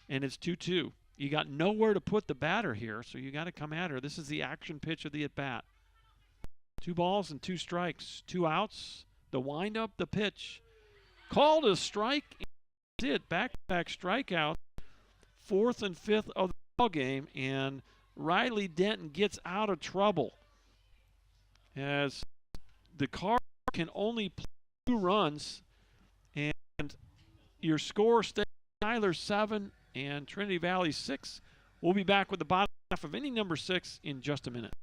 And it's 2-2. You got nowhere to put the batter here, so you got to come at her. This is the action pitch of the at bat. 2 balls and 2 strikes, 2 outs. The windup, the pitch. Called a strike. That's it. Back-to-back strikeout. 4th and 5th of the ball game, and Riley Denton gets out of trouble as the Cardinals can only play 2 runs, and your score stays Tyler 7 and Trinity Valley 6. We'll be back with the bottom half of inning number 6 in just a minute.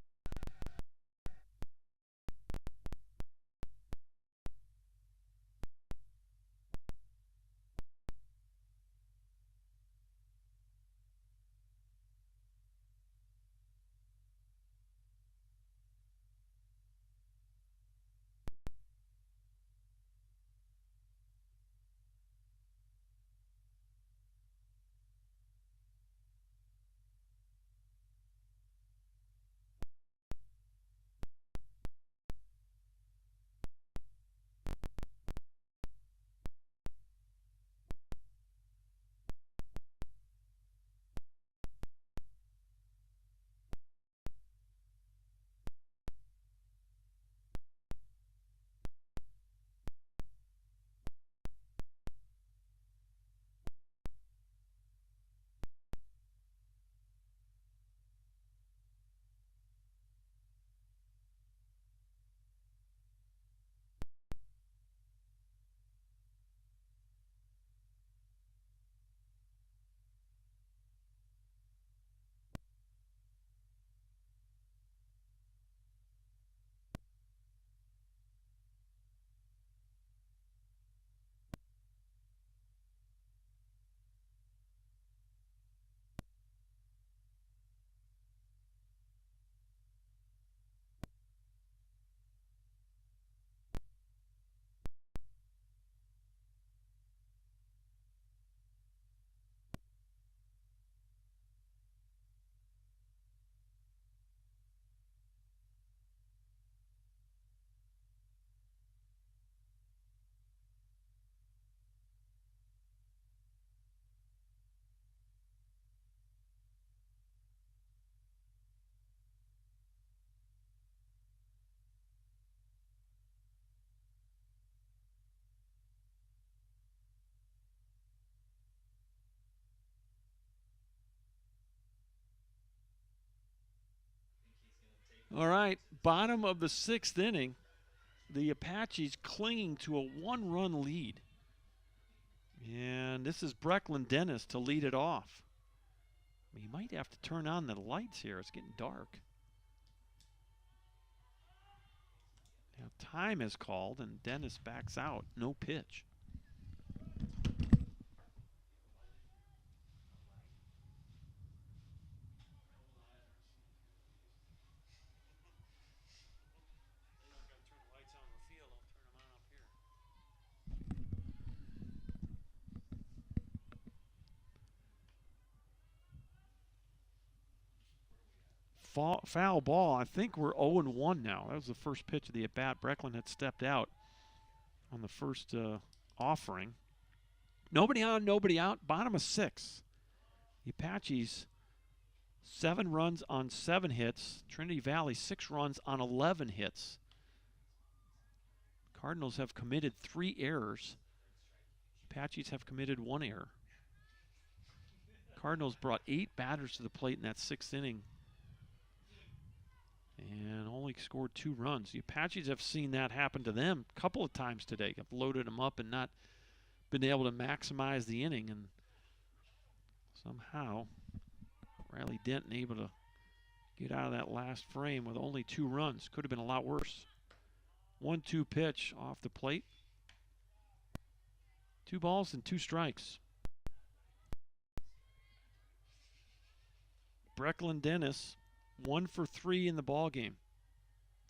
All right, bottom of the 6th inning. The Apaches clinging to a 1-run lead. And this is Brecklin Dennis to lead it off. He might have to turn on the lights here. It's getting dark. Now time is called and Dennis backs out. No pitch. Foul ball. I think we're 0-1 now. That was the first pitch of the at-bat. Brecklin had stepped out on the first offering. Nobody on, nobody out. Bottom of 6. The Apaches, 7 runs on 7 hits. Trinity Valley, 6 runs on 11 hits. Cardinals have committed 3 errors. Apaches have committed 1 error. Cardinals brought 8 batters to the plate in that 6th inning and only scored 2 runs. The Apaches have seen that happen to them a couple of times today. Have loaded them up and not been able to maximize the inning, and somehow Riley Denton able to get out of that last frame with only 2 runs. Could have been a lot worse. 1-2 pitch off the plate. 2 balls and 2 strikes. Brecklin Dennis, 1 for 3 in the ball game.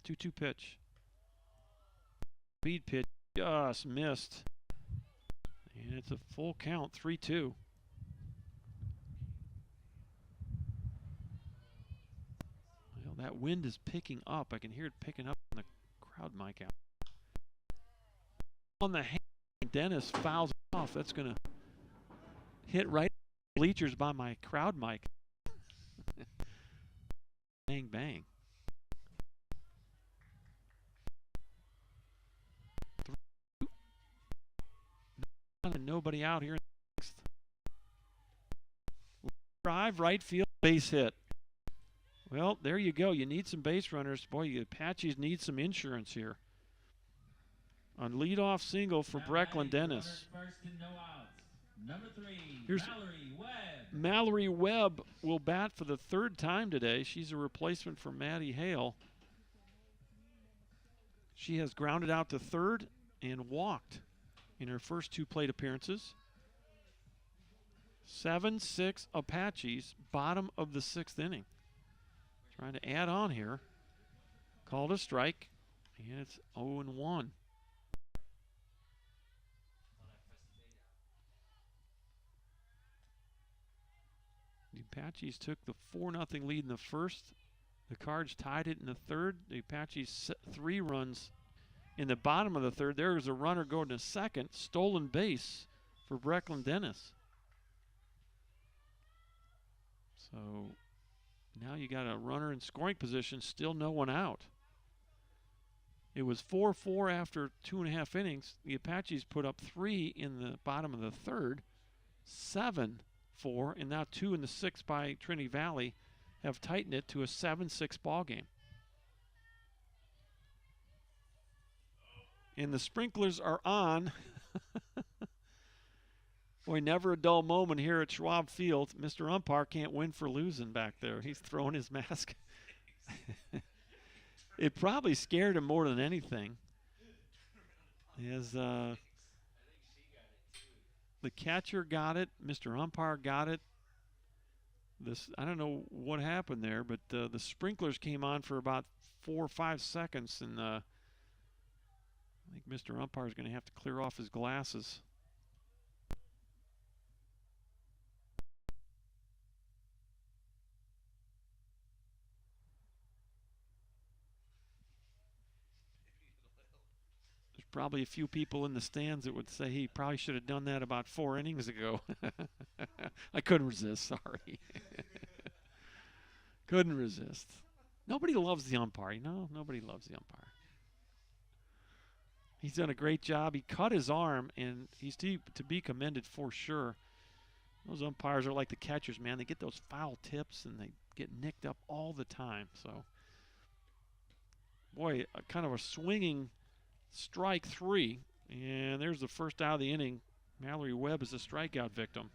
2-2 pitch. Speed pitch just missed. And it's a full count, 3-2. Well, that wind is picking up. I can hear it picking up on the crowd mic out. On the hand, Dennis fouls it off. That's going to hit right in the bleachers by my crowd mic. Bang, bang. And nobody out here in the 6th. Drive, right field, base hit. Well, there you go. You need some base runners. Boy, the Apaches need some insurance here. On leadoff single for Brecklin Dennis. Number 3, Here's Mallory Webb. Mallory Webb will bat for the 3rd time today. She's a replacement for Maddie Hale. She has grounded out to 3rd and walked in her first 2 plate appearances. 7-6 Apaches, bottom of the 6th inning. Trying to add on here. Called a strike, and it's 0-1. The Apaches took the 4-0 lead in the 1st. The Cards tied it in the 3rd. The Apaches 3 runs in the bottom of the 3rd. There was a runner going to 2nd. Stolen base for Brecklin Dennis. So now you got a runner in scoring position, still no one out. It was 4-4 after 2.5 innings. The Apaches put up 3 in the bottom of the 3rd. 7-4, and now 2 in the 6th by Trinity Valley have tightened it to a 7-6 ball game. And the sprinklers are on. Boy, never a dull moment here at Schwab Field. Mr. Umpire can't win for losing back there. He's throwing his mask. It probably scared him more than anything. As the catcher got it, Mr. Umpire got it. I don't know what happened there, but the sprinklers came on for about 4 or 5 seconds, and I think Mr. Umpire is going to have to clear off his glasses. There's probably a few people in the stands that would say he probably should have done that about 4 innings ago. I couldn't resist, sorry. Couldn't resist. Nobody loves the umpire, you know? Nobody loves the umpire. He's done a great job. He cut his arm, and he's to be commended for sure. Those umpires are like the catchers, man. They get those foul tips, and they get nicked up all the time. So boy, kind of a swinging strike 3. And there's the first out of the inning. Mallory Webb is a strikeout victim.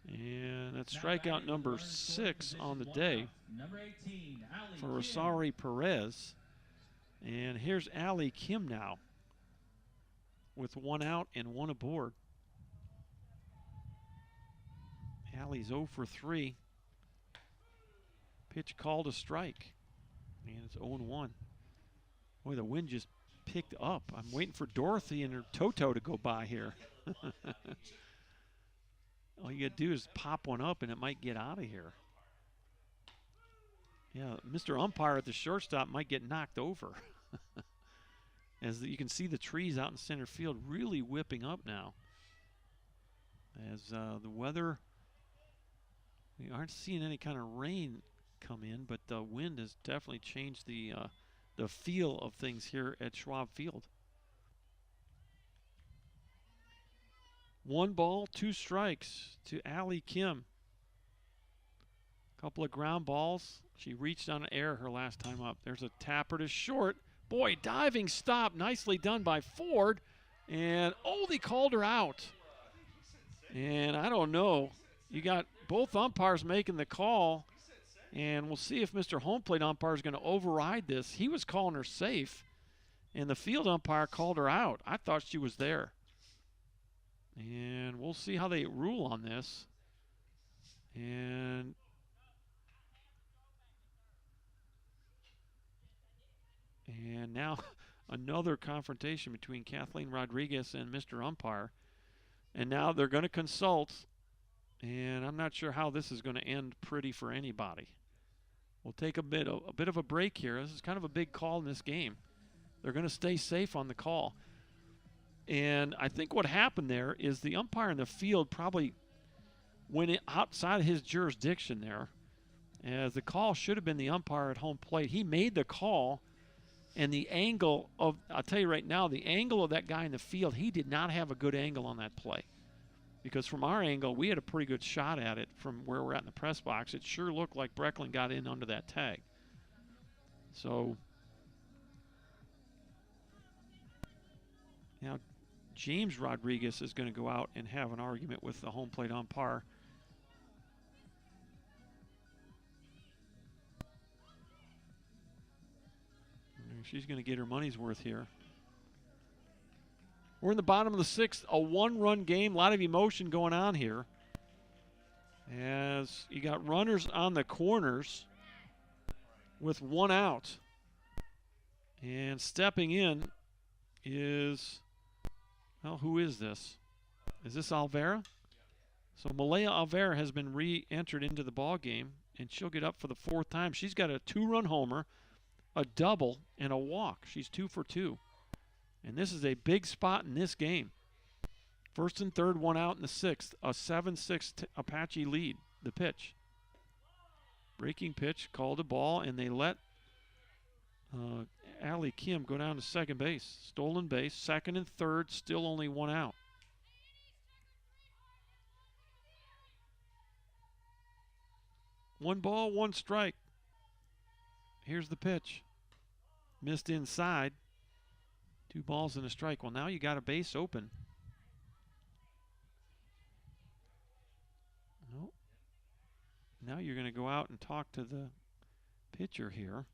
And that's strikeout number 6 on the day for Rosari Perez. And here's Allie Kim now with 1 out and 1 aboard. Allie's 0 for 3. Pitch called a strike. And it's 0-1. Boy, the wind just picked up. I'm waiting for Dorothy and her Toto to go by here. All you got to do is pop one up and it might get out of here. Yeah, Mr. Umpire at the shortstop might get knocked over. As you can see the trees out in center field really whipping up now. As the weather, we aren't seeing any kind of rain come in, but the wind has definitely changed the feel of things here at Schwab Field. 1 ball, 2 strikes to Allie Kim. Couple of ground balls. She reached on an error her last time up. There's a tapper to short. Boy, diving stop. Nicely done by Ford. And, oh, they called her out. And I don't know. You got both umpires making the call. And we'll see if Mr. Home Plate umpire is going to override this. He was calling her safe. And the field umpire called her out. I thought she was there. And we'll see how they rule on this. And now another confrontation between Kathleen Rodriguez and Mr. Umpire. And now they're going to consult. And I'm not sure how this is going to end pretty for anybody. We'll take a bit of a break here. This is kind of a big call in this game. They're going to stay safe on the call. And I think what happened there is the umpire in the field probably went outside of his jurisdiction there, as the call should have been the umpire at home plate. He made the call, and the angle of, I'll tell you right now, the angle of that guy in the field, he did not have a good angle on that play. Because from our angle, we had a pretty good shot at it from where we're at in the press box. It sure looked like Brecklin got in under that tag. So now James Rodriguez is going to go out and have an argument with the home plate umpire. She's going to get her money's worth here. We're in the bottom of the 6th, a 1-run game. A lot of emotion going on here. As you got runners on the corners with 1 out. And stepping in is, well, who is this? Is this Alvera? So Malaya Alvera has been re-entered into the ball game, and she'll get up for the 4th time. She's got a 2-run homer, a double, and a walk. She's 2 for 2. And this is a big spot in this game. 1st and 3rd, 1 out in the 6th. A 7-6 Apache lead. The pitch. Breaking pitch, called a ball, and they let Allie Kim go down to second base. Stolen base, 2nd and 3rd, still only 1 out. One ball, 1 strike. Here's the pitch. Missed inside. 2 balls and a strike. Well, now you got a base open. Nope. Now you're going to go out and talk to the pitcher here.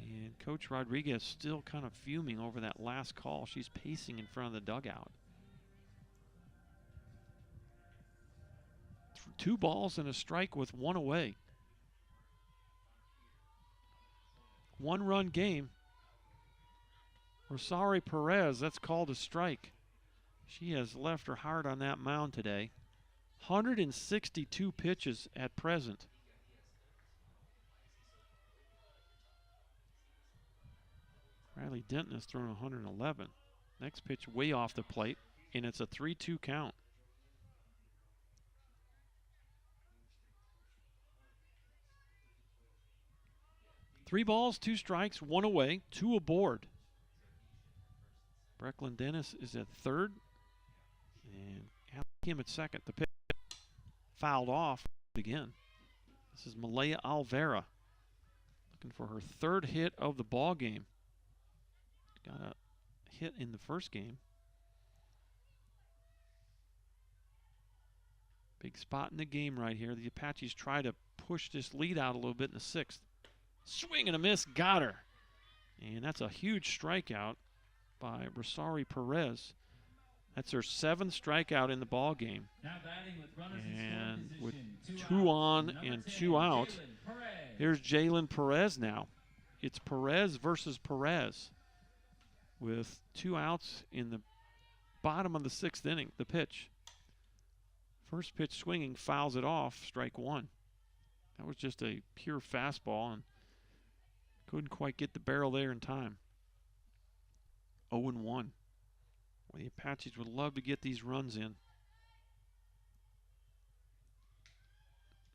And Coach Rodriguez still kind of fuming over that last call. She's pacing in front of the dugout. 2 balls and a strike with 1 away. 1-run game. Rosari Perez, that's called a strike. She has left her heart on that mound today. 162 pitches at present. Riley Denton has thrown 111. Next pitch way off the plate, and it's a 3-2 count. Three balls, 2 strikes, 1 away, 2 aboard. Brecklin Dennis is at 3rd. And Allie Kim at 2nd. The pitch fouled off. again. This is Malaya Alvera looking for her 3rd hit of the ball game. Got a hit in the first game. Big spot in the game right here. The Apaches try to push this lead out a little bit in the 6th. Swing and a miss, got her. And that's a huge strikeout by Rosari Perez. That's her 7th strikeout in the ball game. And with 2 on and 2 out, here's Jalen Perez now. It's Perez versus Perez with 2 outs in the bottom of the 6th inning. The pitch. First pitch swinging, fouls it off, strike 1. That was just a pure fastball and couldn't quite get the barrel there in time. 0-1. Well, the Apaches would love to get these runs in.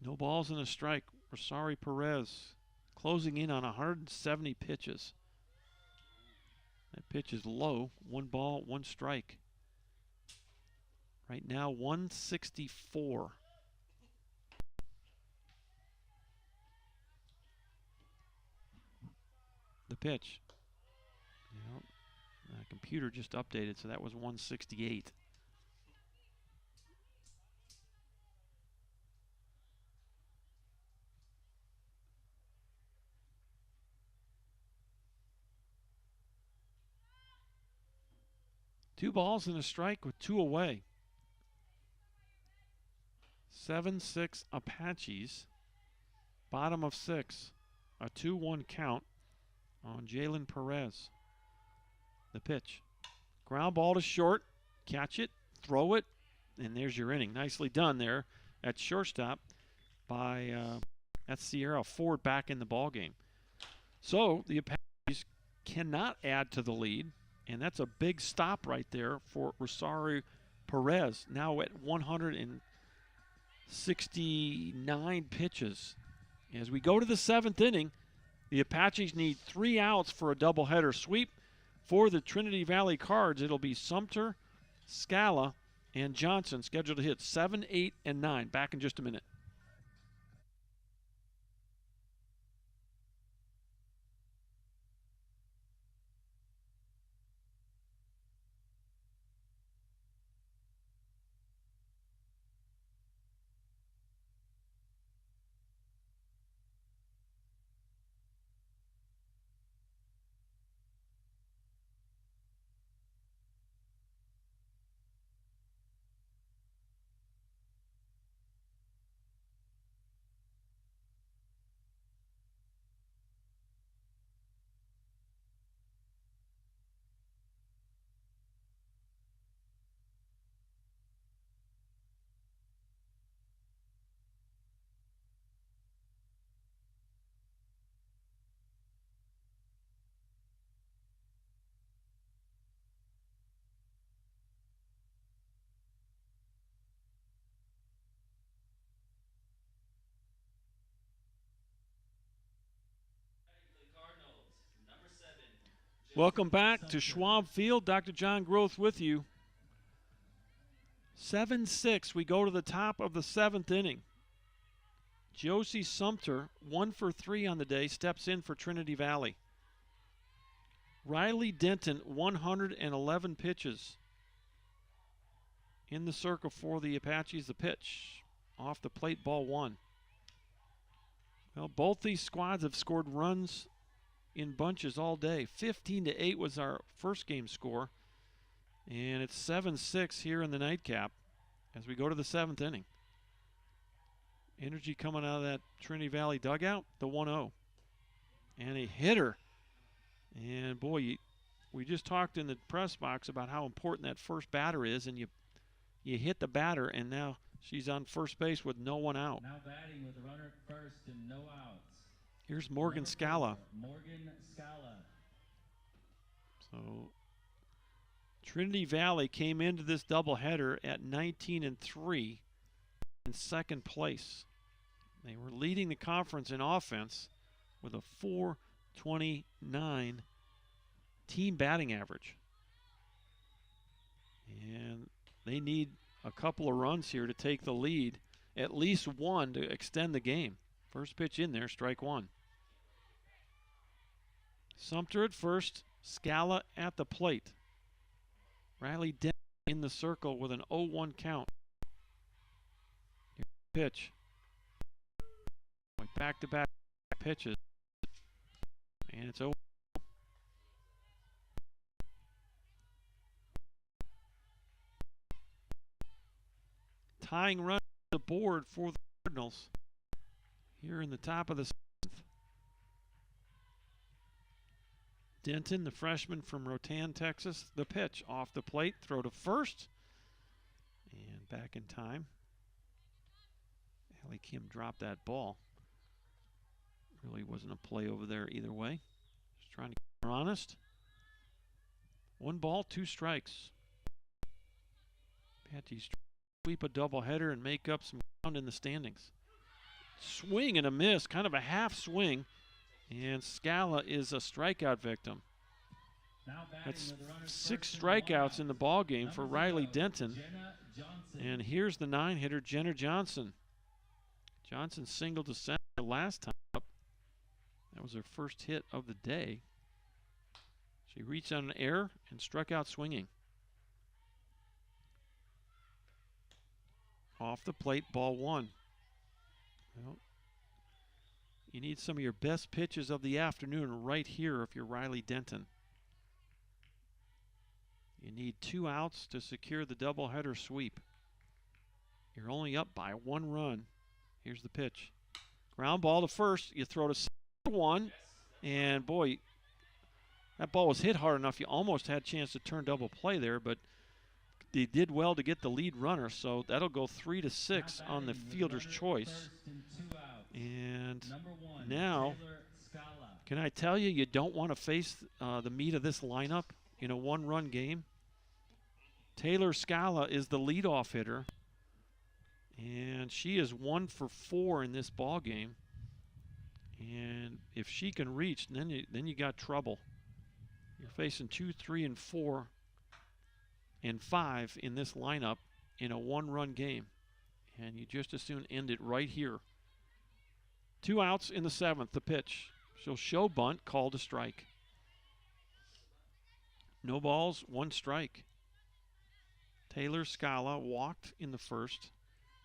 No balls and a strike. Rosari Perez closing in on 170 pitches. That pitch is low. 1 ball, 1 strike. Right now, 164. The pitch. You know, the computer just updated, so that was 168. Two balls and a strike with 2 away. 7-6 Apaches. Bottom of 6. A 2-1 count on Jalen Perez. The pitch. Ground ball to short. Catch it. Throw it. And there's your inning. Nicely done there at shortstop by that's Sierra Ford back in the ball game. So the Apaches cannot add to the lead. And that's a big stop right there for Rosario Perez. Now at 169 pitches. As we go to the 7th inning, the Apaches need 3 outs for a doubleheader sweep. For the Trinity Valley Cards, it'll be Sumter, Scala, and Johnson scheduled to hit 7, 8, and 9. Back in just a minute. Welcome back to Schwab Field. Dr. John Groth with you. 7-6, we go to the top of the 7th inning. Josie Sumter, 1 for 3 on the day, steps in for Trinity Valley. Riley Denton, 111 pitches. In the circle for the Apaches, the pitch. Off the plate, ball 1. Well, both these squads have scored runs in bunches all day. 15-8 was our first game score. And it's 7-6 here in the nightcap as we go to the 7th inning. Energy coming out of that Trinity Valley dugout, the 1-0. And a hitter. And boy, we just talked in the press box about how important that first batter is, and you hit the batter, and now she's on first base with no one out. Now batting with a runner at first and no outs. Here's Morgan Scala. Morgan Scala. So Trinity Valley came into this doubleheader at 19-3 in second place. They were leading the conference in offense with a .429 team batting average. And they need a couple of runs here to take the lead at least one to extend the game. First pitch in there, strike one. Sumter at first, Scala at the plate. Riley Dent in the circle with an 0-1 count. Pitch. Back-to-back pitches. And it's over. Tying run on the board for the Cardinals here in the top of the 7th. Denton, the freshman from Rotan, Texas, the pitch off the plate, throw to first, and back in time. Allie Kim dropped that ball. Really wasn't a play over there either way. Just trying to keep her honest. 1 ball, 2 strikes. Apaches sweep a doubleheader and make up some ground in the standings. Swing and a miss, kind of a half swing, and Scala is a strikeout victim. That's 6 strikeouts in the ball game for Riley Denton. And here's the 9-hitter, Jenna Johnson. Johnson singled to center last time up. That was her first hit of the day. She reached on an error and struck out swinging. Off the plate, ball 1. Well, you need some of your best pitches of the afternoon right here if you're Riley Denton. You need 2 outs to secure the doubleheader sweep. You're only up by 1 run. Here's the pitch. Ground ball to first. You throw to 1, and boy, that ball was hit hard enough. You almost had a chance to turn double play there, but they did well to get the lead runner, so that'll go 3-6 on the fielder's choice. And now, can I tell you, you don't want to face the meat of this lineup in a 1-run game? Taylor Scala is the leadoff hitter, and she is 1 for 4 in this ball game. And if she can reach, then you got trouble. You're facing 2, 3, and 4. And 5 in this lineup in a 1-run game. And you just as soon end it right here. 2 outs in the 7th, the pitch. She'll show bunt, called a strike. No balls, 1 strike. Taylor Scala walked in the 1st,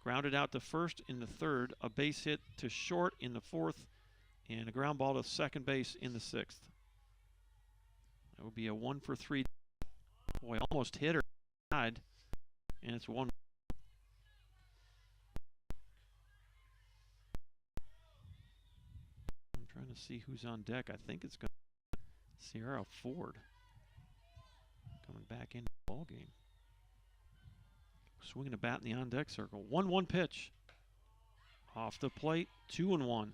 grounded out to first in the 3rd, a base hit to short in the 4th, and a ground ball to second base in the 6th. That would be a 1 for 3. Boy, almost hit her side, and it's 1. I'm trying to see who's on deck. I think it's going to be Sierra Ford coming back into the ball game. Swinging a bat in the on-deck circle. 1-1 pitch. Off the plate, 2-1.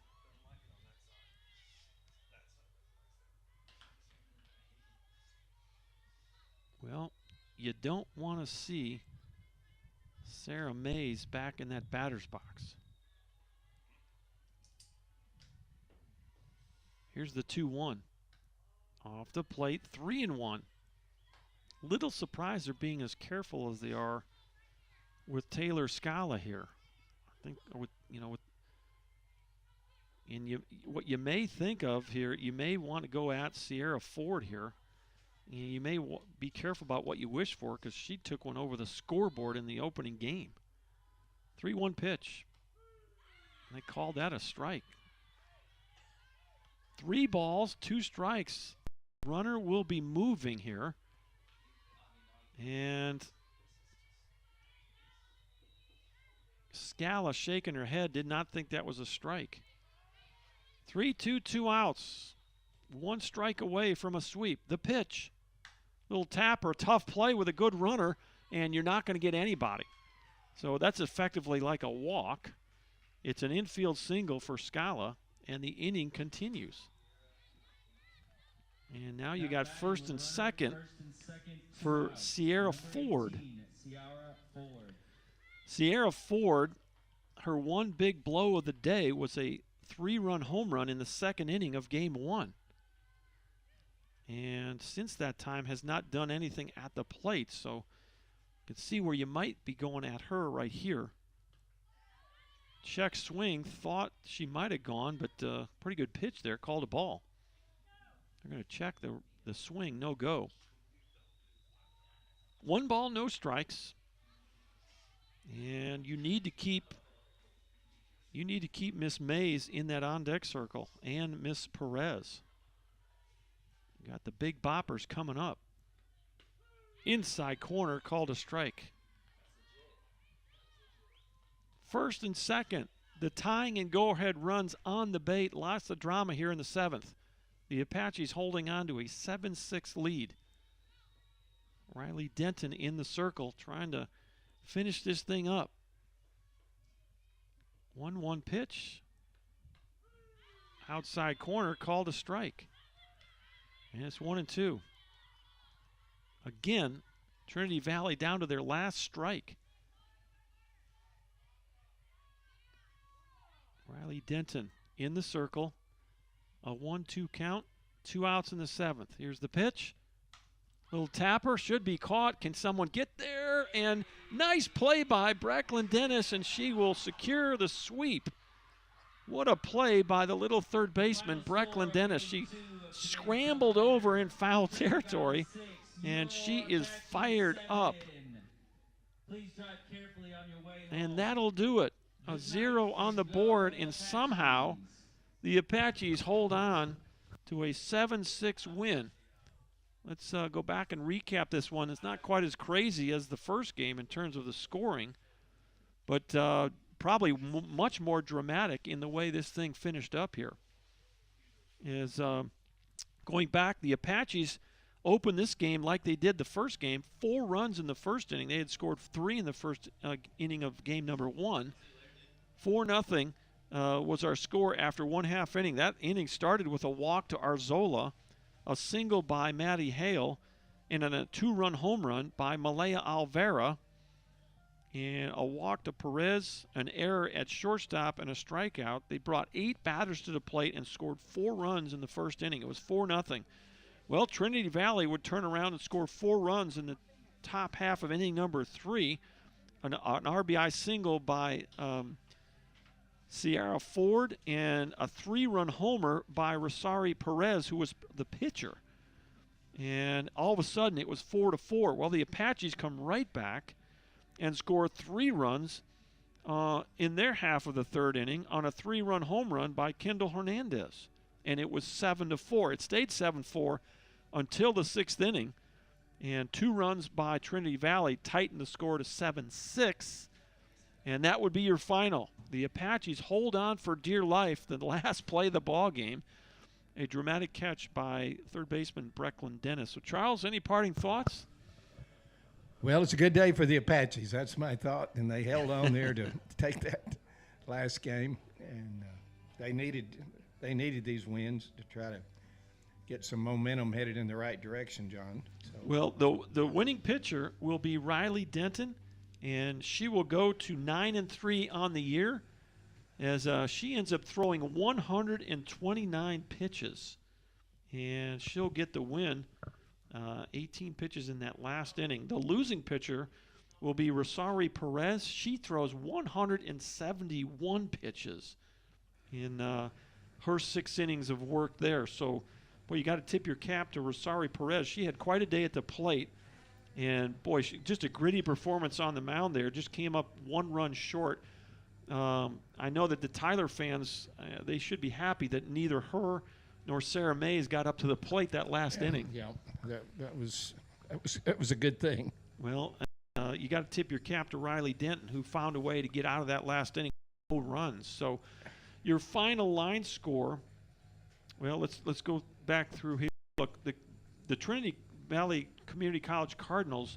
Well, you don't want to see Sarah Mays back in that batter's box. Here's the 2-1. Off the plate, 3-1. Little surprised they're being as careful as they are with Taylor Scala here. I think what you may think of here, you may want to go at Sierra Ford here. You may be careful about what you wish for because she took one over the scoreboard in the opening game. 3-1 pitch. And they called that a strike. 3 balls, 2 strikes. Runner will be moving here. And Scala shaking her head, did not think that was a strike. 3-2, 2 outs. 1 strike away from a sweep. The pitch. Little tapper, tough play with a good runner, and you're not going to get anybody. So that's effectively like a walk. It's an infield single for Scala, and the inning continues. And now you got first and second for Sierra Ford. Sierra Ford, her one big blow of the day was a 3-run home run in the 2nd inning of Game 1. And since that time has not done anything at the plate, so you can see where you might be going at her right here. check swing. Thought she might have gone, but pretty good pitch there. Called a ball. They're going to check the swing. No go. 1 ball, no strikes. And you need to keep Miss Mays in that on-deck circle and Miss Perez. You got the big boppers coming up. Inside corner, called a strike. First and second, the tying and go-ahead runs on the bait. Lots of drama here in the 7th. The Apaches holding on to a 7-6 lead. Riley Denton in the circle trying to finish this thing up. 1-1 pitch. Outside corner, called a strike. And it's 1-2. Again, Trinity Valley down to their last strike. Riley Denton in the circle. A 1-2 count. 2 outs in the 7th. Here's the pitch. Little tapper, should be caught. Can someone get there? And nice play by Brecklin Dennis, and she will secure the sweep. What a play by the little third baseman, Brecklin Dennis. She scrambled over in foul territory, and she is fired up. And that'll do it. A 0 on the board, and somehow the Apaches hold on to a 7-6 win. Let's go back and recap this one. It's not quite as crazy as the first game in terms of the scoring, but probably much more dramatic in the way this thing finished up here. Is going back, the Apaches opened this game like they did the first game, 4 runs in the first inning. They had scored 3 in the first inning of game number 1. 4-0 was our score after 1/2 inning. That inning started with a walk to Arzola, a single by Maddie Hale, and a 2-run home run by Malaya Alvera, and a walk to Perez, an error at shortstop, and a strikeout. They brought 8 batters to the plate and scored 4 runs in the first inning. It was 4-0. Well, Trinity Valley would turn around and score 4 runs in the top half of inning number 3. An RBI single by Sierra Ford, and a 3-run homer by Rosari Perez, who was the pitcher. And all of a sudden, it was 4-4. Well, the Apaches come right back and score 3 runs in their half of the 3rd inning on a 3-run home run by Kendall Hernandez. And it was 7-4. It stayed 7-4 until the 6th inning. And 2 runs by Trinity Valley tightened the score to 7-6. And that would be your final. The Apaches hold on for dear life the last play of the ball game. A dramatic catch by third baseman Brecklin Dennis. So, Charles, any parting thoughts? Well, it's a good day for the Apaches. That's my thought. And they held on there to take that last game. And they needed these wins to try to get some momentum headed in the right direction, John. So. Well, the winning pitcher will be Riley Denton, and she will go to 9-3 on the year as she ends up throwing 129 pitches, and she'll get the win. 18 pitches in that last inning. The losing pitcher will be Rosari Perez. She throws 171 pitches in her 6 innings of work there. So, boy, you got to tip your cap to Rosari Perez. She had quite a day at the plate. And, boy, just a gritty performance on the mound there. Just came up 1 run short. I know that the Tyler fans, they should be happy that neither her nor Sarah Mays got up to the plate that last inning. Yeah, that was a good thing. Well, you got to tip your cap to Riley Denton, who found a way to get out of that last inning, 0 runs. So your final line score, well, let's go back through here. Look, the Trinity Valley Community College Cardinals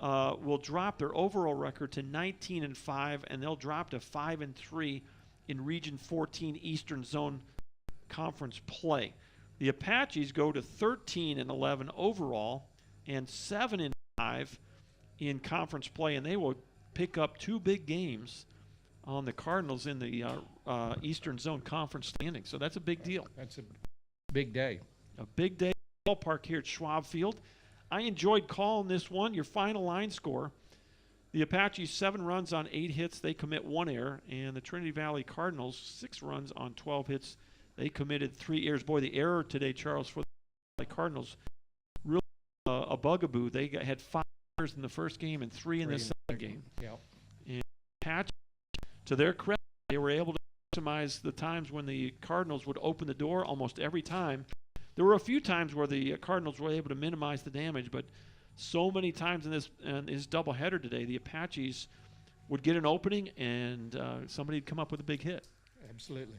will drop their overall record to 19-5, and they'll drop to 5-3 in Region 14 Eastern Zone Conference play. The Apaches go to 13-11 overall and 7-5 in conference play, and they will pick up 2 big games on the Cardinals in the Eastern Zone Conference standings. So that's a big deal. That's a big day. A big day ballpark here at Schwab Field. I enjoyed calling this one. Your final line score The Apaches 7 runs on 8 hits. They commit 1 error. And the Trinity Valley Cardinals 6 runs on 12 hits. They committed 3 errors. Boy, the error today, Charles, for the Cardinals, really a bugaboo. They had 5 errors in the first game and 3 in the second game. Yep. And Apache, to their credit, they were able to maximize the times when the Cardinals would open the door almost every time. There were a few times where the Cardinals were able to minimize the damage, but so many times in this doubleheader today, the Apaches would get an opening and somebody would come up with a big hit. Absolutely.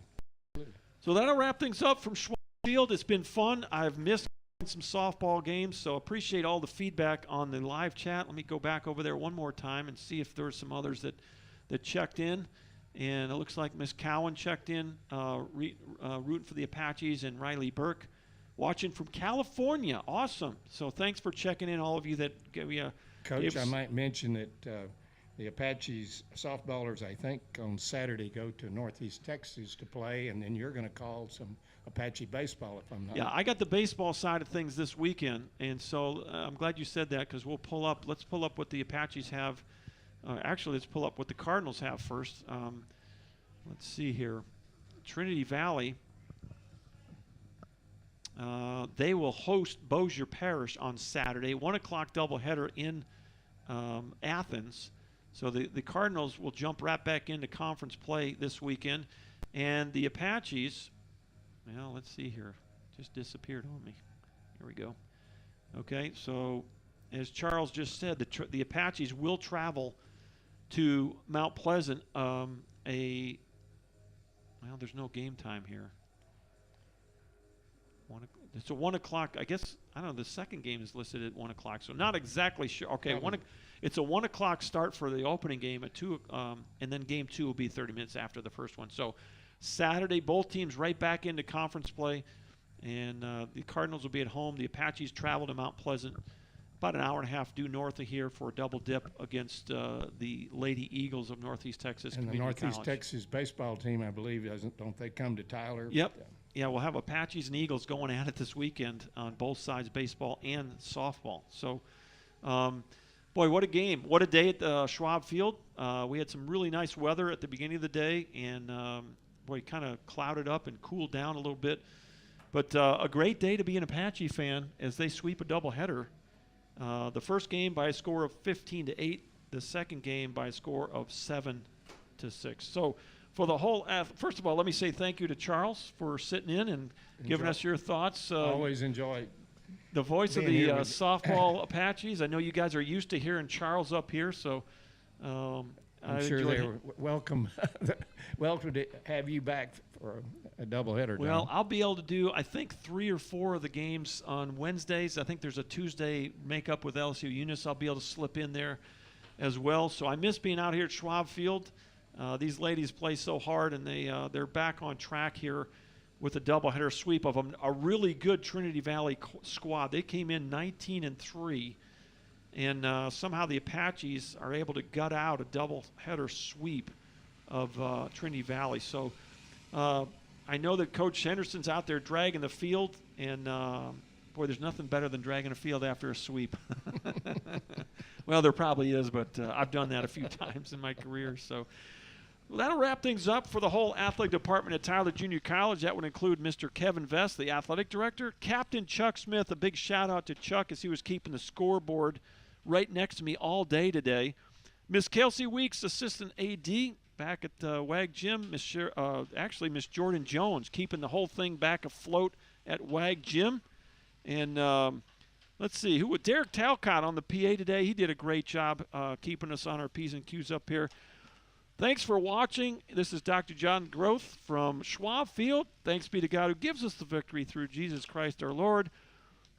So that'll wrap things up from Schwab Field. It's been fun. I've missed some softball games, so appreciate all the feedback on the live chat. Let me go back over there one more time and see if there's some others that checked in. And it looks like Miss Cowan checked in, rooting for the Apaches, and Riley Burke watching from California. Awesome. So thanks for checking in, all of you that gave me a... Coach, I might mention that the Apaches softballers, I think, on Saturday go to Northeast Texas to play, and then you're going to call some Apache baseball, if I'm not. Yeah, I got the baseball side of things this weekend, and so I'm glad you said that, because let's pull up what the Apaches have. Actually, let's pull up what the Cardinals have first. Let's see here. Trinity Valley, they will host Bossier Parish on Saturday, 1 o'clock doubleheader in Athens. So the Cardinals will jump right back into conference play this weekend. And the Apaches, well, let's see here. Just disappeared on me. Here we go. Okay, so as Charles just said, the Apaches will travel to Mount Pleasant. Well, there's no game time here. It's a 1 o'clock. I guess, I don't know, the second game is listed at 1 o'clock, so not exactly sure. Okay, it's a 1 o'clock start for the opening game at 2, and then game 2 will be 30 minutes after the first one. So Saturday, both teams right back into conference play, and the Cardinals will be at home. The Apaches travel to Mount Pleasant, about an hour and a half due north of here, for a double dip against the Lady Eagles of Northeast Texas And Community the Northeast College. Texas baseball team, I believe, don't they come to Tyler? Yep. Yeah, we'll have Apaches and Eagles going at it this weekend on both sides, baseball and softball. So, boy, what a game. What a day at Schwab Field. We had some really nice weather at the beginning of the day, and, boy, kind of clouded up and cooled down a little bit. But a great day to be an Apache fan as they sweep a doubleheader. The first game by a score of 15-8. The second game by a score of 7-6. So, for the whole, first of all, let me say thank you to Charles for sitting in and giving us your thoughts. Always enjoy the voice of the softball Apaches. I know you guys are used to hearing Charles up here, so I'm sure they're welcome. Welcome to have you back for a doubleheader. Well, I'll be able to do, I think, 3 or 4 of the games on Wednesdays. I think there's a Tuesday makeup with LSU Eunice. I'll be able to slip in there as well. So I miss being out here at Schwab Field. These ladies play so hard, and they're back on track here with a doubleheader sweep of a really good Trinity Valley squad. They came in 19-3, and somehow the Apaches are able to gut out a doubleheader sweep of Trinity Valley. So I know that Coach Henderson's out there dragging the field, and boy, there's nothing better than dragging a field after a sweep. Well, there probably is, but I've done that a few times in my career. So well, that'll wrap things up for the whole athletic department at Tyler Junior College. That would include Mr. Kevin Vest, the athletic director, Captain Chuck Smith. A big shout out to Chuck as he was keeping the scoreboard right next to me all day today. Miss Kelsey Weeks, assistant AD, back at WAG Gym. Actually, Miss Jordan Jones keeping the whole thing back afloat at WAG Gym. And let's see, Derek Talcott on the PA today. He did a great job keeping us on our P's and Q's up here. Thanks for watching. This is Dr. John Groth from Schwab Field. Thanks be to God who gives us the victory through Jesus Christ our Lord.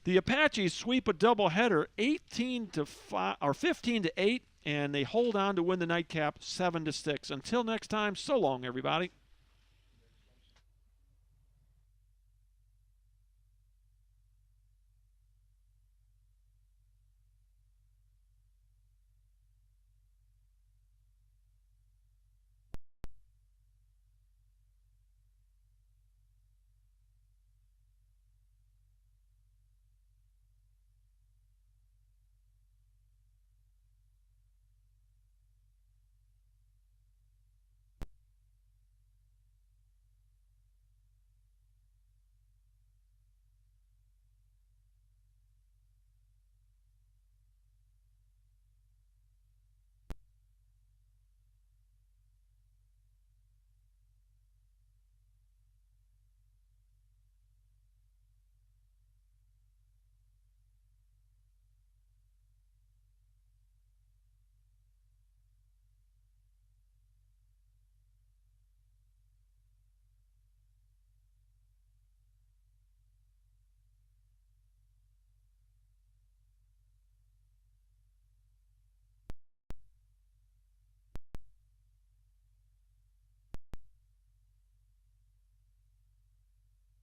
The Apaches sweep a doubleheader 15-8, and they hold on to win the nightcap 7-6. Until next time, so long, everybody.